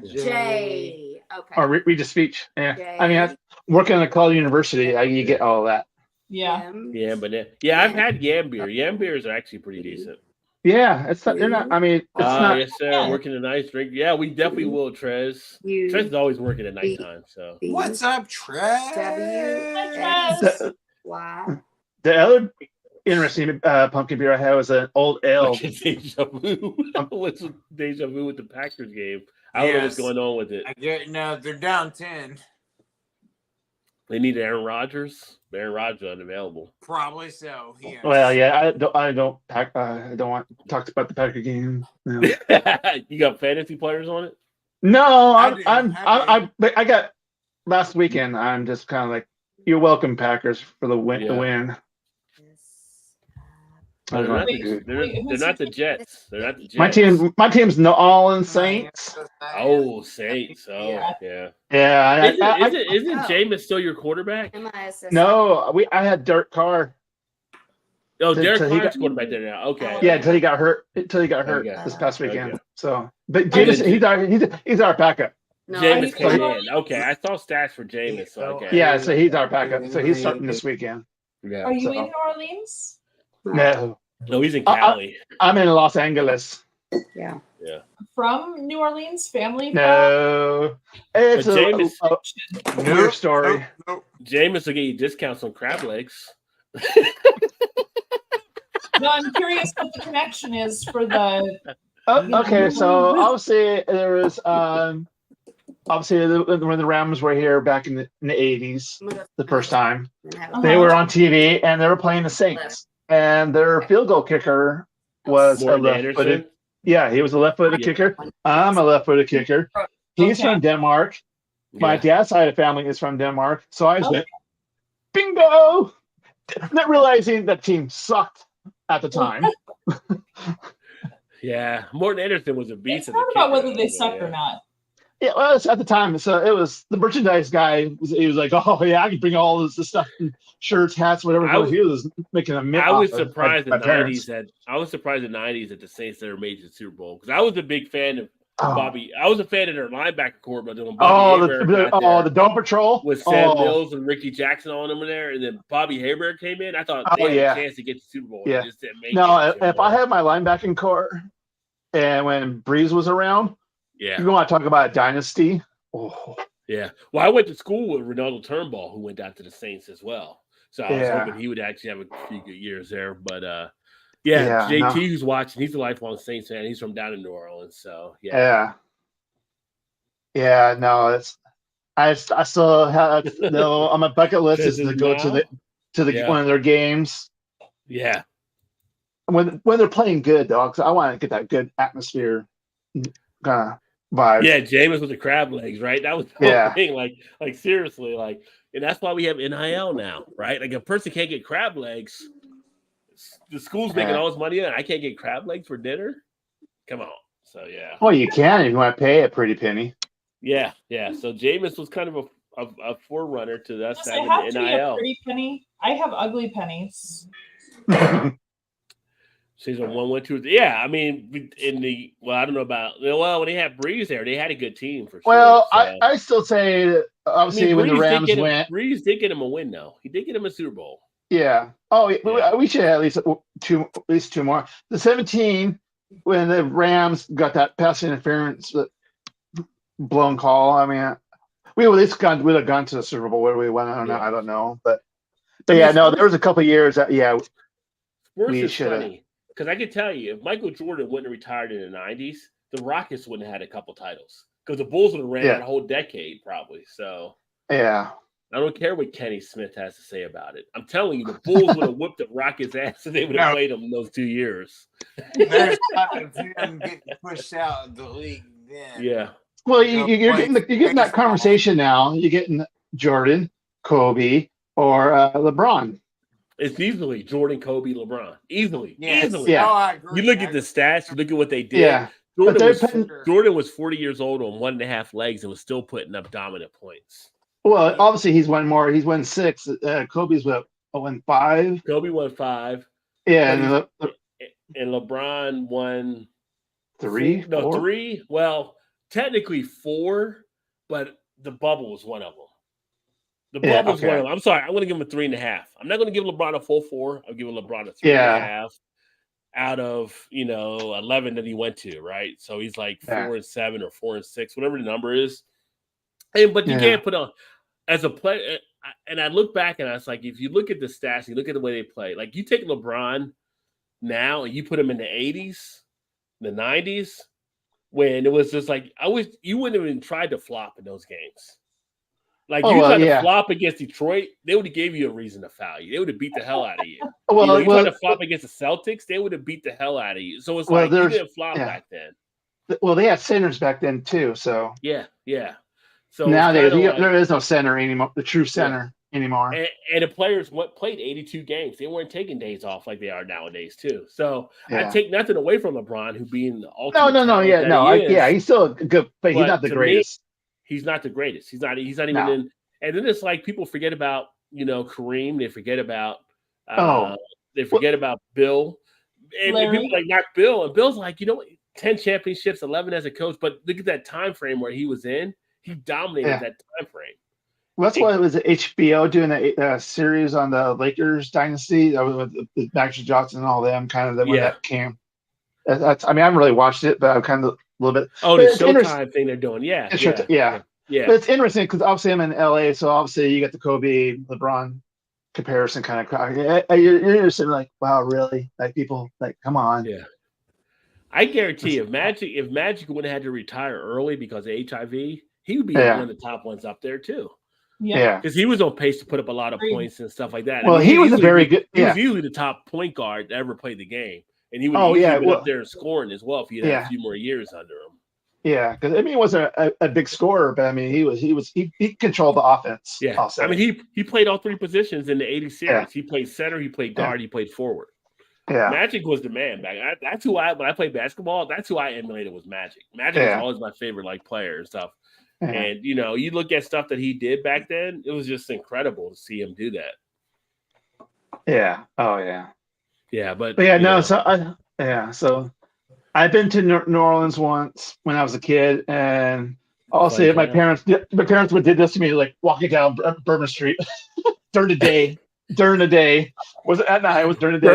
[SPEAKER 7] J. Okay.
[SPEAKER 8] Or read the speech. Yeah.
[SPEAKER 7] J.
[SPEAKER 8] I mean, working at a college university, you get all of that.
[SPEAKER 3] Yeah.
[SPEAKER 7] M.
[SPEAKER 4] Yeah, but I've had yam beer. Yam beers are actually pretty decent.
[SPEAKER 8] Yeah, it's not. They're not. I mean, it's not.
[SPEAKER 4] Yes, sir.
[SPEAKER 3] Yeah.
[SPEAKER 4] Working a nice drink. Yeah, we definitely will, Trez.
[SPEAKER 7] U.
[SPEAKER 4] Trez is always working at nighttime. So
[SPEAKER 7] B,
[SPEAKER 5] What's up, Trev?
[SPEAKER 7] W.
[SPEAKER 3] Trez.
[SPEAKER 8] The,
[SPEAKER 7] Y.
[SPEAKER 8] the other interesting pumpkin beer I had was an old ale.
[SPEAKER 4] deja vu. What's with deja vu with the Packers game? I don't know what's
[SPEAKER 5] Yes.
[SPEAKER 4] going on with it.
[SPEAKER 5] I get no, they're down 10.
[SPEAKER 4] They need Aaron Rodgers. Aaron Rodgers unavailable.
[SPEAKER 5] Probably so. Yes.
[SPEAKER 8] Well, yeah, I don't want to talk about the Packer game. No,
[SPEAKER 4] You got fantasy players on it?
[SPEAKER 8] no
[SPEAKER 5] I
[SPEAKER 8] I got last weekend. I'm just kind of like, you're welcome, Packers, for the win.
[SPEAKER 4] Yeah.
[SPEAKER 8] The win. I
[SPEAKER 4] They're
[SPEAKER 8] don't know
[SPEAKER 4] not,
[SPEAKER 8] what to
[SPEAKER 3] Wait,
[SPEAKER 8] do.
[SPEAKER 3] wait,
[SPEAKER 4] they're not the Jets. They're not the Jets.
[SPEAKER 8] My team's New Orleans Saints.
[SPEAKER 4] Oh, Saints. Oh,
[SPEAKER 3] Yeah.
[SPEAKER 4] yeah.
[SPEAKER 8] Yeah,
[SPEAKER 4] Isn't Jameis still your quarterback?
[SPEAKER 7] MISS.
[SPEAKER 8] no, I had Derek Carr.
[SPEAKER 4] Oh,
[SPEAKER 8] So-
[SPEAKER 4] Derek
[SPEAKER 8] so he
[SPEAKER 4] Carr's
[SPEAKER 8] got-
[SPEAKER 4] quarterback there now. Okay.
[SPEAKER 8] Yeah, until he got hurt.
[SPEAKER 4] Okay.
[SPEAKER 8] This past weekend.
[SPEAKER 4] Okay.
[SPEAKER 8] So, but
[SPEAKER 3] I
[SPEAKER 8] Jameis, he's our backup.
[SPEAKER 7] No,
[SPEAKER 4] Jameis
[SPEAKER 3] he's
[SPEAKER 4] came
[SPEAKER 3] not-
[SPEAKER 4] in. Okay, I saw stats for Jameis. So okay.
[SPEAKER 8] Yeah, so he's our backup. So he's starting this weekend.
[SPEAKER 4] Yeah.
[SPEAKER 3] Are you
[SPEAKER 8] So-
[SPEAKER 3] in New Orleans?
[SPEAKER 8] No,
[SPEAKER 4] No, he's in Cali.
[SPEAKER 8] I'm in Los Angeles.
[SPEAKER 7] Yeah.
[SPEAKER 3] From New Orleans? Family?
[SPEAKER 8] No, it's
[SPEAKER 4] But Jameis-
[SPEAKER 8] a weird story.
[SPEAKER 5] Nope.
[SPEAKER 4] Jameis will get you discounts on crab legs.
[SPEAKER 3] No, I'm curious what the connection is for the.
[SPEAKER 8] Okay, so obviously there was obviously when the Rams were here back in the 80s, the first time they were on TV and they were playing the Saints, and their field goal kicker was a
[SPEAKER 4] Morton
[SPEAKER 8] left-footed.
[SPEAKER 4] Anderson.
[SPEAKER 8] Yeah, he was a left-footed
[SPEAKER 4] Yeah.
[SPEAKER 8] kicker. I'm a left-footed kicker. He's
[SPEAKER 3] Okay.
[SPEAKER 8] from Denmark. My
[SPEAKER 4] Yeah.
[SPEAKER 8] dad's side of the family is from Denmark, so I
[SPEAKER 3] Okay.
[SPEAKER 8] went bingo, not realizing that team sucked at the time.
[SPEAKER 4] Yeah, Morton Anderson was a beast.
[SPEAKER 3] It's
[SPEAKER 4] as a
[SPEAKER 3] not about
[SPEAKER 4] kicker,
[SPEAKER 3] whether they
[SPEAKER 4] but
[SPEAKER 3] suck
[SPEAKER 4] yeah.
[SPEAKER 3] or not.
[SPEAKER 8] Yeah, well, it's at the time. So it was the merchandise guy. He was like, "Oh yeah, I can bring all this stuff, shirts, hats, whatever."
[SPEAKER 4] I was-
[SPEAKER 8] He was making a mint.
[SPEAKER 4] I was
[SPEAKER 8] off of
[SPEAKER 4] surprised
[SPEAKER 8] my
[SPEAKER 4] in the
[SPEAKER 8] parents.
[SPEAKER 4] 90s that the Saints never made the Super Bowl because I was a big fan of
[SPEAKER 8] Oh,
[SPEAKER 4] Bobby. I was a fan of their linebacker core, but then when
[SPEAKER 8] oh,
[SPEAKER 4] Bobby
[SPEAKER 8] the,
[SPEAKER 4] Hebert got there
[SPEAKER 8] the Dome Patrol
[SPEAKER 4] with Sam
[SPEAKER 8] oh,
[SPEAKER 4] Mills and Ricky Jackson on them in there, and then Bobby Hebert came in, I thought
[SPEAKER 8] Oh,
[SPEAKER 4] they had
[SPEAKER 8] yeah.
[SPEAKER 4] a chance to get the Super Bowl.
[SPEAKER 8] Yeah.
[SPEAKER 4] They just didn't make
[SPEAKER 8] No,
[SPEAKER 4] it.
[SPEAKER 8] if I had my linebacking core, and when Breeze was around,
[SPEAKER 4] yeah,
[SPEAKER 8] you want to talk about a dynasty? Oh,
[SPEAKER 4] yeah. Well, I went to school with Ronaldo Turnbull, who went down to the Saints as well. So I was
[SPEAKER 8] Yeah.
[SPEAKER 4] hoping he would actually have a few good years there. But
[SPEAKER 8] Yeah,
[SPEAKER 4] JT
[SPEAKER 8] no.
[SPEAKER 4] who's watching, he's a lifelong Saints fan. He's from down in New Orleans. So
[SPEAKER 8] yeah. No, it's I still have on my bucket list is to go to the
[SPEAKER 4] Yeah.
[SPEAKER 8] one of their games.
[SPEAKER 4] Yeah.
[SPEAKER 8] when they're playing good, though, because I want to get that good atmosphere kind of vibe.
[SPEAKER 4] Yeah, Jameis with the crab legs, right? That was the whole thing. Like seriously, like, and that's why we have NIL now, right? Like, a person can't get crab legs. The school's making all this money, and I can't get crab legs for dinner. Come on. So yeah.
[SPEAKER 8] Well, you can if you want to pay a pretty penny.
[SPEAKER 4] Yeah. So Jameis was kind of a forerunner to us
[SPEAKER 3] I
[SPEAKER 4] having
[SPEAKER 3] have
[SPEAKER 4] the
[SPEAKER 3] to be a
[SPEAKER 4] NIL.
[SPEAKER 3] pretty penny. I have ugly pennies.
[SPEAKER 4] She's a 1-1-2. Yeah, I mean, I don't know about. Well, when they had Breeze there, they had a good team for sure.
[SPEAKER 8] Well,
[SPEAKER 4] so.
[SPEAKER 8] I still say that obviously when the Rams went,
[SPEAKER 4] Breeze did get him a win though. He did get him a Super Bowl.
[SPEAKER 8] Yeah. Oh, yeah. We should have at least two more. The 17 when the Rams got that pass interference blown call. I mean, we would have gone to the Super Bowl where we went. I don't know, but yeah, no, there was a couple of years that
[SPEAKER 4] we should have. Because I can tell you, if Michael Jordan wouldn't have retired in the 90s, the Rockets wouldn't have had a couple titles. Because the Bulls would have ran that whole decade probably. So
[SPEAKER 8] yeah.
[SPEAKER 4] I don't care what Kenny Smith has to say about it. I'm telling you, the Bulls would have whipped the Rockets' ass if they would have played them in those 2 years.
[SPEAKER 5] There's not of him getting pushed out of the league then.
[SPEAKER 4] Yeah.
[SPEAKER 8] Well, you're getting that conversation now. You're getting Jordan, Kobe, or LeBron.
[SPEAKER 4] It's easily Jordan, Kobe, LeBron. Easily.
[SPEAKER 8] Yeah.
[SPEAKER 5] Oh, I agree.
[SPEAKER 4] You look at the stats, you look at what they did.
[SPEAKER 8] Yeah.
[SPEAKER 4] Jordan was 40 years old on 1.5 legs and was still putting up dominant points.
[SPEAKER 8] Well, obviously he's won more. He's won 6. Kobe's won 5.
[SPEAKER 4] Kobe won 5.
[SPEAKER 8] Yeah,
[SPEAKER 4] and LeBron won
[SPEAKER 8] 3.
[SPEAKER 4] 3. Well, technically 4, but the bubble was one of them. The bubble was one of them. I'm sorry. I'm going to give him a 3.5. I'm not going to give LeBron a full 4. I'm giving LeBron a 3.5 out of 11 that he went to. Right, so he's like 4-7 or 4-6, whatever the number is. But you can't put on as a player. And I look back and I was like, if you look at the stats, you look at the way they play. Like you take LeBron now and you put him in the 80s, the 90s, when it was just like you wouldn't have even tried to flop in those games. Like you tried to flop against Detroit, they would have gave you a reason to foul you. They would have beat the hell out of you. You tried to flop against the Celtics, they would have beat the hell out of you. So it's like you didn't flop back then.
[SPEAKER 8] Well, they had centers back then too. So
[SPEAKER 4] yeah. So
[SPEAKER 8] nowadays there is no center anymore. The true center anymore.
[SPEAKER 4] And the players played 82 games. They weren't taking days off like they are nowadays too. So I take nothing away from LeBron, who being the ultimate.
[SPEAKER 8] No. He's still good, but he's not the greatest.
[SPEAKER 4] He's not the greatest. He's not even in. And then it's like people forget about Kareem. They forget about about Bill. And people like not Bill. And Bill's like 10 championships, 11 as a coach. But look at that time frame where he was in. He dominated that time frame.
[SPEAKER 8] Well, that's why it was HBO doing a series on the Lakers dynasty with Magic Johnson and all them. Kind of when that came. I haven't really watched it, but I'm kind of a little bit.
[SPEAKER 4] Oh, the Showtime thing they're doing, yeah.
[SPEAKER 8] But it's interesting because obviously I'm in LA, so obviously you got the Kobe LeBron comparison kind of. You're just like, wow, really? Like people, like, come on.
[SPEAKER 4] Yeah. I guarantee if Magic would have had to retire early because of HIV, he would be one of the top ones up there too.
[SPEAKER 3] Yeah,
[SPEAKER 4] because he was on pace to put up a lot of points and stuff like that.
[SPEAKER 8] Well, he was a very good.
[SPEAKER 4] He was usually the top point guard that ever played the game, and he would be up there scoring as well if he had a few more years under him.
[SPEAKER 8] Yeah, because he wasn't a big scorer, but he controlled the offense.
[SPEAKER 4] Yeah, also. He played all 3 positions in the '80 series. Yeah. He played center, he played guard, he played forward.
[SPEAKER 8] Yeah,
[SPEAKER 4] Magic was the man back. That's who when I played basketball. That's who I emulated was Magic. Magic was always my favorite player and stuff. Yeah. And you look at stuff that he did back then, it was just incredible to see him do that.
[SPEAKER 8] Yeah. Oh yeah.
[SPEAKER 4] Yeah, but
[SPEAKER 8] So I've been to New Orleans once when I was a kid, and I'll say my parents did this to me, like walking down Bourbon Street during the day. Was it at night? It was during the day.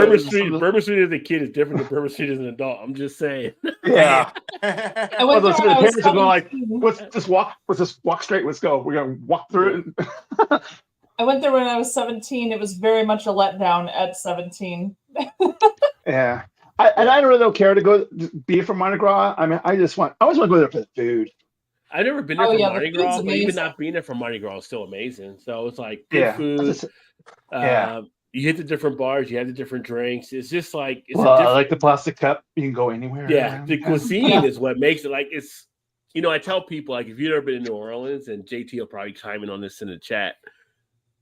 [SPEAKER 4] Bourbon Street as a kid is different than Bourbon Street as an adult. I'm just saying.
[SPEAKER 8] Yeah.
[SPEAKER 3] I went there when I was 17.
[SPEAKER 8] Like, let's just walk straight. Let's go. We're gonna walk through it.
[SPEAKER 3] I went there when I was 17. It was very much a letdown at 17.
[SPEAKER 8] Yeah. I don't really care to go be from Mardi Gras. I mean, I always want to go there for the food.
[SPEAKER 4] I've never been there for Mardi Gras, but even not being there for Mardi Gras is still amazing. So it's like good food. You hit the different bars, you have the different drinks. It's just like it's
[SPEAKER 8] I like the plastic cup. You can go anywhere.
[SPEAKER 4] Yeah, the cuisine is what makes it like it's. I tell people like if you've ever been to New Orleans, and JT will probably chime in on this in the chat,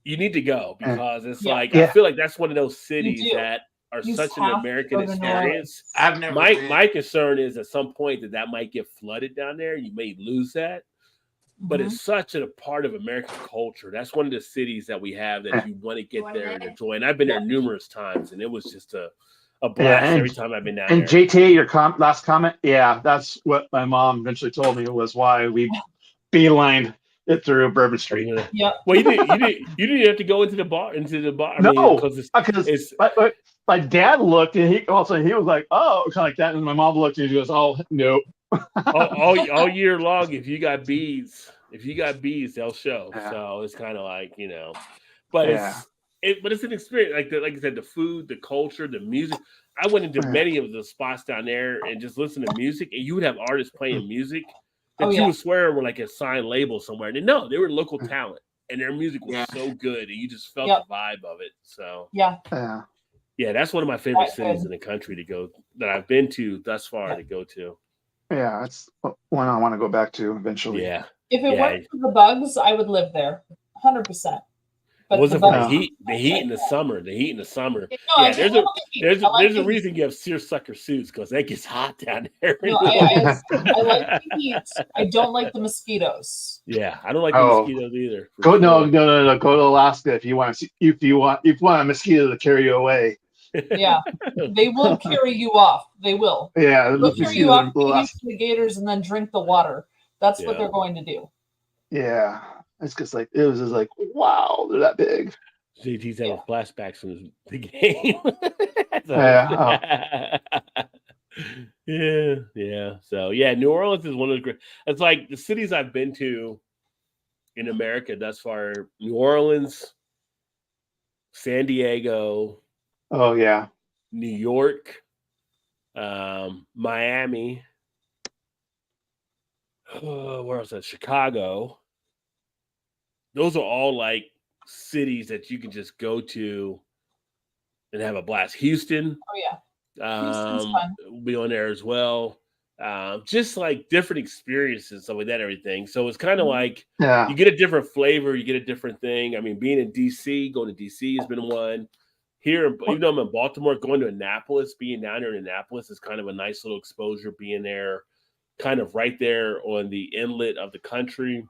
[SPEAKER 4] you need to go because it's like I feel like that's one of those cities that are such an American experience.
[SPEAKER 5] I've never.
[SPEAKER 4] My concern is at some point that might get flooded down there. You may lose that, but it's such a part of American culture. That's one of the cities that we have that you want to get there and enjoy. And I've been there numerous times, and it was just a blast every time I've been down there.
[SPEAKER 8] And JT, your last comment, that's what my mom eventually told me was why we beelined it through Bourbon Street.
[SPEAKER 3] Yeah.
[SPEAKER 4] Well, you didn't have to go into the bar.
[SPEAKER 8] No, because my dad looked and he was like, oh, kind of like that, and my mom looked and she goes, oh, no.
[SPEAKER 4] all year long, if you got bees, they'll show. So it's kind of like but it's an experience. Like I said, the food, the culture, the music. I went into many of the spots down there and just listened to music, and you would have artists playing music that you would swear were like a signed label somewhere. And no, they were local talent, and their music was so good, and you just felt the vibe of it. So that's one of my favorite cities in the country to go that I've been to thus far to go to.
[SPEAKER 8] Yeah, it's one I want to go back to eventually.
[SPEAKER 4] Yeah.
[SPEAKER 3] If it weren't for the bugs, I would live there, 100%. But
[SPEAKER 4] wasn't for the heat in the summer. No, there's a reason you have seersucker suits because it gets hot down there.
[SPEAKER 3] No, I like the heat. I don't like the mosquitoes.
[SPEAKER 4] Yeah, I don't like the mosquitoes either.
[SPEAKER 8] No. Go to Alaska if you want a mosquito to carry you away.
[SPEAKER 3] Yeah, they will carry you off. They will.
[SPEAKER 8] Yeah,
[SPEAKER 3] they'll carry you off, get used to the gators, and then drink the water. That's what they're going to do.
[SPEAKER 8] Yeah, it's just like it was just like wow, they're that big.
[SPEAKER 4] JT's having flashbacks from the game. Yeah. So New Orleans is one of the great. It's like the cities I've been to in America thus far: New Orleans, San Diego.
[SPEAKER 8] Oh yeah,
[SPEAKER 4] New York, Miami. Where else? Chicago. Those are all like cities that you can just go to and have a blast. Houston.
[SPEAKER 3] Oh yeah. Houston's fun.
[SPEAKER 4] We'll be on there as well. Just like different experiences, stuff like that, everything. So it's kind of like you get a different flavor, you get a different thing. I mean, being in DC, going to DC has been one. Here, even though I'm in Baltimore, going to Annapolis, being down there in Annapolis is kind of a nice little exposure, being there kind of right there on the inlet of the country.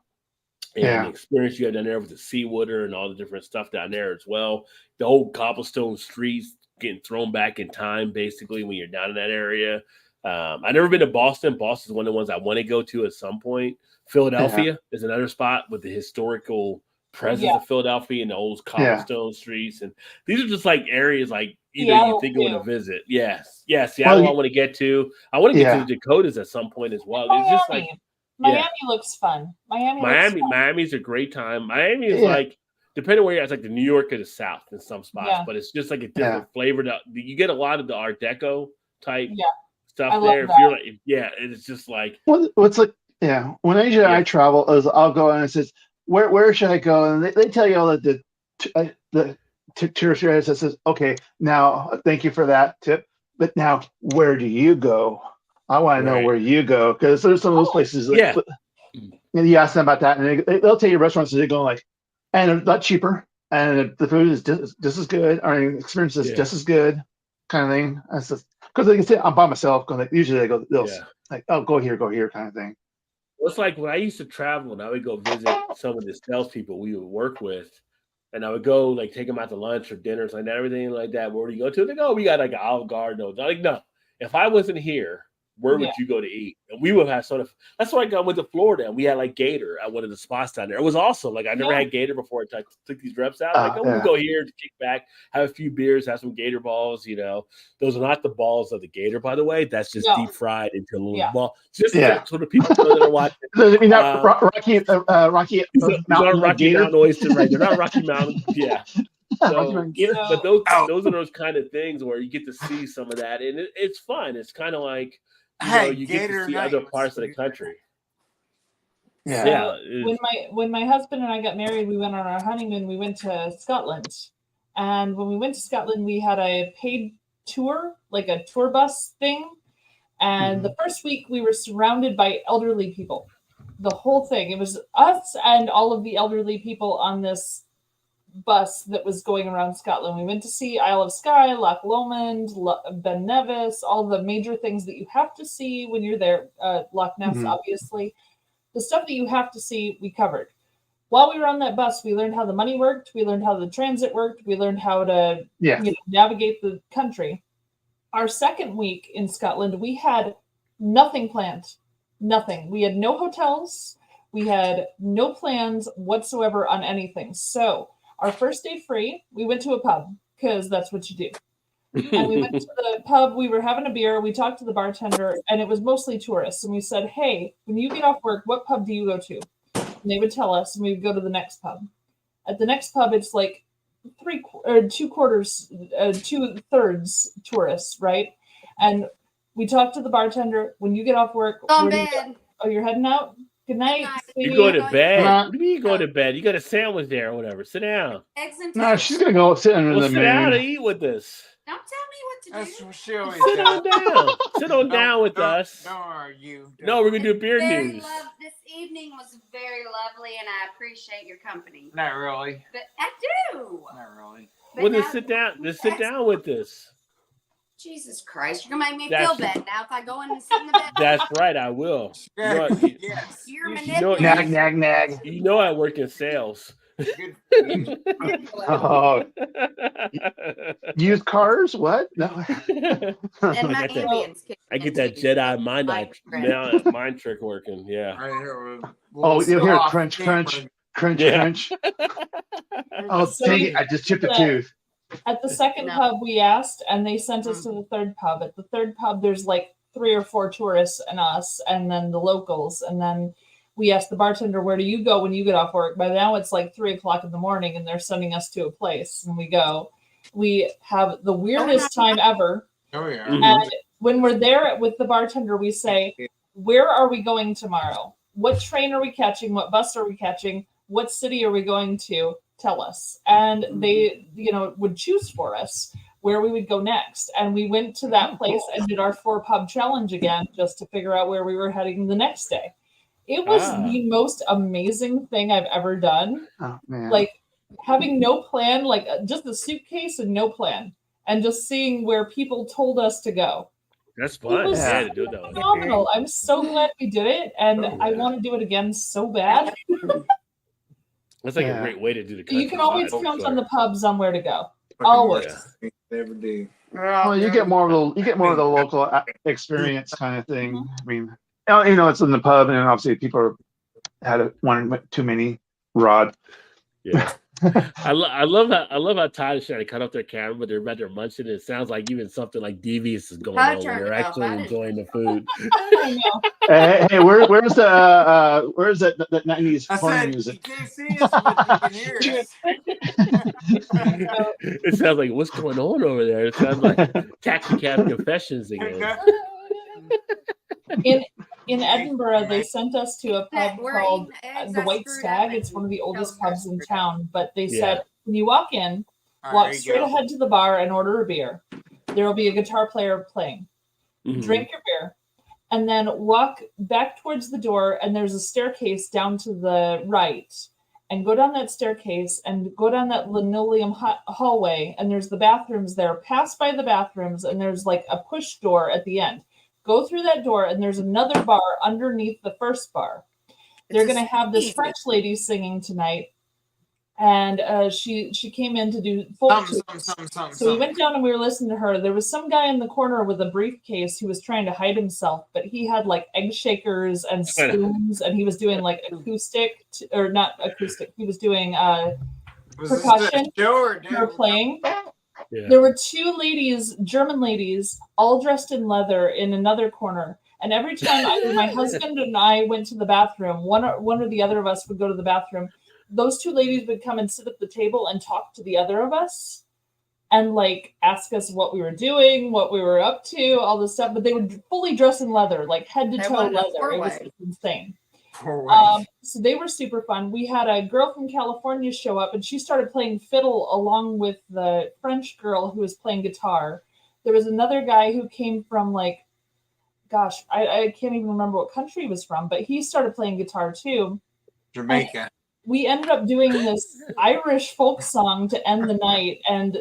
[SPEAKER 4] And the experience you have down there with the seawater and all the different stuff down there as well. The old cobblestone streets getting thrown back in time, basically, when you're down in that area. I've never been to Boston. Boston's one of the ones I want to go to at some point. Philadelphia is another spot with the historical presence of Philadelphia and the old cobblestone streets. And these are just like areas like you think you want to visit. Yes. Seattle I want to get to. I want to get to the Dakotas at some point as well. It's just like
[SPEAKER 3] Miami looks fun.
[SPEAKER 4] Miami's a great time. Miami is like, depending where you're at, it's like the New York of the South in some spots, but it's just like a different flavor. You get a lot of the Art Deco type stuff there. If you're like, it's just like
[SPEAKER 8] what's like, when I travel, I'll go and it says, where should I go? And they tell you all that the tourist areas that says, okay, now thank you for that tip, but now where do you go? I want to know where you go because there's some of those places. And you ask them about that, and they'll tell you restaurants that they go like, and they're a lot cheaper, and the food is just as good, or the experience is just as good, kind of thing. That's just because they can say I'm by myself. Because usually they'll like, oh, go here, kind of thing.
[SPEAKER 4] It's like when I used to travel and I would go visit some of the salespeople we would work with, and I would go like take them out to lunch or dinners like that, everything like that. Where do you go to? They go, we got like an Olive Garden. I'm like, no, if I wasn't here, where would you go to eat? And we would have sort of. That's why I went to Florida and we had like gator at one of the spots down there. It was awesome. Like I never had gator before I took these reps out. Like, we'll go here to kick back, have a few beers, have some gator balls. Those are not the balls of the gator, by the way. That's just deep fried into a little ball. Just so the people that are watching.
[SPEAKER 8] Rocky
[SPEAKER 4] Mountain oyster, right? They're not Rocky Mountain. Yeah. So, but those are those kind of things where you get to see some of that, and it's fun. It's kind of like you get to see other parts of the country.
[SPEAKER 3] When my husband and I got married, we went on our honeymoon. We went to Scotland, And when we went to Scotland, we had a paid tour, like a tour bus thing. And the first week we were surrounded by elderly people. The whole thing. It was us and all of the elderly people on this bus that was going around Scotland. We went to see Isle of Skye, Loch Lomond, Ben Nevis, all the major things that you have to see when you're there. Loch Ness, obviously. The stuff that you have to see, we covered. While we were on that bus, we learned how the money worked. We learned how the transit worked. We learned how to navigate the country. Our second week in Scotland, we had nothing planned. Nothing. We had no hotels. We had no plans whatsoever on anything. So our first day free, we went to a pub because that's what you do. And we went to the pub. We were having a beer. We talked to the bartender, and it was mostly tourists. And we said, hey, when you get off work, what pub do you go to? And they would tell us, and we would go to the next pub. At the next pub, it's like 2/3 tourists, right? And we talked to the bartender. When you get off work, you're heading out. Good night.
[SPEAKER 4] You go to bed. What do you mean you go to bed? You got a sandwich there or whatever. Sit down.
[SPEAKER 8] No, she's gonna go sit under the
[SPEAKER 4] sit down and eat with us.
[SPEAKER 7] Don't tell me what to do.
[SPEAKER 5] That's what she always
[SPEAKER 4] Sit on down. Sit on down with us.
[SPEAKER 5] Don't argue.
[SPEAKER 4] No, we're gonna do beer news.
[SPEAKER 7] This evening was very lovely, and I appreciate your company.
[SPEAKER 5] Not really.
[SPEAKER 7] But I do.
[SPEAKER 5] Not really.
[SPEAKER 7] But
[SPEAKER 4] Well, then
[SPEAKER 7] now-
[SPEAKER 4] sit down. Just sit down with us.
[SPEAKER 7] Jesus Christ, you're gonna make me feel bad now if I go in and sit in the bed.
[SPEAKER 4] That's right. I will.
[SPEAKER 5] Yes.
[SPEAKER 7] You're
[SPEAKER 8] Nag, nag, nag.
[SPEAKER 4] You know I work in sales.
[SPEAKER 8] Oh, used cars? What? No.
[SPEAKER 7] And my aliens kick
[SPEAKER 4] I get that Jedi mind trick working. Yeah.
[SPEAKER 8] Oh, you'll hear crunch, crunch, crunch, crunch. Oh,
[SPEAKER 3] So
[SPEAKER 8] dang it! I just chipped a tooth.
[SPEAKER 3] At the second pub, we asked, and they sent us to the third pub. At the third pub, there's like 3 or 4 tourists and us, and then the locals. And then we asked the bartender, where do you go when you get off work? By now, it's like 3 o'clock in the morning, and they're sending us to a place. And we go. We have the weirdest time ever.
[SPEAKER 5] Oh, yeah.
[SPEAKER 3] And when we're there with the bartender, we say, where are we going tomorrow? What train are we catching? What bus are we catching? What city are we going to? Tell us. And they, would choose for us where we would go next. And we went to that place and did our 4 pub challenge again, just to figure out where we were heading the next day. It was the most amazing thing I've ever done.
[SPEAKER 8] Oh, man.
[SPEAKER 3] Like having no plan, like just a suitcase and no plan, and just seeing where people told us to go.
[SPEAKER 4] That's fun.
[SPEAKER 3] It was
[SPEAKER 4] Yeah, to do that one.
[SPEAKER 3] phenomenal. I'm so glad we did it, and I want to do it again so bad.
[SPEAKER 4] That's like a great way to do the
[SPEAKER 3] You can always count on the pubs on where to go.
[SPEAKER 5] Fucking
[SPEAKER 3] Always.
[SPEAKER 5] Never do.
[SPEAKER 8] Well, you get more of the local experience kind of thing. I mean, it's in the pub, and obviously people had one too many rod.
[SPEAKER 4] Yeah. I love how Todd is trying to cut off their camera, but they're about to munching. It sounds like even something like devious is going on when they're actually enjoying the food.
[SPEAKER 8] Hey, where's that 90s porn music?
[SPEAKER 5] You can't see us, but you can hear us.
[SPEAKER 4] It sounds like what's going on over there. It sounds like Taxi Cab Confessions again.
[SPEAKER 3] In Edinburgh, they sent us to a pub called the White Stag. It's one of the oldest pubs in town. But they said, when you walk in, walk straight ahead to the bar and order a beer. There will be a guitar player playing. Drink your beer. And then walk back towards the door, and there's a staircase down to the right. And go down that staircase and go down that linoleum hallway, and there's the bathrooms there. Pass by the bathrooms, and there's like a push door at the end. Go through that door, and there's another bar underneath the first bar. They're going to have this French lady singing tonight, and she came in to do folk tunes. So we went down and we were listening to her. There was some guy in the corner with a briefcase who was trying to hide himself, but he had like egg shakers and spoons, and he was doing like acoustic, or not acoustic. He was doing percussion. They were playing. Yeah. There were 2 ladies, German ladies, all dressed in leather in another corner. And every time either my husband and I went to the bathroom, one or the other of us would go to the bathroom, those 2 ladies would come and sit at the table and talk to the other of us and like ask us what we were doing, what we were up to, all this stuff. But they would fully dress in leather, like head to toe leather. It was insane.
[SPEAKER 5] 4-way.
[SPEAKER 3] So they were super fun. We had a girl from California show up, and she started playing fiddle along with the French girl who was playing guitar. There was another guy who came from I can't even remember what country he was from, but he started playing guitar too.
[SPEAKER 5] Jamaica.
[SPEAKER 3] And we ended up doing this Irish folk song to end the night, and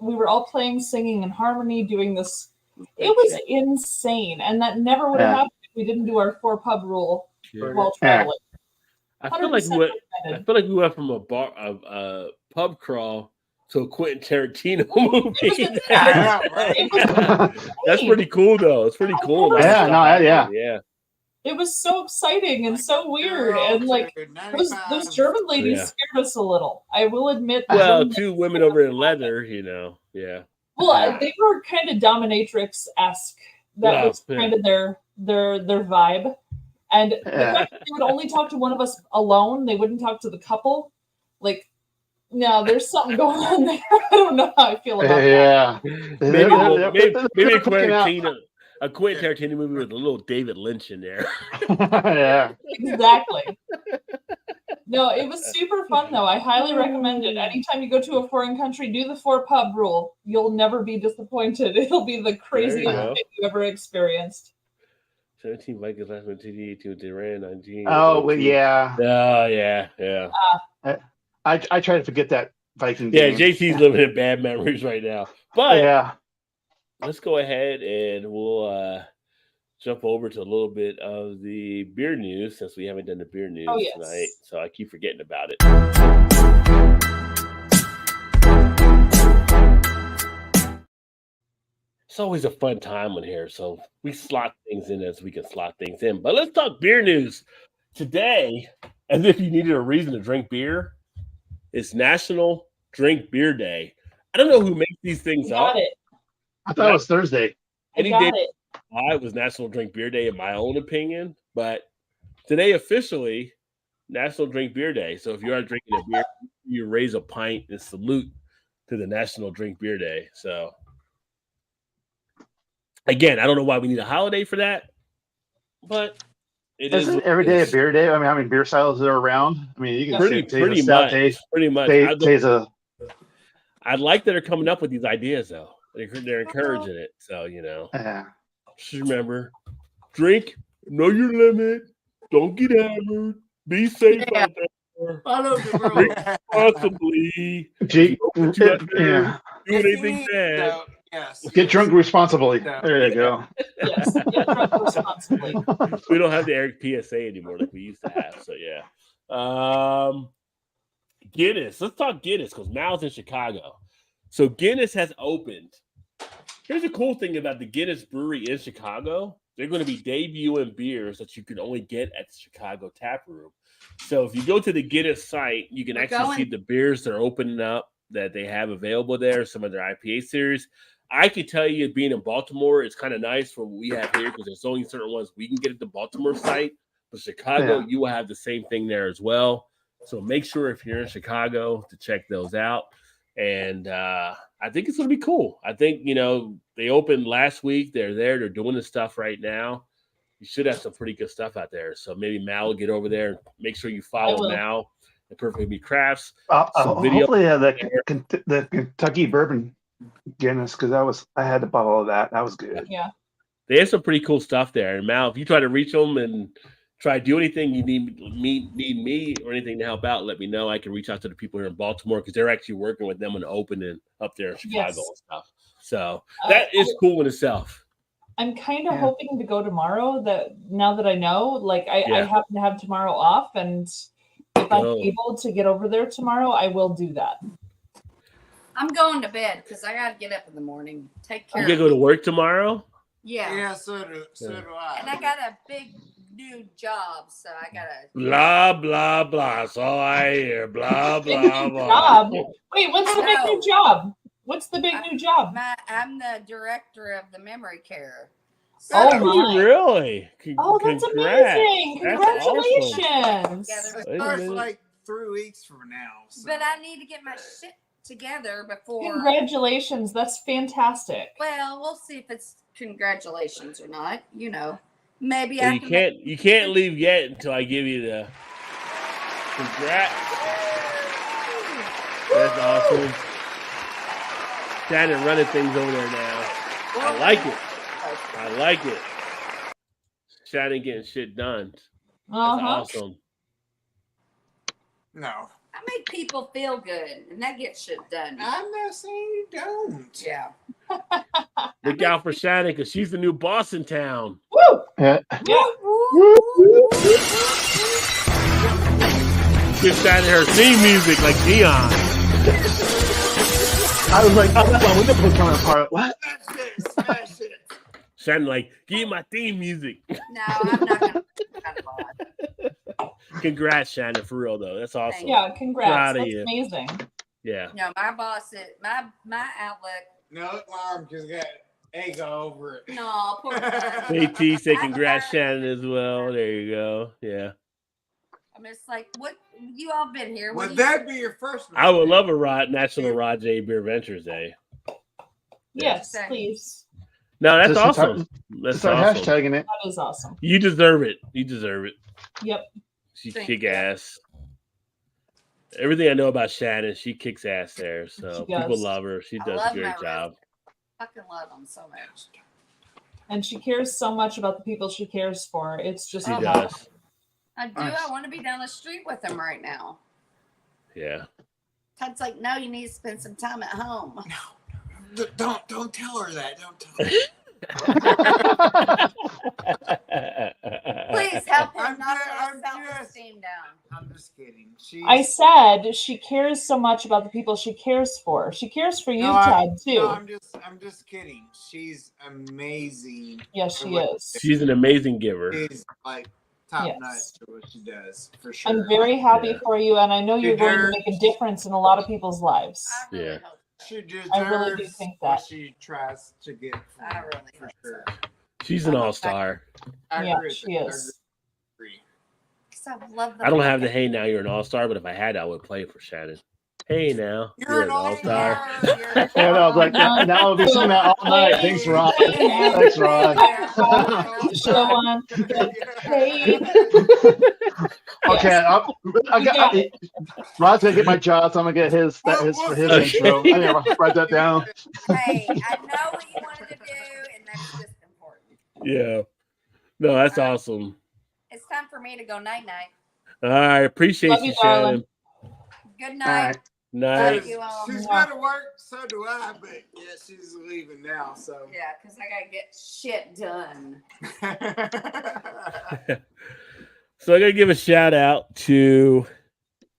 [SPEAKER 3] we were all singing in harmony, doing this. It was insane, and that never would have happened if we didn't do our 4-pub rule while traveling.
[SPEAKER 4] I feel like we went from a pub crawl to a Quentin Tarantino movie. That's pretty cool, though. It's pretty cool.
[SPEAKER 8] Yeah.
[SPEAKER 3] It was so exciting and so weird, and those German ladies scared us a little. I will admit.
[SPEAKER 4] Well, 2 women over in leather, yeah.
[SPEAKER 3] Well, they were kind of dominatrix-esque. That was kind of their vibe. And the fact that they would only talk to one of us alone, they wouldn't talk to the couple. No, there's something going on there. I don't know how I feel about that.
[SPEAKER 4] Maybe a Quentin Tarantino movie with a little David Lynch in there.
[SPEAKER 8] Yeah.
[SPEAKER 3] Exactly. No, it was super fun, though. I highly recommend it. Anytime you go to a foreign country, do the 4-pub rule. You'll never be disappointed. It'll be the craziest thing you ever experienced.
[SPEAKER 4] 17 Vikings last one, TD to Duran 19.
[SPEAKER 8] Oh, well, yeah.
[SPEAKER 4] Oh, yeah.
[SPEAKER 8] I try to forget that Viking game.
[SPEAKER 4] Yeah, JT's living in bad memories right now. But let's go ahead and we'll jump over to a little bit of the beer news since we haven't done the beer news tonight. So I keep forgetting about it. It's always a fun time in here, so we slot things in as we can slot things in. But let's talk beer news. Today, as if you needed a reason to drink beer, it's National Drink Beer Day. I don't know who makes these things up.
[SPEAKER 8] I thought it was Thursday.
[SPEAKER 3] It
[SPEAKER 4] was National Drink Beer Day in my own opinion, but today officially National Drink Beer Day. So if you are drinking a beer, you raise a pint and salute to the National Drink Beer Day. So again, I don't know why we need a holiday for that, but
[SPEAKER 8] isn't every day a beer day? I mean, how many beer styles are around? I mean, you can
[SPEAKER 4] pretty much. I like that they're coming up with these ideas, though. They're encouraging it. So, just remember, drink, know your limit, don't get hammered, be safe out there.
[SPEAKER 2] Follow the rules.
[SPEAKER 4] Drink responsibly. Do anything bad.
[SPEAKER 5] Yes.
[SPEAKER 8] Get drunk responsibly. There you go.
[SPEAKER 3] Yes, get drunk responsibly.
[SPEAKER 4] We don't have the Eric PSA anymore like we used to have. So, Guinness. Let's talk Guinness because Mal's in Chicago. So Guinness has opened. Here's the cool thing about the Guinness Brewery in Chicago. They're going to be debuting beers that you can only get at the Chicago Tap Room. So if you go to the Guinness site, you can actually see the beers that are opening up that they have available there, some of their IPA series. I can tell you, being in Baltimore, it's kind of nice for what we have here because there's only certain ones we can get at the Baltimore site. But Chicago, you will have the same thing there as well. So make sure if you're in Chicago to check those out. And I think it's going to be cool. I think, they opened last week. They're there. They're doing the stuff right now. You should have some pretty good stuff out there. So maybe Mal will get over there and make sure you follow Mal at Perfect Meat Crafts.
[SPEAKER 8] Hopefully the Kentucky Bourbon Guinness, because I had a bottle of that. That was good.
[SPEAKER 3] Yeah.
[SPEAKER 4] They have some pretty cool stuff there. And Mal, if you try to reach them and try to do anything, you need me or anything to help out, let me know. I can reach out to the people here in Baltimore because they're actually working with them on the opening up there in Chicago and stuff. So that is cool in itself.
[SPEAKER 3] I'm kind of hoping to go tomorrow. Now that I know, I happen to have tomorrow off, and if I'm able to get over there tomorrow, I will do that.
[SPEAKER 7] I'm going to bed because I got to get up in the morning. Take care.
[SPEAKER 4] You gonna go to work tomorrow?
[SPEAKER 7] Yeah.
[SPEAKER 5] Yeah, so do I.
[SPEAKER 7] And I got a big new job, so I gotta.
[SPEAKER 4] Blah blah blah. That's all I hear. Blah blah blah.
[SPEAKER 3] Job. Wait, what's the big new job? What's the big new job?
[SPEAKER 7] I'm the director of the memory care.
[SPEAKER 3] So
[SPEAKER 4] really?
[SPEAKER 3] That's amazing! Congratulations!
[SPEAKER 5] It starts like 3 weeks from now. So.
[SPEAKER 7] But I need to get my shit together before.
[SPEAKER 3] Congratulations! That's fantastic.
[SPEAKER 7] Well, we'll see if it's congratulations or not. Maybe
[SPEAKER 4] Well,
[SPEAKER 7] I
[SPEAKER 4] you can't leave yet until I give you the congrats. That's awesome. Shannon running things over there now. I like it. Shannon getting shit done. That's awesome.
[SPEAKER 5] No.
[SPEAKER 7] I make people feel good, and that gets shit done.
[SPEAKER 5] I'm not saying you don't.
[SPEAKER 7] Yeah.
[SPEAKER 4] Look out for Shannon because she's the new boss in town.
[SPEAKER 3] Woo!
[SPEAKER 8] Yeah.
[SPEAKER 4] Give Shannon her theme music like Dion.
[SPEAKER 8] I was like, oh, that's my window was coming apart. What?
[SPEAKER 5] Smash it.
[SPEAKER 4] Shannon like, give me my theme music.
[SPEAKER 7] No, I'm not gonna
[SPEAKER 4] Congrats, Shannon, for real though. That's awesome.
[SPEAKER 3] Yeah, congrats.
[SPEAKER 4] Proud of
[SPEAKER 3] That's
[SPEAKER 4] you.
[SPEAKER 3] amazing.
[SPEAKER 4] Yeah.
[SPEAKER 7] No, my boss is my outlook.
[SPEAKER 5] No, my arm just got egg all over it.
[SPEAKER 7] No, poor guy.
[SPEAKER 4] JT say congrats, Shannon, as well. There you go. Yeah.
[SPEAKER 7] I'm just like, what? You all been here? What
[SPEAKER 5] Would
[SPEAKER 7] do you-
[SPEAKER 5] that be your first one?
[SPEAKER 4] I would love a National Rod J Beer Ventures Day.
[SPEAKER 3] Yes, please.
[SPEAKER 4] No, that's
[SPEAKER 8] Just
[SPEAKER 4] awesome. That's
[SPEAKER 8] Start
[SPEAKER 4] awesome.
[SPEAKER 8] hashtagging it.
[SPEAKER 3] That is awesome.
[SPEAKER 4] You deserve it. You deserve it.
[SPEAKER 3] Yep.
[SPEAKER 4] She
[SPEAKER 7] Thank
[SPEAKER 4] kick
[SPEAKER 7] you.
[SPEAKER 4] ass. Everything I know about Shannon, she kicks ass there. So
[SPEAKER 3] She
[SPEAKER 4] people
[SPEAKER 3] does.
[SPEAKER 4] love her. She
[SPEAKER 7] I
[SPEAKER 4] does
[SPEAKER 7] love
[SPEAKER 4] a great
[SPEAKER 7] my
[SPEAKER 4] job.
[SPEAKER 7] fucking love them so much.
[SPEAKER 3] And she cares so much about the people she cares for. It's just
[SPEAKER 4] She
[SPEAKER 3] phenomenal.
[SPEAKER 4] does.
[SPEAKER 7] I do.
[SPEAKER 8] Nice.
[SPEAKER 7] I want to be down the street with them right now.
[SPEAKER 4] Yeah.
[SPEAKER 7] Todd's like, no, you need to spend some time at home.
[SPEAKER 5] Don't tell her that. Don't tell her.
[SPEAKER 7] Please help him
[SPEAKER 5] I'm
[SPEAKER 7] knock
[SPEAKER 5] good,
[SPEAKER 7] her
[SPEAKER 5] I'm
[SPEAKER 7] self-esteem down.
[SPEAKER 5] I'm just kidding. She's,
[SPEAKER 3] I said she cares so much about the people she cares for. She cares for you,
[SPEAKER 5] No,
[SPEAKER 3] Todd, too.
[SPEAKER 5] No, I'm just kidding. She's amazing.
[SPEAKER 3] Yes,
[SPEAKER 5] for
[SPEAKER 3] she
[SPEAKER 5] what
[SPEAKER 3] is.
[SPEAKER 4] She's an amazing giver.
[SPEAKER 5] She's like top
[SPEAKER 3] Yes.
[SPEAKER 5] notch to what she does for sure.
[SPEAKER 3] I'm very happy
[SPEAKER 4] Yeah.
[SPEAKER 3] for you, and I know you're going to
[SPEAKER 5] deserves-
[SPEAKER 3] make a difference in a lot of people's lives.
[SPEAKER 7] I really
[SPEAKER 4] Yeah.
[SPEAKER 7] hope.
[SPEAKER 5] She deserves
[SPEAKER 3] I really do think
[SPEAKER 5] what
[SPEAKER 3] that.
[SPEAKER 5] she tries to get. From
[SPEAKER 7] I really
[SPEAKER 5] for
[SPEAKER 7] hope
[SPEAKER 5] sure.
[SPEAKER 7] so.
[SPEAKER 4] She's an all-star.
[SPEAKER 5] I
[SPEAKER 3] Yeah,
[SPEAKER 5] agree with
[SPEAKER 3] she
[SPEAKER 5] that. I
[SPEAKER 3] is.
[SPEAKER 5] agree.
[SPEAKER 7] 'Cause I love the
[SPEAKER 4] I don't have the hey now you're an all-star, but if I had, I would play for Shannon. Hey now you're an all-star.
[SPEAKER 8] And I was like, now I'll be singing that all night. Thanks, Rod. Thanks, Rod.
[SPEAKER 3] Show on. Hey.
[SPEAKER 8] Okay, Rod's gonna get my job, so I'm gonna get his for his intro. I'm gonna write that down.
[SPEAKER 7] Hey, I know what you wanted to do, and that's just important.
[SPEAKER 4] Yeah. No, that's awesome.
[SPEAKER 7] It's time for me to go night night.
[SPEAKER 4] All right, appreciate
[SPEAKER 3] Love
[SPEAKER 4] you,
[SPEAKER 3] you, darling.
[SPEAKER 4] Shannon.
[SPEAKER 7] Good
[SPEAKER 8] All
[SPEAKER 7] night.
[SPEAKER 8] right.
[SPEAKER 4] Nice.
[SPEAKER 7] Love you all.
[SPEAKER 5] She's got to work, so do I. But yeah, she's leaving now. So
[SPEAKER 7] Yeah, because I gotta get shit done.
[SPEAKER 4] So I gotta give a shout out to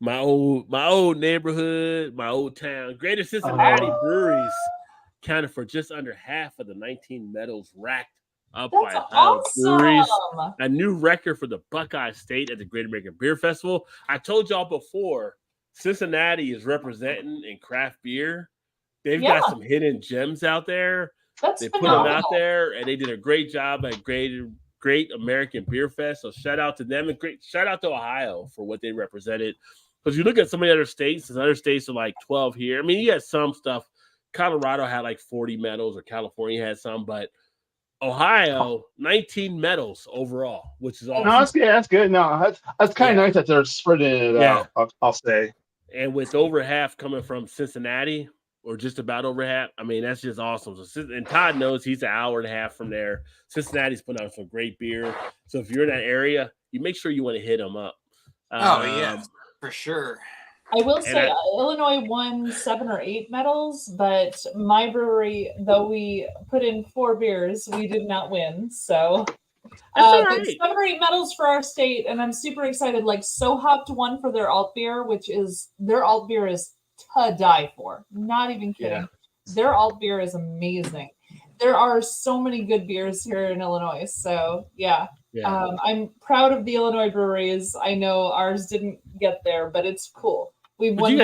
[SPEAKER 4] my old neighborhood, my old town. Greater Cincinnati Breweries counted for just under half of the 19 medals racked up by
[SPEAKER 3] That's
[SPEAKER 4] Ohio Breweries.
[SPEAKER 3] awesome.
[SPEAKER 4] A new record for the Buckeye State at the Great American Beer Festival. I told y'all before, Cincinnati is representing in craft beer. They've
[SPEAKER 3] Yeah.
[SPEAKER 4] got some hidden gems out there.
[SPEAKER 3] That's
[SPEAKER 4] They put them out
[SPEAKER 3] phenomenal.
[SPEAKER 4] there, and they did a great job at Great American Beer Fest. So shout out to them, and great shout out to Ohio for what they represented. Because you look at some of the other states, and other states are like 12 here. I mean, you had some stuff. Colorado had like 40 medals, or California had some, but Ohio 19 medals overall, which is awesome.
[SPEAKER 8] No, that's good. No, that's kind of nice that they're spreading it
[SPEAKER 4] Yeah.
[SPEAKER 8] out. I'll say.
[SPEAKER 4] And with over half coming from Cincinnati, or just about over half, I mean, that's just awesome. So, and Todd knows he's an hour and a half from there. Cincinnati's putting out some great beer. So if you're in that area, you make sure you want to hit them up.
[SPEAKER 5] oh yeah, for sure.
[SPEAKER 3] I will say
[SPEAKER 4] I-
[SPEAKER 3] Illinois won 7 or 8 medals, but my brewery, though we put in 4 beers, we did not win. So
[SPEAKER 4] all
[SPEAKER 3] but
[SPEAKER 4] right.
[SPEAKER 3] 7 or 8 medals for our state, and I'm super excited. Like So Hopped won for their alt beer, which is their alt beer is to die for. Not even kidding.
[SPEAKER 4] Yeah.
[SPEAKER 3] Their alt beer is amazing. There are so many good beers here in Illinois. So yeah. I'm proud of the Illinois breweries. I know ours didn't get there, but it's cool.
[SPEAKER 4] But you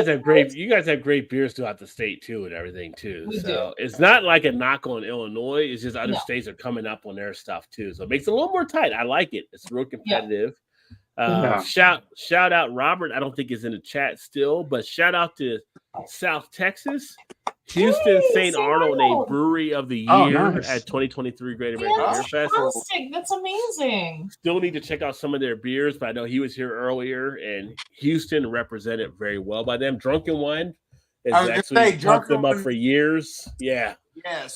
[SPEAKER 4] guys have great beers throughout the state too, and everything too.
[SPEAKER 3] We
[SPEAKER 4] So it's not like a knock on Illinois. It's just other
[SPEAKER 3] No.
[SPEAKER 4] states are coming up on their stuff too. So it makes it a little more tight. I like it. It's real competitive. Shout out Robert. I don't think he's in the chat still, but shout out to South Texas. Houston St. Arnold named Brewery of the Year at 2023 Great American Beer Fest.
[SPEAKER 3] Fantastic. That's amazing.
[SPEAKER 4] Still need to check out some of their beers, but I know he was here earlier, and Houston represented very well by them. Drunken Wine has actually talked them up for years. Yeah.
[SPEAKER 5] Yes.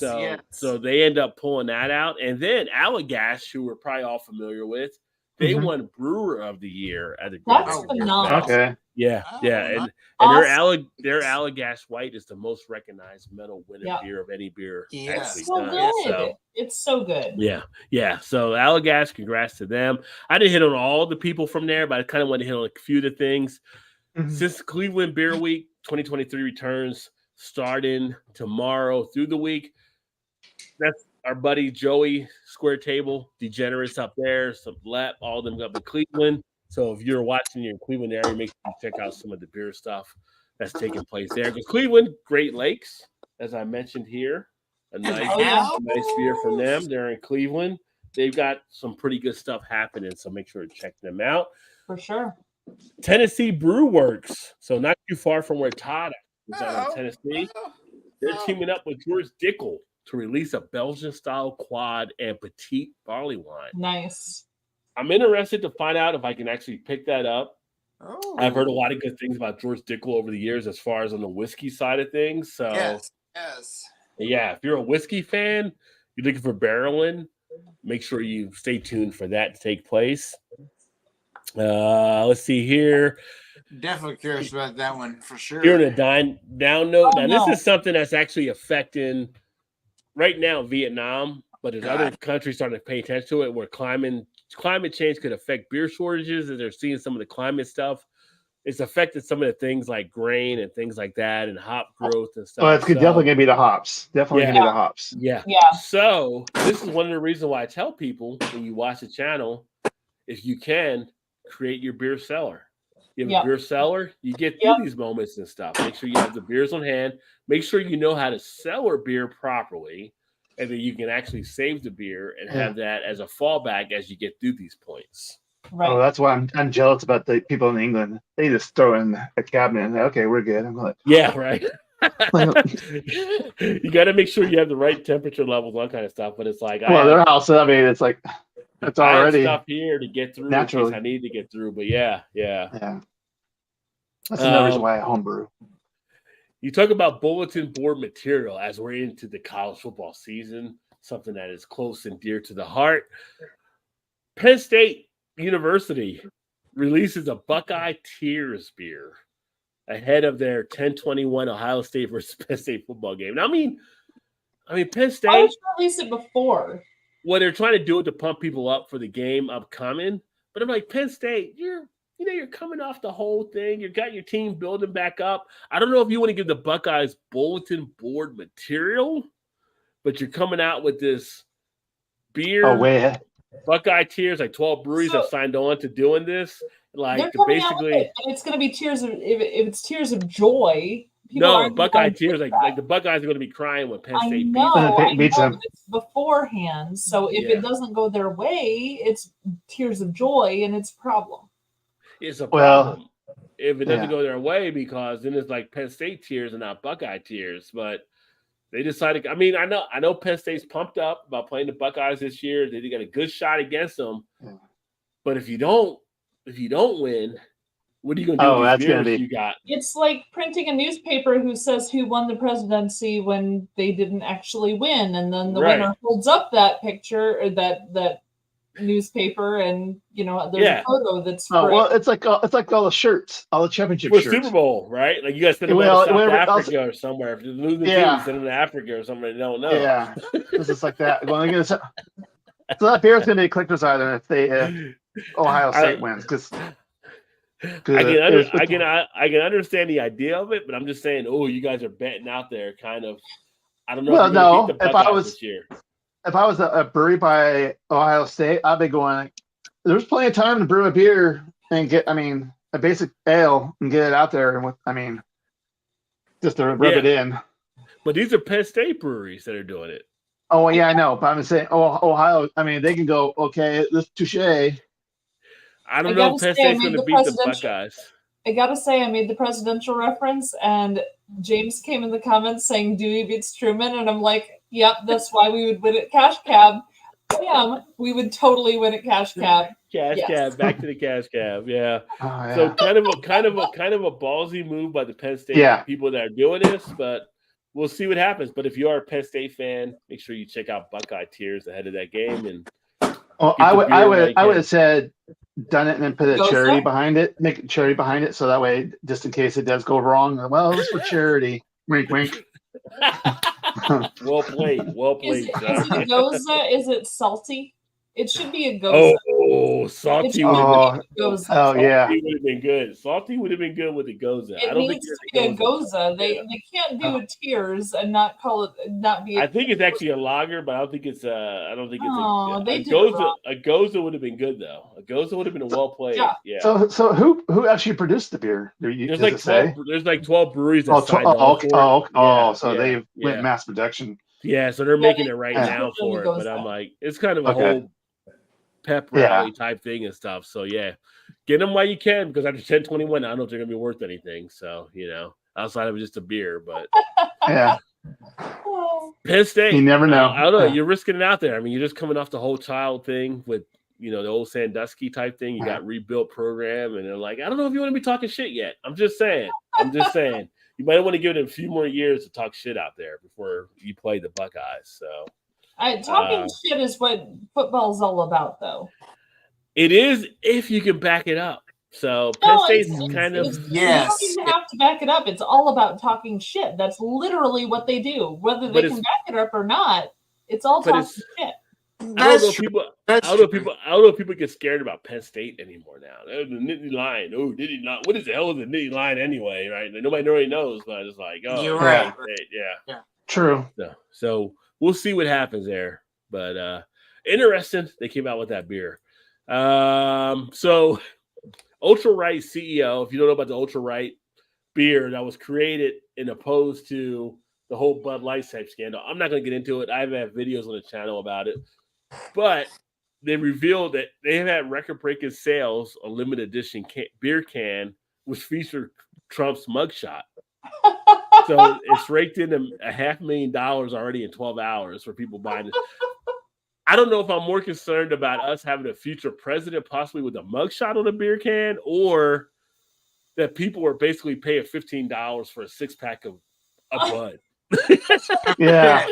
[SPEAKER 4] So they end up pulling that out. And then Allagash, who we're probably all familiar with, they won Brewer of the Year at the
[SPEAKER 3] That's phenomenal.
[SPEAKER 8] Okay.
[SPEAKER 4] Yeah. And
[SPEAKER 3] Awesome.
[SPEAKER 4] their Allagash White is the most recognized medal winning beer of any beer.
[SPEAKER 3] It's so good. It's so good.
[SPEAKER 4] Yeah. So Allagash, congrats to them. I didn't hit on all the people from there, but I kind of wanted to hit on a few of the things. Since Cleveland Beer Week 2023 returns starting tomorrow through the week, that's our buddy Joey Square Table, Degenerates up there, some Lep, all of them up in Cleveland. So if you're watching in Cleveland area, make sure you check out some of the beer stuff that's taking place there. Because Cleveland, Great Lakes, as I mentioned here, a nice beer from them. They're in Cleveland. They've got some pretty good stuff happening, so make sure to check them out.
[SPEAKER 3] For sure.
[SPEAKER 4] Tennessee Brew Works, so not too far from where Todd is out in Tennessee. They're teaming up with George Dickel to release a Belgian-style quad and petite barley wine.
[SPEAKER 3] Nice.
[SPEAKER 4] I'm interested to find out if I can actually pick that up. I've heard a lot of good things about George Dickel over the years as far as on the whiskey side of things. So, yeah, if you're a whiskey fan, you're looking for barreling, make sure you stay tuned for that to take place. Let's see here.
[SPEAKER 5] Definitely curious about that one for sure.
[SPEAKER 4] Here in a down note. This is something that's actually affecting right now Vietnam, but there's other countries starting to pay attention to it where climate change could affect beer shortages, and they're seeing some of the climate stuff. It's affected some of the things like grain and things like that and hop growth and stuff.
[SPEAKER 8] Well, it's definitely going to be the hops. Definitely going to be the hops.
[SPEAKER 4] Yeah. So this is one of the reasons why I tell people when you watch the channel, if you can, create your beer cellar. You have a beer cellar, you get through these moments and stuff. Make sure you have the beers on hand. Make sure you know how to cellar beer properly, and then you can actually save the beer and have that as a fallback as you get through these points.
[SPEAKER 3] Right.
[SPEAKER 8] Oh, that's why I'm jealous about the people in England. They just throw in a cabinet and okay, we're good. I'm like,
[SPEAKER 4] right. You got to make sure you have the right temperature levels, all kind of stuff. But it's like,
[SPEAKER 8] their house. I mean, it's like it's already
[SPEAKER 4] stuff here to get through.
[SPEAKER 8] Naturally,
[SPEAKER 4] in case I need to get through. But yeah.
[SPEAKER 8] That's another reason why I homebrew.
[SPEAKER 4] You talk about bulletin board material as we're into the college football season, something that is close and dear to the heart. Penn State University releases a Buckeye Tears beer ahead of their 10-21 Ohio State versus Penn State football game. Now, I mean, Penn State.
[SPEAKER 3] Why did you release it before?
[SPEAKER 4] Well, they're trying to do it to pump people up for the game upcoming. But I'm like, Penn State, you're coming off the whole thing. You got your team building back up. I don't know if you want to give the Buckeyes bulletin board material, but you're coming out with this beer.
[SPEAKER 8] Oh, wait.
[SPEAKER 4] Buckeye Tears, like 12 breweries have signed on to doing this. Like basically,
[SPEAKER 3] it's going to be tears of if it's tears of joy.
[SPEAKER 4] Buckeye Tears, like the Buckeyes are going to be crying when Penn State
[SPEAKER 3] beats them. It's beforehand, so if it doesn't go their way, it's tears of joy, and it's a problem.
[SPEAKER 4] It's a problem if it doesn't go their way, because then it's like Penn State Tears and not Buckeye Tears. But they decided. I mean, I know Penn State's pumped up about playing the Buckeyes this year. They got a good shot against them. Yeah. But if you don't win, what are you going to do?
[SPEAKER 8] That's going to be.
[SPEAKER 4] You got.
[SPEAKER 3] It's like printing a newspaper who says who won the presidency when they didn't actually win, and then the winner holds up that picture or that newspaper, and there's a photo that's.
[SPEAKER 8] It's like all the shirts, all the championship shirts.
[SPEAKER 4] Super Bowl, right? Like you guys send them to South Africa or somewhere. If you're losing the team, send them to Africa or somewhere. They don't know.
[SPEAKER 8] Yeah, this is like that. So that beer's going to be Clickers Island if Ohio State wins, because.
[SPEAKER 4] I can understand the idea of it, but I'm just saying, you guys are betting out there, kind of. I don't know.
[SPEAKER 8] Well, no.
[SPEAKER 4] If I
[SPEAKER 8] was a brewery by Ohio State, I'd be going. There's plenty of time to brew a beer and get, a basic ale and get it out there, and just to rub it in.
[SPEAKER 4] But these are Penn State breweries that are doing it.
[SPEAKER 8] Oh yeah, I know. But I'm saying, Ohio. They can go. Okay, this touche.
[SPEAKER 4] I don't know if Penn State's going to beat the Buckeyes.
[SPEAKER 3] I gotta say, I made the presidential reference, and James came in the comments saying Dewey beats Truman, and I'm like, yep, that's why we would win at Cash Cab. Bam, we would totally win at Cash Cab.
[SPEAKER 4] Cab, back to the Cash Cab, yeah. Oh, yeah. So kind of a ballsy move by the Penn State people that are doing this, but we'll see what happens. But if you are a Penn State fan, make sure you check out Buckeye Tears ahead of that game. And
[SPEAKER 8] I would have said done it and then put a charity behind it, make a charity behind it, so that way, just in case it does go wrong, well, it's for charity. Wink, wink.
[SPEAKER 4] Well played.
[SPEAKER 3] Is it Goza? Is it salty? It should be a Goza.
[SPEAKER 4] Oh, salty would
[SPEAKER 8] have been
[SPEAKER 4] Salty would have been good. Salty would have been good with the Goza.
[SPEAKER 3] It needs to be a Goza. They can't do a Tears and not call it be.
[SPEAKER 4] I think it's actually a lager, but I don't think it's a Goza. A Goza would have been good though. A Goza would have been a well played. Yeah.
[SPEAKER 8] So who actually produced the beer?
[SPEAKER 4] There's like 12 breweries.
[SPEAKER 8] So they went mass production.
[SPEAKER 4] Yeah, so they're making it right now for it. But I'm like, it's kind of a whole pep rally type thing and stuff. So yeah, get them while you can, because after 10/21, I don't know if they're gonna be worth anything. So outside of just a beer, but Penn State,
[SPEAKER 8] you never know.
[SPEAKER 4] I don't know. You're risking it out there. I mean, you're just coming off the whole child thing with the old Sandusky type thing. You got rebuilt program, and they're like, I don't know if you want to be talking shit yet. I'm just saying. You might want to give it a few more years to talk shit out there before you play the Buckeyes. So.
[SPEAKER 3] Talking shit is what football's all about, though.
[SPEAKER 4] It is if you can back it up. So Penn State's kind of
[SPEAKER 3] You don't even have to back it up. It's all about talking shit. That's literally what they do. Whether they can back it up or not, it's all talking shit.
[SPEAKER 4] I don't know if people get scared about Penn State anymore now. The Nittany Lion. Oh, Nittany Lion. What is the hell is the Nittany Lion anyway? Right? Nobody really knows, but it's like,
[SPEAKER 5] you're right.
[SPEAKER 4] Yeah.
[SPEAKER 8] True.
[SPEAKER 4] So we'll see what happens there. But interesting. They came out with that beer. So Ultra Right CEO, if you don't know about the Ultra Right beer that was created in opposed to the whole Bud Light type scandal. I'm not going to get into it. I've had videos on the channel about it. But they revealed that they have had record-breaking sales, a limited edition beer can, which featured Trump's mugshot. So it's raked in $500,000 already in 12 hours for people buying it. I don't know if I'm more concerned about us having a future president possibly with a mugshot on a beer can, or that people are basically paying $15 for a six-pack of Bud.
[SPEAKER 8] Yeah.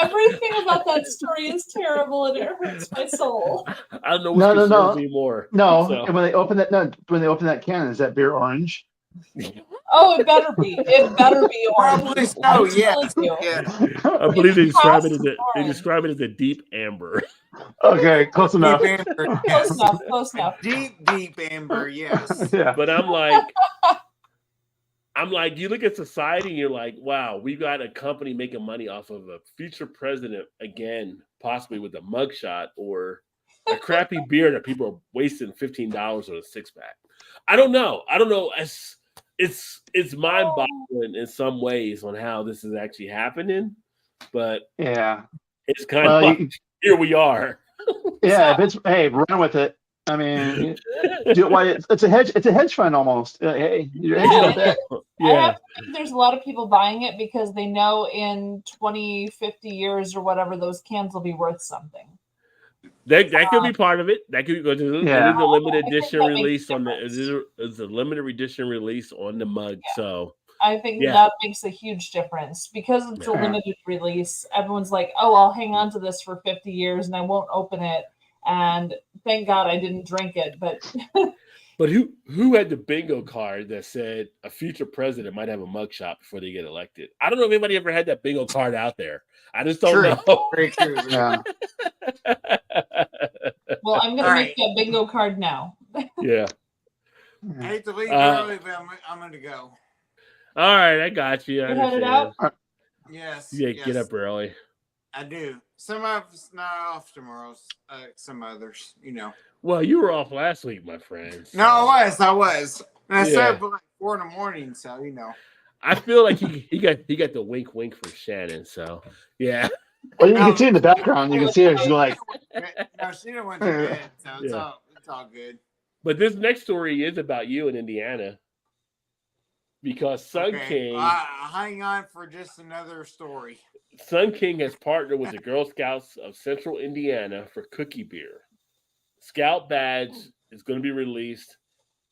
[SPEAKER 3] Everything about that story is terrible, and it hurts my soul.
[SPEAKER 4] I don't know what concerns me more.
[SPEAKER 8] No, so. And when they open that can, is that beer orange?
[SPEAKER 3] Oh, it better be. It better be orange.
[SPEAKER 5] Probably so. Yeah.
[SPEAKER 4] I believe they describe it as a deep amber.
[SPEAKER 8] Okay, close enough.
[SPEAKER 3] Close enough.
[SPEAKER 5] Deep amber. Yes.
[SPEAKER 8] Yeah.
[SPEAKER 4] But I'm like, you look at society and you're like, wow, we got a company making money off of a future president again, possibly with a mugshot or a crappy beer that people are wasting $15 on a six-pack. I don't know. It's mind-boggling in some ways on how this is actually happening, but it's kind of like, here we are.
[SPEAKER 8] Yeah, run with it. I mean, it's a hedge fund almost. Hey, you're hedging with that.
[SPEAKER 3] I have to think there's a lot of people buying it because they know in 20, 50 years or whatever, those cans will be worth something.
[SPEAKER 4] That could be part of it. That could be good. It is a limited edition release on it's a limited edition release on the mug. Yeah. So
[SPEAKER 3] I think that makes a huge difference because it's a limited release. Everyone's like, "Oh, I'll hang on to this for 50 years and I won't open it." And thank God I didn't drink it. But
[SPEAKER 4] who had the bingo card that said a future president might have a mugshot before they get elected? I don't know if anybody ever had that bingo card out there. I just don't know.
[SPEAKER 5] Very true. Yeah.
[SPEAKER 3] Well, I'm going to make that bingo card now.
[SPEAKER 4] Yeah.
[SPEAKER 5] I hate to leave early, but I'm going to go.
[SPEAKER 4] All right, I got you.
[SPEAKER 3] You headed out?
[SPEAKER 5] Yes.
[SPEAKER 4] Yeah, get up early.
[SPEAKER 5] I do. Some of us not off tomorrow. Some others,
[SPEAKER 4] Well, you were off last week, my friend. So.
[SPEAKER 5] No, I was. And I started at like 4 a.m, so
[SPEAKER 4] I feel like he got the wink from Shannon. So yeah.
[SPEAKER 8] Well, you can see in the background. You can see her. She's like,
[SPEAKER 5] No, she didn't went to bed, so it's
[SPEAKER 4] Yeah.
[SPEAKER 5] all good.
[SPEAKER 4] But this next story is about you in Indiana. Because Sun King,
[SPEAKER 5] hang on for just another story.
[SPEAKER 4] Sun King has partnered with the Girl Scouts of Central Indiana for cookie beer. Scout badge is going to be released,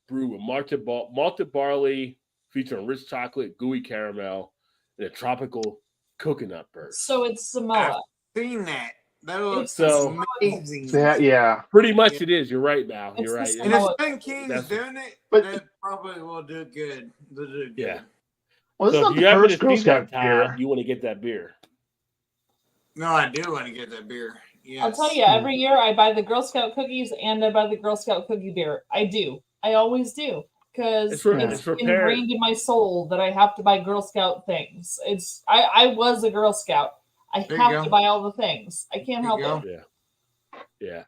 [SPEAKER 4] brewed with malted barley, featuring rich chocolate, gooey caramel, and a tropical coconut burst.
[SPEAKER 3] So it's Samoa.
[SPEAKER 5] I've seen that. That looks
[SPEAKER 4] So-
[SPEAKER 5] amazing.
[SPEAKER 8] yeah.
[SPEAKER 4] Pretty much it is. You're right, Mal.
[SPEAKER 3] It's
[SPEAKER 4] You're
[SPEAKER 3] the
[SPEAKER 4] right.
[SPEAKER 3] same-
[SPEAKER 5] And if Sun King's
[SPEAKER 4] That's-
[SPEAKER 5] doing it,
[SPEAKER 8] But-
[SPEAKER 5] that probably will do good. They'll do good.
[SPEAKER 4] Yeah.
[SPEAKER 8] Well, this
[SPEAKER 4] So
[SPEAKER 8] is
[SPEAKER 4] if
[SPEAKER 8] not
[SPEAKER 4] you
[SPEAKER 8] the
[SPEAKER 4] happen to
[SPEAKER 8] first Girl
[SPEAKER 4] see that,
[SPEAKER 8] Scout
[SPEAKER 4] Todd,
[SPEAKER 8] beer.
[SPEAKER 4] you want to get that beer.
[SPEAKER 5] No, I do want to get that beer. Yes.
[SPEAKER 3] I'll tell you, every year I buy the Girl Scout cookies and I buy the Girl Scout cookie beer. I do. I always do. Because
[SPEAKER 4] It's
[SPEAKER 3] it's
[SPEAKER 4] for
[SPEAKER 3] ingrained
[SPEAKER 4] parents.
[SPEAKER 3] in my soul that I have to buy Girl Scout things. I was a Girl Scout. I
[SPEAKER 5] There you
[SPEAKER 3] have
[SPEAKER 5] go.
[SPEAKER 3] to buy all the things. I can't
[SPEAKER 5] There
[SPEAKER 3] help
[SPEAKER 5] you go.
[SPEAKER 3] it.
[SPEAKER 4] Yeah.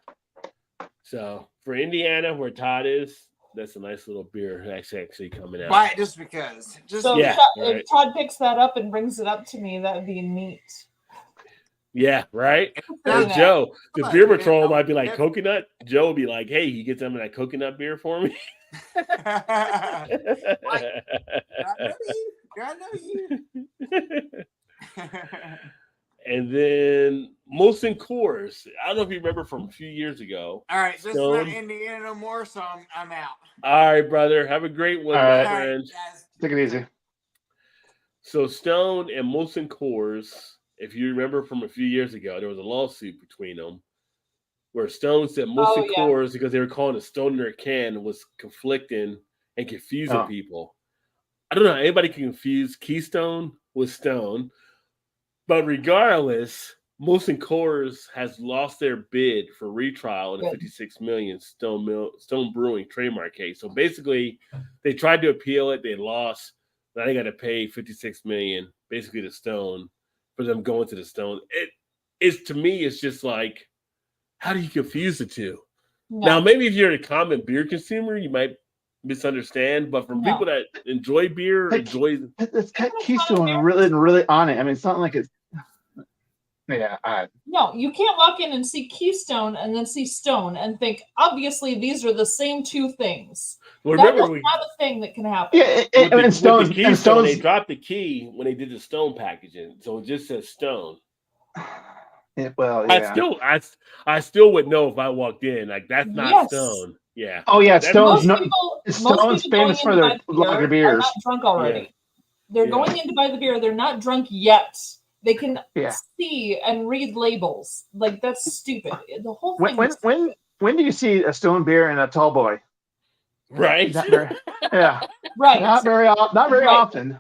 [SPEAKER 4] So for Indiana, where Todd is, that's a nice little beer that's actually coming out.
[SPEAKER 5] Buy it just because. Just
[SPEAKER 3] So
[SPEAKER 4] Yeah,
[SPEAKER 3] if
[SPEAKER 4] right.
[SPEAKER 3] Todd picks that up and brings it up to me, that would be neat.
[SPEAKER 4] Yeah, right? Or
[SPEAKER 3] Yeah.
[SPEAKER 4] Joe, the
[SPEAKER 5] Come
[SPEAKER 4] beer
[SPEAKER 5] on, man.
[SPEAKER 4] patrol might be like
[SPEAKER 5] Yeah.
[SPEAKER 4] coconut. Joe will be like, hey, you get some of that coconut beer for me?
[SPEAKER 5] I know you.
[SPEAKER 4] And then Molson Coors. I don't know if you remember from a few years ago.
[SPEAKER 5] All right, this is
[SPEAKER 4] Stone.
[SPEAKER 5] not Indiana no more, so I'm out.
[SPEAKER 4] All right, brother. Have a great one,
[SPEAKER 8] All
[SPEAKER 4] my
[SPEAKER 8] right.
[SPEAKER 5] All right,
[SPEAKER 4] friend.
[SPEAKER 5] guys.
[SPEAKER 8] Take it easy.
[SPEAKER 4] So Stone and Molson Coors, if you remember from a few years ago, there was a lawsuit between them where Stone said Molson
[SPEAKER 3] yeah.
[SPEAKER 4] Coors, because they were calling a Stone in their can, was conflicting and confusing
[SPEAKER 8] Oh.
[SPEAKER 4] people. I don't know. Anybody can confuse Keystone with Stone. But regardless, Molson Coors has lost their bid for retrial in a
[SPEAKER 3] Good.
[SPEAKER 4] $56 million Stone Brewing trademark case. So basically, they tried to appeal it. They lost. Now they got to pay $56 million, basically to Stone, for them going to the Stone. It is, to me, it's just like, how do you confuse the two?
[SPEAKER 3] No.
[SPEAKER 4] Now, maybe if you're a common beer consumer, you might misunderstand. But from
[SPEAKER 3] No.
[SPEAKER 4] people that enjoy beer,
[SPEAKER 8] Like-
[SPEAKER 4] enjoy
[SPEAKER 8] It's got Keystone really on it. I mean, it's not like it's. Yeah,
[SPEAKER 3] No, you can't walk in and see Keystone and then see Stone and think, obviously, these are the same two things.
[SPEAKER 4] well,
[SPEAKER 3] That
[SPEAKER 4] remember
[SPEAKER 3] is not a thing that can happen.
[SPEAKER 8] yeah.
[SPEAKER 4] with
[SPEAKER 8] And
[SPEAKER 4] the
[SPEAKER 8] Stone's,
[SPEAKER 4] Keystone,
[SPEAKER 8] and Stone's.
[SPEAKER 4] they dropped the key when they did the Stone packaging, so it just says Stone.
[SPEAKER 8] Well, yeah.
[SPEAKER 4] I still would know if I walked in, like that's not
[SPEAKER 3] Yes.
[SPEAKER 4] Stone. Yeah,
[SPEAKER 8] Oh yeah,
[SPEAKER 4] That's-
[SPEAKER 8] Stone's
[SPEAKER 3] Most
[SPEAKER 8] no.
[SPEAKER 3] people,
[SPEAKER 8] Stone's
[SPEAKER 3] people going
[SPEAKER 8] famous
[SPEAKER 3] in
[SPEAKER 8] for
[SPEAKER 3] to
[SPEAKER 8] their
[SPEAKER 3] buy the beer
[SPEAKER 8] lager
[SPEAKER 3] are
[SPEAKER 8] beers.
[SPEAKER 3] not drunk already. They're
[SPEAKER 4] Yeah.
[SPEAKER 3] going in to buy the beer. They're not drunk yet. They can
[SPEAKER 8] Yeah.
[SPEAKER 3] see and read labels. Like that's stupid. The whole thing.
[SPEAKER 8] When do you see a Stone beer in a tall boy?
[SPEAKER 4] right.
[SPEAKER 8] Not very, yeah,
[SPEAKER 3] right.
[SPEAKER 8] not very
[SPEAKER 3] Right.
[SPEAKER 8] often.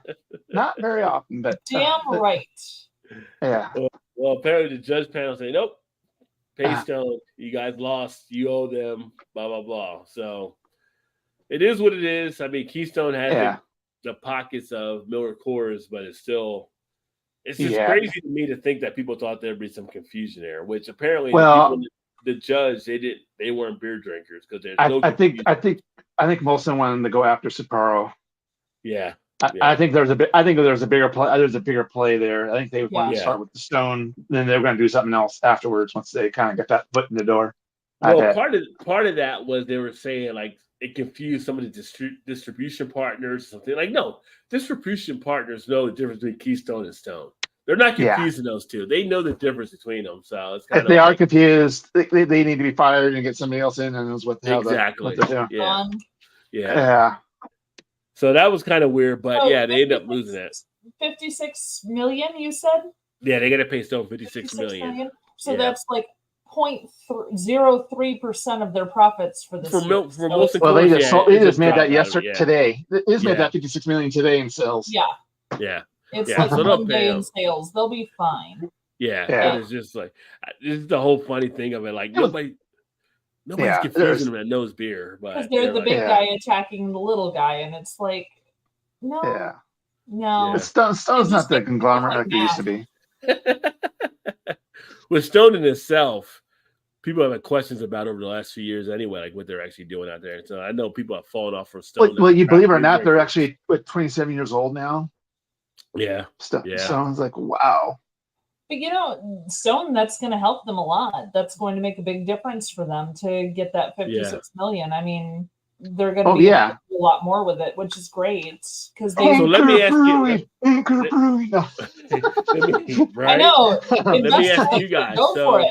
[SPEAKER 8] Not very often, but
[SPEAKER 3] Damn right.
[SPEAKER 8] yeah.
[SPEAKER 4] Well, apparently the judge panel said, nope, pay
[SPEAKER 8] Ah.
[SPEAKER 4] Stone. You guys lost. You owe them. Blah blah blah. So it is what it is. I mean, Keystone has
[SPEAKER 8] Yeah.
[SPEAKER 4] the pockets of Miller Coors, but it's just
[SPEAKER 8] Yeah.
[SPEAKER 4] crazy to me to think that people thought there'd be some confusion there, which apparently
[SPEAKER 8] Well-
[SPEAKER 4] the judge they weren't beer drinkers because there's no
[SPEAKER 8] I think
[SPEAKER 4] confusion.
[SPEAKER 8] Molson wanted to go after Sapporo.
[SPEAKER 4] Yeah.
[SPEAKER 8] I think there's a bigger play. There's a bigger play there. I think they wanted to
[SPEAKER 4] Yeah.
[SPEAKER 8] start with the Stone, then they were going to do something else afterwards once they kind of got that foot in the door. I
[SPEAKER 4] Well,
[SPEAKER 8] bet.
[SPEAKER 4] part of that was they were saying like it confused some of the distribution partners. Something like no, distribution partners know the difference between Keystone and Stone. They're not
[SPEAKER 8] Yeah.
[SPEAKER 4] confusing those two. They know the difference between them. So it's kind
[SPEAKER 8] If
[SPEAKER 4] of
[SPEAKER 8] they are confused, they need to be fired and get somebody else in, and is what the hell
[SPEAKER 4] exactly.
[SPEAKER 8] what they're doing.
[SPEAKER 4] Yeah, yeah.
[SPEAKER 8] Yeah.
[SPEAKER 4] So that was kind of weird, but
[SPEAKER 3] So
[SPEAKER 4] yeah, they end up losing it.
[SPEAKER 3] 56 million, you said?
[SPEAKER 4] Yeah, they got to pay Stone 56 million.
[SPEAKER 3] So
[SPEAKER 4] Yeah.
[SPEAKER 3] that's like 0.03% of their profits for this
[SPEAKER 4] For
[SPEAKER 3] year.
[SPEAKER 4] Molson
[SPEAKER 8] Well, they
[SPEAKER 4] Coors,
[SPEAKER 8] just sold, they
[SPEAKER 4] it
[SPEAKER 8] just made
[SPEAKER 4] dropped
[SPEAKER 8] that
[SPEAKER 4] out of it,
[SPEAKER 8] yesterday
[SPEAKER 4] yeah.
[SPEAKER 8] today. They just made
[SPEAKER 4] Yeah.
[SPEAKER 8] that 56 million today in sales.
[SPEAKER 3] Yeah,
[SPEAKER 4] Yeah,
[SPEAKER 3] it's
[SPEAKER 4] Yeah,
[SPEAKER 3] like
[SPEAKER 4] so they'll
[SPEAKER 3] one
[SPEAKER 4] pay
[SPEAKER 3] day in
[SPEAKER 4] them.
[SPEAKER 3] sales. They'll be fine.
[SPEAKER 4] yeah.
[SPEAKER 8] Yeah.
[SPEAKER 4] But it's just like this is the whole funny thing of it. Like nobody's
[SPEAKER 8] Yeah,
[SPEAKER 4] confusing them that knows beer, but
[SPEAKER 3] Because they're the
[SPEAKER 4] like,
[SPEAKER 3] big
[SPEAKER 8] Yeah.
[SPEAKER 3] guy attacking the little guy, and it's like, no,
[SPEAKER 8] Yeah.
[SPEAKER 3] no.
[SPEAKER 4] Yeah.
[SPEAKER 8] Stone's
[SPEAKER 3] It's
[SPEAKER 8] not
[SPEAKER 3] just
[SPEAKER 8] the
[SPEAKER 3] like-
[SPEAKER 8] conglomerate
[SPEAKER 3] like
[SPEAKER 8] like it used to be.
[SPEAKER 4] with Stone in itself, people have had questions about over the last few years anyway, like what they're actually doing out there. So I know people have fallen off from Stone.
[SPEAKER 8] Well, you believe it or not, they're
[SPEAKER 4] Drinkers.
[SPEAKER 8] actually 27 years old now.
[SPEAKER 4] Yeah. Yeah.
[SPEAKER 8] Stone's like, wow.
[SPEAKER 3] But Stone, that's going to help them a lot. That's going to make a big difference for them to get that 56 million. I mean, they're going to be able to do a lot more with it, which is great because they.
[SPEAKER 4] So let me ask you.
[SPEAKER 3] I know.
[SPEAKER 4] Let me ask you guys. So,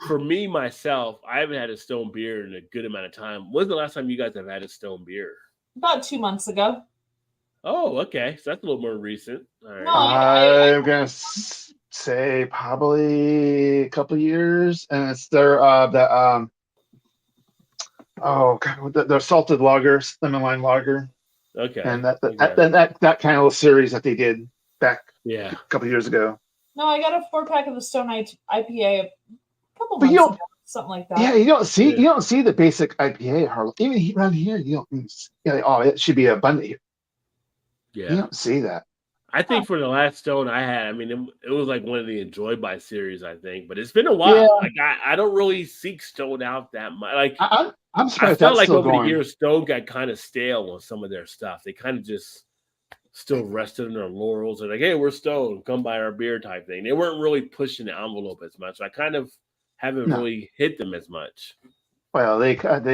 [SPEAKER 4] for me myself, I haven't had a Stone beer in a good amount of time. When's the last time you guys have had a Stone beer?
[SPEAKER 3] About 2 months ago.
[SPEAKER 4] Oh, okay. So that's a little more recent. All right.
[SPEAKER 8] No, I'm gonna say probably a couple years, and it's their their salted lager, lemon lime lager.
[SPEAKER 4] Okay.
[SPEAKER 8] And that kind of series that they did back a couple years ago.
[SPEAKER 3] No, I got a 4-pack of the Stone IPA a couple months ago, something like that.
[SPEAKER 8] Yeah, you don't see the basic IPA hardly. Even around here, you don't. It should be abundant here.
[SPEAKER 4] Yeah,
[SPEAKER 8] you don't see that.
[SPEAKER 4] I think for the last Stone I had, I mean, it was like one of the Enjoy By series, I think, but it's been a while.
[SPEAKER 8] Yeah.
[SPEAKER 4] Like I don't really seek Stone out that much. Like
[SPEAKER 8] I'm surprised
[SPEAKER 4] I felt like
[SPEAKER 8] still
[SPEAKER 4] over
[SPEAKER 8] going.
[SPEAKER 4] the years, Stone got kind of stale on some of their stuff. They kind of just still rested in their laurels and like, hey, we're Stone, come buy our beer type thing. They weren't really pushing the envelope as much. I kind of haven't really hit them as much.
[SPEAKER 8] Well, they got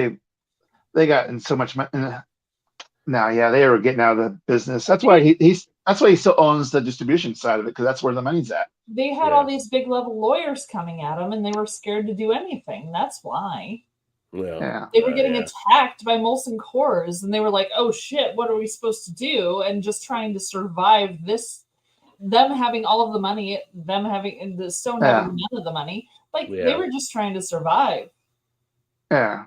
[SPEAKER 8] in so much money. Now, they were getting out of the business. That's why he still owns the distribution side of it, because that's where the money's at.
[SPEAKER 3] They had all these big level lawyers coming at them, and they were scared to do anything. That's why.
[SPEAKER 4] Well,
[SPEAKER 3] they were getting attacked by Molson Coors, and they were like, "Oh shit, what are we supposed to do?" And just trying to survive this. Them having all of the money, them having the Stone having none of the money. Like they were just trying to survive.
[SPEAKER 8] Yeah.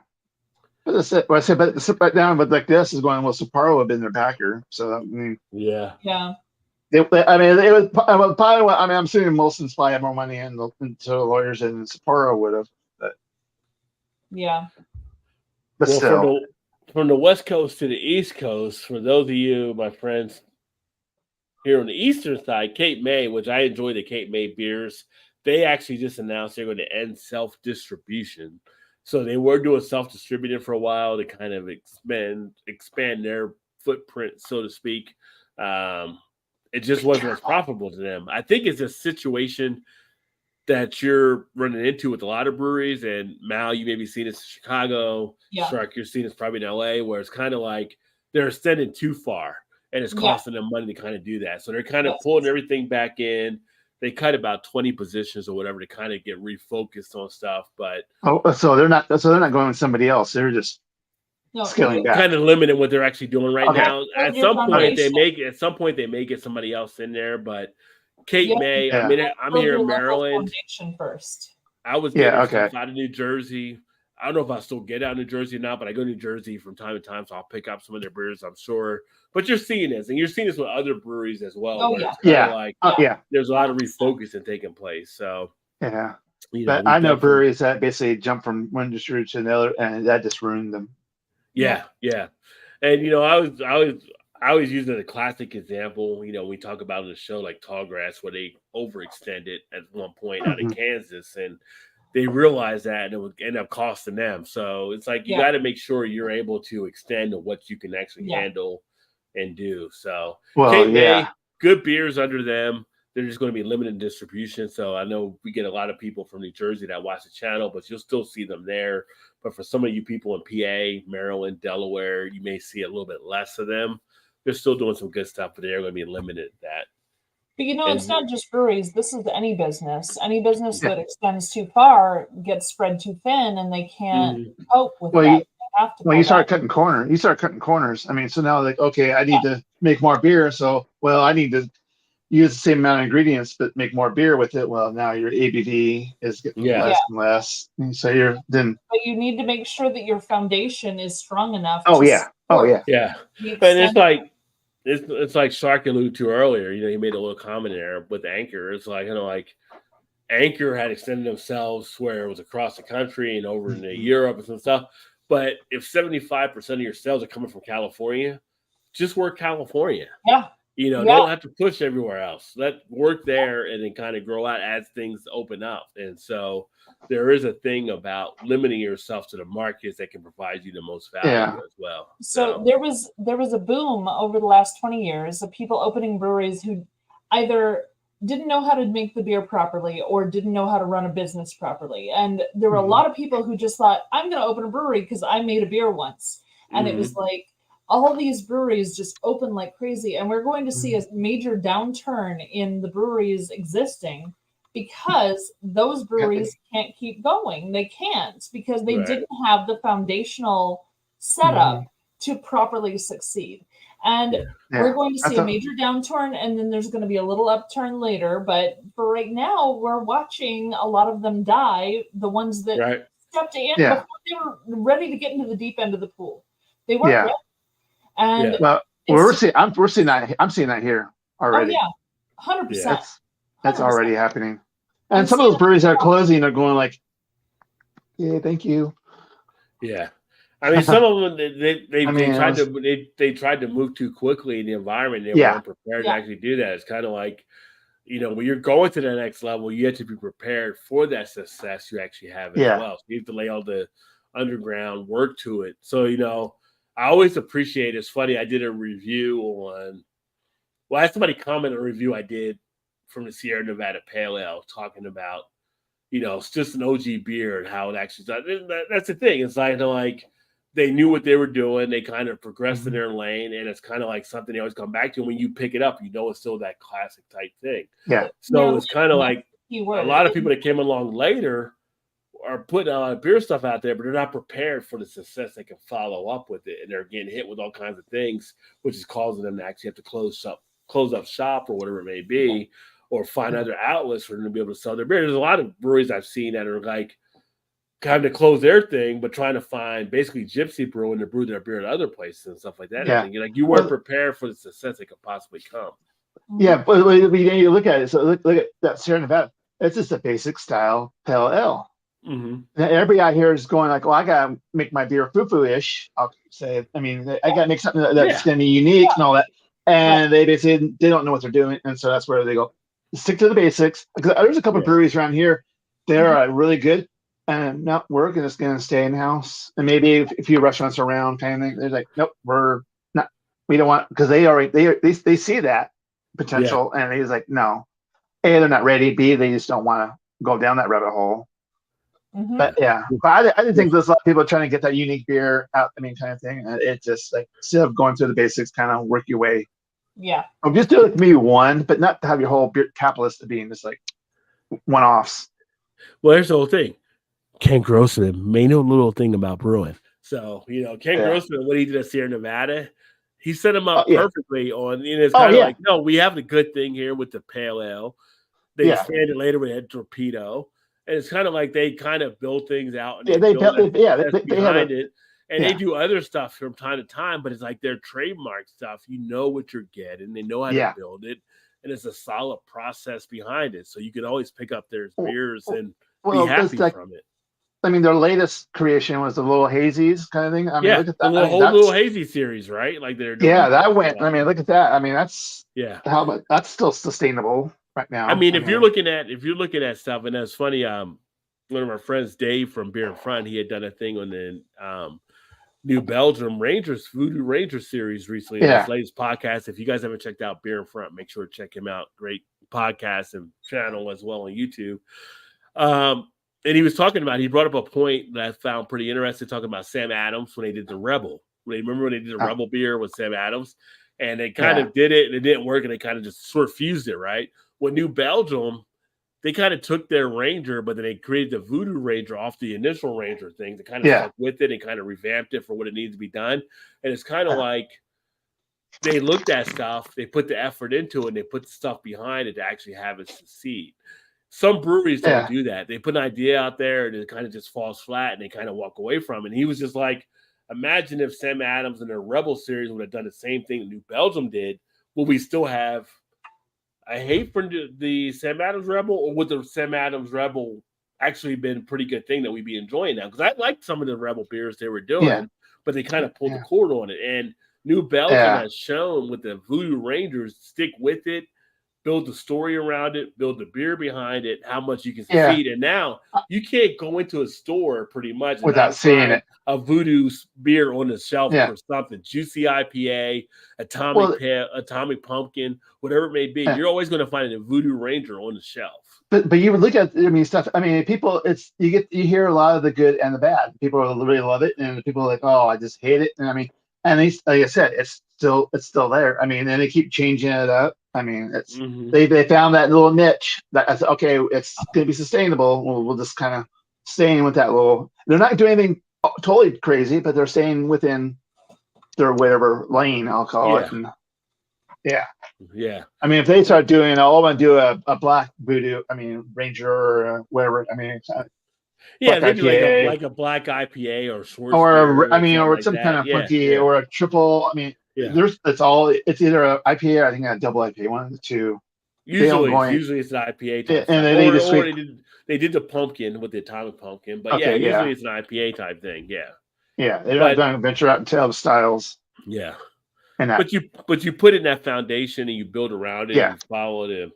[SPEAKER 8] But sit down, but like this is going. Well, Sapporo have been their backer, so I mean,
[SPEAKER 3] yeah.
[SPEAKER 8] It was probably what I mean. I'm assuming Molson's probably had more money into the lawyers than Sapporo would have. But still,
[SPEAKER 4] from the West Coast to the East Coast, for those of you, my friends here on the Eastern side, Cape May, which I enjoy the Cape May beers, they actually just announced they're going to end self-distribution. So they were doing self-distributed for a while to kind of expand their footprint, so to speak. It just wasn't as profitable to them. I think it's a situation that you're running into with a lot of breweries. And Mal, you may be seeing this in Chicago. Shark, you're seeing this probably in LA, where it's kind of like they're extending too far and it's costing them money to kind of do that. So they're kind of pulling everything back in. They cut about 20 positions or whatever to kind of get refocused on stuff, but
[SPEAKER 8] so they're not going with somebody else. They're just scaling back,
[SPEAKER 4] kind of limiting what they're actually doing right now. At some point they may get somebody else in there, but Cape May. I mean, I'm here in Maryland.
[SPEAKER 3] First,
[SPEAKER 4] I was getting stuff out of New Jersey. I don't know if I still get out of New Jersey or not, but I go to New Jersey from time to time, so I'll pick up some of their beers, I'm sure. But you're seeing this, and you're seeing this with other breweries as well. There's a lot of refocusing taking place. So
[SPEAKER 8] but I know breweries that basically jump from one distributor to another, and that just ruined them.
[SPEAKER 4] Yeah. And I always use it as a classic example. We talk about in the show like Tallgrass, where they overextended at one point out in Kansas, and they realized that, and it would end up costing them. So it's like you got to make sure you're able to extend to what you can actually handle and do. So Cape May, good beers under them. They're just going to be limited distribution. So I know we get a lot of people from New Jersey that watch the channel, but you'll still see them there. But for some of you people in PA, Maryland, Delaware, you may see a little bit less of them. They're still doing some good stuff, but they're going to be limited at that.
[SPEAKER 3] But it's not just breweries. This is any business. Any business that extends too far gets spread too thin, and they can't cope with that.
[SPEAKER 8] You start cutting corners. I mean, so now like, okay, I need to make more beer. So, I need to use the same amount of ingredients, but make more beer with it. Well, now your ABV is getting less and less. And so But
[SPEAKER 3] you need to make sure that your foundation is strong enough.
[SPEAKER 4] Yeah. And it's like Shark alluded to earlier. He made a little comment there with Anchor. It's like, Anchor had extended themselves where it was across the country and over into Europe and some stuff. But if 75% of your sales are coming from California, just work California. You don't have to push everywhere else. Let work there and then kind of grow out as things open up. And so there is a thing about limiting yourself to the markets that can provide you the most value as well.
[SPEAKER 3] So there was a boom over the last 20 years of people opening breweries who either didn't know how to make the beer properly or didn't know how to run a business properly. And there were a lot of people who just thought, I'm going to open a brewery because I made a beer once. And it was like all these breweries just open like crazy. And we're going to see a major downturn in the breweries existing because those breweries can't keep going. They can't because they didn't have the foundational setup to properly succeed. And we're going to see a major downturn, and then there's going to be a little upturn later. But for right now, we're watching a lot of them die. The ones that stepped in before they were ready to get into the deep end of the pool, they weren't ready. And
[SPEAKER 8] well, we're seeing that. I'm seeing that here already.
[SPEAKER 3] Oh yeah, 100%.
[SPEAKER 8] That's already happening. And some of those breweries that are closing are going like, "Yeah, thank you."
[SPEAKER 4] Yeah. I mean, some of them they tried to move too quickly in the environment. They weren't prepared to actually do that. It's kind of like, when you're going to the next level, you have to be prepared for that success you actually have as well. So you have to lay all the underground work to it. So I always appreciate. It's funny. I did a review on. Well, I had somebody comment on a review I did from the Sierra Nevada Pale Ale, talking about, it's just an OG beer and how it actually. That's the thing. It's like they knew what they were doing. They kind of progressed in their lane, and it's kind of like something they always come back to. When you pick it up, it's still that classic type thing.
[SPEAKER 8] Yeah.
[SPEAKER 4] So it's kind of like a lot of people that came along later are putting beer stuff out there, but they're not prepared for the success they can follow up with it, and they're getting hit with all kinds of things, which is causing them to actually have to close up shop or whatever it may be, or find other outlets for them to be able to sell their beer. There's a lot of breweries I've seen that are like, kind of close their thing, but trying to find basically Gypsy Brew and to brew their beer at other places and stuff like that.
[SPEAKER 8] Yeah.
[SPEAKER 4] I think you weren't prepared for the success that could possibly come.
[SPEAKER 8] Yeah, but you look at it. So look at that Sierra Nevada. It's just a basic style pale ale.
[SPEAKER 4] Mm-hmm.
[SPEAKER 8] Everybody out here is going like, well, I gotta make my beer foo-foo-ish. I'll say, I gotta make something that's gonna be unique and all that. And they basically they don't know what they're doing, and so that's where they go stick to the basics. Because there's a couple of breweries around here. They're really good. And no, we're just going to stay in house, and maybe a few restaurants around, kind of thing. They're like, nope, we're not. We don't want, because they see that potential, and he's like, no, A, they're not ready. B, they just don't want to go down that rabbit hole. But I didn't think there's a lot of people trying to get that unique beer out. Kind of thing. It just like, instead of going through the basics, kind of work your way.
[SPEAKER 3] Yeah.
[SPEAKER 8] Or just do like maybe one, but not to have your whole beer capitalist to being just like one-offs.
[SPEAKER 4] Well, here's the whole thing. Ken Grossman made no little thing about brewing. So, Ken Grossman, what he did at Sierra Nevada, he set him up perfectly on, it's kind of like, no, we have the good thing here with the pale ale. They expanded later with Ed Torpedo. And it's kind of like they kind of build things out and they have it. And they do other stuff from time to time, but it's like their trademark stuff. You know what you're getting. They know how to build it. And it's a solid process behind it. So you can always pick up their beers and be happy from it.
[SPEAKER 8] Their latest creation was the Little Hazies kind of thing. Look at that.
[SPEAKER 4] The Little Hazy series, right? Like they're doing
[SPEAKER 8] that went. Look at that. That's that's still sustainable right now.
[SPEAKER 4] If you're looking at stuff, and that's funny. One of our friends, Dave from Beer in Front, he had done a thing on the New Belgium Voodoo Rangers series recently. In his latest podcast. If you guys haven't checked out Beer in Front, make sure to check him out. Great podcast and channel as well on YouTube. And he was he brought up a point that I found pretty interesting, talking about Sam Adams when they did the Rebel. Remember when they did the Rebel beer with Sam Adams? And they kind of did it, and it didn't work, and they kind of just sort of fused it, right? With New Belgium, they kind of took their Ranger, but then they created the Voodoo Ranger off the initial Ranger thing. They kind of stuck with it and kind of revamped it for what it needs to be done. And it's kind of like they looked at stuff, they put the effort into it, and they put the stuff behind it to actually have it succeed. Some breweries don't do that. They put an idea out there and it kind of just falls flat and they kind of walk away from it. And he was just like, imagine if Sam Adams and their Rebel series would have done the same thing New Belgium did. Will we still have a hate for the Sam Adams Rebel, or would the Sam Adams Rebel actually been a pretty good thing that we'd be enjoying now? Because I liked some of the Rebel beers they were doing, but they kind of pulled the cord on it. And New Belgium has shown with the Voodoo Rangers, stick with it. build the story around it, build the beer behind it, how much you can succeed. And now you can't go into a store pretty much
[SPEAKER 8] without seeing it.
[SPEAKER 4] A Voodoo beer on the shelf for something. Juicy IPA, Atomic Pumpkin, whatever it may be. You're always going to find a Voodoo Ranger on the shelf.
[SPEAKER 8] But you would look at stuff. I mean, people, you hear a lot of the good and the bad. People really love it, and people are like, oh, I just hate it. And I mean, and like I said, it's still there. I mean, and they keep changing it up. I mean, it's they found that little niche that okay, it's going to be sustainable. We'll just kind of stay in with that little. They're not doing anything totally crazy, but they're staying within their whatever lane, I'll call it. And, I mean, if they start doing, I want to do a black Voodoo. I mean, Ranger or whatever. I mean,
[SPEAKER 4] they do like a black IPA or short,
[SPEAKER 8] or some kind of funky or a triple. I mean. Yeah. It's either an IPA or I think a double IPA, one of the two.
[SPEAKER 4] Usually it's an IPA type. And they did the pumpkin with the Atomic Pumpkin, but usually it's an IPA type thing. Yeah.
[SPEAKER 8] Yeah. They're not going to venture out and tell the styles.
[SPEAKER 4] Yeah. But you put it in that foundation and you build around it and you follow the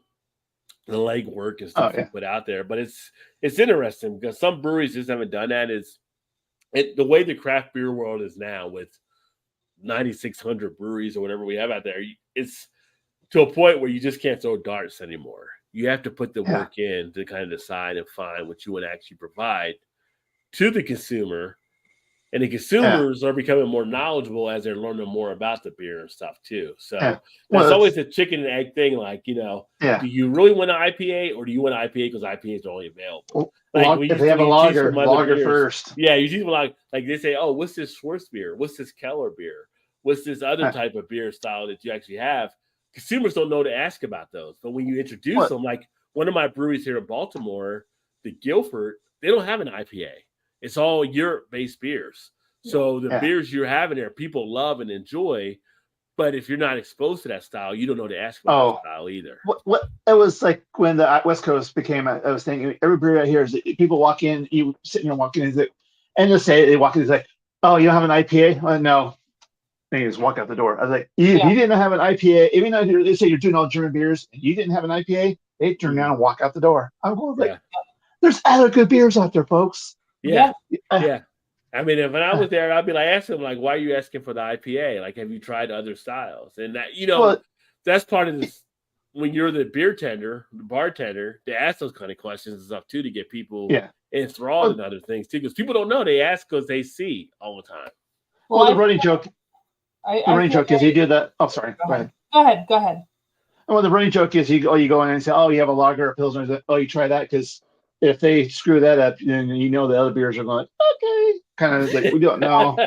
[SPEAKER 4] legwork and stuff you put out there. But it's interesting because some breweries just haven't done that. The way the craft beer world is now with 9,600 breweries or whatever we have out there, it's to a point where you just can't throw darts anymore. You have to put the work in to kind of decide and find what you want to actually provide to the consumer. And the consumers are becoming more knowledgeable as they're learning more about the beer and stuff too. So it's always a chicken and egg thing. Like, do you really want an IPA or do you want an IPA because IPAs are only available?
[SPEAKER 8] If they have a lager first.
[SPEAKER 4] Yeah, you see like they say, oh, what's this Schwartz beer? What's this Keller beer? What's this other type of beer style that you actually have? Consumers don't know to ask about those. But when you introduce them, like one of my breweries here in Baltimore, the Guilford, they don't have an IPA. It's all Europe-based beers. So the beers you're having there, people love and enjoy. But if you're not exposed to that style, you don't know to ask about that style either.
[SPEAKER 8] What it was like when the West Coast became, I was thinking, every brewery out here is people walk in, you sitting there walking in, and just say, they walk in, it's like, oh, you don't have an IPA? Well, no. And you just walk out the door. I was like, if you didn't have an IPA, even though they say you're doing all German beers, and you didn't have an IPA, they turn around and walk out the door. I'm going like, there's other good beers out there, folks.
[SPEAKER 4] Yeah. I mean, if I was there, I'd be like, asking them, like, why are you asking for the IPA? Like, have you tried other styles? And that, that's part of this. When you're the bartender, they ask those kind of questions and stuff too to get people enthralled in other things too. Because people don't know. They ask because they see all the time.
[SPEAKER 8] Well, the running joke. The running joke is you do that. Oh, sorry. Go ahead. Well, the running joke is you go in and say, oh, you have a lager or a pilsner. Oh, you try that because if they screw that up, then the other beers are going, okay. Kind of like, we don't know.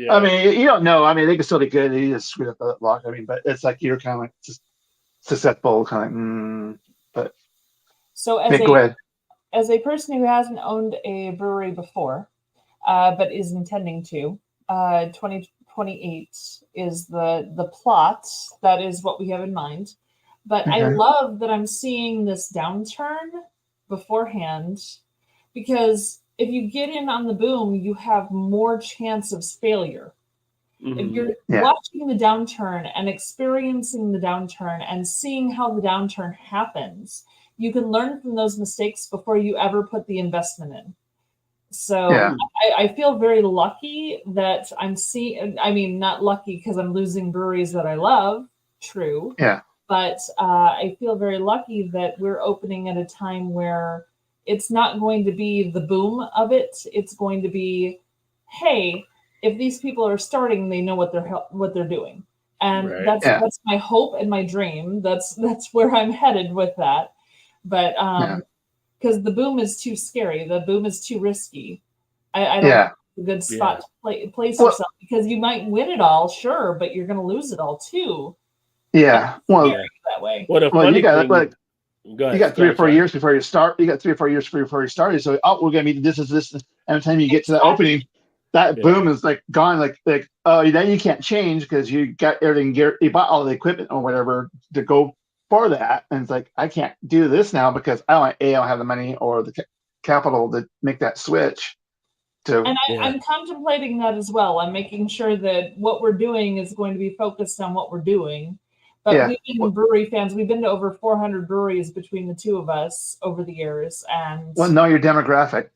[SPEAKER 8] I mean, you don't know. I mean, they can still be good. They just screwed up the lager. I mean, but it's like you're kind of like just susceptible, kind of but
[SPEAKER 3] so as a person who hasn't owned a brewery before, but is intending to, 2028 is the plot. That is what we have in mind. But I love that I'm seeing this downturn beforehand, because if you get in on the boom, you have more chance of failure. If you're watching the downturn and experiencing the downturn and seeing how the downturn happens, you can learn from those mistakes before you ever put the investment in. So I feel very lucky that I'm seeing, I mean, not lucky because I'm losing breweries that I love, true.
[SPEAKER 8] Yeah.
[SPEAKER 3] But I feel very lucky that we're opening at a time where it's not going to be the boom of it. It's going to be, hey, if these people are starting, they know what they're doing, and that's my hope and my dream. That's where I'm headed with that. But because the boom is too scary, the boom is too risky. I don't think it's a good spot to place yourself, because you might win it all, sure, but you're going to lose it all too.
[SPEAKER 8] Yeah,
[SPEAKER 3] that way.
[SPEAKER 8] You got you got 3 or 4 years before you start. You got 3 or 4 years before you started. So we're gonna meet this. And by the time you get to that opening, that boom is like gone. Like then you can't change because you got everything. You bought all the equipment or whatever to go for that, and it's like I can't do this now because I don't have the money or the capital to make that switch.
[SPEAKER 3] I'm contemplating that as well. I'm making sure that what we're doing is going to be focused on what we're doing. But
[SPEAKER 8] Yeah.
[SPEAKER 3] we've been brewery fans. We've been to over 400 breweries between the two of us over the years. And
[SPEAKER 8] Well, know your demographic.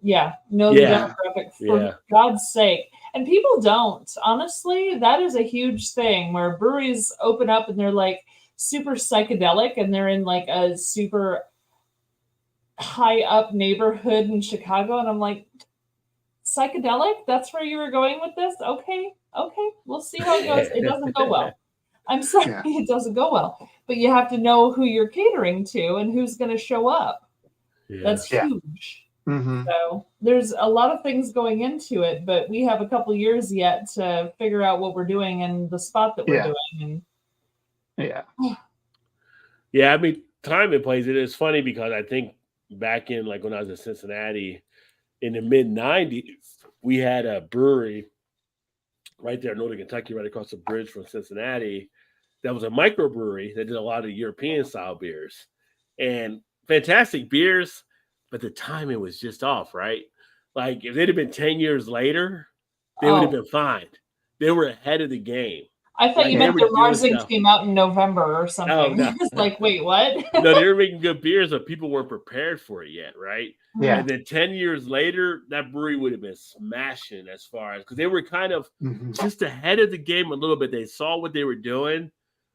[SPEAKER 3] yeah, know
[SPEAKER 4] Yeah.
[SPEAKER 3] the demographic for
[SPEAKER 4] Yeah.
[SPEAKER 3] God's sake. And people don't. Honestly, that is a huge thing where breweries open up and they're like super psychedelic and they're in like a super high up neighborhood in Chicago. And I'm like, psychedelic? That's where you were going with this? Okay. We'll see how it goes. It doesn't go well. I'm sorry,
[SPEAKER 8] Yeah.
[SPEAKER 3] it doesn't go well. But you have to know who you're catering to and who's going to show up.
[SPEAKER 4] Yeah.
[SPEAKER 3] That's
[SPEAKER 8] Yeah.
[SPEAKER 3] huge.
[SPEAKER 8] Mm-hmm.
[SPEAKER 3] So there's a lot of things going into it, but we have a couple years yet to figure out what we're doing and the spot that we're
[SPEAKER 8] Yeah.
[SPEAKER 3] doing.
[SPEAKER 8] Yeah.
[SPEAKER 4] Yeah, I mean, time and place. It is funny because I think back in like when I was in Cincinnati in the mid '90s, we had a brewery right there in Northern Kentucky, right across the bridge from Cincinnati. That was a microbrewery that did a lot of European style beers and fantastic beers, but the timing was just off, right? Like if they'd have been 10 years later, they would have been fine. They were ahead of the game.
[SPEAKER 3] I thought
[SPEAKER 4] Like,
[SPEAKER 3] you
[SPEAKER 4] they
[SPEAKER 3] meant
[SPEAKER 4] were
[SPEAKER 3] the
[SPEAKER 4] doing
[SPEAKER 3] Marzing
[SPEAKER 4] stuff.
[SPEAKER 3] came out in November or something.
[SPEAKER 4] Oh, no.
[SPEAKER 3] It's like, wait, what?
[SPEAKER 4] No, they were making good beers, but people weren't prepared for it yet, right?
[SPEAKER 8] Yeah.
[SPEAKER 4] And then 10 years later, that brewery would have been smashing as far as because they were kind of
[SPEAKER 8] Mm-hmm.
[SPEAKER 4] just ahead of the game a little bit. They saw what they were doing,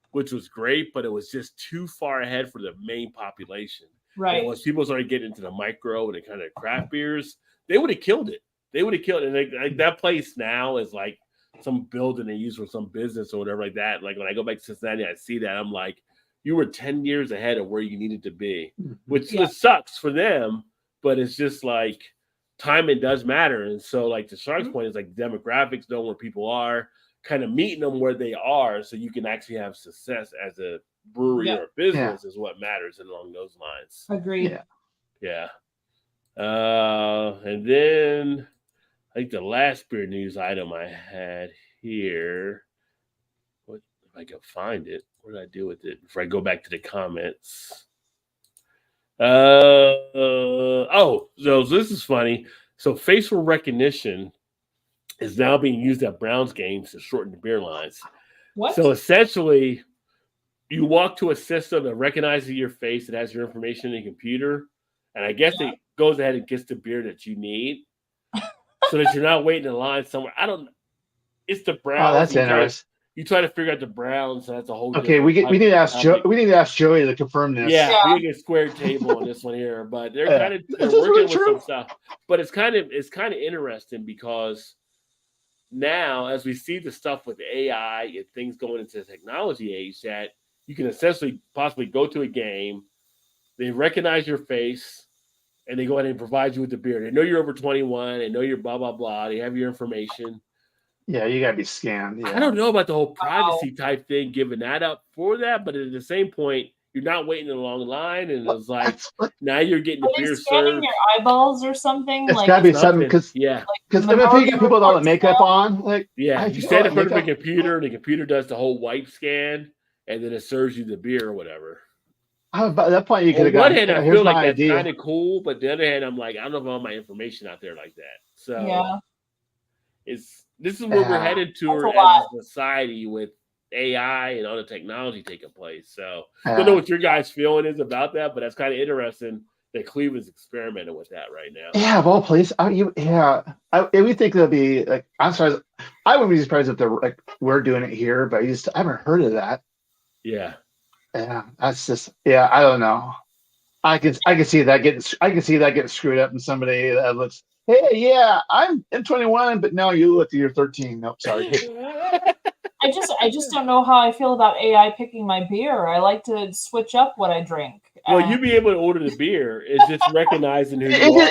[SPEAKER 4] which was great, but it was just too far ahead for the main population.
[SPEAKER 3] Right.
[SPEAKER 4] And once people started getting into the micro and the kind of craft beers, they would have killed it. They would have killed it. And like that place now is like some building they use for some business or whatever like that. Like when I go back to Cincinnati, I see that. I'm like, you were 10 years ahead of where you needed to be, which sucks for them, but it's just like timing does matter. And so like to Shark's point is like demographics, know where people are, kind of meeting them where they are so you can actually have success as a brewery or a business is what matters along those lines.
[SPEAKER 3] Agreed.
[SPEAKER 4] Yeah. And then I think the last beer news item I had here, what if I can find it? What did I do with it before I go back to the comments? So this is funny. So facial recognition is now being used at Browns games to shorten the beer lines.
[SPEAKER 3] What?
[SPEAKER 4] So essentially, you walk to a system that recognizes your face, it has your information in the computer, and I guess it goes ahead and gets the beer that you need, so that you're not waiting in line somewhere. I don't know. It's the Browns.
[SPEAKER 8] Oh, that's interesting.
[SPEAKER 4] You try to figure out the Browns, so that's a whole.
[SPEAKER 8] Okay, we need to ask Joe. We need to ask Joey to confirm this.
[SPEAKER 4] Yeah, we get a square table on this one here, but they're kind of working with some stuff. But it's kind of interesting because now, as we see the stuff with AI and things going into the technology age, that you can essentially possibly go to a game, they recognize your face, and they go ahead and provide you with the beer. They know you're over 21. They know you're blah blah blah. They have your information.
[SPEAKER 8] Yeah, you gotta be scanned. Yeah.
[SPEAKER 4] I don't know about the whole privacy type thing, giving that up for that, but at the same point, you're not waiting in a long line, and it's like now you're getting the beer
[SPEAKER 3] scanning
[SPEAKER 4] served.
[SPEAKER 3] your eyeballs or something.
[SPEAKER 8] It's
[SPEAKER 3] like,
[SPEAKER 8] gotta be something because
[SPEAKER 4] if
[SPEAKER 8] you get people with all the makeup on, like
[SPEAKER 4] you stand in front of a computer, and the computer does the whole wipe scan, and then it serves you the beer or whatever.
[SPEAKER 8] At that point, you could have
[SPEAKER 4] On
[SPEAKER 8] got.
[SPEAKER 4] one hand, I
[SPEAKER 8] Here's
[SPEAKER 4] feel
[SPEAKER 8] my
[SPEAKER 4] like that's
[SPEAKER 8] idea.
[SPEAKER 4] kind of cool, but the other hand, I'm like, I don't know if I want my information out there like that. So this is where we're headed to as a society with AI and all the technology taking place. So I don't know what your guys' feeling is about that, but that's kind of interesting that Cleveland's experimenting with that right now.
[SPEAKER 8] Yeah, well, please. We think there'll be like. I'm sorry, I wouldn't be surprised if we're doing it here, but I haven't heard of that.
[SPEAKER 4] Yeah.
[SPEAKER 8] Yeah, that's just. Yeah, I don't know. I can see that getting screwed up, and somebody that looks. Hey, yeah, I'm 21, but no, you look you're 13. Nope, sorry.
[SPEAKER 3] I just don't know how I feel about AI picking my beer. I like to switch up what I drink.
[SPEAKER 4] Well, you'd be able to order the beer. It's just recognizing who you are.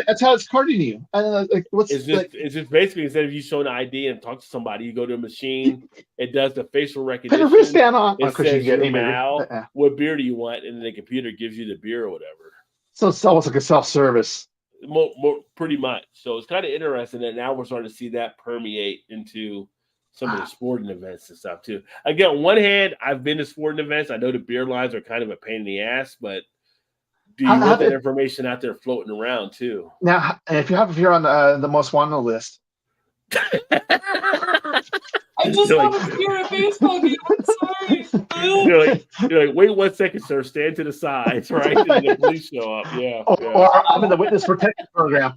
[SPEAKER 8] That's how it's carding you.
[SPEAKER 4] It's just basically instead of you showing an ID and talk to somebody, you go to a machine. It does the facial recognition.
[SPEAKER 8] Put a wristband on.
[SPEAKER 4] It says your mouth. What beer do you want? And then the computer gives you the beer or whatever.
[SPEAKER 8] So it's almost like a self-service.
[SPEAKER 4] More, pretty much. So it's kind of interesting that now we're starting to see that permeate into some of the sporting events and stuff too. Again, on one hand, I've been to sporting events. I know the beer lines are kind of a pain in the ass, but do you want that information out there floating around too?
[SPEAKER 8] Now, if you're on the most wanted list,
[SPEAKER 3] I I just
[SPEAKER 4] You're
[SPEAKER 3] want
[SPEAKER 4] like-
[SPEAKER 3] to hear a baseball game. I'm sorry.
[SPEAKER 4] You're like, wait 1 second, sir. Stand to the sides, right? And the police show up. Yeah. yeah.
[SPEAKER 8] Or I'm in the witness protection program.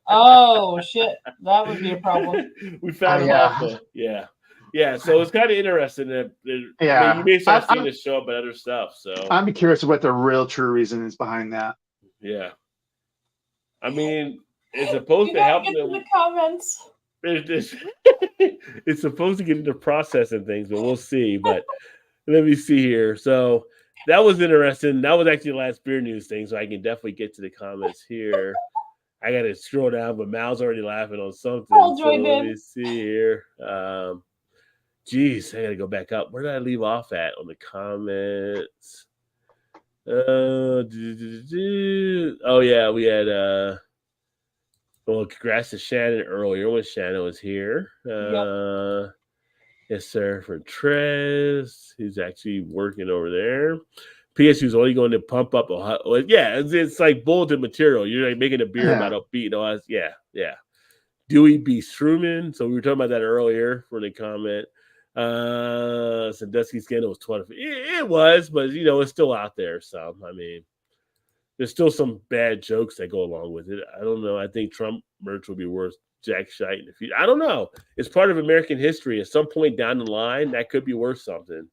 [SPEAKER 3] Oh shit, that would be a problem.
[SPEAKER 4] We found him
[SPEAKER 8] yeah.
[SPEAKER 4] also. Yeah. Yeah. So it's kind of interesting that
[SPEAKER 8] Yeah.
[SPEAKER 4] you may start seeing
[SPEAKER 8] I'm-
[SPEAKER 4] this show up and other stuff. So
[SPEAKER 8] I'd be curious what the real true reason is behind that.
[SPEAKER 4] yeah. I mean, it's supposed
[SPEAKER 3] You
[SPEAKER 4] to
[SPEAKER 3] gotta
[SPEAKER 4] help
[SPEAKER 3] get to
[SPEAKER 4] them.
[SPEAKER 3] the comments.
[SPEAKER 4] It's supposed to get into processing things, but we'll see. But let me see here. So that was interesting. That was actually the last beer news thing, so I can definitely get to the comments here. I got to scroll down, but Mal's already laughing on something.
[SPEAKER 3] Paul
[SPEAKER 4] So
[SPEAKER 3] joined
[SPEAKER 4] let
[SPEAKER 3] in.
[SPEAKER 4] me see here. Geez, I got to go back up. Where did I leave off at on the comments? Oh yeah, we had well, congrats to Shannon earlier when Shannon was here. Yes, sir, for Trez. He's actually working over there. PSU's only going to pump up it's like bulletin material. You're like making a beer about upbeat. Yeah. Dewey B. Struman. So we were talking about that earlier for the comment. Sandusky Scandal was 12. It was, but it's still out there. So I mean, there's still some bad jokes that go along with it. I don't know. I think Trump merch will be worth jack shite in the future. I don't know. It's part of American history. At some point down the line, that could be worth something.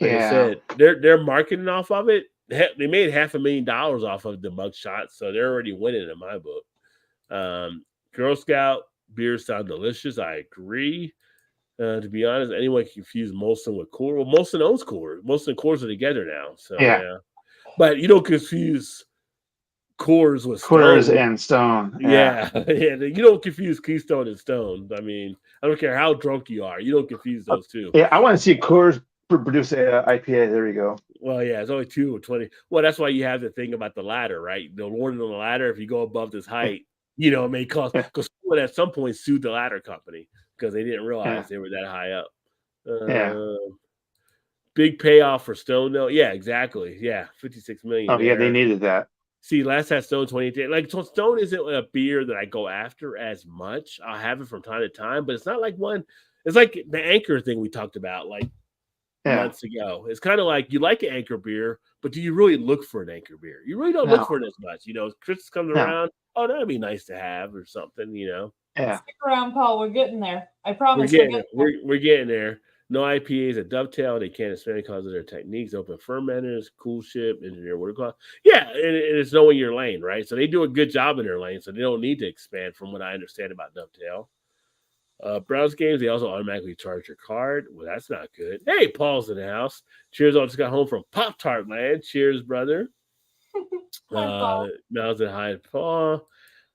[SPEAKER 4] Like I said, they're marketing off of it. They made $500,000 off of the mugshot, so they're already winning in my book. Girl Scout beers sound delicious. I agree. To be honest, anyone can confuse Molson with Coors. Well, Molson owns Coors. Molson and Coors are together now. So yeah. But you don't confuse Coors with Stone.
[SPEAKER 8] Coors and Stone.
[SPEAKER 4] Yeah. You don't confuse Keystone and Stone. I mean, I don't care how drunk you are. You don't confuse those two.
[SPEAKER 8] Yeah, I want to see Coors produce a IPA. There you go.
[SPEAKER 4] Well, yeah, it's only 2 or 20. Well, that's why you have the thing about the ladder, right? The warning on the ladder, if you go above this height, it may cost. Because someone at some point sued the ladder company because they didn't realize they were that high up. Big payoff for Stone, though. Yeah, exactly. Yeah, $56 million.
[SPEAKER 8] Oh, yeah, they needed that.
[SPEAKER 4] See, last had Stone 28. Like, so Stone isn't a beer that I go after as much. I'll have it from time to time, but it's not like one. It's like the Anchor thing we talked about, like months ago. It's kind of like you like an Anchor beer, but do you really look for an Anchor beer? You really don't look for it as much. Christmas comes around. Oh, that'd be nice to have or something.
[SPEAKER 8] Yeah.
[SPEAKER 3] Stick around, Paul. We're getting there. I promise.
[SPEAKER 4] We're getting there. No IPAs at Dovetail. They can't expand because of their techniques. Open fermenters, cool ship, engineer water quality. Yeah, and it's knowing your lane, right? So they do a good job in their lane, so they don't need to expand from what I understand about Dovetail. Browns games, they also automatically charge your card. Well, that's not good. Hey, Paul's in the house. Cheers, I just got home from Pop-Tart land. Cheers, brother. Now's it. Hi, Paul.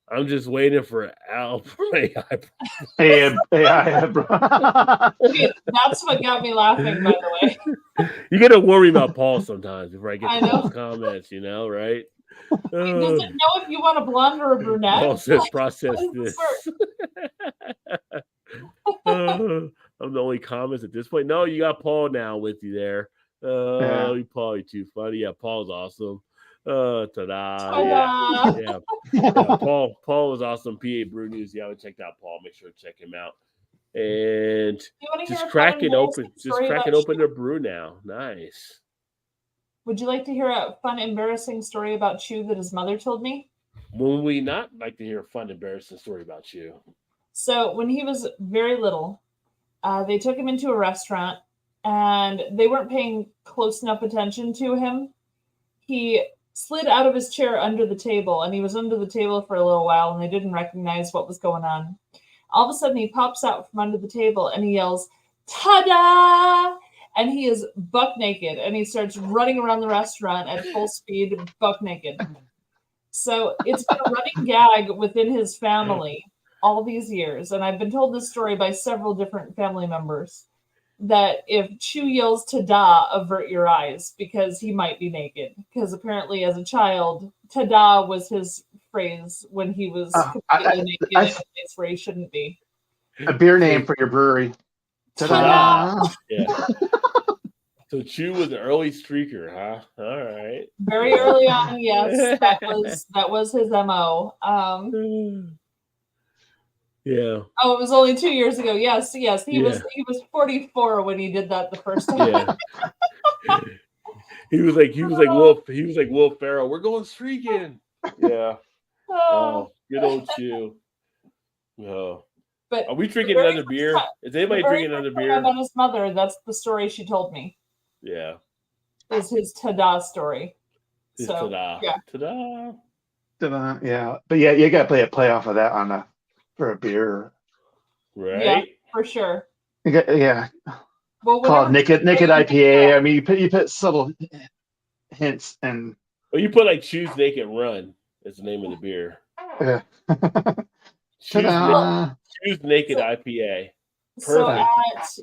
[SPEAKER 4] I'm just waiting for Al.
[SPEAKER 8] Hey, bro.
[SPEAKER 3] That's what got me laughing, by the way.
[SPEAKER 4] You got to worry about Paul sometimes before I get
[SPEAKER 3] I
[SPEAKER 4] to
[SPEAKER 3] know.
[SPEAKER 4] those comments, right?
[SPEAKER 3] He doesn't know if you want a blonde or a brunette.
[SPEAKER 4] Paul says process
[SPEAKER 3] what is
[SPEAKER 4] this. I'm the only comments at this point. No, you got Paul now with you there. Paul, you're too funny. Yeah, Paul's awesome. Ta-da. Yeah. Paul was awesome. PA Brew News. You haven't checked out Paul. Make sure to check him out. And just cracking open their brew now. Nice.
[SPEAKER 3] Would you like to hear a fun, embarrassing story about Chew that his mother told me?
[SPEAKER 4] Would we not like to hear a fun, embarrassing story about you?
[SPEAKER 3] So when he was very little, they took him into a restaurant and they weren't paying close enough attention to him. He slid out of his chair under the table, and he was under the table for a little while, and they didn't recognize what was going on. All of a sudden, he pops out from under the table, and he yells, "Ta-da!" And he is buck naked, and he starts running around the restaurant at full speed, buck naked. So it's been a running gag within his family all these years, and I've been told this story by several different family members, that if Chew yells "ta-da," avert your eyes because he might be naked. Because apparently, as a child, "ta-da" was his phrase when he was completely naked in a place where he shouldn't be.
[SPEAKER 8] A beer name for your brewery.
[SPEAKER 3] Ta-da!
[SPEAKER 4] Yeah. So Chew was an early streaker, huh? All right.
[SPEAKER 3] Very early on, yes, that was his MO.
[SPEAKER 4] Yeah.
[SPEAKER 3] Oh, it was only 2 years ago. Yes. He
[SPEAKER 4] Yeah.
[SPEAKER 3] was 44 when he did that the first time.
[SPEAKER 4] Yeah. He was like Will Ferrell. We're going streaking. Yeah. Oh, good old Chew. Oh.
[SPEAKER 3] But
[SPEAKER 4] Are we drinking another beer? Is anybody drinking another
[SPEAKER 3] I
[SPEAKER 4] beer?
[SPEAKER 3] met his mother. That's the story she told me.
[SPEAKER 4] Yeah.
[SPEAKER 3] Is his ta-da story.
[SPEAKER 4] His
[SPEAKER 3] So,
[SPEAKER 4] ta-da.
[SPEAKER 3] yeah.
[SPEAKER 4] Ta-da.
[SPEAKER 8] Yeah, but yeah, you got to play off of that for a beer.
[SPEAKER 4] Right.
[SPEAKER 3] Yeah, for sure.
[SPEAKER 8] Yeah.
[SPEAKER 3] Well,
[SPEAKER 8] Called naked IPA. I mean, you put subtle hints and.
[SPEAKER 4] Well, you put like Choose Naked Run. That's the name of the beer.
[SPEAKER 8] Yeah.
[SPEAKER 4] Choose Naked IPA.
[SPEAKER 3] So at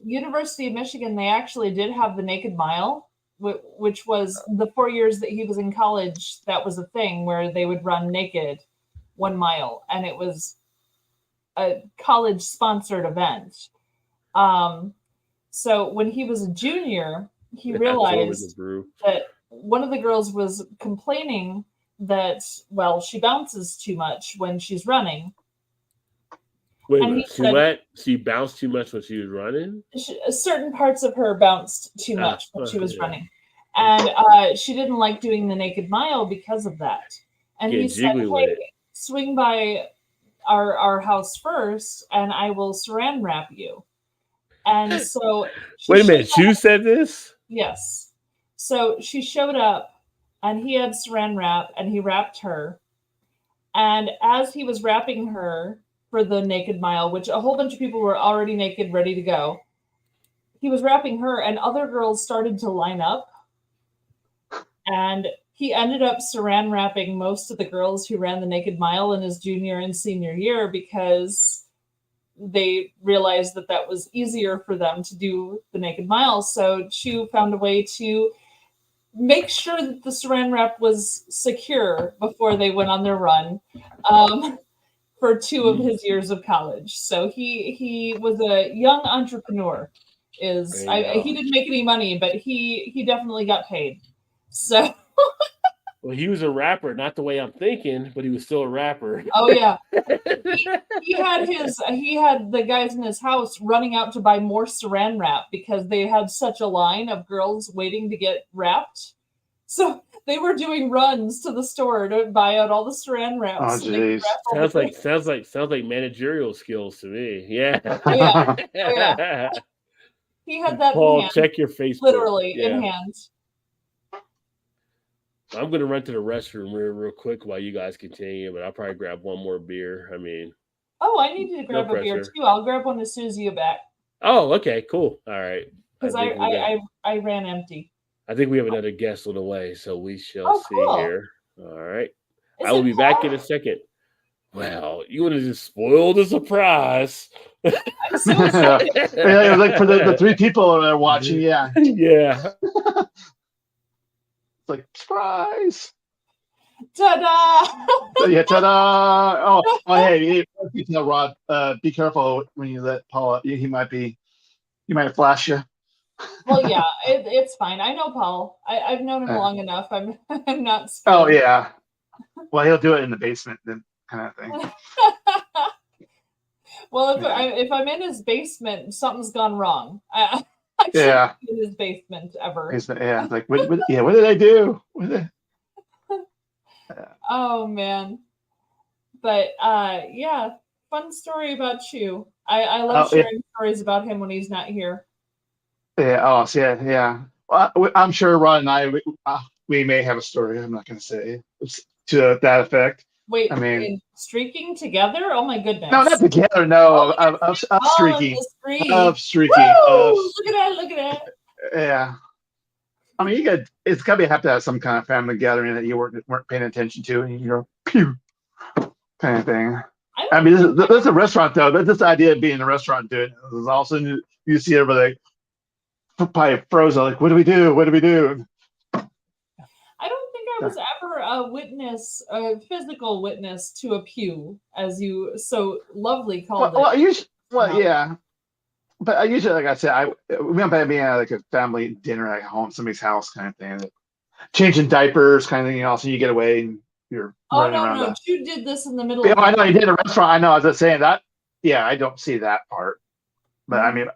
[SPEAKER 3] University of Michigan, they actually did have the Naked Mile, which was the 4 years that he was in college. That was a thing where they would run naked 1 mile, and it was a college-sponsored event. So when he was a junior, he realized that one of the girls was complaining that, well, she bounces too much when she's running.
[SPEAKER 4] Wait a minute. She bounced too much when she was running?
[SPEAKER 3] Certain parts of her bounced too much when she was running. And she didn't like doing the naked mile because of that. And he said, hey, swing by our house first and I will saran wrap you. And so
[SPEAKER 4] wait a minute, Chew said this?
[SPEAKER 3] Yes. So she showed up and he had saran wrap and he wrapped her. And as he was wrapping her for the naked mile, which a whole bunch of people were already naked, ready to go, he was wrapping her and other girls started to line up. And he ended up saran wrapping most of the girls who ran the naked mile in his junior and senior year because they realized that that was easier for them to do the naked mile. So Chew found a way to make sure that the saran wrap was secure before they went on their run for 2 of his years of college. So he was a young entrepreneur. He didn't make any money, but he definitely got paid. So.
[SPEAKER 4] Well, he was a rapper, not the way I'm thinking, but he was still a rapper.
[SPEAKER 3] Oh yeah, he had the guys in his house running out to buy more saran wrap because they had such a line of girls waiting to get wrapped. So they were doing runs to the store to buy out all the saran wrap.
[SPEAKER 8] Oh jeez,
[SPEAKER 4] sounds like managerial skills to me. Yeah.
[SPEAKER 3] Oh, yeah. Oh, yeah. He had that.
[SPEAKER 4] Paul,
[SPEAKER 3] in hand,
[SPEAKER 4] check your Facebook.
[SPEAKER 3] Literally in hand.
[SPEAKER 4] I'm going to run to the restroom real quick while you guys continue, but I'll probably grab one more beer. I mean.
[SPEAKER 3] Oh, I needed to grab a beer too. I'll grab one as soon as you get back.
[SPEAKER 4] Oh, okay, cool. All right.
[SPEAKER 3] Because I ran empty.
[SPEAKER 4] I think we have another guest on the way, so we shall see here. All right. I will be back in a second. Well, you want to just spoil the surprise.
[SPEAKER 8] Yeah, it was like for the 3 people that are watching, yeah.
[SPEAKER 4] Yeah.
[SPEAKER 8] Like surprise!
[SPEAKER 3] Ta-da!
[SPEAKER 8] Yeah, ta-da! Oh, hey, you tell Rod, be careful when you let Paul up. He might flash you.
[SPEAKER 3] Well, yeah, it's fine. I know Paul. I've known him long enough. I'm not scared.
[SPEAKER 8] Oh yeah. Well, he'll do it in the basement, then kind of thing.
[SPEAKER 3] Well, if I'm in his basement, something's gone wrong. I
[SPEAKER 8] yeah.
[SPEAKER 3] In his basement ever.
[SPEAKER 8] Yeah, like what did I do?
[SPEAKER 3] Oh man. But yeah, fun story about Chew. I love sharing stories about him when he's not here.
[SPEAKER 8] Yeah, oh yeah. Well, I'm sure Ron and I we may have a story. I'm not gonna say to that effect.
[SPEAKER 3] Wait, I mean, streaking together? Oh my goodness!
[SPEAKER 8] No, not together. No, of streaking. Of streaking.
[SPEAKER 3] Look at that!
[SPEAKER 8] Yeah. I mean, it's gotta have to have some kind of family gathering that you weren't paying attention to, and you're pew kind of thing. I mean, this is a restaurant though. That's this idea of being in a restaurant doing. All of a sudden, you see everybody probably frozen. Like, what do we do? What do we do?
[SPEAKER 3] I don't think I was ever a physical witness to a pew, as you so lovely called it.
[SPEAKER 8] Yeah. But I usually, like I said, we went by being at like a family dinner at home, somebody's house kind of thing. Changing diapers kind of thing, so you get away and you're running around.
[SPEAKER 3] No, you did this in the middle
[SPEAKER 8] of I know you did in a restaurant. I know, I was just saying that. yeah, I don't see that part. But I mean,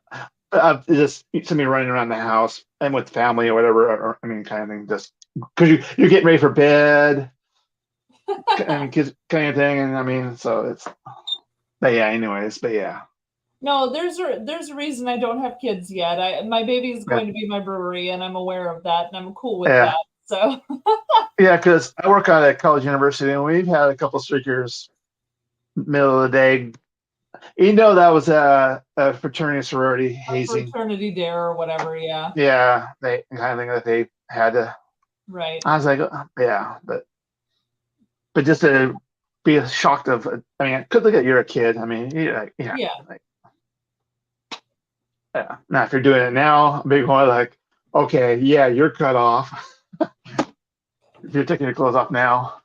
[SPEAKER 8] just somebody running around the house and with family or whatever, or I mean, kind of thing, just because you're getting ready for bed, I mean, kids kind of thing, and I mean, so it's. But yeah, anyways, but yeah.
[SPEAKER 3] No, there's a reason I don't have kids yet. My baby is going to be my brewery, and I'm aware of that, and I'm cool with that. So.
[SPEAKER 8] Yeah, because I work at a college university, and we've had a couple streakers middle of the day. You know, that was a fraternity sorority hazing.
[SPEAKER 3] Fraternity dare or whatever, yeah.
[SPEAKER 8] Yeah, they kind of thing that they had to.
[SPEAKER 3] Right.
[SPEAKER 8] I was like, yeah, but just to be shocked of, I mean, because look at you're a kid. I mean, yeah. Like, yeah. Now, if you're doing it now, big one, like, okay, yeah, you're cut off. If you're taking your clothes off now.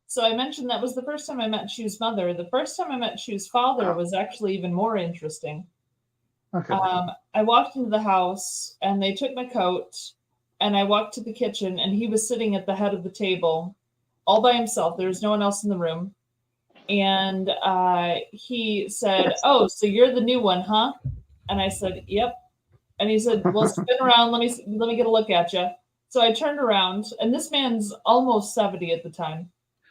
[SPEAKER 3] So I mentioned that was the first time I met Chu's mother. The first time I met Chu's father was actually even more interesting.
[SPEAKER 8] Okay.
[SPEAKER 3] I walked into the house and they took my coat and I walked to the kitchen and he was sitting at the head of the table all by himself. There was no one else in the room. And he said, "Oh, so you're the new one, huh?" And I said, "Yep." And he said, "Well, spin around. Let me get a look at you." So I turned around, and this man's almost 70 at the time.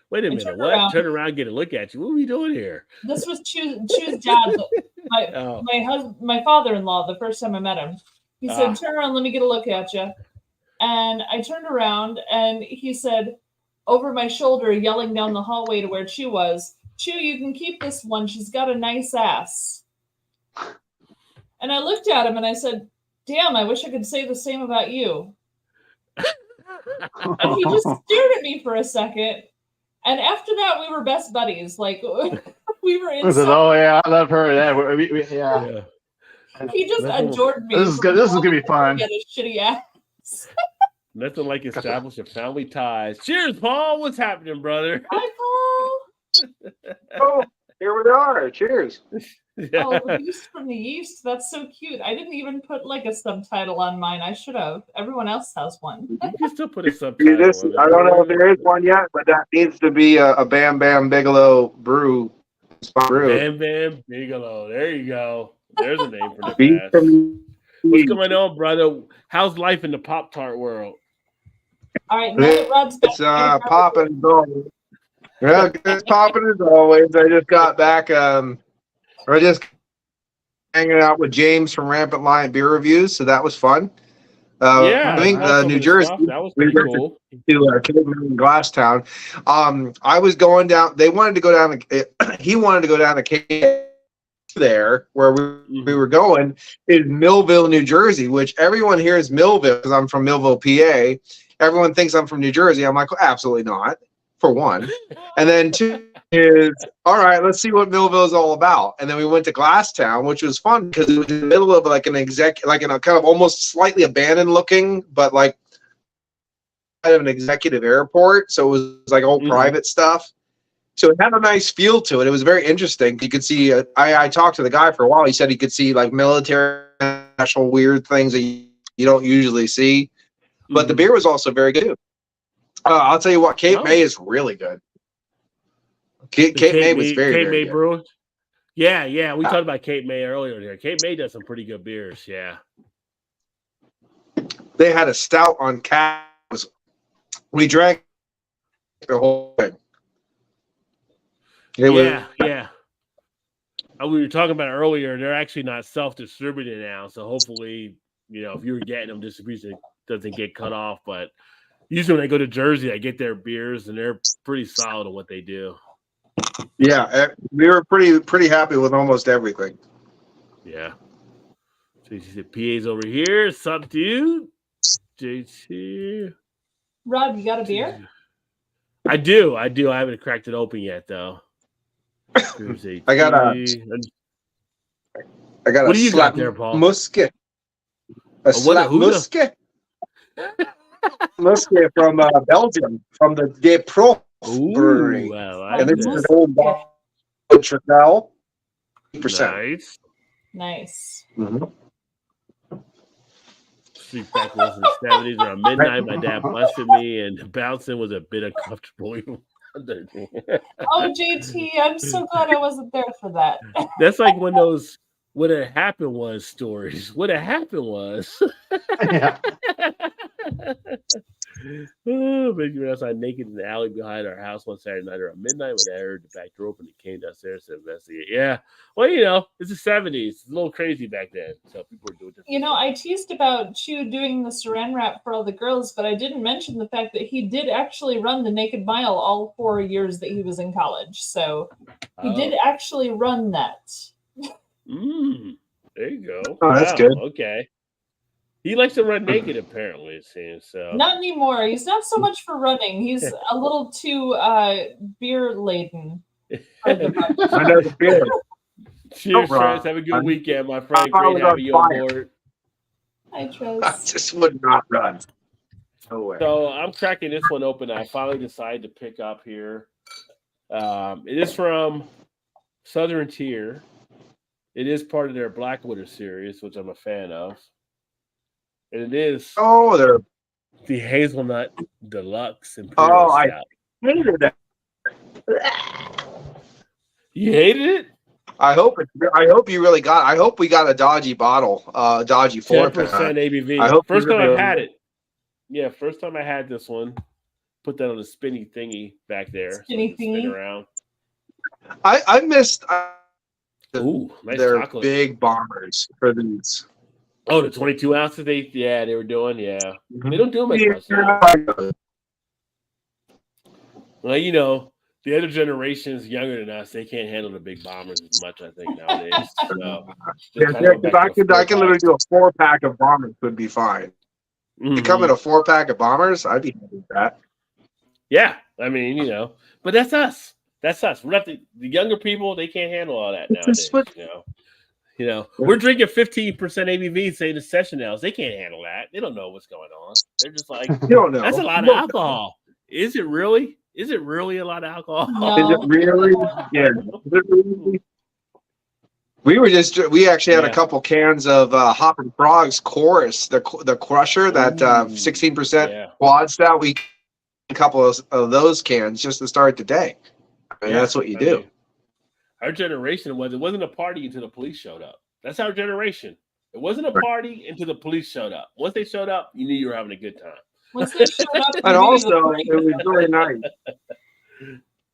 [SPEAKER 4] Wait a minute, what? Turn around, get a look at you. What are we doing here?
[SPEAKER 3] This was Chu's dad, my father-in-law, the first time I met him. He said, "Turn around, let me get a look at you." And I turned around, and he said, over my shoulder, yelling down the hallway to where Chu was, "Chu, you can keep this one. She's got a nice ass." And I looked at him, and I said, "Damn, I wish I could say the same about you." And he just stared at me for a second. And after that, we were best buddies. Like, we were in.
[SPEAKER 8] Oh, yeah, I love her. Yeah.
[SPEAKER 3] He just adored me.
[SPEAKER 8] This is good. This is going to be fun.
[SPEAKER 3] Get a shitty ass.
[SPEAKER 4] Nothing like establishing family ties. Cheers, Paul. What's happening, brother?
[SPEAKER 3] Hi, Paul.
[SPEAKER 9] Oh, here we are. Cheers.
[SPEAKER 3] Oh, the Beast from the East. That's so cute. I didn't even put like a subtitle on mine. I should have. Everyone else has one.
[SPEAKER 4] You can still put a subtitle on it.
[SPEAKER 9] I don't know if there is one yet, but that needs to be a Bam Bam Bigelow brew.
[SPEAKER 4] Bam Bam Bigelow. There you go. There's a name for the past. What's going on, brother? How's life in the Pop-Tart world?
[SPEAKER 3] All right, now that Rod's back,
[SPEAKER 9] it's popping as always. Yeah, it's popping as always. I just got back. We're just hanging out with James from Rampant Lion Beer Reviews, so that was fun. I think New Jersey. That was pretty cool. To Cape May in Glasstown. I was going down. They wanted to go down. He wanted to go down to Cape. There where we were going is Millville, New Jersey, which everyone here is Millville because I'm from Millville, PA. Everyone thinks I'm from New Jersey. I'm like, well, absolutely not, for one. And then two is, all right, let's see what Millville is all about. And then we went to Glasstown, which was fun because it was in the middle of like in a kind of almost slightly abandoned looking, but like kind of an executive airport. So it was like all private stuff. So it had a nice feel to it. It was very interesting. You could see, I talked to the guy for a while. He said he could see like military, national weird things that you don't usually see. But the beer was also very good. I'll tell you what, Cape May is really good. Cape May was very good.
[SPEAKER 4] Brewing? Yeah. We talked about Cape May earlier there. Cape May does some pretty good beers, yeah.
[SPEAKER 9] They had a stout on Cavs. We drank the whole thing.
[SPEAKER 4] Yeah. We were talking about it earlier. They're actually not self-distributed now, so hopefully, if you were getting them, distribution doesn't get cut off. But usually when I go to Jersey, I get their beers, and they're pretty solid on what they do.
[SPEAKER 9] Yeah, we were pretty happy with almost everything.
[SPEAKER 4] Yeah. So you see the PA's over here. Sup, dude? JT.
[SPEAKER 3] Rob, you got a beer?
[SPEAKER 4] I do. I haven't cracked it open yet, though.
[SPEAKER 9] I got a
[SPEAKER 4] what do you got there, Paul?
[SPEAKER 9] Musket. Musket. Musket from Belgium, from the De Prof brewery. And this is an old bottle of Chanel. 8%.
[SPEAKER 4] Nice.
[SPEAKER 9] Mm-hmm.
[SPEAKER 4] Back in the 70s around midnight, my dad busted me, and bouncing was a bit uncomfortable.
[SPEAKER 3] Oh, JT, I'm so glad I wasn't there for that.
[SPEAKER 4] That's like one of those "what had happened was" stories. What had happened was.
[SPEAKER 8] Yeah.
[SPEAKER 4] Oh, baby, we were outside naked in the alley behind our house one Saturday night around midnight when I heard the back door open and came downstairs to investigate. Yeah. Well, it's the 70s. It's a little crazy back then. So people were doing different stuff.
[SPEAKER 3] I teased about Chew doing the saran wrap for all the girls, but I didn't mention the fact that he did actually run the Naked Mile all 4 years that he was in college. So he did actually run that.
[SPEAKER 4] There you go.
[SPEAKER 9] Oh, that's good.
[SPEAKER 4] Okay. He likes to run naked, apparently, it seems. So
[SPEAKER 3] Not anymore. He's not so much for running. He's a little too beer laden.
[SPEAKER 9] I know the feeling.
[SPEAKER 4] Cheers, Trez. Have a good weekend, my friend. Great having you on board.
[SPEAKER 3] Hi, Trez.
[SPEAKER 9] I just would not run. No way.
[SPEAKER 4] So I'm cracking this one open. I finally decided to pick up here. It is from Southern Tier. It is part of their Blackwater series, which I'm a fan of. And it is
[SPEAKER 9] they're
[SPEAKER 4] the Hazelnut Deluxe Imperial
[SPEAKER 9] I
[SPEAKER 4] Stout.
[SPEAKER 9] hated that.
[SPEAKER 4] You hated it?
[SPEAKER 9] I hope you really got. I hope we got a dodgy bottle, dodgy
[SPEAKER 4] 4%
[SPEAKER 9] 4%.
[SPEAKER 4] ABV.
[SPEAKER 9] I hope
[SPEAKER 4] first
[SPEAKER 9] you
[SPEAKER 4] time
[SPEAKER 9] really
[SPEAKER 4] I've had it. Yeah, first time I had this one. Put that on the spinny thingy back there.
[SPEAKER 3] Spinny thingy.
[SPEAKER 4] Spin around.
[SPEAKER 9] I missed
[SPEAKER 4] Ooh, nice
[SPEAKER 9] their
[SPEAKER 4] chocolate.
[SPEAKER 9] big bombers for these.
[SPEAKER 4] Oh, the 22 ounces they were doing, yeah. They don't do them as much.
[SPEAKER 9] Yeah.
[SPEAKER 4] Well, the other generations younger than us, they can't handle the big bombers as much, I think, nowadays. So,
[SPEAKER 9] I can literally do a 4-pack of bombers would be fine. You come in a 4-pack of bombers, I'd be happy with that.
[SPEAKER 4] Yeah, I mean, but that's us. That's us. We're not the younger people. They can't handle all that nowadays. We're drinking 15% ABV, say the sessionals. They can't handle that. They don't know what's going on. They're just like,
[SPEAKER 9] you don't know.
[SPEAKER 4] That's a lot of alcohol. Is it really? Is it really a lot of alcohol?
[SPEAKER 3] No.
[SPEAKER 9] Is it really? Yeah. Is it really? We actually had a couple cans of Hop and Frogs Chorus, the Crusher, that 16% quad stout. We a couple of those cans just to start the day. And that's what you do.
[SPEAKER 4] Our generation it wasn't a party until the police showed up. That's our generation. It wasn't a party until the police showed up. Once they showed up, you knew you were having a good time.
[SPEAKER 3] Once they showed up,
[SPEAKER 9] And also, it was really nice.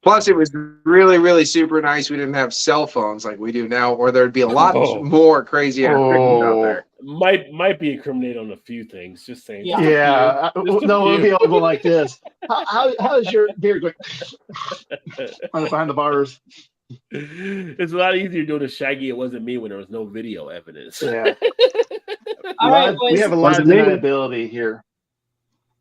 [SPEAKER 9] Plus, it was really, really super nice. We didn't have cell phones like we do now, or there'd be a lot more crazy restrictions out there.
[SPEAKER 4] Might be incriminated on a few things. Just saying.
[SPEAKER 8] Yeah. No, we'll be able like this. How is your beer going? Behind the bars.
[SPEAKER 4] It's a lot easier doing a Shaggy. It wasn't me when there was no video evidence.
[SPEAKER 8] Yeah.
[SPEAKER 3] All right, boys.
[SPEAKER 8] We have a lot of deniability here.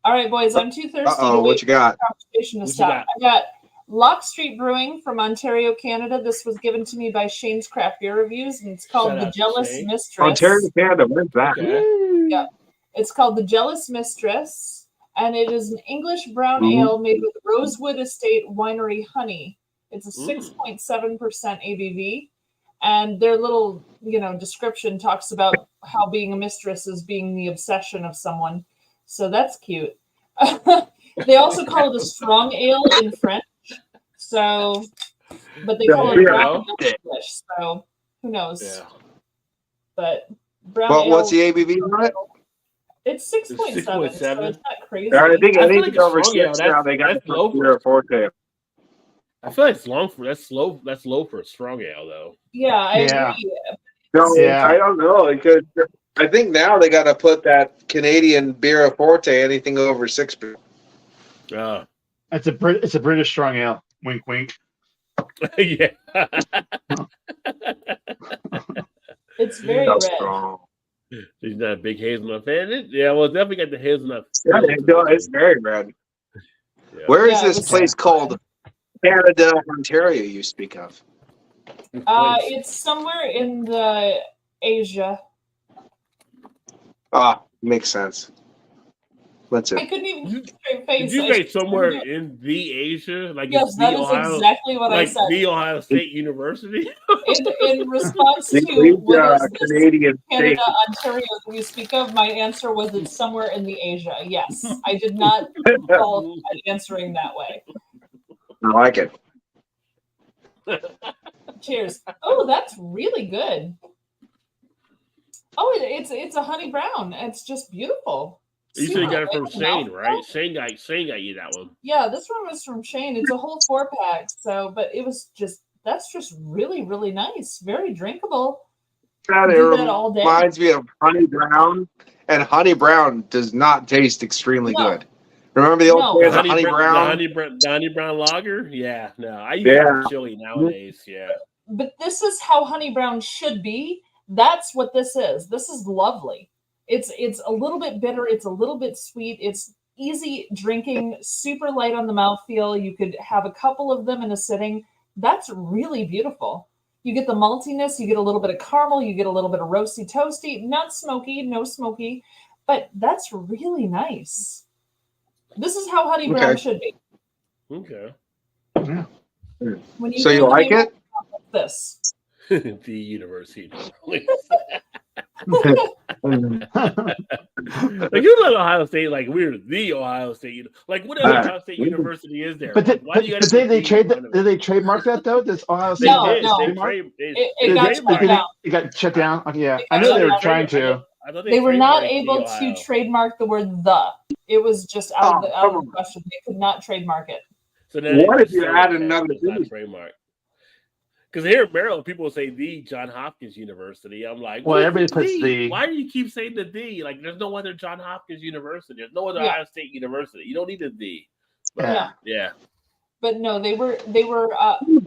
[SPEAKER 3] All right, boys. I'm too thirsty to wait
[SPEAKER 9] what you got?
[SPEAKER 3] for the conversation to stop. I got Lock Street Brewing from Ontario, Canada. This was given to me by Shane's Craft Beer Reviews, and it's called The Jealous Mistress.
[SPEAKER 9] Ontario, Canada. Where's that?
[SPEAKER 4] Okay.
[SPEAKER 3] Yeah. It's called The Jealous Mistress, and it is an English brown ale made with Rosewood Estate Winery honey. It's a 6.7% ABV, and their little, description talks about how being a mistress is being the obsession of someone. So that's cute. They also call it a strong ale in French. So, but they call it brown ale in English. So who knows?
[SPEAKER 4] Yeah.
[SPEAKER 3] But brown ale.
[SPEAKER 9] What's the ABV on it?
[SPEAKER 3] It's 6.7. So it's not crazy.
[SPEAKER 9] I think anything over
[SPEAKER 4] strong ale,
[SPEAKER 9] 6 now, they got
[SPEAKER 4] that's low
[SPEAKER 9] the Forte.
[SPEAKER 4] I feel like it's that's low. That's low for a strong ale, though.
[SPEAKER 3] Yeah, I agree.
[SPEAKER 9] No, I don't know, because I think now they got to put that Canadian Beer Forte anything over 6.
[SPEAKER 8] It's a British strong ale. Wink, wink.
[SPEAKER 4] Yeah.
[SPEAKER 3] It's very red.
[SPEAKER 9] Strong.
[SPEAKER 4] He's not a big hazelnut fan. Yeah, well, it's definitely got the hazelnut.
[SPEAKER 9] Yeah, it's very red.
[SPEAKER 4] Yeah.
[SPEAKER 9] Where is this place called? Canada, Ontario, you speak of?
[SPEAKER 3] It's somewhere in the Asia.
[SPEAKER 9] Makes sense. That's it.
[SPEAKER 3] I couldn't even keep a straight face.
[SPEAKER 4] Did you say somewhere in the Asia? Like
[SPEAKER 3] yes, that is exactly what I said.
[SPEAKER 4] Like the Ohio State University?
[SPEAKER 3] in response to what is this
[SPEAKER 9] Canadian
[SPEAKER 3] Canada, Ontario that you speak of, my answer was it's somewhere in the Asia. Yes, I did not recall answering that way.
[SPEAKER 9] I like it.
[SPEAKER 3] Cheers. Oh, that's really good. Oh, it's a honey brown. It's just beautiful.
[SPEAKER 4] You said you got it from Shane, right? Shane got you that one.
[SPEAKER 3] Yeah, this one was from Shane. It's a whole 4-pack. So, but it was that's just really, really nice. Very drinkable.
[SPEAKER 9] That
[SPEAKER 3] do that all day.
[SPEAKER 9] Reminds me of Honey Brown, and Honey Brown does not taste extremely good. Remember the old days of Honey Brown?
[SPEAKER 4] The Honey Brown lager? Yeah, no. I use it chili nowadays, yeah.
[SPEAKER 3] But this is how Honey Brown should be. That's what this is. This is lovely. It's a little bit bitter. It's a little bit sweet. It's easy drinking, super light on the mouthfeel. You could have a couple of them in a sitting. That's really beautiful. You get the maltiness. You get a little bit of caramel. You get a little bit of roasty toasty. Not smoky, no smoky. But that's really nice. This is how Honey Brown should be.
[SPEAKER 4] Okay.
[SPEAKER 3] When
[SPEAKER 9] So you like it?
[SPEAKER 4] This. The university. Like you let Ohio State like we're the Ohio State. Like what other Ohio State university is there?
[SPEAKER 8] But
[SPEAKER 4] did
[SPEAKER 8] they trademark that though? Does Ohio State?
[SPEAKER 3] No.
[SPEAKER 8] It got shut down. It got shut down. Okay, yeah, I knew they were trying to.
[SPEAKER 3] They were not able to trademark the word "the." It was just out of the question. They could not trademark it.
[SPEAKER 4] So then
[SPEAKER 9] what if you add another
[SPEAKER 4] trademark? Because here in Maryland, people say the Johns Hopkins University. I'm like,
[SPEAKER 8] well, everybody puts the.
[SPEAKER 4] Why do you keep saying the? Like, there's no other Johns Hopkins University. There's no other Ohio State University. You don't need a the. But, yeah.
[SPEAKER 3] But no, they were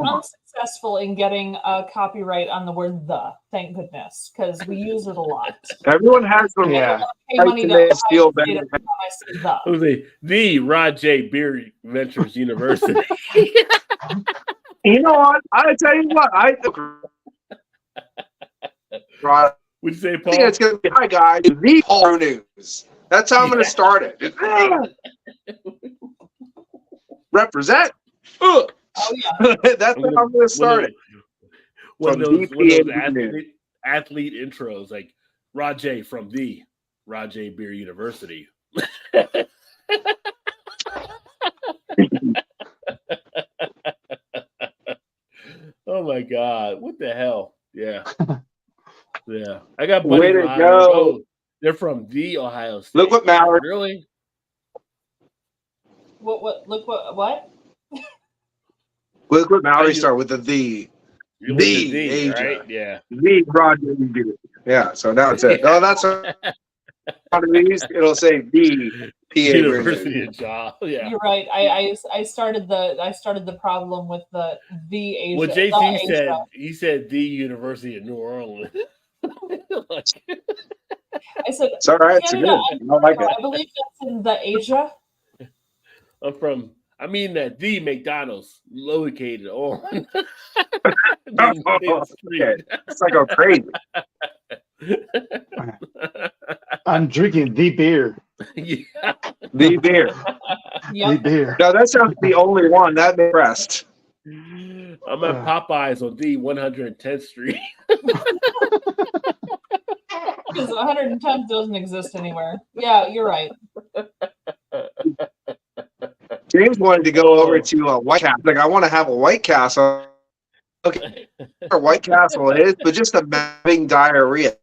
[SPEAKER 3] unsuccessful in getting a copyright on the word "the." Thank goodness, because we use it a lot.
[SPEAKER 9] Everyone has the
[SPEAKER 4] the Rod J. Beer Ventures University.
[SPEAKER 9] You know what? I tell you what. Right.
[SPEAKER 4] Would you say, Paul?
[SPEAKER 9] I think it's going to be hi guys. The Paul News. That's how I'm going to start it. Represent.
[SPEAKER 3] Oh yeah.
[SPEAKER 9] That's how I'm going to start it.
[SPEAKER 4] One of those athlete intros, like Rod J from the Rod J. Beer University. Oh my God! What the hell? Yeah, yeah. I got buddies.
[SPEAKER 9] Way to go!
[SPEAKER 4] They're from the Ohio State.
[SPEAKER 9] Look what Mallory.
[SPEAKER 4] Really?
[SPEAKER 3] What? Look what?
[SPEAKER 9] Look what Mallory started with the
[SPEAKER 4] right? Yeah.
[SPEAKER 9] The Roger. Yeah. So now it's it. Oh, that's it'll say the PA
[SPEAKER 4] University of Jaw. Yeah.
[SPEAKER 3] You're right. I started the problem with the Asia.
[SPEAKER 4] Well, JC said he said the University of New Orleans.
[SPEAKER 3] I said
[SPEAKER 9] it's all right.
[SPEAKER 3] Canada,
[SPEAKER 9] it's good. I like it.
[SPEAKER 3] I believe that's in the Asia.
[SPEAKER 4] The McDonald's located on.
[SPEAKER 9] Okay. It's like a crazy.
[SPEAKER 8] I'm drinking the beer.
[SPEAKER 4] Yeah.
[SPEAKER 9] The beer.
[SPEAKER 3] Yep.
[SPEAKER 8] The beer.
[SPEAKER 9] No, that sounds the only one. That made rest.
[SPEAKER 4] I'm at Popeyes on the 110th Street.
[SPEAKER 3] Because 110th doesn't exist anywhere. Yeah, you're right.
[SPEAKER 9] James wanted to go over to a White Castle. Like, I want to have a White Castle. Okay, where White Castle is, but just having diarrhea.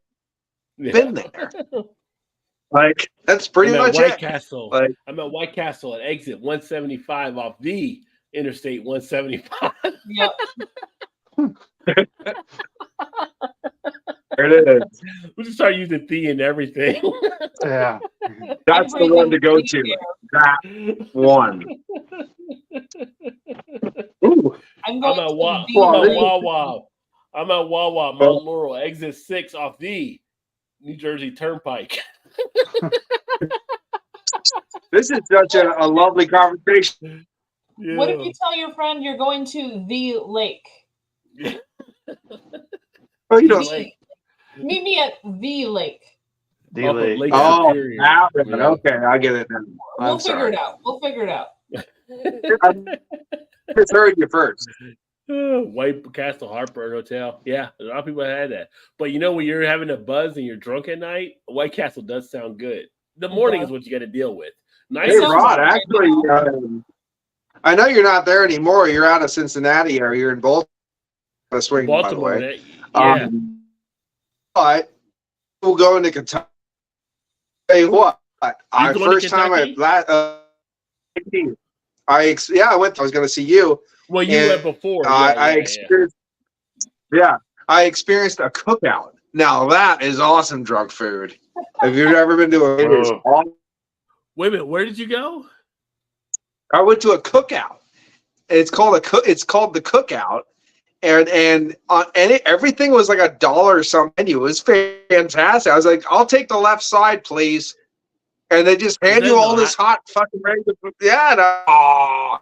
[SPEAKER 9] Been there. Like, that's pretty much
[SPEAKER 4] White
[SPEAKER 9] it.
[SPEAKER 4] Castle.
[SPEAKER 9] Like,
[SPEAKER 4] I'm at White Castle at exit 175 off the Interstate 175.
[SPEAKER 3] Yep.
[SPEAKER 9] there it is.
[SPEAKER 4] We just start using the in everything.
[SPEAKER 8] Yeah.
[SPEAKER 9] That's the one to go to. That one. Ooh.
[SPEAKER 3] I'm
[SPEAKER 4] at Wawa. I'm at Wawa, Mount Laurel, exit 6 off the New Jersey Turnpike.
[SPEAKER 9] This is such a lovely conversation.
[SPEAKER 4] Yeah.
[SPEAKER 3] What if you tell your friend you're going to the lake?
[SPEAKER 9] Oh, you don't like.
[SPEAKER 3] Meet me at the lake.
[SPEAKER 8] The lake.
[SPEAKER 9] Oh, that one. Okay, I get it now.
[SPEAKER 3] We'll figure it out.
[SPEAKER 9] I just heard you first.
[SPEAKER 4] White Castle Harper Hotel. Yeah, a lot of people had that. But you know, when you're having a buzz and you're drunk at night, White Castle does sound good. The morning is what you got to deal with.
[SPEAKER 9] Hey, Rod, actually, I know you're not there anymore. You're out of Cincinnati, or you're in Baltimore. Swing,
[SPEAKER 4] Baltimore,
[SPEAKER 9] by the way.
[SPEAKER 4] yeah.
[SPEAKER 9] But we'll go into Kentucky. Hey, what? I
[SPEAKER 4] going to
[SPEAKER 9] first time
[SPEAKER 4] Kentucky?
[SPEAKER 9] I went. I was going to see you.
[SPEAKER 4] Well, you
[SPEAKER 9] And,
[SPEAKER 4] went before.
[SPEAKER 9] I experienced. Yeah, I experienced a cookout. Now that is awesome drunk food. If you've ever been to it is awesome.
[SPEAKER 4] Wait a minute, where did you go?
[SPEAKER 9] I went to a cookout. It's called It's called the Cookout, and everything was like $1 some menu. It was fantastic. I was like, I'll take the left side, please. And they just hand you all this hot fucking regular food. Yeah,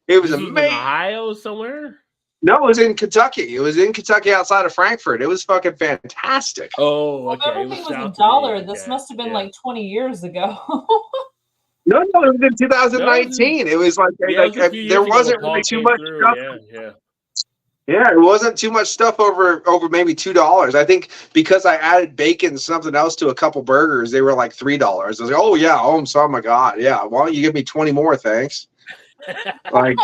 [SPEAKER 9] it was amazing.
[SPEAKER 4] In Ohio somewhere?
[SPEAKER 9] No, it was in Kentucky. It was in Kentucky outside of Frankfurt. It was fucking fantastic.
[SPEAKER 4] Oh,
[SPEAKER 3] Well, if
[SPEAKER 4] okay.
[SPEAKER 3] everything was $1, this must have been like 20 years ago.
[SPEAKER 9] No, it was in 2019. It was like there wasn't really too much stuff. Yeah, it wasn't too much stuff over maybe $2. I think because I added bacon and something else to a couple burgers, they were like $3. I was like, oh yeah, oh my god, yeah. Why don't you give me 20 more, thanks? Like,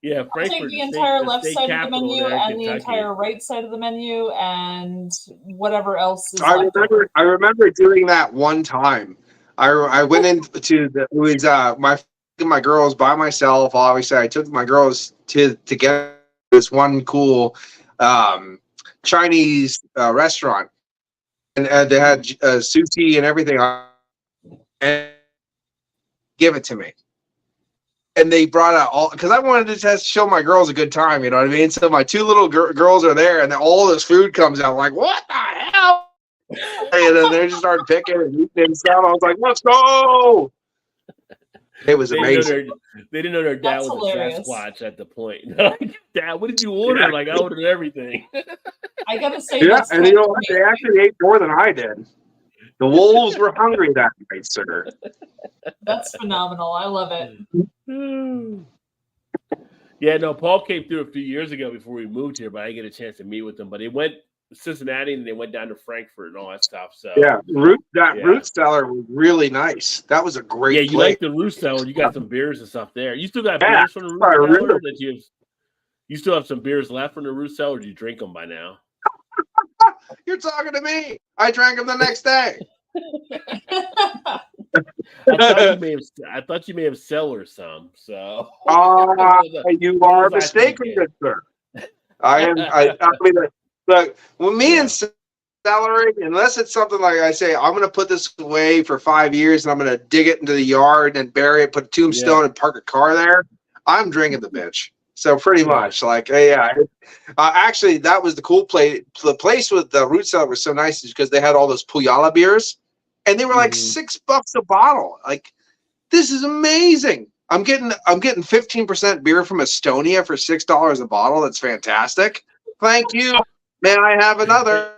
[SPEAKER 4] yeah,
[SPEAKER 3] I'll take the entire left side of the menu and the entire right side of the menu and whatever else is left over.
[SPEAKER 9] I remember doing that one time. I went into my girls by myself. Obviously, I took my girls to get this one cool Chinese restaurant, and they had sushi and everything. And give it to me. And they brought out all, because I wanted to just show my girls a good time, you know what I mean? So my two little girls are there, and then all this food comes out. I'm like, what the hell? And then they just started picking and eating and stuff. I was like, let's go. It was amazing.
[SPEAKER 4] They didn't know their dad was a Sasquatch at the point. Dad, what did you order? Yeah. Like, I ordered everything.
[SPEAKER 3] I gotta say,
[SPEAKER 9] yeah, and you know what? They actually ate more than I did. The wolves were hungry that night, sir.
[SPEAKER 3] That's phenomenal. I love it.
[SPEAKER 4] Yeah, no, Paul came through a few years ago before we moved here, but I didn't get a chance to meet with him. But he went to Cincinnati and they went down to Frankfurt and all that stuff. So
[SPEAKER 9] yeah, Root Cellar was really nice. That was a great
[SPEAKER 4] place. You like the Root Cellar. You got some beers and stuff there. You still got beers from the Root Cellar? You still have some beers left from the Root Cellar, or did you drink them by now?
[SPEAKER 9] You're talking to me. I drank them the next day.
[SPEAKER 4] I thought you may have cellared some. So
[SPEAKER 9] you are mistaken, good sir. I mean, look, when me and celery, unless it's something like I say, I'm going to put this away for 5 years and I'm going to dig it into the yard and bury it, put a tombstone and park a car there, I'm drinking the bitch. So pretty much, like, yeah. Actually, that was the cool place. The place with the Root Cellar was so nice because they had all those Puyallup beers, and they were like $6 a bottle. Like, this is amazing. I'm getting 15% beer from Estonia for $6 a bottle. That's fantastic. Thank you. May I have another?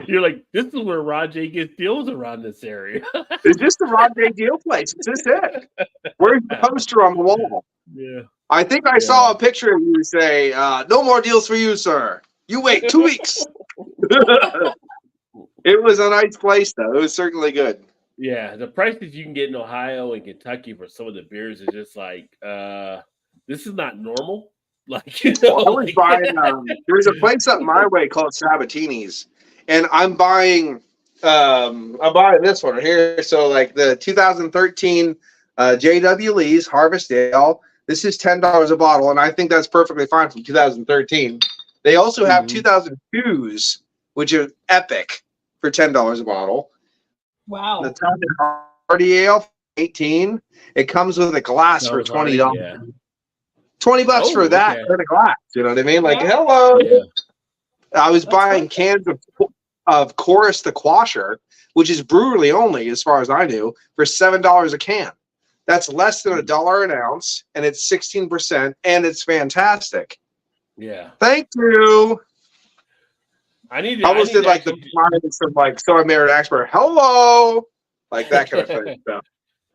[SPEAKER 4] You're like, this is where Rajay gets deals around this area.
[SPEAKER 9] It's just the Rajay deal place. It's just it. Where's the poster on the wall?
[SPEAKER 4] Yeah.
[SPEAKER 9] I think I saw a picture of you say, no more deals for you, sir. You wait 2 weeks. It was a nice place, though. It was certainly good.
[SPEAKER 4] Yeah, the prices you can get in Ohio and Kentucky for some of the beers is just like, this is not normal. Like, you know,
[SPEAKER 9] I was buying, there's a place up my way called Sabatini's, and I'm buying this one here. So, like, the 2013 J.W. Lee's Harvest Ale. This is $10 a bottle, and I think that's perfectly fine from 2013. They also have 2002s, which are epic, for $10 a bottle.
[SPEAKER 3] Wow.
[SPEAKER 9] The Tom Hardy Ale, 18. It comes with a glass for $20. Yeah. $20 for that for the glass. You know what I mean? Like, hello. Yeah. I was buying cans of Chorus the Quasher, which is brewery only, as far as I knew, for $7 a can. That's less than $1 an ounce, and it's 16%, and it's fantastic.
[SPEAKER 4] Yeah.
[SPEAKER 9] Thank you.
[SPEAKER 4] I
[SPEAKER 9] almost did like the comments of like, so I married expert. Hello, like that kind of thing. So.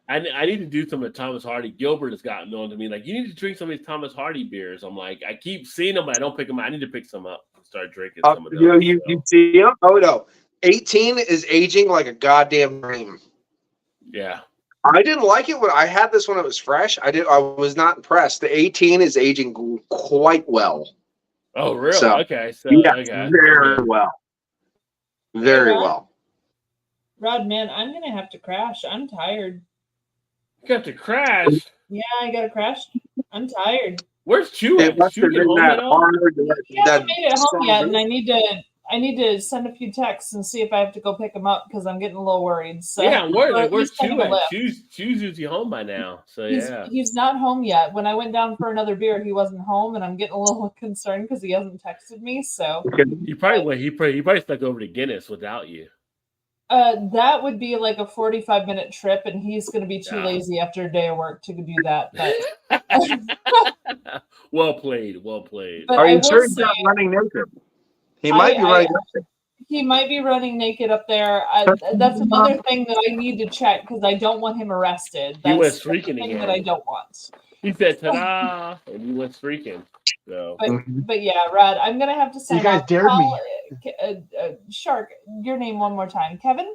[SPEAKER 4] I need to do some of Thomas Hardy. Gilbert has gotten on to me like, you need to drink some of these Thomas Hardy beers. I'm like, I keep seeing them, but I don't pick them up. I need to pick some up and start drinking some of them.
[SPEAKER 9] You see them? Oh no, 18 is aging like a goddamn dream.
[SPEAKER 4] Yeah.
[SPEAKER 9] I didn't like it when I had this when it was fresh. I was not impressed. The 18 is aging quite well.
[SPEAKER 4] Oh, really?
[SPEAKER 9] So,
[SPEAKER 4] Okay. So,
[SPEAKER 9] yeah,
[SPEAKER 4] okay.
[SPEAKER 9] very well. Very well.
[SPEAKER 3] Rod, man, I'm gonna have to crash. I'm tired.
[SPEAKER 4] You got to crash.
[SPEAKER 3] Yeah, I gotta crash. I'm tired.
[SPEAKER 4] Where's Chew at? Is Chew get home at all?
[SPEAKER 3] He hasn't made it home yet, and I need to send a few texts and see if I have to go pick him up because I'm getting a little worried. So
[SPEAKER 4] Yeah, I'm worried. Like, where's
[SPEAKER 3] he's
[SPEAKER 4] Chew
[SPEAKER 3] taking a
[SPEAKER 4] at?
[SPEAKER 3] lift.
[SPEAKER 4] Chew's usually home by now. So yeah.
[SPEAKER 3] He's not home yet. When I went down for another beer, he wasn't home, and I'm getting a little concerned because he hasn't texted me. So
[SPEAKER 4] He probably stuck over to Guinness without you.
[SPEAKER 3] that would be like a 45-minute trip, and he's going to be too lazy after a day of work to do that. But
[SPEAKER 4] Well played. Well played.
[SPEAKER 3] But
[SPEAKER 9] Are
[SPEAKER 3] I
[SPEAKER 9] you
[SPEAKER 3] will
[SPEAKER 9] sure he's
[SPEAKER 3] say-
[SPEAKER 9] not running naked? He might be running naked.
[SPEAKER 3] he might be running naked up there. That's another thing that I need to check because I don't want him arrested.
[SPEAKER 4] He
[SPEAKER 3] That's
[SPEAKER 4] went
[SPEAKER 3] the
[SPEAKER 4] streaking
[SPEAKER 3] thing
[SPEAKER 4] again.
[SPEAKER 3] that I don't want.
[SPEAKER 4] He said ta-da, and he went streaking. So
[SPEAKER 3] But yeah, Rod, I'm gonna have to sign
[SPEAKER 8] You guys
[SPEAKER 3] off.
[SPEAKER 8] dared
[SPEAKER 3] Paul, Shark, your name one more time. Kevin,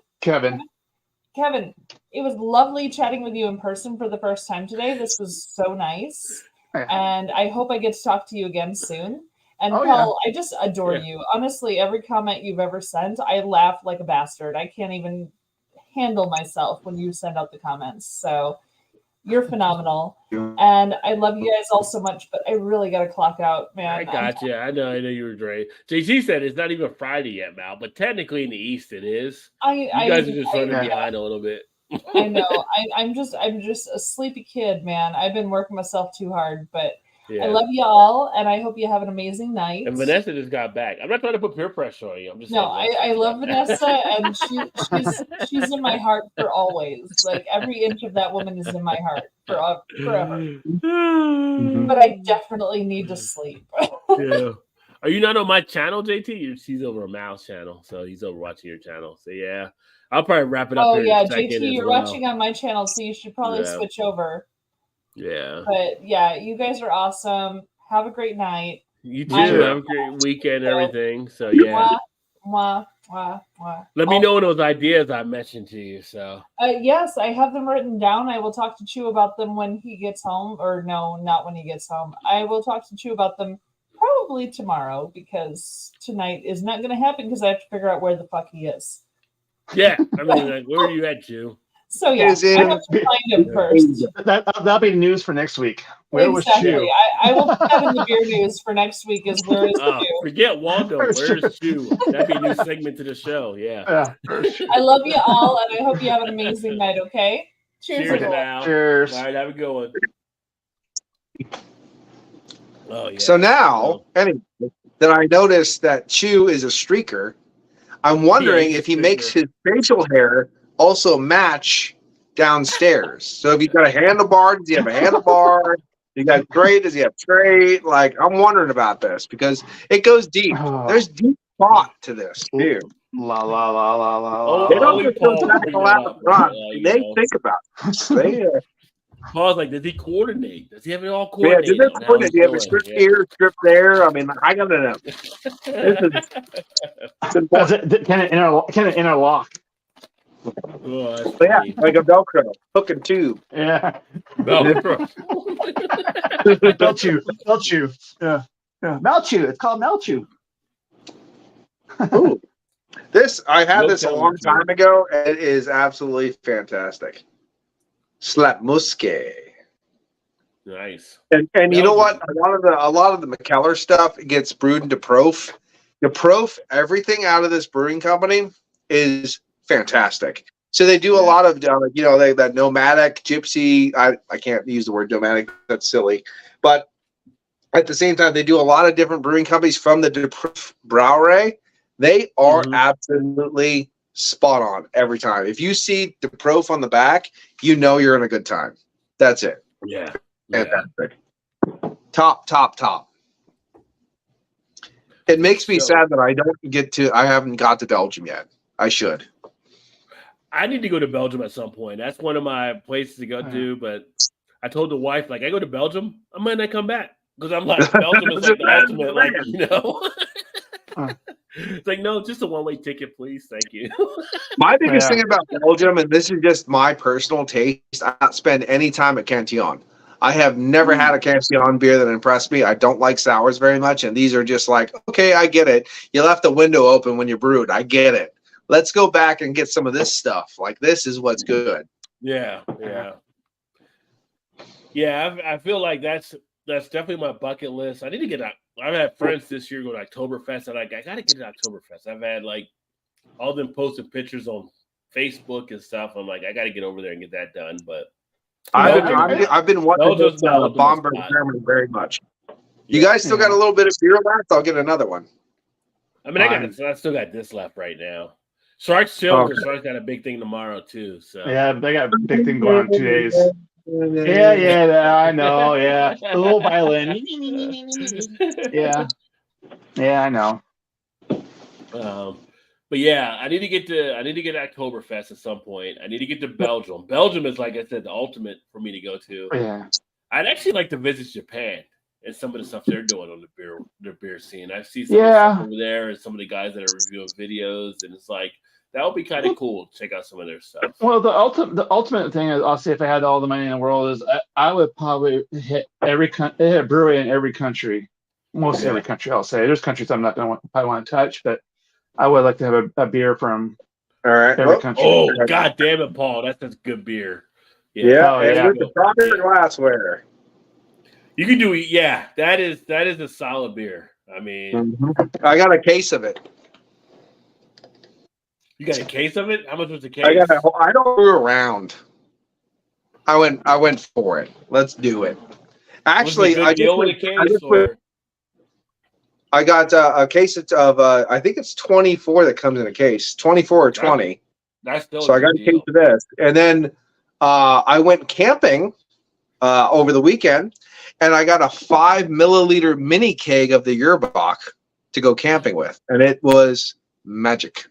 [SPEAKER 3] it was lovely chatting with you in person for the first time today. This was so nice. And I hope I get to talk to you again soon. And
[SPEAKER 8] Oh,
[SPEAKER 3] Paul, I just adore
[SPEAKER 4] Yeah.
[SPEAKER 3] you. Honestly, every comment you've ever sent, I laugh like a bastard. I can't even handle myself when you send out the comments. So you're phenomenal. And I love you guys all so much, but I really got to clock out, man.
[SPEAKER 4] I got you. I know you were great. JC said it's not even Friday yet, Mal, but technically in the East it is. You guys are just running behind a little bit.
[SPEAKER 3] I know. I'm just a sleepy kid, man. I've been working myself too hard, but
[SPEAKER 4] Yeah.
[SPEAKER 3] I love you all, and I hope you have an amazing night.
[SPEAKER 4] And Vanessa just got back. I'm not trying to put peer pressure on you. I'm just
[SPEAKER 3] No,
[SPEAKER 4] saying
[SPEAKER 3] I love Vanessa, and she's in my heart for always. Like every inch of that woman is in my heart forever. But I definitely need to sleep.
[SPEAKER 4] Yeah. Are you not on my channel, JT? She's over on Mal's channel, so he's over watching your channel. So yeah, I'll probably wrap it up.
[SPEAKER 3] Oh
[SPEAKER 4] here
[SPEAKER 3] yeah,
[SPEAKER 4] in a second
[SPEAKER 3] JT,
[SPEAKER 4] as
[SPEAKER 3] you're
[SPEAKER 4] well.
[SPEAKER 3] watching on my channel, so you should probably
[SPEAKER 4] Yeah.
[SPEAKER 3] switch over.
[SPEAKER 4] Yeah.
[SPEAKER 3] But yeah, you guys are awesome. Have a great night.
[SPEAKER 4] You too. Have a great weekend and everything. So yeah.
[SPEAKER 3] Mwah, mwah, mwah.
[SPEAKER 4] Let me know those ideas I mentioned to you. So
[SPEAKER 3] Yes, I have them written down. I will talk to Chew about them when he gets home. Or no, not when he gets home. I will talk to Chew about them probably tomorrow because tonight is not going to happen because I have to figure out where the fuck he is.
[SPEAKER 4] yeah, I mean, like, where are you at, Chew?
[SPEAKER 3] So yeah, I have to find him first.
[SPEAKER 8] That'll be news for next week. Where was Chew?
[SPEAKER 3] I will put that in the beer news for next week. Is where is Chew?
[SPEAKER 4] Forget Waldo. Where's Chew? That'd be a new segment to the show. Yeah.
[SPEAKER 3] I love you all, and I hope you have an amazing night. Okay. Cheers.
[SPEAKER 4] Cheers
[SPEAKER 3] everyone.
[SPEAKER 4] now.
[SPEAKER 8] Cheers.
[SPEAKER 4] All right, have a good one. Oh yeah.
[SPEAKER 9] So now, anyway, that I noticed that Chew is a streaker, I'm wondering if he makes his facial hair also match downstairs. So if he's got a handlebar, does he have a handlebar? You got straight, does he have straight? Like, I'm wondering about this because it goes deep. There's deep thought to this too.
[SPEAKER 8] La la la la la.
[SPEAKER 9] They don't just go back and laugh and run. They think about it. They,
[SPEAKER 4] Paul's like, does he coordinate? Does he have it all
[SPEAKER 9] yeah,
[SPEAKER 4] coordinated?
[SPEAKER 9] do they coordinate? Do you have a script here, script there? I mean, I gotta know.
[SPEAKER 8] Can it interlock?
[SPEAKER 4] Oh,
[SPEAKER 9] But yeah, like a Velcro, hook and tube.
[SPEAKER 8] Yeah.
[SPEAKER 4] Velcro.
[SPEAKER 8] Melchew. Yeah. Melchew. It's called Melchew.
[SPEAKER 9] Ooh. This I had
[SPEAKER 4] No
[SPEAKER 9] this a
[SPEAKER 4] telling
[SPEAKER 9] long
[SPEAKER 4] the
[SPEAKER 9] time ago. And it is absolutely fantastic. Slap Muske.
[SPEAKER 4] Nice.
[SPEAKER 9] And you know what? A lot of the McKellar stuff gets brewed into Prof. The Prof, everything out of this brewing company is fantastic. So they do a lot of that nomadic gypsy. I can't use the word nomadic. That's silly. But at the same time, they do a lot of different brewing companies from the Prof Brauerei. They are absolutely spot on every time. If you see the Prof on the back, you know you're in a good time. That's it.
[SPEAKER 4] Yeah.
[SPEAKER 9] Fantastic. Top. It makes me sad that I haven't got to Belgium yet. I should.
[SPEAKER 4] I need to go to Belgium at some point. That's one of my places to go to. But I told the wife, like, I go to Belgium, I might not come back because I'm like, Belgium is like the ultimate, like, you know. It's like, no, just a one-way ticket, please. Thank you.
[SPEAKER 9] My biggest thing about Belgium, and this is just my personal taste, I don't spend any time at Cantillon. I have never had a Cantillon beer that impressed me. I don't like sours very much, and these are just like, okay, I get it. You left the window open when you brewed. I get it. Let's go back and get some of this stuff. Like, this is what's good.
[SPEAKER 4] Yeah. I feel like that's definitely my bucket list. I need to get out. I've had friends this year go to Oktoberfest. I'm like, I got to get to Oktoberfest. I've had like all them posted pictures on Facebook and stuff. I'm like, I got to get over there and get that done. But
[SPEAKER 9] I've been wanting this Bamberg German very much. You guys still got a little bit of beer left? I'll get another one.
[SPEAKER 4] I mean, I still got this left right now. Sharks chill. Sharks got a big thing tomorrow too. So
[SPEAKER 8] yeah, they got a big thing going on 2 days. Yeah, I know. Yeah, a little violin. Yeah, I know.
[SPEAKER 4] But yeah, I need to get Oktoberfest at some point. I need to get to Belgium. Belgium is, like I said, the ultimate for me to go to.
[SPEAKER 8] Yeah,
[SPEAKER 4] I'd actually like to visit Japan and some of the stuff they're doing on the beer scene. I've seen some of the stuff over there and some of the guys that are reviewing videos, and it's like that would be kind of cool to check out some of their stuff.
[SPEAKER 8] Well, the ultimate thing is, I'll say, if I had all the money in the world, is I would probably hit a brewery in every country, most every country. I'll say there's countries I'm not going to probably want to touch, but I would like to have a beer from every country.
[SPEAKER 4] Oh, God damn it, Paul! That's a good beer.
[SPEAKER 9] Yeah, with the proper glassware.
[SPEAKER 4] You can do it. Yeah, that is a solid beer. I mean,
[SPEAKER 9] I got a case of it.
[SPEAKER 4] You got a case of it? How much was the case?
[SPEAKER 9] I don't brew around. I went for it. Let's do it. Actually, I got a case of I think it's 24 that comes in a case, 24 or 20.
[SPEAKER 4] That's still
[SPEAKER 9] so I got a case of this, and then I went camping over the weekend, and I got a 5 milliliter mini keg of the Yerbach to go camping with, and it was magic.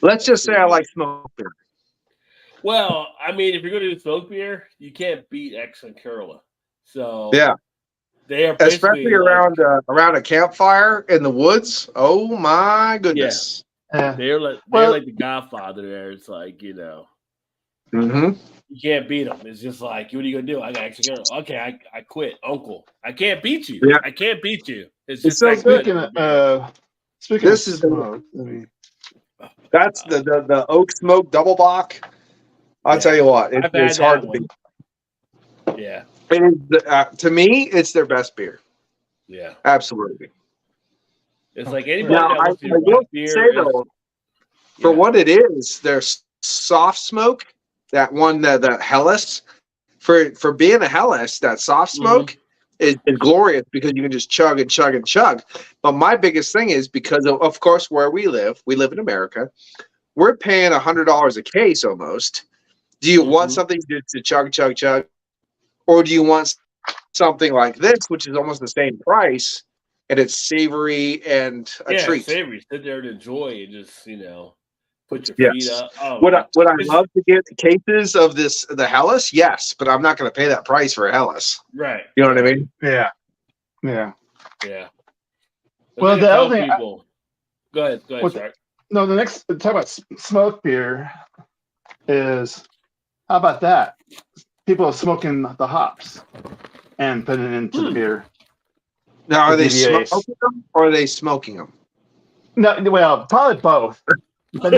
[SPEAKER 9] Let's just say I like smoked beer.
[SPEAKER 4] Well, I mean, if you're going to do smoked beer, you can't beat X and Curla. So
[SPEAKER 9] yeah,
[SPEAKER 4] they are
[SPEAKER 9] especially around a campfire in the woods. Oh my goodness!
[SPEAKER 4] Yeah. They're like the Godfather. There, it's like you can't beat them. It's just like, what are you gonna do? I got X and Curla. Okay, I quit, Uncle. I can't beat you. Yeah. I can't beat you. It's just
[SPEAKER 8] so speaking
[SPEAKER 9] this is that's the oak smoke double bock. I'll tell you what, it's hard to beat.
[SPEAKER 4] Yeah,
[SPEAKER 9] it is, to me, it's their best beer.
[SPEAKER 4] Yeah,
[SPEAKER 9] absolutely.
[SPEAKER 4] It's like anybody.
[SPEAKER 9] Now, I will say though, for what it is, their soft smoke, that one, the Helles, for being a Helles, that soft smoke is glorious because you can just chug and chug and chug. But my biggest thing is because of course, where we live in America, we're paying $100 a case almost. Do you want something to chug, chug, chug? Or do you want something like this, which is almost the same price, and it's savory and a treat?
[SPEAKER 4] Savory. Sit there and enjoy and just, put your feet up. Oh,
[SPEAKER 9] would I love to get cases of the Helles? Yes, but I'm not going to pay that price for a Helles.
[SPEAKER 4] Right.
[SPEAKER 9] You know what I mean?
[SPEAKER 8] Yeah.
[SPEAKER 4] Well, the other thing. Go ahead, Shark.
[SPEAKER 8] No, the next talk about smoke beer is, how about that? People are smoking the hops and putting it into the beer.
[SPEAKER 9] Now, are they smoking them or are they smoking them?
[SPEAKER 8] No, well, probably both. But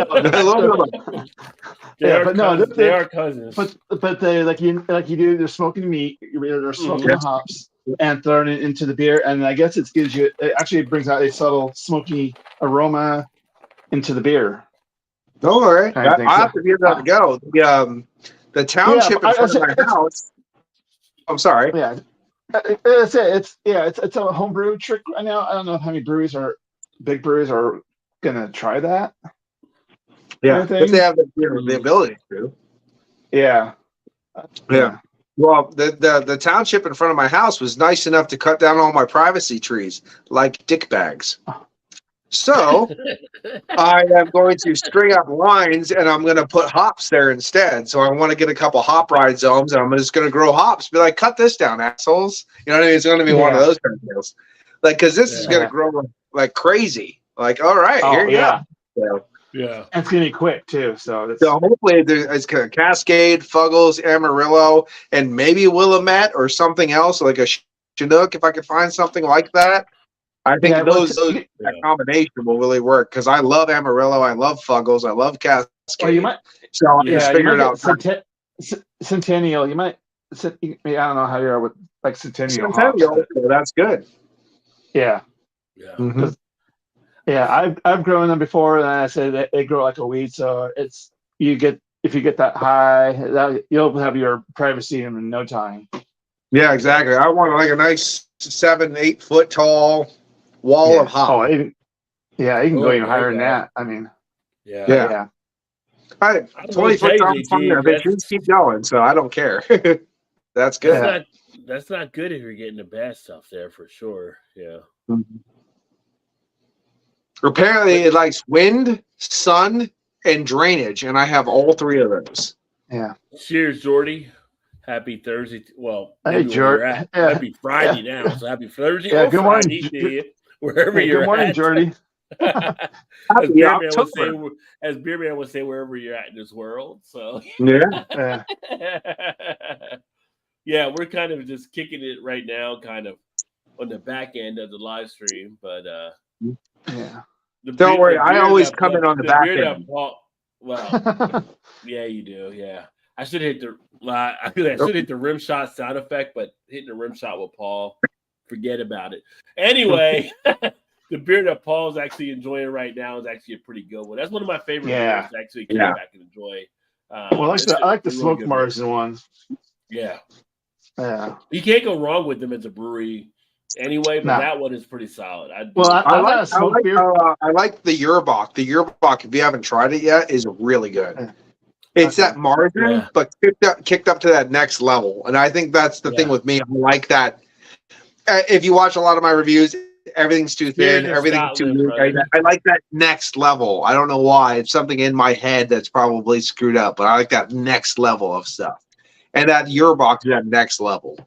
[SPEAKER 8] no,
[SPEAKER 4] they are cousins.
[SPEAKER 8] But they like you do. They're smoking meat. They're smoking the hops and throwing it into the beer. And I guess it actually brings out a subtle smoky aroma into the beer.
[SPEAKER 9] Oh, all right. I have to give that a go. The township in front of my house. I'm sorry.
[SPEAKER 8] Yeah, that's it. It's a homebrew trick right now. I don't know how many big breweries are gonna try that.
[SPEAKER 9] Yeah, if they have the ability to.
[SPEAKER 8] Yeah.
[SPEAKER 9] Well, the township in front of my house was nice enough to cut down all my privacy trees like dick bags. So I am going to string up lines and I'm going to put hops there instead. So I want to get a couple hop rhizomes and I'm just going to grow hops. Be like, cut this down, assholes. You know what I mean? It's going to be one of those kind of deals. Like, because this is gonna grow like crazy. Like, all right, here you go. So,
[SPEAKER 4] yeah,
[SPEAKER 8] and it's gonna be quick too. So
[SPEAKER 9] hopefully it's gonna Cascade, Fuggles, Amarillo, and maybe Willamette or something else like a Chinook. If I could find something like that, I think that combination will really work. Because I love Amarillo, I love Fuggles, I love Cascade.
[SPEAKER 8] Well, you might.
[SPEAKER 9] So I just figured out
[SPEAKER 8] Centennial. You might. I don't know how you are with like Centennial.
[SPEAKER 9] That's good.
[SPEAKER 8] Yeah.
[SPEAKER 4] Yeah.
[SPEAKER 9] Mm-hmm.
[SPEAKER 8] Yeah, I've grown them before, and I said they grow like a weed. So if you get that high, you'll have your privacy in no time.
[SPEAKER 9] Yeah, exactly. I want like a nice 7-8 foot tall wall of hop.
[SPEAKER 8] You can go even higher than that. I mean,
[SPEAKER 9] yeah. 20 foot tall. They keep going, so I don't care. That's good.
[SPEAKER 4] That's not good if you're getting the bad stuff there for sure. Yeah.
[SPEAKER 9] Mm-hmm. Apparently, it likes wind, sun, and drainage, and I have all three of those.
[SPEAKER 8] Yeah.
[SPEAKER 4] Cheers, Jordy. Happy Thursday. Well,
[SPEAKER 8] hey, Jordy.
[SPEAKER 4] Happy Friday now. So happy Thursday.
[SPEAKER 8] Yeah. Good morning,
[SPEAKER 4] Friday, wherever you're
[SPEAKER 8] good morning,
[SPEAKER 4] at.
[SPEAKER 8] Jordy.
[SPEAKER 4] As Beer Man would say, wherever you're at in this world. So
[SPEAKER 9] yeah.
[SPEAKER 4] Yeah, we're kind of just kicking it right now, kind of on the back end of the live stream, but
[SPEAKER 9] don't worry, I always come in on the back end.
[SPEAKER 4] Well, yeah, you do. Yeah, I should hit the rim shot sound effect, but hitting the rim shot with Paul, forget about it. Anyway, the beer that Paul's actually enjoying right now is actually a pretty good one. That's one of my favorite beers to actually come back and enjoy.
[SPEAKER 8] Well, I like the Smoke Margin ones.
[SPEAKER 4] Yeah.
[SPEAKER 8] Yeah.
[SPEAKER 4] You can't go wrong with them as a brewery anyway, but that one is pretty solid.
[SPEAKER 9] I like the Yerbach. The Yerbach, if you haven't tried it yet, is really good. It's that margin, but kicked up to that next level. And I think that's the thing with me. I like that. If you watch a lot of my reviews, everything's too thin, everything's too weak. I like that next level. I don't know why. It's something in my head that's probably screwed up, but I like that next level of stuff. And that Yerbach is that next level.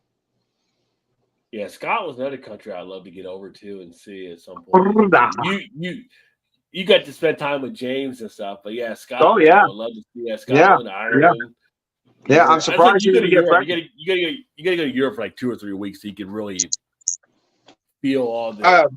[SPEAKER 4] Yeah, Scotland's another country I'd love to get over to and see at some point. You got to spend time with James and stuff, but Scotland.
[SPEAKER 9] Oh yeah,
[SPEAKER 4] I would love to see Scotland, Ireland.
[SPEAKER 9] Yeah, I'm surprised
[SPEAKER 4] you gotta go to Europe for like 2 or 3 weeks so you can really feel all the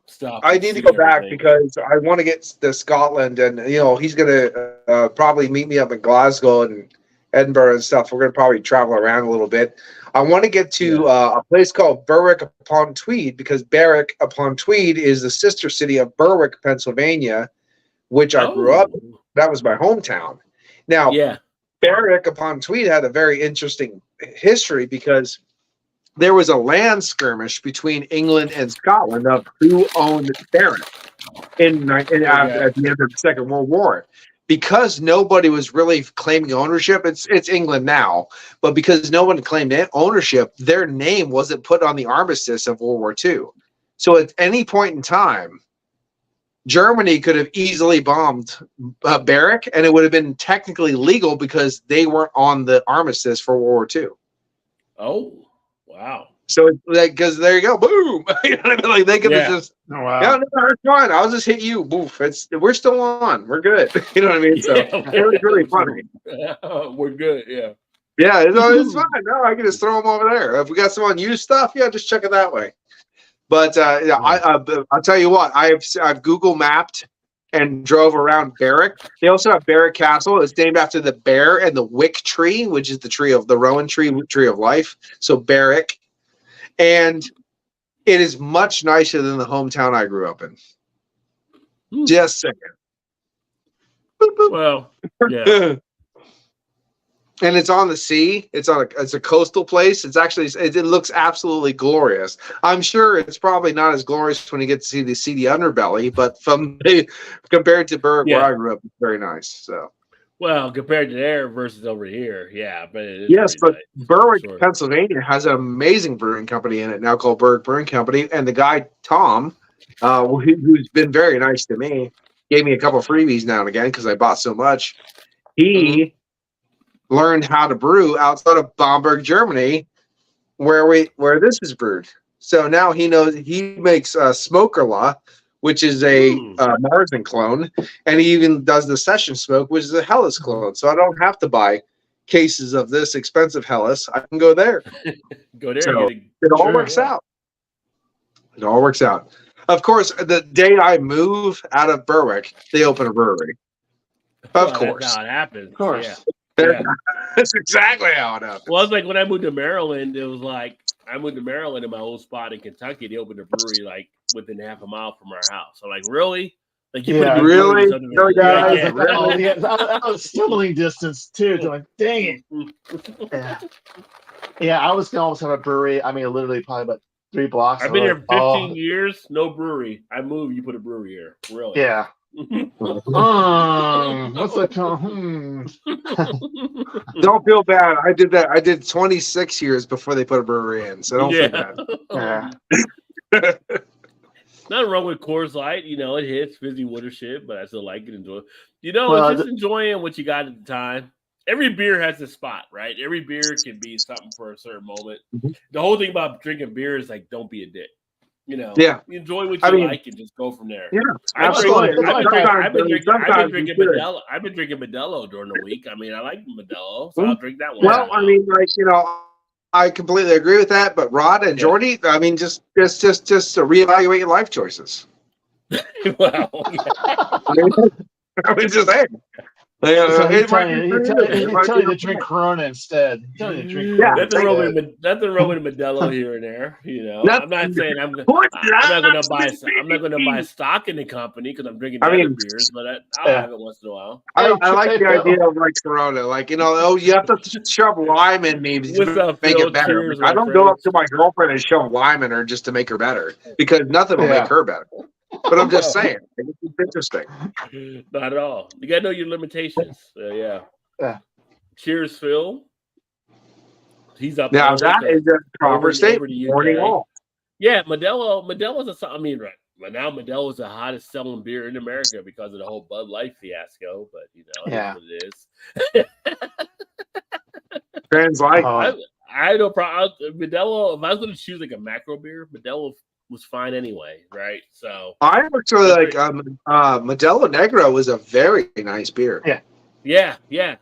[SPEAKER 4] stuff.
[SPEAKER 9] I need to go back because I want to get to Scotland, and he's gonna probably meet me up in Glasgow and Edinburgh and stuff. We're going to probably travel around a little bit. I want to get to a place called Berwick-upon-Tweed because Berwick-upon-Tweed is the sister city of Berwick, Pennsylvania, which I grew up in. That was my hometown. Now, Berwick-upon-Tweed had a very interesting history because there was a land skirmish between England and Scotland of who owned Berwick at the end of the Second World War. Because nobody was really claiming ownership, it's England now, but because no one claimed ownership, their name wasn't put on the armistice of World War II. So at any point in time, Germany could have easily bombed Berwick, and it would have been technically legal because they weren't on the armistice for World War II.
[SPEAKER 4] Oh, wow.
[SPEAKER 9] So because there you go, boom. You know what I mean? Like they could have just, no, it's fine. I'll just hit you. Boof. We're still on. We're good. You know what I mean? So it was really funny.
[SPEAKER 4] We're good. Yeah.
[SPEAKER 9] Yeah, it's fine. No, I can just throw them over there. If we got some unused stuff, just check it that way. But I'll tell you what. I've Google mapped and drove around Berwick. They also have Berwick Castle. It's named after the bear and the wick tree, which is the tree of the Rowan tree of life. So Berwick. And it is much nicer than the hometown I grew up in. Just saying.
[SPEAKER 4] Well, yeah.
[SPEAKER 9] And it's on the sea. It's a coastal place. It's actually it looks absolutely glorious. I'm sure it's probably not as glorious when you get to see the underbelly, but compared to Berwick where I grew up, it's very nice. So.
[SPEAKER 4] Well, compared to there versus over here, but it is.
[SPEAKER 9] Yes, but
[SPEAKER 4] nice,
[SPEAKER 9] Berwick, Pennsylvania has an amazing brewing company in it now called Berwick Brewing Company. And the guy, Tom, who's been very nice to me, gave me a couple of freebies now and again because I bought so much. He learned how to brew outside of Bamberg, Germany, where this is brewed. So now he knows he makes Smokerla, which is a Marzen clone, and he even does the Session Smoke, which is a Helles clone. So I don't have to buy cases of this expensive Helles. I can go there.
[SPEAKER 4] Go there.
[SPEAKER 9] So it all works out. It all works out. Of course, the day I move out of Berwick, they open a brewery. Of course.
[SPEAKER 4] That's how it happens.
[SPEAKER 8] Of course.
[SPEAKER 4] Yeah.
[SPEAKER 9] That's exactly how it happens.
[SPEAKER 4] Well, it's like when I moved to Maryland, it was like I moved to Maryland in my old spot in Kentucky. They opened a brewery like within half a mile from our house. I'm like, really? Like, you put a
[SPEAKER 9] really?
[SPEAKER 4] No,
[SPEAKER 9] guys,
[SPEAKER 8] really? That was sibling distance too. So like, dang it. Yeah, I was gonna almost have a brewery. I mean, literally probably about 3 blocks.
[SPEAKER 4] I've been here 15 years, no brewery. I moved, you put a brewery here. Really?
[SPEAKER 8] Yeah. What's the
[SPEAKER 9] Don't feel bad. I did that. I did 26 years before they put a brewery in, so don't feel bad.
[SPEAKER 4] Nothing wrong with Coors Light. You know, it hits fizzy water shit, but I still like it. Enjoy. You know, it's just enjoying what you got at the time. Every beer has a spot, right? Every beer can be something for a certain moment. The whole thing about drinking beer is like, don't be a dick. You know, you enjoy what you like and just go from there.
[SPEAKER 9] Yeah,
[SPEAKER 4] absolutely. I've been drinking Modelo during the week. I mean, I like Modelo, so I'll drink that one.
[SPEAKER 9] Well, I mean, like, you know, I completely agree with that. But Rod and Jordy, I mean, just reevaluate your life choices.
[SPEAKER 4] Well,
[SPEAKER 9] I mean, just saying.
[SPEAKER 8] So he's telling you to drink Corona instead.
[SPEAKER 4] Nothing wrong with Modelo here and there. You know, I'm not saying I'm not going to buy stock in the company because I'm drinking other beers, but I'll have it once in a while.
[SPEAKER 9] I like the idea of like Corona, like, you know, you have to shove lime in me to make it better.
[SPEAKER 4] Cheers,
[SPEAKER 9] I don't go up to my girlfriend and shove lime in her just to make her better because nothing will make her better. But I'm just saying, it's interesting.
[SPEAKER 4] Not at all. You gotta know your limitations. Yeah. Cheers, Phil. He's up
[SPEAKER 9] now. That is a proper statement. Morning all.
[SPEAKER 4] Yeah, Modelo's a. I mean, right now Modelo is the hottest selling beer in America because of the whole Bud Light fiasco. But you know, that's what it is.
[SPEAKER 9] Fans like.
[SPEAKER 4] I had no problem. Modelo. If I was going to choose like a macro beer, Modelo was fine anyway, right? So
[SPEAKER 9] I actually like Modelo Negro was a very nice beer.
[SPEAKER 4] Yeah.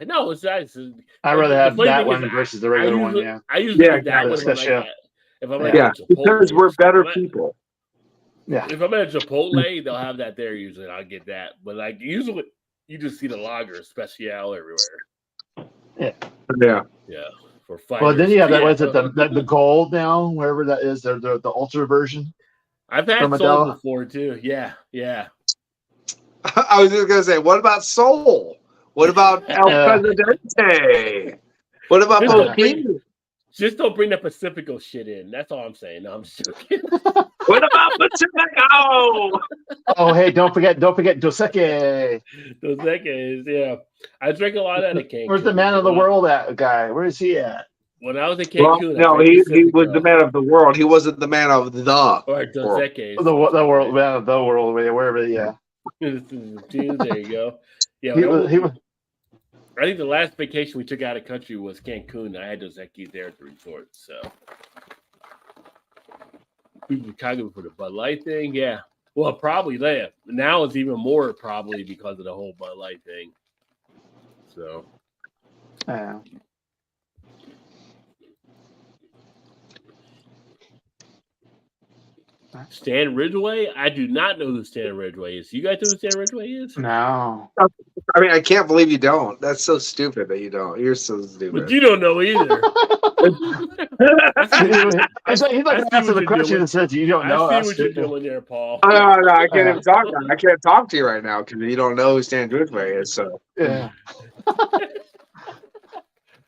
[SPEAKER 4] No, it's nice.
[SPEAKER 8] I'd rather have that one versus the regular one. Yeah,
[SPEAKER 4] I usually like that one. If I'm at
[SPEAKER 9] because we're better people.
[SPEAKER 8] Yeah.
[SPEAKER 4] If I'm at Chipotle, they'll have that there usually. I'll get that. But like usually, you just see the lager special everywhere.
[SPEAKER 9] Yeah.
[SPEAKER 4] For fighters.
[SPEAKER 8] Well, then you have that. Was it the gold now? Wherever that is, the ultra version.
[SPEAKER 4] I've had Soul before too. Yeah.
[SPEAKER 9] I was just gonna say, what about Soul? What about El Presidente? What about Boquín?
[SPEAKER 4] Just don't bring the Pacifico shit in. That's all I'm saying. No, I'm just joking.
[SPEAKER 9] What about Pacifico?
[SPEAKER 8] Oh, hey, don't forget Dos Equis.
[SPEAKER 4] Dos Equis, yeah. I drink a lot out of Cancun.
[SPEAKER 8] Where's the man of the world guy? Where is he at?
[SPEAKER 4] When I was in Cancun,
[SPEAKER 9] he was the man of the world. He wasn't the man of the
[SPEAKER 4] or Dos Equis.
[SPEAKER 8] The world, man of the world, wherever. Yeah.
[SPEAKER 4] There you go. Yeah,
[SPEAKER 8] he was.
[SPEAKER 4] I think the last vacation we took out of country was Cancun. I had Dos Equis there at the resort. So Chicago for the Bud Light thing, yeah. Well, probably there. Now it's even more probably because of the whole Bud Light thing. So. Stan Ridgway? I do not know who Stan Ridgway is. You guys know who Stan Ridgway is?
[SPEAKER 8] No.
[SPEAKER 9] I mean, I can't believe you don't. That's so stupid that you don't. You're so stupid.
[SPEAKER 4] But you don't know either.
[SPEAKER 8] He's like answer the question and says you don't know.
[SPEAKER 4] I see what you're doing there, Paul.
[SPEAKER 9] No, I can't even talk. I can't talk to you right now because you don't know who Stan Ridgway is. So
[SPEAKER 8] yeah.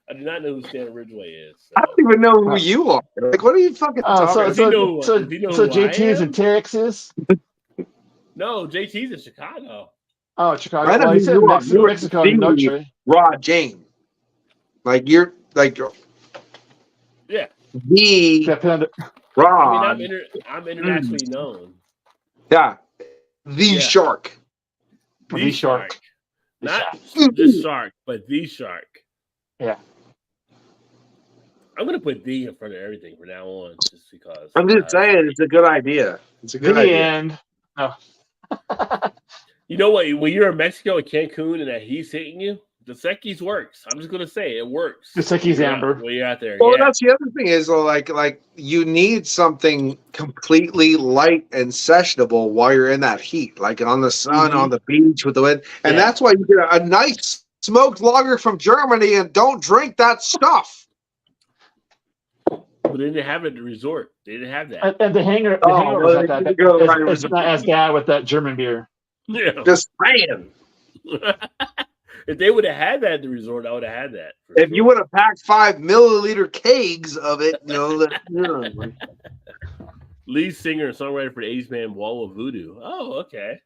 [SPEAKER 4] I do not know who Stan Ridgway is. So.
[SPEAKER 9] I don't even know who you are. Like, what are you fucking talking
[SPEAKER 8] about? So JT's in Texas?
[SPEAKER 4] No, JT's in Chicago.
[SPEAKER 8] Oh, Chicago. Well, he said Mexico, country.
[SPEAKER 9] Rod James. Like, you're like...
[SPEAKER 4] Yeah.
[SPEAKER 9] The Rod.
[SPEAKER 4] I mean, I'm internationally known.
[SPEAKER 9] Yeah. The Shark.
[SPEAKER 4] The Shark. Not the Shark, but the Shark.
[SPEAKER 8] Yeah.
[SPEAKER 4] I'm gonna put D in front of everything from now on, just because.
[SPEAKER 9] I'm just saying, it's a good idea. It's a good
[SPEAKER 8] The
[SPEAKER 9] idea.
[SPEAKER 8] end. No.
[SPEAKER 4] You know what? When you're in Mexico and Cancun and that heat's hitting you, Dos Equis works. I'm just gonna say it works.
[SPEAKER 8] Dos Equis Amber.
[SPEAKER 4] When you're out there.
[SPEAKER 9] Well,
[SPEAKER 4] yeah.
[SPEAKER 9] that's the other thing is like you need something completely light and sessionable while you're in that heat, like on the sun, on the beach with the wind, and that's why you get a nice smoked lager from Germany and don't drink that stuff.
[SPEAKER 4] But they didn't have it at the resort. They didn't have that.
[SPEAKER 8] And the hangar
[SPEAKER 9] well,
[SPEAKER 8] was not that. It's not as bad with that German beer.
[SPEAKER 4] Yeah.
[SPEAKER 9] Just saying.
[SPEAKER 4] If they would have had that at the resort, I would have had that.
[SPEAKER 9] If you would have packed 5 milliliter kegs of it, that.
[SPEAKER 4] Lead singer and songwriter for the 80s band Wall of Voodoo. Oh, okay.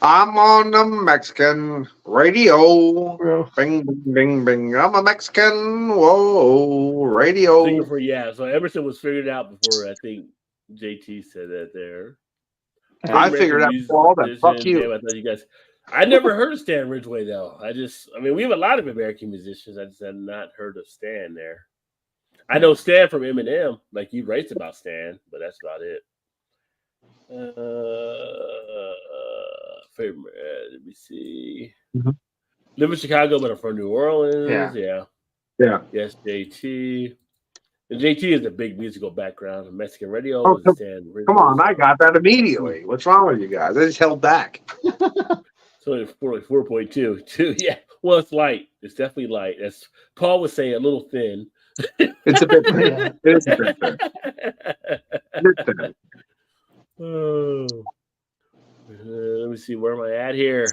[SPEAKER 9] I'm on the Mexican radio. Bing, bing, bing, bing. I'm a Mexican. Whoa, radio.
[SPEAKER 4] Singer for So Emerson was figured out before I think JT said that there.
[SPEAKER 9] I figured out before all that. Fuck you.
[SPEAKER 4] I thought you guys. I never heard of Stan Ridgway though. I mean, we have a lot of American musicians. I just had not heard of Stan there. I know Stan from Eminem, like he writes about Stan, but that's about it. Let me see. Live in Chicago, but I'm from New Orleans. Yeah. Yes, JT. And JT is a big musical background. Mexican radio.
[SPEAKER 9] Oh, come on, I got that immediately. What's wrong with you guys? I just held back.
[SPEAKER 4] So it's 4.2. Yeah. Well, it's light. It's definitely light. As Paul would say, a little thin.
[SPEAKER 9] It's a bit thin. It is a bit thin.
[SPEAKER 4] Oh. Let me see. Where am I at here?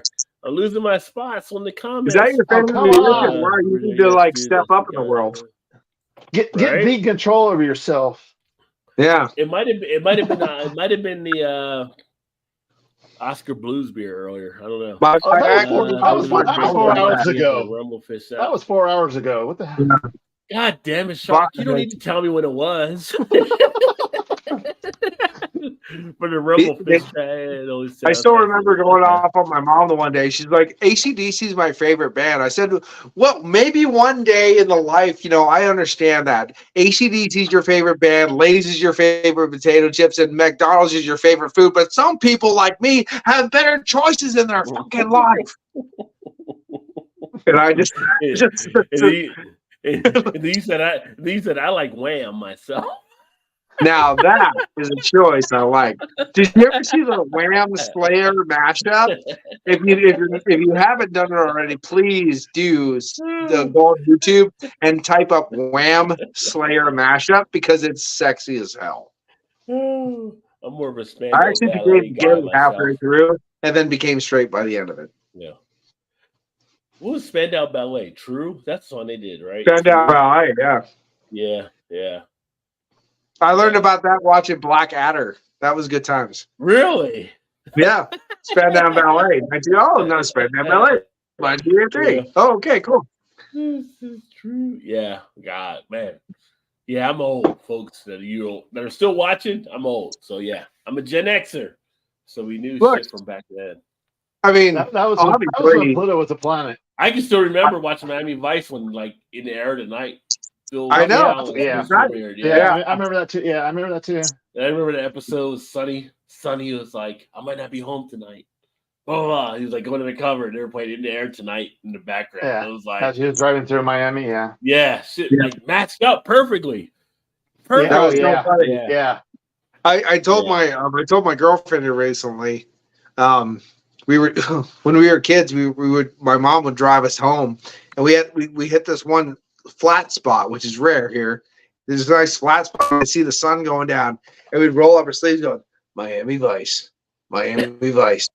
[SPEAKER 4] I'm losing my spots on the comments.
[SPEAKER 9] Is that your favorite musician? Why you need to like step up in the world?
[SPEAKER 8] Get big control over yourself.
[SPEAKER 9] Yeah.
[SPEAKER 4] It might have been the Oscar Blues beer earlier. I don't know.
[SPEAKER 8] That was 4 hours ago.
[SPEAKER 4] Rumblefish.
[SPEAKER 8] That was 4 hours ago. What the hell?
[SPEAKER 4] God damn it, Shark. You don't need to tell me when it was. For the Rumblefish.
[SPEAKER 9] I still remember going off on my mom the one day. She's like, AC/DC is my favorite band. I said, well, maybe one day in the life, I understand that. AC/DC is your favorite band, Lay's is your favorite potato chips, and McDonald's is your favorite food. But some people like me have better choices in their fucking life. And I just
[SPEAKER 4] these that I like Wham myself.
[SPEAKER 9] Now that is a choice I like. Did you ever see the Wham Slayer mashup? If you haven't done it already, please do go on YouTube and type up Wham Slayer mashup because it's sexy as hell.
[SPEAKER 4] I'm more of a Spandau
[SPEAKER 9] I actually became gay halfway through and then became straight by the end of it.
[SPEAKER 4] Yeah. What was Spandau Ballet? True? That's the one they did, right?
[SPEAKER 9] Spandau Ballet, yeah.
[SPEAKER 4] Yeah.
[SPEAKER 9] I learned about that watching Black Adder. That was good times.
[SPEAKER 4] Really?
[SPEAKER 9] Yeah. Spandau Ballet. No, Spandau Ballet. 1983. Yeah. Oh, okay, cool.
[SPEAKER 4] This is true. Yeah. God, man. Yeah, I'm old, folks. That are still watching. I'm old. So yeah, I'm a Gen Xer. So we knew shit from back then.
[SPEAKER 9] I mean,
[SPEAKER 8] that was when Pluto was a planet.
[SPEAKER 4] I can still remember watching Miami Vice when, like, in the air tonight.
[SPEAKER 9] I know.
[SPEAKER 8] Yeah, I remember that too. Yeah, I remember that too.
[SPEAKER 4] I remember the episode. Sonny was like, "I might not be home tonight." Blah, blah, blah. He was like going to the cover, and they were playing In the Air Tonight in the background.
[SPEAKER 8] Yeah,
[SPEAKER 4] it was like
[SPEAKER 8] as he was driving through Miami.
[SPEAKER 4] Yeah, shit, like matched up perfectly.
[SPEAKER 9] Perfect.
[SPEAKER 8] Yeah.
[SPEAKER 9] I told my girlfriend recently. We were when we were kids. My mom would drive us home, and we hit this one flat spot, which is rare here. There's a nice flat spot. I see the sun going down, and we'd roll up our sleeves, going, "Miami Vice, Miami Vice."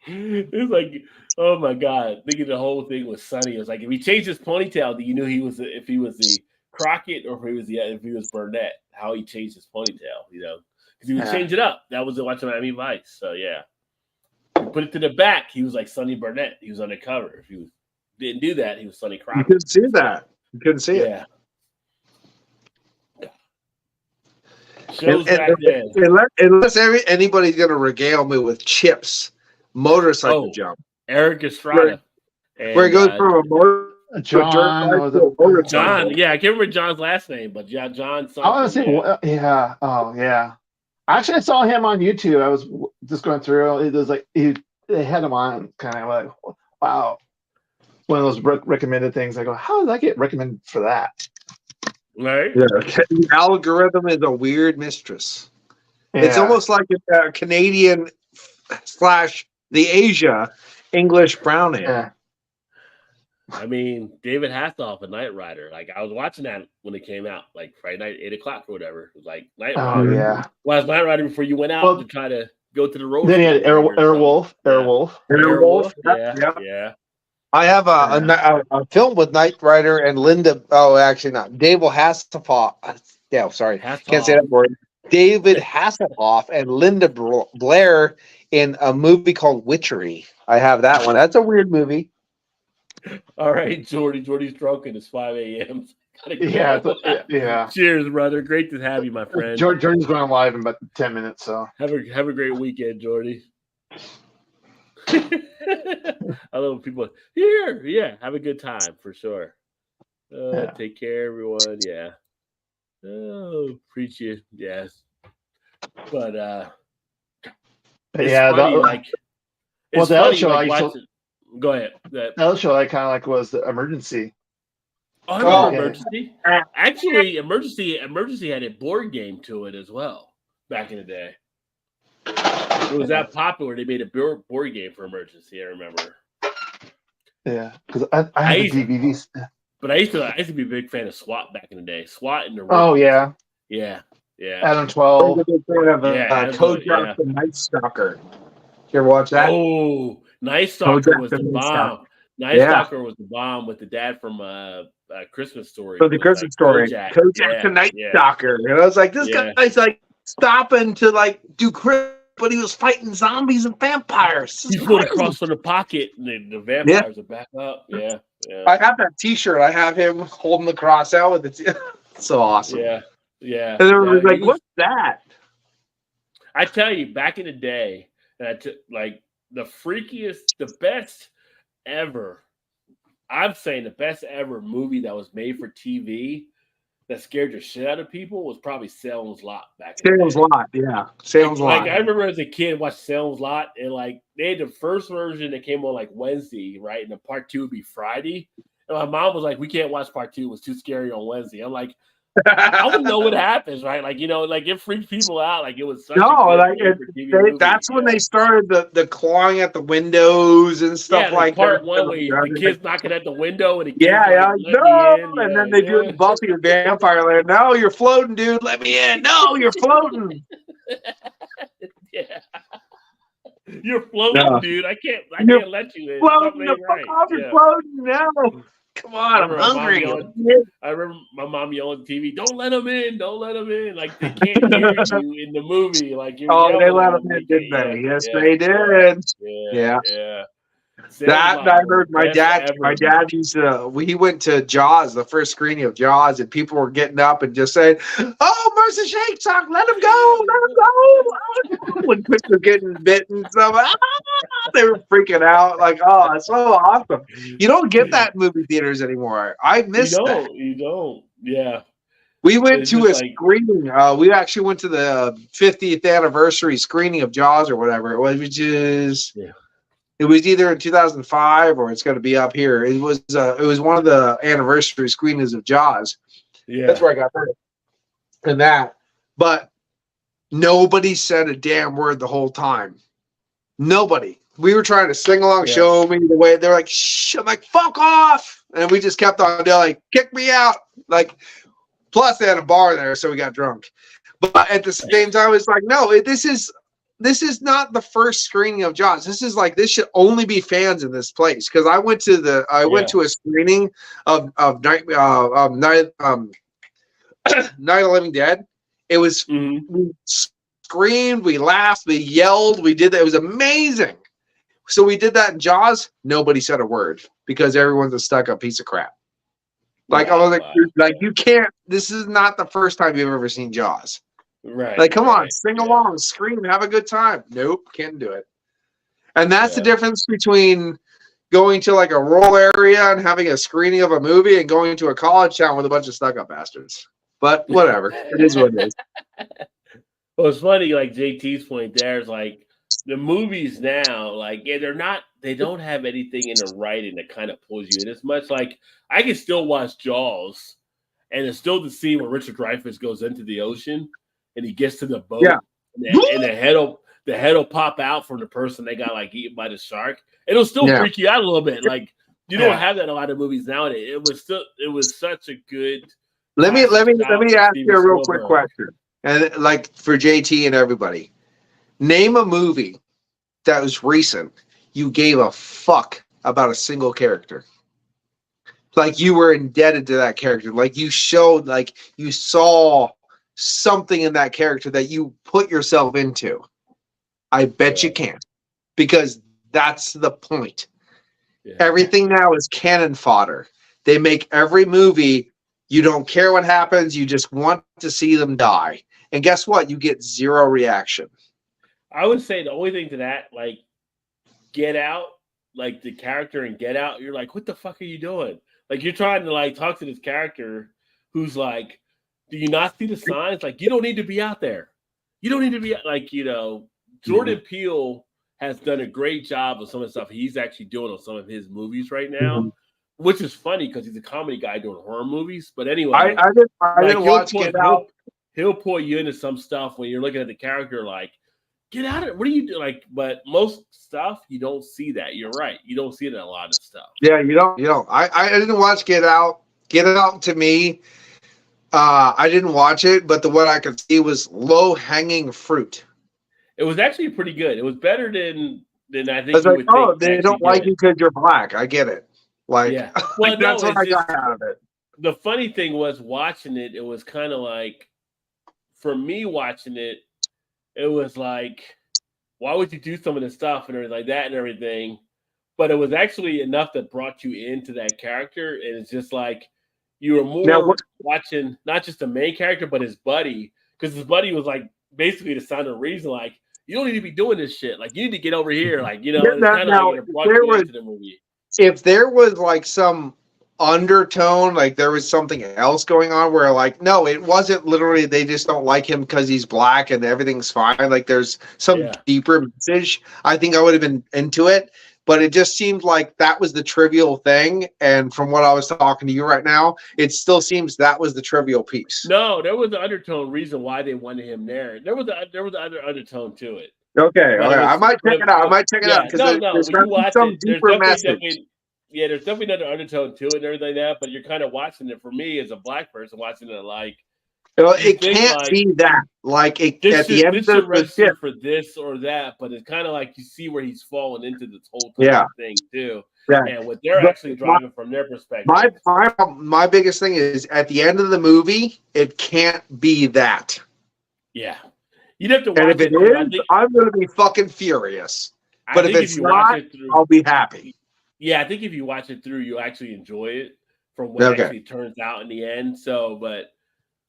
[SPEAKER 4] It's like, oh my god! Thinking the whole thing was Sonny. It was like if he changed his ponytail, you knew if he was the Crockett or if he was Burnett. How he changed his ponytail, because he would change it up. That was watching Miami Vice. So yeah, he put it to the back. He was like Sonny Burnett. He was on the cover. If he didn't do that, he was Sonny Crockett.
[SPEAKER 9] You couldn't see that. You couldn't see it.
[SPEAKER 4] Yeah. Shows back then.
[SPEAKER 9] Unless anybody's going to regale me with Chip's motorcycle jump.
[SPEAKER 4] Eric Estrada.
[SPEAKER 9] Where he goes from a
[SPEAKER 4] John. Yeah, I can't remember John's last name, but yeah, John.
[SPEAKER 8] I want to say, yeah. Oh, yeah. Actually, I saw him on YouTube. I was just going through. It was like they had him on, kind of like, wow. One of those recommended things. I go, how did I get recommended for that?
[SPEAKER 4] Right.
[SPEAKER 9] Yeah. The algorithm is a weird mistress.
[SPEAKER 8] Yeah.
[SPEAKER 9] It's almost like a Canadian / the Asia English brown ale.
[SPEAKER 8] Yeah.
[SPEAKER 4] I mean, David Hasselhoff, a Knight Rider. Like I was watching that when it came out, like Friday night, 8:00 or whatever. It was like Knight Rider.
[SPEAKER 8] Oh yeah.
[SPEAKER 4] Well, Knight Rider before you went out to try to go to the road.
[SPEAKER 8] Then he had Airwolf.
[SPEAKER 4] Yeah.
[SPEAKER 9] I have a film with Knight Rider and Linda. Oh, actually not. David Hasselhoff. Yeah, sorry, can't say that word. David Hasselhoff and Linda Blair in a movie called Witchery. I have that one. That's a weird movie.
[SPEAKER 4] All right, Jordy. Jordy's drunk and it's 5 a.m.
[SPEAKER 8] Yeah.
[SPEAKER 4] Cheers, brother. Great to have you, my friend.
[SPEAKER 8] Jordy's going live in about 10 minutes, so
[SPEAKER 4] have a great weekend, Jordy. I love people here. Yeah, have a good time for sure. Take care, everyone. Yeah. Oh, preach you. Yes. But it's funny, it's
[SPEAKER 8] the other
[SPEAKER 4] funny,
[SPEAKER 8] show
[SPEAKER 4] go ahead.
[SPEAKER 8] The other show I kind of like was the Emergency.
[SPEAKER 4] Oh, I remember Emergency. Actually, Emergency had a board game to it as well back in the day. It was that popular. They made a board game for Emergency. I remember.
[SPEAKER 8] Yeah, because I had the DVDs.
[SPEAKER 4] But I used to be a big fan of SWAT back in the day. SWAT and the
[SPEAKER 8] Oh yeah.
[SPEAKER 4] Yeah.
[SPEAKER 8] Adam 12.
[SPEAKER 9] Kojak the Night Stalker. You ever watch that?
[SPEAKER 4] Oh, Night Stalker was the bomb. Night Stalker was the bomb with the dad from Christmas Story.
[SPEAKER 9] So the Christmas Story. Kojak the Night Stalker. And I was like, this guy's like stopping to like do Christmas, but he was fighting zombies and vampires.
[SPEAKER 4] He put across from the pocket, and the vampires are back up. Yeah.
[SPEAKER 9] I have that T-shirt. I have him holding the cross out with it. So awesome.
[SPEAKER 4] Yeah.
[SPEAKER 9] And everyone was like, "What's that?"
[SPEAKER 4] I tell you, back in the day, like the freakiest, the best ever. I'm saying the best ever movie that was made for TV that scared the shit out of people was probably Salem's Lot back in the day.
[SPEAKER 9] Salem's Lot, yeah. Salem's Lot.
[SPEAKER 4] Like I remember as a kid watching Salem's Lot, and like they had the first version that came on like Wednesday, right? And the part 2 would be Friday. And my mom was like, "We can't watch part 2; it was too scary on Wednesday." I'm like, I wouldn't know what happens, right? Like like it freaked people out. Like it was such
[SPEAKER 9] that's when they started the clawing at the windows and stuff like
[SPEAKER 4] part
[SPEAKER 9] that.
[SPEAKER 4] Part 1 where the kids knocking at the window and the
[SPEAKER 9] kids and then they do Buffy the Vampire Slayer. No, you're floating, dude. Let me in. No, you're floating.
[SPEAKER 4] You're floating, dude. I can't let you in.
[SPEAKER 9] Floating. You're floating now. Come on, I'm hungry.
[SPEAKER 4] I remember my mom yelling at the TV, "Don't let them in! Don't let them in!" Like they can't hear you in the movie. Like
[SPEAKER 9] they let them in, didn't they? Yes, they did. Yeah. That I heard my dad. My dad used to. He went to Jaws, the first screening of Jaws, and people were getting up and just saying, "Oh, Mercy Shake Talk, let him go, let him go!" When Chris was getting bitten, they were freaking out. Like, oh, it's so awesome. You don't get that in movie theaters anymore. I miss that.
[SPEAKER 4] You don't. Yeah.
[SPEAKER 9] We went to a screening. We actually went to the 50th anniversary screening of Jaws or whatever it was, which is. Yeah. It was either in 2005 or it's going to be up here. It was one of the anniversary screenings of Jaws.
[SPEAKER 4] Yeah,
[SPEAKER 9] that's where I got that. And that, but nobody said a damn word the whole time. Nobody. We were trying to sing along, show me the way. They're like, "Shh!" I'm like, "Fuck off!" And we just kept on. They're like, "Kick me out!" Like, plus they had a bar there, so we got drunk. But at the same time, it's like, no, this is not the first screening of Jaws. This should only be fans in this place. Because I went to a screening of Night of the Living Dead. It was we screamed, we laughed, we yelled, we did that. It was amazing. So we did that in Jaws. Nobody said a word because everyone's a stuck-up piece of crap. Like I was like, you can't. This is not the first time you've ever seen Jaws.
[SPEAKER 4] Right.
[SPEAKER 9] Like, come on, sing along, scream, have a good time. Nope, can't do it. And that's the difference between going to like a rural area and having a screening of a movie and going to a college town with a bunch of stuck-up bastards. But whatever, it is what it is.
[SPEAKER 4] Well, it's funny, like JT's point there is like the movies now, like they don't have anything in the writing that kind of pulls you in as much. Like I can still watch Jaws, and it's still the scene where Richard Dreyfuss goes into the ocean and he gets to the boat, and the head will pop out from the person they got like eaten by the shark. It'll still freak you out a little bit. Like you don't have that in a lot of movies nowadays. It was such a good.
[SPEAKER 9] Let me ask you a real quick question, and like for JT and everybody, name a movie that was recent you gave a fuck about a single character. Like you were indebted to that character. Like you showed, like you saw something in that character that you put yourself into. I bet you can't, because that's the point. Yeah. Everything now is cannon fodder. They make every movie, you don't care what happens, you just want to see them die. And guess what? You get zero reaction.
[SPEAKER 4] I would say the only thing to that, like Get Out, like the character in Get Out, you're like, what the fuck are you doing? Like you're trying to like talk to this character who's like, do you not see the signs? Like you don't need to be out there. You don't need to be like, you know, Jordan Peele has done a great job of some of the stuff he's actually doing on some of his movies right now, which is funny because he's a comedy guy doing horror movies. But anyway,
[SPEAKER 9] I didn't watch Get Out.
[SPEAKER 4] He'll pull you into some stuff when you're looking at the character like, get out of it. What are you doing? Like, but most stuff you don't see that. You're right. You don't see it in a lot of stuff.
[SPEAKER 9] Yeah, you don't. I didn't watch Get Out. Get Out to me, I didn't watch it, but what I could see was low-hanging fruit.
[SPEAKER 4] It was actually pretty good. It was better than I think.
[SPEAKER 9] I was like, oh, they don't like you because you're black. I get it. Like,
[SPEAKER 4] yeah. Well,
[SPEAKER 9] that's what I got out of it.
[SPEAKER 4] The funny thing was watching it. It was kind of like, for me watching it, it was like, why would you do some of this stuff and everything like that and everything? But it was actually enough that brought you into that character, and it's just like you were more watching not just the main character but his buddy, because his buddy was like basically the sound of reason, like you don't need to be doing this shit, like you need to get over here, like you know.
[SPEAKER 9] If there was like some undertone, like there was something else going on where like no, it wasn't literally they just don't like him because he's black and everything's fine, like there's some deeper message, I think I would have been into it. But it just seemed like that was the trivial thing, and from what I was talking to you right now, it still seems that was the trivial piece.
[SPEAKER 4] No, there was the undertone reason why they wanted him there. There was the other undertone to it.
[SPEAKER 9] Okay, I might check it out. I might check it out because there's some deeper message.
[SPEAKER 4] Yeah, there's definitely another undertone to it and everything like that, but you're kind of watching it. For me, as a black person watching it, like,
[SPEAKER 9] it can't be that. Like, it, at the end of the ship
[SPEAKER 4] for this or that, but it's kind of like you see where he's fallen into this whole thing too. Yeah. And what they're actually driving from their perspective.
[SPEAKER 9] My biggest thing is at the end of the movie, it can't be that.
[SPEAKER 4] Yeah. You'd have to watch
[SPEAKER 9] and if it is, I'm going to be fucking furious. But if it's not, I'll be happy.
[SPEAKER 4] Yeah, I think if you watch it through, you'll actually enjoy it from what actually turns out in the end. So, but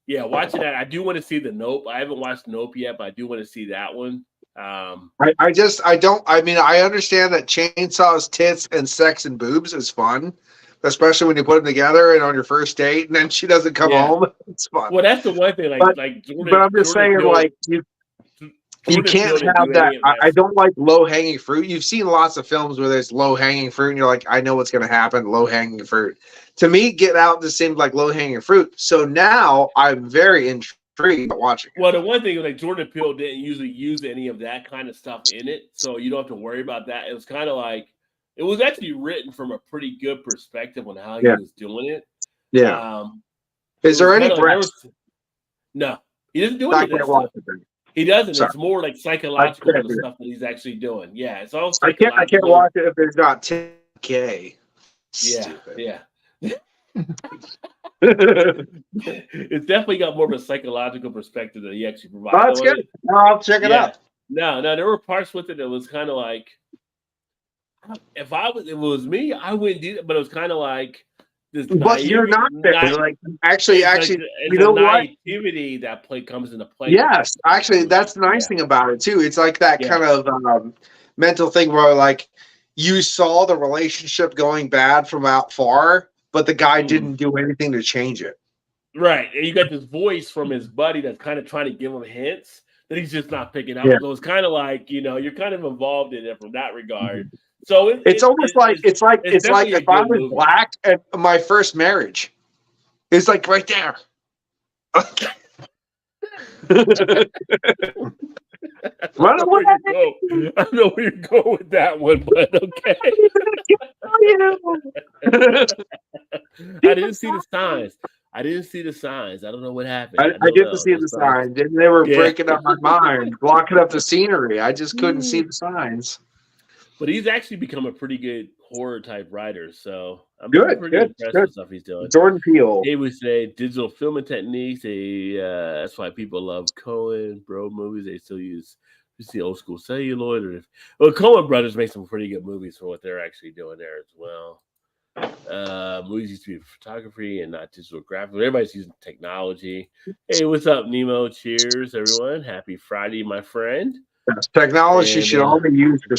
[SPEAKER 4] yeah, watching that, I do want to see the Nope. I haven't watched Nope yet, but I do want to see that one.
[SPEAKER 9] I understand that chainsaws, tits, and sex and boobs is fun, especially when you put them together and on your first date, and then she doesn't come home. It's fun.
[SPEAKER 4] Well, that's the one thing.
[SPEAKER 9] But I'm just saying, like, you can't have that. I don't like low-hanging fruit. You've seen lots of films where there's low-hanging fruit, and you're like, I know what's going to happen, low-hanging fruit. To me, Get Out just seemed like low-hanging fruit. So now I'm very intrigued about watching it.
[SPEAKER 4] Well, the one thing, like, Jordan Peele didn't usually use any of that kind of stuff in it, so you don't have to worry about that. It was kind of like, it was actually written from a pretty good perspective on how he was doing it.
[SPEAKER 9] Yeah. Is there any breast?
[SPEAKER 4] No. He doesn't do any of that stuff. He doesn't. Sorry. It's more like psychological stuff that he's actually doing. Yeah, it's all psychological.
[SPEAKER 9] I can't watch it if there's not 10K.
[SPEAKER 4] Yeah. It's definitely got more of a psychological perspective that he actually provides.
[SPEAKER 9] Oh, that's good. I'll check it out.
[SPEAKER 4] No, there were parts with it that was kind of like, if it was me, I wouldn't do that. But it was kind of like this.
[SPEAKER 9] But you're not there. Like actually, you know what?
[SPEAKER 4] Naivety that comes into play.
[SPEAKER 9] Yes, actually, that's the nice thing about it too. It's like that kind of mental thing where, like, you saw the relationship going bad from out far, but the guy didn't do anything to change it.
[SPEAKER 4] Right. And you got this voice from his buddy that's kind of trying to give him hints that he's just not picking up.
[SPEAKER 9] Yeah.
[SPEAKER 4] So it's kind of like, you're kind of involved in it from that regard. So
[SPEAKER 9] it's almost like it's like if I was black at my first marriage. It's like right there.
[SPEAKER 4] Run away. I don't know where you're going with that one, but okay. I didn't see the signs. I don't know what happened.
[SPEAKER 9] I didn't see the signs. And they were breaking up my mind, blocking up the scenery. I just couldn't see the signs.
[SPEAKER 4] But he's actually become a pretty good horror type writer. So I'm
[SPEAKER 9] pretty
[SPEAKER 4] impressed with stuff he's doing.
[SPEAKER 9] Jordan Peele.
[SPEAKER 4] He would say digital filming techniques. That's why people love Coen bro movies. They still use the old school celluloid. Coen brothers make some pretty good movies for what they're actually doing there as well. Movies used to be photography and not digital graphics. Everybody's using technology. Hey, what's up, Nemo? Cheers, everyone. Happy Friday, my friend.
[SPEAKER 9] Technology should only use for.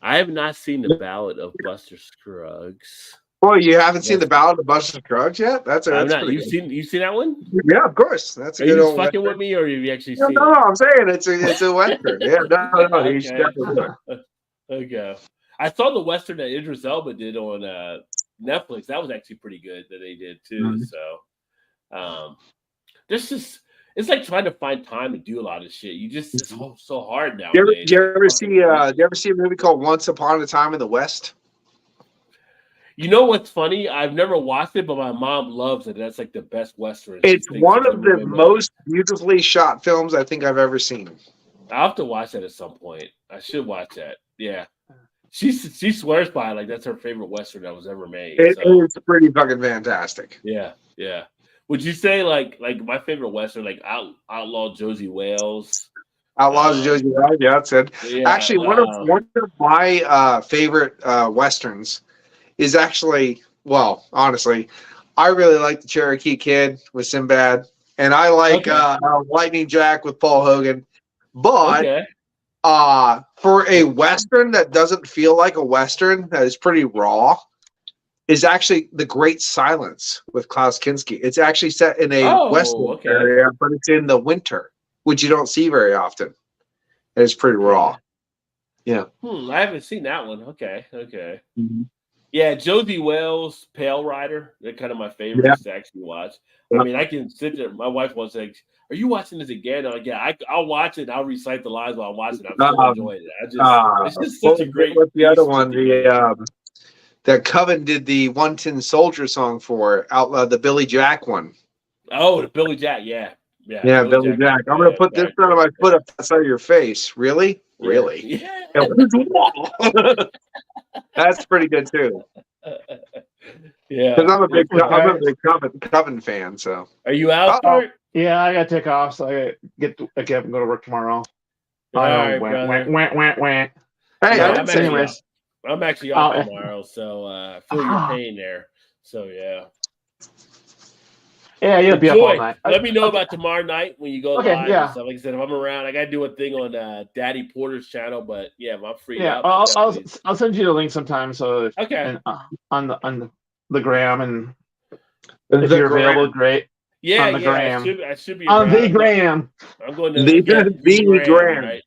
[SPEAKER 4] I have not seen the Ballad of Buster Scruggs.
[SPEAKER 9] Well, you haven't seen the Ballad of Buster Scruggs yet? That's
[SPEAKER 4] you've seen that one?
[SPEAKER 9] Yeah, of course. That's a good
[SPEAKER 4] old fucking with me, or have you actually seen it?
[SPEAKER 9] No, I'm saying it's a western. Yeah, no, you should definitely do it.
[SPEAKER 4] Okay. I saw the western that Idris Elba did on Netflix. That was actually pretty good that they did too. Mm-hmm. So, it's like trying to find time to do a lot of shit. It's so hard now.
[SPEAKER 9] Do you ever see a movie called Once Upon a Time in the West?
[SPEAKER 4] You know what's funny? I've never watched it, but my mom loves it. That's like the best western.
[SPEAKER 9] It's one of the most beautifully shot films I think I've ever seen.
[SPEAKER 4] I'll have to watch that at some point. I should watch that. Yeah. She swears by it, like that's her favorite western that was ever made.
[SPEAKER 9] It's pretty fucking fantastic.
[SPEAKER 4] Yeah, yeah. Would you say like my favorite western, like Outlaw Josie Wales?
[SPEAKER 9] Outlaws of Josie Wales, yeah, that's it. Yeah, actually, one of my favorite westerns is actually, well, honestly, I really like the Cherokee Kid with Sinbad, and I like Lightning Jack with Paul Hogan, but. For a western that doesn't feel like a western, that is pretty raw, is actually The Great Silence with Klaus Kinski. It's actually set in a western area, but it's in the winter, which you don't see very often. And it's pretty raw. Yeah.
[SPEAKER 4] I haven't seen that one. Okay.
[SPEAKER 9] Mm-hmm.
[SPEAKER 4] Yeah, Josie Wales, Pale Rider. They're kind of my favorites to actually watch. I mean, I can sit there. My wife wants to say, "Are you watching this again?" I'm like, yeah, I'll watch it. And I'll recite the lines while I'm watching it. I'm still enjoying it. It's just such a great.
[SPEAKER 9] What's the other one? That Coven did the One Tin Soldier song for the Billy Jack one.
[SPEAKER 4] Oh, the Billy Jack, yeah.
[SPEAKER 9] Billy Jack. I'm gonna put this front of my foot up outside of your face. Really? Really?
[SPEAKER 4] Yeah.
[SPEAKER 9] That's pretty good too.
[SPEAKER 4] Yeah,
[SPEAKER 9] because I'm a big Coven fan. So,
[SPEAKER 4] are you out?
[SPEAKER 8] Yeah, I gotta take off. So I gotta go to work tomorrow.
[SPEAKER 4] All right, brother.
[SPEAKER 9] Hey,
[SPEAKER 4] I'm actually off tomorrow, so I feel your pain there. So yeah.
[SPEAKER 8] Yeah, you'll be up all night.
[SPEAKER 4] Let me know about tomorrow night when you go live. Yeah. So like I said, if I'm around, I gotta do a thing on Daddy Porter's channel. But yeah, if I'm free.
[SPEAKER 8] Yeah, I'll send you the link sometime. So on the gram, and if you're available, great.
[SPEAKER 4] Yeah,
[SPEAKER 8] on the gram.
[SPEAKER 4] I should be
[SPEAKER 8] on the gram.
[SPEAKER 4] I'm going to
[SPEAKER 9] the gram.
[SPEAKER 4] Right?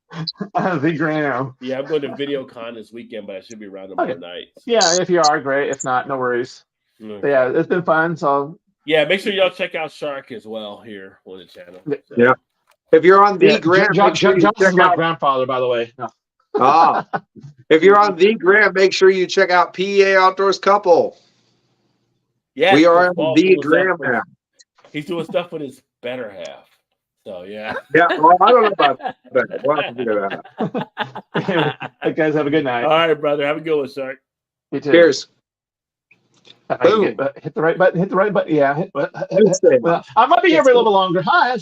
[SPEAKER 8] The gram.
[SPEAKER 4] Yeah, I'm going to VideoCon this weekend, but I should be around tomorrow night. So.
[SPEAKER 8] Yeah, if you are, great. If not, no worries. But yeah, it's been fun. So.
[SPEAKER 4] Yeah, make sure y'all check out Shark as well here on the channel. So.
[SPEAKER 9] Yeah. If you're on the gram,
[SPEAKER 8] John is my grandfather, by the way. No.
[SPEAKER 9] If you're on the gram, make sure you check out PEA Outdoors Couple.
[SPEAKER 4] Yeah,
[SPEAKER 9] we are on the gram now.
[SPEAKER 4] He's doing stuff with his better half. So yeah.
[SPEAKER 9] Yeah, well, I don't know about that. We'll have to figure that
[SPEAKER 8] out. Hey, guys, have a good night.
[SPEAKER 4] All right, brother. Have a good one, Shark.
[SPEAKER 8] You too.
[SPEAKER 9] Cheers.
[SPEAKER 8] Hit the right button. Hit the right button. Yeah. I might be here for a little longer. Hi.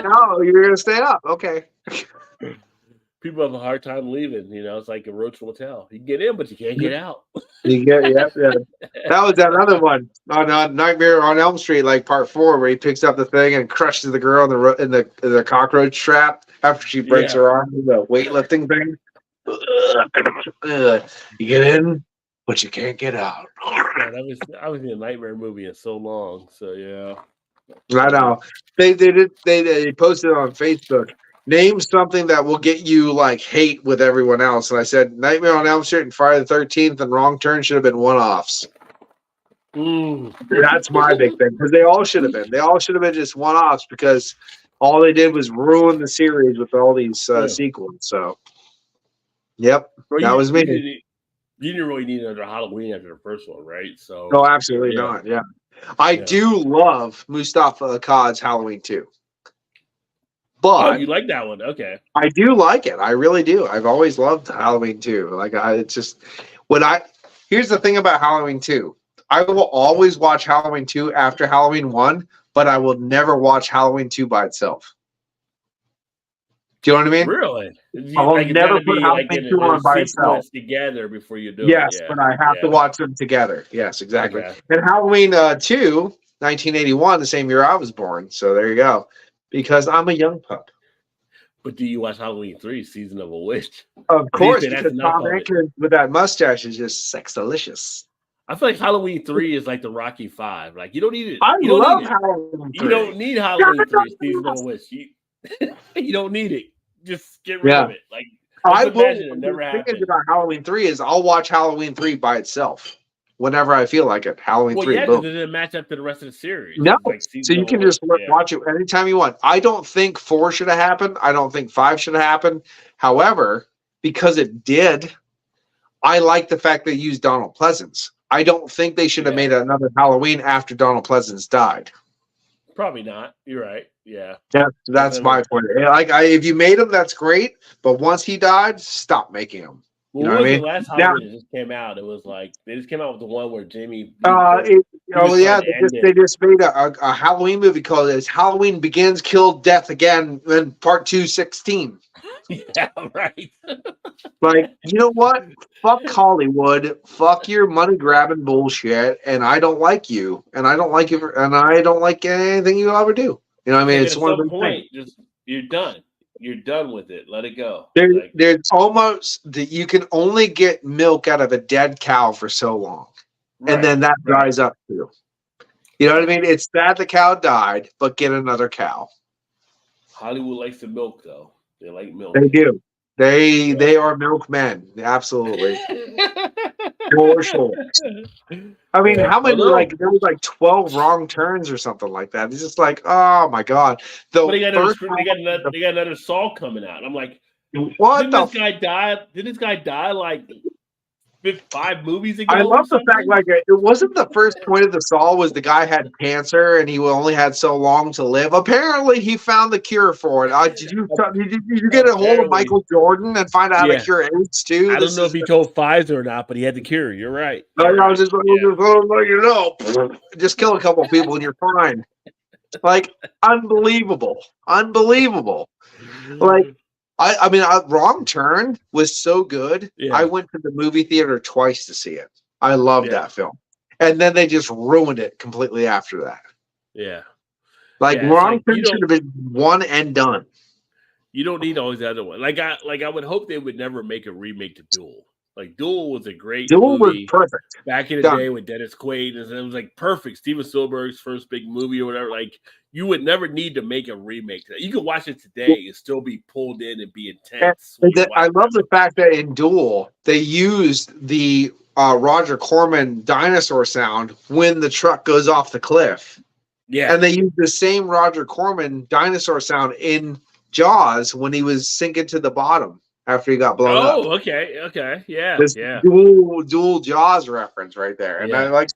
[SPEAKER 9] No, you're gonna stay up. Okay.
[SPEAKER 4] People have a hard time leaving. It's like a roach motel. You can get in, but you can't get out.
[SPEAKER 9] Yeah. That was that other one on Nightmare on Elm Street, like part 4, where he picks up the thing and crushes the girl in the cockroach trap after she breaks her arm with the weightlifting thing. You get in, but you can't get out.
[SPEAKER 4] Yeah, I was in a Nightmare movie in so long. So yeah.
[SPEAKER 9] I know. They posted on Facebook. Name something that will get you like hate with everyone else. And I said Nightmare on Elm Street and Friday the 13th and Wrong Turn should have been one-offs. That's my big thing because they all should have been. They all should have been just one-offs because all they did was ruin the series with all these sequels. So, yep, that was me.
[SPEAKER 4] You didn't really need another Halloween after the first one, right? So,
[SPEAKER 9] no, absolutely not. Yeah, I do love Mustafa Akkad's Halloween 2. But
[SPEAKER 4] you like that one? Okay,
[SPEAKER 9] I do like it. I really do. I've always loved Halloween 2. Like it's just here's the thing about Halloween 2. I will always watch Halloween 2 after Halloween 1, but I will never watch Halloween 2 by itself. Do you know what I mean?
[SPEAKER 4] Really?
[SPEAKER 9] I will never put Halloween 2 on by itself.
[SPEAKER 4] Together before you do it.
[SPEAKER 9] Yes, but I have to watch them together. Yes, exactly.
[SPEAKER 4] Okay.
[SPEAKER 9] And Halloween 2, 1981, the same year I was born. So there you go. Because I'm a young pup.
[SPEAKER 4] But do you watch Halloween 3, Season of a Witch?
[SPEAKER 9] Of course, because Tom Hanks with that mustache is just sex delicious.
[SPEAKER 4] I feel like Halloween 3 is like the Rocky 5. Like you don't need it.
[SPEAKER 9] I love Halloween 3.
[SPEAKER 4] You don't need Halloween 3, Season of a Witch. You don't need it. Just get rid of it. Like
[SPEAKER 9] I will. The thing about Halloween 3 is I'll watch Halloween 3 by itself whenever I feel like it. Halloween 3.
[SPEAKER 4] Yeah, because it didn't match up to the rest of the series.
[SPEAKER 9] No, so you can just watch it anytime you want. I don't think 4 should have happened. I don't think 5 should have happened. However, because it did, I like the fact they used Donald Pleasance. I don't think they should have made another Halloween after Donald Pleasance died.
[SPEAKER 4] Probably not. You're right. Yeah.
[SPEAKER 9] That's my point. Like, if you made him, that's great. But once he died, stop making him.
[SPEAKER 4] Well,
[SPEAKER 9] you know what I mean?
[SPEAKER 4] The last Halloween that just came out, it was like they just came out with the one where Jamie.
[SPEAKER 9] They just made a Halloween movie called Halloween Begins, Kill, Death Again, in Part 216.
[SPEAKER 4] Yeah, right.
[SPEAKER 9] Like, you know what? Fuck Hollywood. Fuck your money grabbing bullshit. And I don't like you. And I don't like you. And I don't like anything you ever do. You know what I mean? It's one of the things.
[SPEAKER 4] Just you're done. You're done with it. Let it go.
[SPEAKER 9] There's almost that you can only get milk out of a dead cow for so long, and then that dries up too. You know what I mean? It's sad the cow died, but get another cow.
[SPEAKER 4] Hollywood likes the milk, though. They like milk.
[SPEAKER 9] They do. They are milkmen. Absolutely. For sure. I mean, how many there was like 12 wrong turns or something like that. It's just like, oh my god.
[SPEAKER 4] They got another Saw coming out. I'm like,
[SPEAKER 9] what?
[SPEAKER 4] Did this guy die like 5 movies ago?
[SPEAKER 9] I love the fact it wasn't the first point of the Saw was the guy had cancer and he only had so long to live. Apparently, he found the cure for it. Did you get a hold of Michael Jordan and find out how to cure AIDS too?
[SPEAKER 4] I don't know if he told Pfizer or not, but he had the cure. You're right.
[SPEAKER 9] I was just just kill a couple of people and you're fine. Like unbelievable. Like. I mean, Wrong Turn was so good. Yeah. I went to the movie theater twice to see it. I loved that film. And then they just ruined it completely after that.
[SPEAKER 4] Yeah.
[SPEAKER 9] Wrong Turn should have been one and done.
[SPEAKER 4] You don't need all these other ones. I would hope they would never make a remake to Duel. Like Duel was a great movie.
[SPEAKER 9] Was perfect.
[SPEAKER 4] Back in the day with Dennis Quaid. And it was like perfect. Steven Spielberg's first big movie or whatever. Like you would never need to make a remake. You could watch it today and still be pulled in and be intense.
[SPEAKER 9] I love the fact that in Duel, they used the Roger Corman dinosaur sound when the truck goes off the cliff.
[SPEAKER 4] Yeah.
[SPEAKER 9] And they used the same Roger Corman dinosaur sound in Jaws when he was sinking to the bottom after he got blown up.
[SPEAKER 4] Oh, okay. Yeah.
[SPEAKER 9] This dual Jaws reference right there. And I like,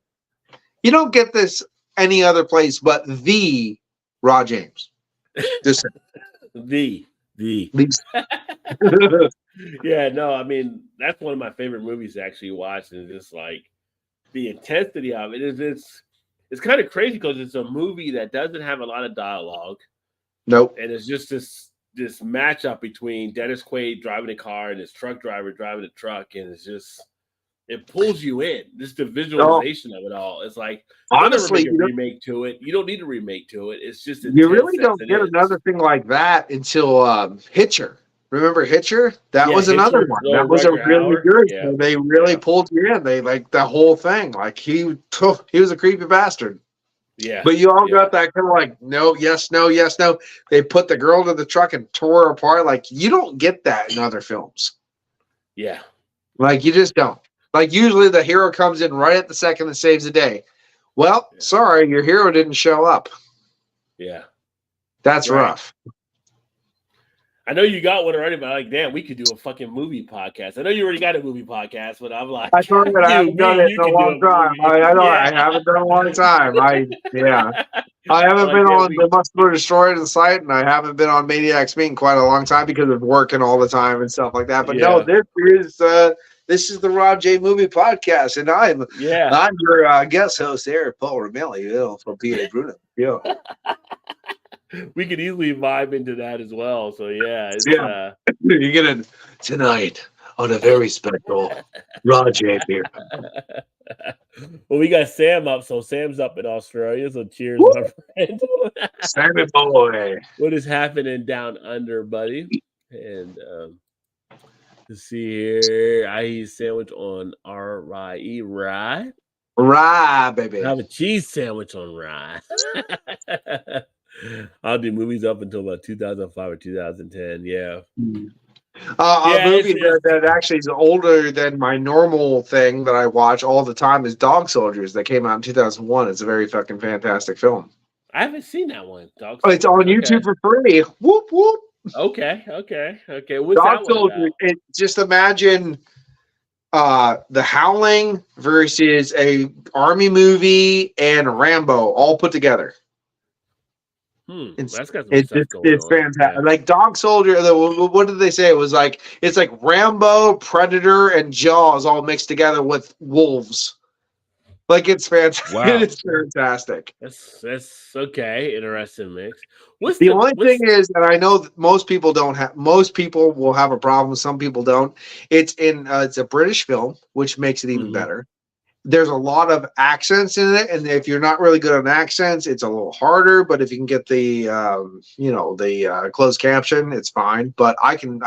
[SPEAKER 9] you don't get this any other place but the Rod James. Just
[SPEAKER 4] the. Yeah, no, I mean that's one of my favorite movies to actually watch, and just like the intensity of it is it's kind of crazy because it's a movie that doesn't have a lot of dialogue.
[SPEAKER 9] Nope.
[SPEAKER 4] And it's just this matchup between Dennis Quaid driving a car and this truck driver driving a truck, and it pulls you in. Just the visualization of it all. It's like
[SPEAKER 9] honestly,
[SPEAKER 4] you don't remake to it. You don't need a remake to it. It's just
[SPEAKER 9] you really don't get another thing like that until Hitcher. Remember Hitcher? That
[SPEAKER 4] Yeah,
[SPEAKER 9] was another
[SPEAKER 4] Hitcher,
[SPEAKER 9] one.
[SPEAKER 4] Little
[SPEAKER 9] That was a
[SPEAKER 4] Rutger
[SPEAKER 9] really
[SPEAKER 4] Hauer.
[SPEAKER 9] good.
[SPEAKER 4] Yeah.
[SPEAKER 9] They really
[SPEAKER 4] Yeah.
[SPEAKER 9] pulled you in. They like the whole thing. Like he was a creepy bastard.
[SPEAKER 4] Yeah.
[SPEAKER 9] But you all
[SPEAKER 4] Yeah.
[SPEAKER 9] got that kind of like no, yes, no, yes, no. They put the girl to the truck and tore her apart. Like you don't get that in other films.
[SPEAKER 4] Yeah.
[SPEAKER 9] Like you just don't. Like usually the hero comes in right at the second and saves the day. Well, sorry, your hero didn't show up.
[SPEAKER 4] Yeah.
[SPEAKER 9] That's
[SPEAKER 4] Right.
[SPEAKER 9] rough.
[SPEAKER 4] I know you got one already, but like, damn, we could do a fucking movie podcast. I know you already got a movie podcast, but I'm like,
[SPEAKER 9] I told you that I haven't
[SPEAKER 4] dude,
[SPEAKER 9] done it in a long time. I know I haven't done it in a long time. I haven't
[SPEAKER 4] Like,
[SPEAKER 9] been
[SPEAKER 4] yeah,
[SPEAKER 9] on the Muscular Destroyer the site, and I haven't been on Maniacs Meet in quite a long time because of working all the time and stuff like that. But no, this is the Rob J Movie Podcast, and I'm your guest host there, Paul Ramelli, from PA Bruno. Yeah.
[SPEAKER 4] We could easily vibe into that as well. So yeah, it's,
[SPEAKER 9] You're gonna tonight on a very special Rob J beer.
[SPEAKER 4] Well, we got Sam up, so Sam's up in Australia. So cheers, my friend.
[SPEAKER 9] Sammy boy.
[SPEAKER 4] What is happening down under, buddy? And let's see here. I eat sandwich on RYE, rye.
[SPEAKER 9] Rye, baby.
[SPEAKER 4] I have a cheese sandwich on rye. I'll do movies up until about 2005 or 2010. Yeah.
[SPEAKER 9] A movie that actually is older than my normal thing that I watch all the time is Dog Soldiers that came out in 2001. It's a very fucking fantastic film.
[SPEAKER 4] I haven't seen that one.
[SPEAKER 9] It's on YouTube for free. Whoop, whoop.
[SPEAKER 4] Okay. What's
[SPEAKER 9] Dog
[SPEAKER 4] that one
[SPEAKER 9] Soldiers. Just imagine The Howling versus a army movie and Rambo all put together. It's fantastic.
[SPEAKER 4] Yeah.
[SPEAKER 9] Like Dog Soldier. What did they say? It was like it's like Rambo, Predator, and Jaws all mixed together with wolves. Like it's fantastic.
[SPEAKER 4] Wow.
[SPEAKER 9] It's fantastic.
[SPEAKER 4] That's okay. Interesting mix. What's
[SPEAKER 9] The only thing is that I know that most people don't have. Most people will have a problem. Some people don't. It's a British film, which makes it even better. There's a lot of accents in it, and if you're not really good on accents, it's a little harder. But if you can get the closed caption, it's fine. But I can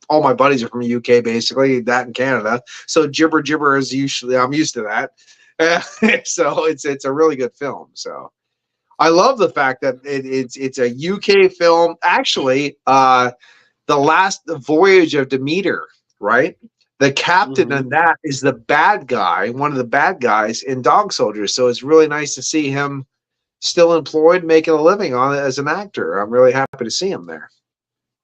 [SPEAKER 9] all my buddies are from the UK, basically that in Canada. So gibber is usually I'm used to that. So it's a really good film. So I love the fact that it's a UK film. Actually, The Last Voyage of Demeter, right? The captain in that is the bad guy, one of the bad guys in Dog Soldiers. So it's really nice to see him still employed, making a living on it as an actor. I'm really happy to see him there.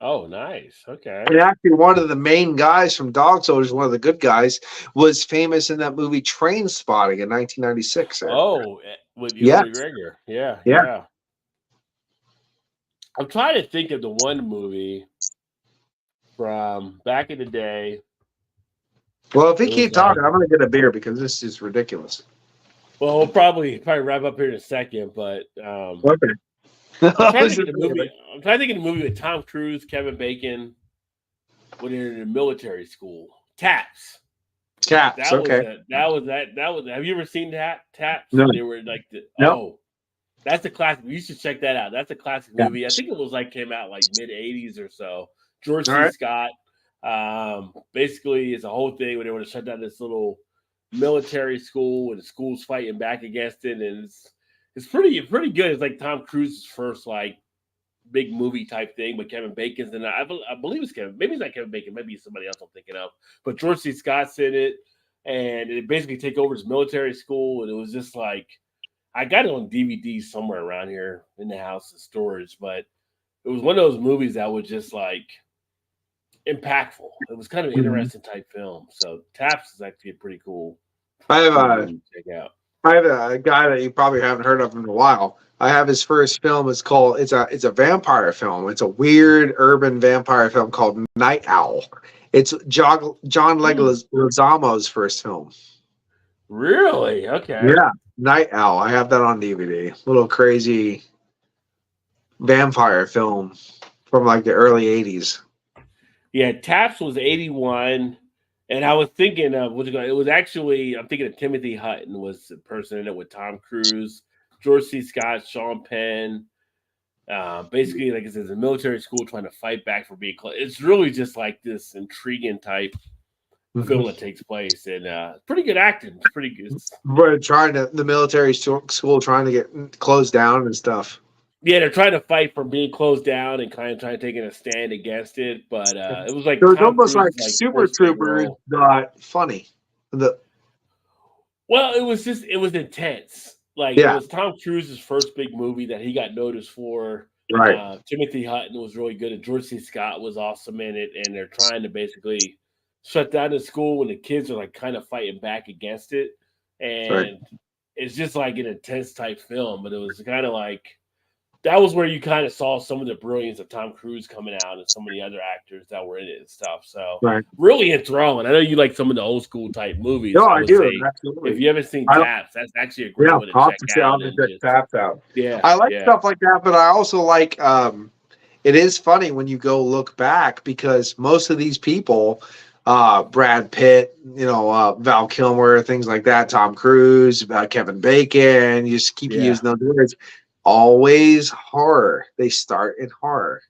[SPEAKER 4] Oh, nice. Okay.
[SPEAKER 9] And actually, one of the main guys from Dog Soldiers, one of the good guys, was famous in that movie Train Spotting in 1996.
[SPEAKER 4] Oh, with Ewan McGregor. Yeah. I'm trying to think of the one movie from back in the day.
[SPEAKER 9] Well, if we keep talking, I'm going to get a beer because this is ridiculous.
[SPEAKER 4] Well, we'll probably wrap up here in a second, but
[SPEAKER 9] okay.
[SPEAKER 4] I'm trying to think of the movie with Tom Cruise, Kevin Bacon, when they're in military school. Taps.
[SPEAKER 9] That
[SPEAKER 4] okay. Was have you ever seen that? Taps?
[SPEAKER 9] No.
[SPEAKER 4] They were like
[SPEAKER 9] no.
[SPEAKER 4] That's a classic. You should check that out. That's a classic movie. I think it was came out like mid 80s or so. George C. Scott. Basically, it's a whole thing where they want to shut down this little military school and the school's fighting back against it, and it's pretty good. It's like Tom Cruise's first big movie type thing, but Kevin Bacon's in it. I believe it's Kevin. Maybe it's not Kevin Bacon. Maybe it's somebody else I'm thinking of. But George C. Scott's in it, and it basically take over this military school, and it was just I got it on DVD somewhere around here in the house in storage, but it was one of those movies that was just impactful. It was kind of an interesting type film. So Taps is actually a pretty cool.
[SPEAKER 9] I have
[SPEAKER 4] check out.
[SPEAKER 9] I have a guy that you probably haven't heard of in a while. I have his first film. It's a vampire film. It's a weird urban vampire film called Night Owl. It's John Leguizamo's first film.
[SPEAKER 4] Really? Okay.
[SPEAKER 9] Yeah, Night Owl. I have that on DVD. Little crazy vampire film from the early 80s.
[SPEAKER 4] Yeah, Taps was 81, and I was thinking of it was actually I'm thinking of Timothy Hutton was the person in it with Tom Cruise, George C. Scott, Sean Penn, Basically, like I said, it's a military school trying to fight back for being close. It's really just like this intriguing type film that takes place, and pretty good acting. It's pretty good.
[SPEAKER 9] But the military school trying to get closed down and stuff.
[SPEAKER 4] Yeah, they're trying to fight for being closed down and kind of trying to take a stand against it. But it was like
[SPEAKER 9] it was almost like Super Troopers got funny.
[SPEAKER 4] Well, it was intense. Like it was Tom Cruise's first big movie that he got noticed for.
[SPEAKER 9] Right.
[SPEAKER 4] Timothy Hutton was really good, and George C. Scott was awesome in it. And they're trying to basically shut down the school when the kids are like kind of fighting back against it. And it's just like an intense type film. But it was kind of like that was where you kind of saw some of the brilliance of Tom Cruise coming out and some of the other actors that were in it and stuff. So really enthralling. I know you like some of the old school type movies.
[SPEAKER 9] No, I do. Absolutely.
[SPEAKER 4] If you haven't seen Taps, that's actually a great one to check out.
[SPEAKER 9] Taps out.
[SPEAKER 4] Yeah,
[SPEAKER 9] I like stuff like that, but I also like. It is funny when you go look back because most of these people, Brad Pitt, Val Kilmer, things like that, Tom Cruise, Kevin Bacon, you just keep using those words. Always horror. They start in horror.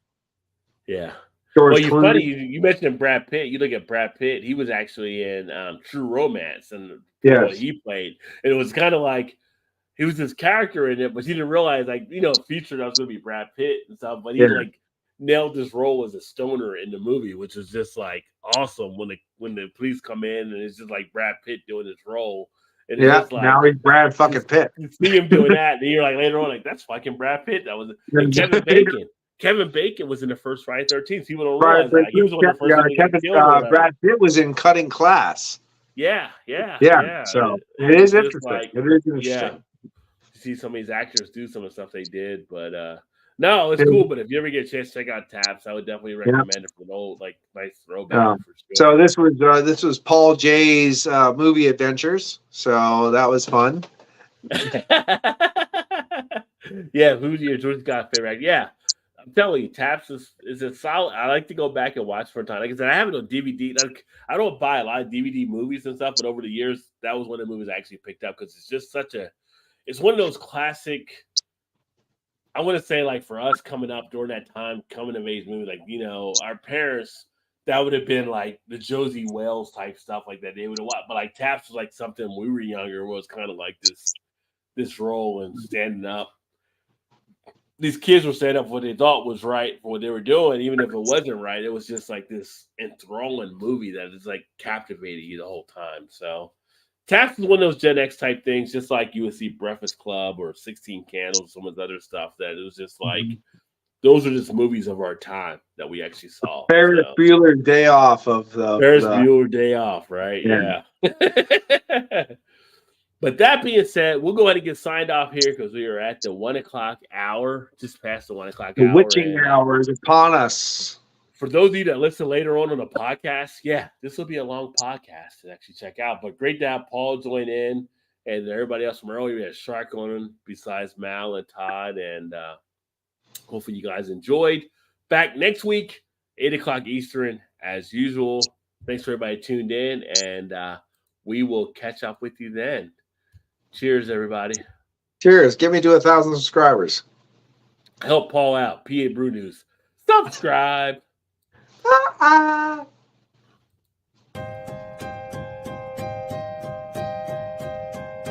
[SPEAKER 4] Yeah.
[SPEAKER 9] George
[SPEAKER 4] Clooney. Funny you mentioned Brad Pitt. You look at Brad Pitt. He was actually in True Romance, and what he played. And it was kind of like he was this character in it, but he didn't realize, featured that was going to be Brad Pitt and stuff. But he nailed this role as a stoner in the movie, which is just like awesome when the police come in and it's just like Brad Pitt doing his role. And
[SPEAKER 9] now he's Brad fucking Pitt.
[SPEAKER 4] You see him doing that, and you're like later on, like that's fucking Brad Pitt. That was Kevin Bacon. Kevin Bacon was in the first Friday 13th. He would have realized that. He was one of the first killed.
[SPEAKER 9] Brad Pitt was in Cutting Class.
[SPEAKER 4] Yeah.
[SPEAKER 9] So it is interesting. It is interesting.
[SPEAKER 4] Yeah. You see some of these actors do some of the stuff they did, but no, it's cool. But if you ever get a chance to check out Taps, I would definitely recommend it for an old, like, nice throwback. For sure.
[SPEAKER 9] So this was Paul J's movie adventures. So that was fun.
[SPEAKER 4] Yeah, who's your George Scott favorite? Yeah, I'm telling you, Taps is a solid. I like to go back and watch for a time. Like I said, I have it on DVD. Like, I don't buy a lot of DVD movies and stuff, but over the years, that was one of the movies I actually picked up because it's just it's one of those classic. I want to say, like, for us coming up during that time, coming of age movie, like, our parents, that would have been like the Josie Wales type stuff like that. They would have watched, but like Taps was like something when we were younger was kind of like this role and standing up. These kids were standing up for what they thought was right for what they were doing, even if it wasn't right. It was just like this enthralling movie that is like captivating you the whole time. So Taps is one of those Gen X type things, just like you would see Breakfast Club or 16 Candles, some of the other stuff that it was just like, those are just movies of our time that we actually saw.
[SPEAKER 9] Ferris Bueller's Day Off of the
[SPEAKER 4] Ferris Bueller Day Off, right? Yeah. But that being said, we'll go ahead and get signed off here because we are at the 1 o'clock hour, just past the 1 o'clock hour.
[SPEAKER 9] The witching hour is upon us.
[SPEAKER 4] For those of you that listen later on the podcast, this will be a long podcast to actually check out. But great to have Paul join in and everybody else from earlier. We had Shark on besides Mal and Todd. And hopefully you guys enjoyed. Back next week, 8 o'clock Eastern, as usual. Thanks for everybody tuned in. And we will catch up with you then. Cheers, everybody.
[SPEAKER 9] Cheers. Get me to 1,000 subscribers.
[SPEAKER 4] Help Paul out. PA Brew News. Subscribe.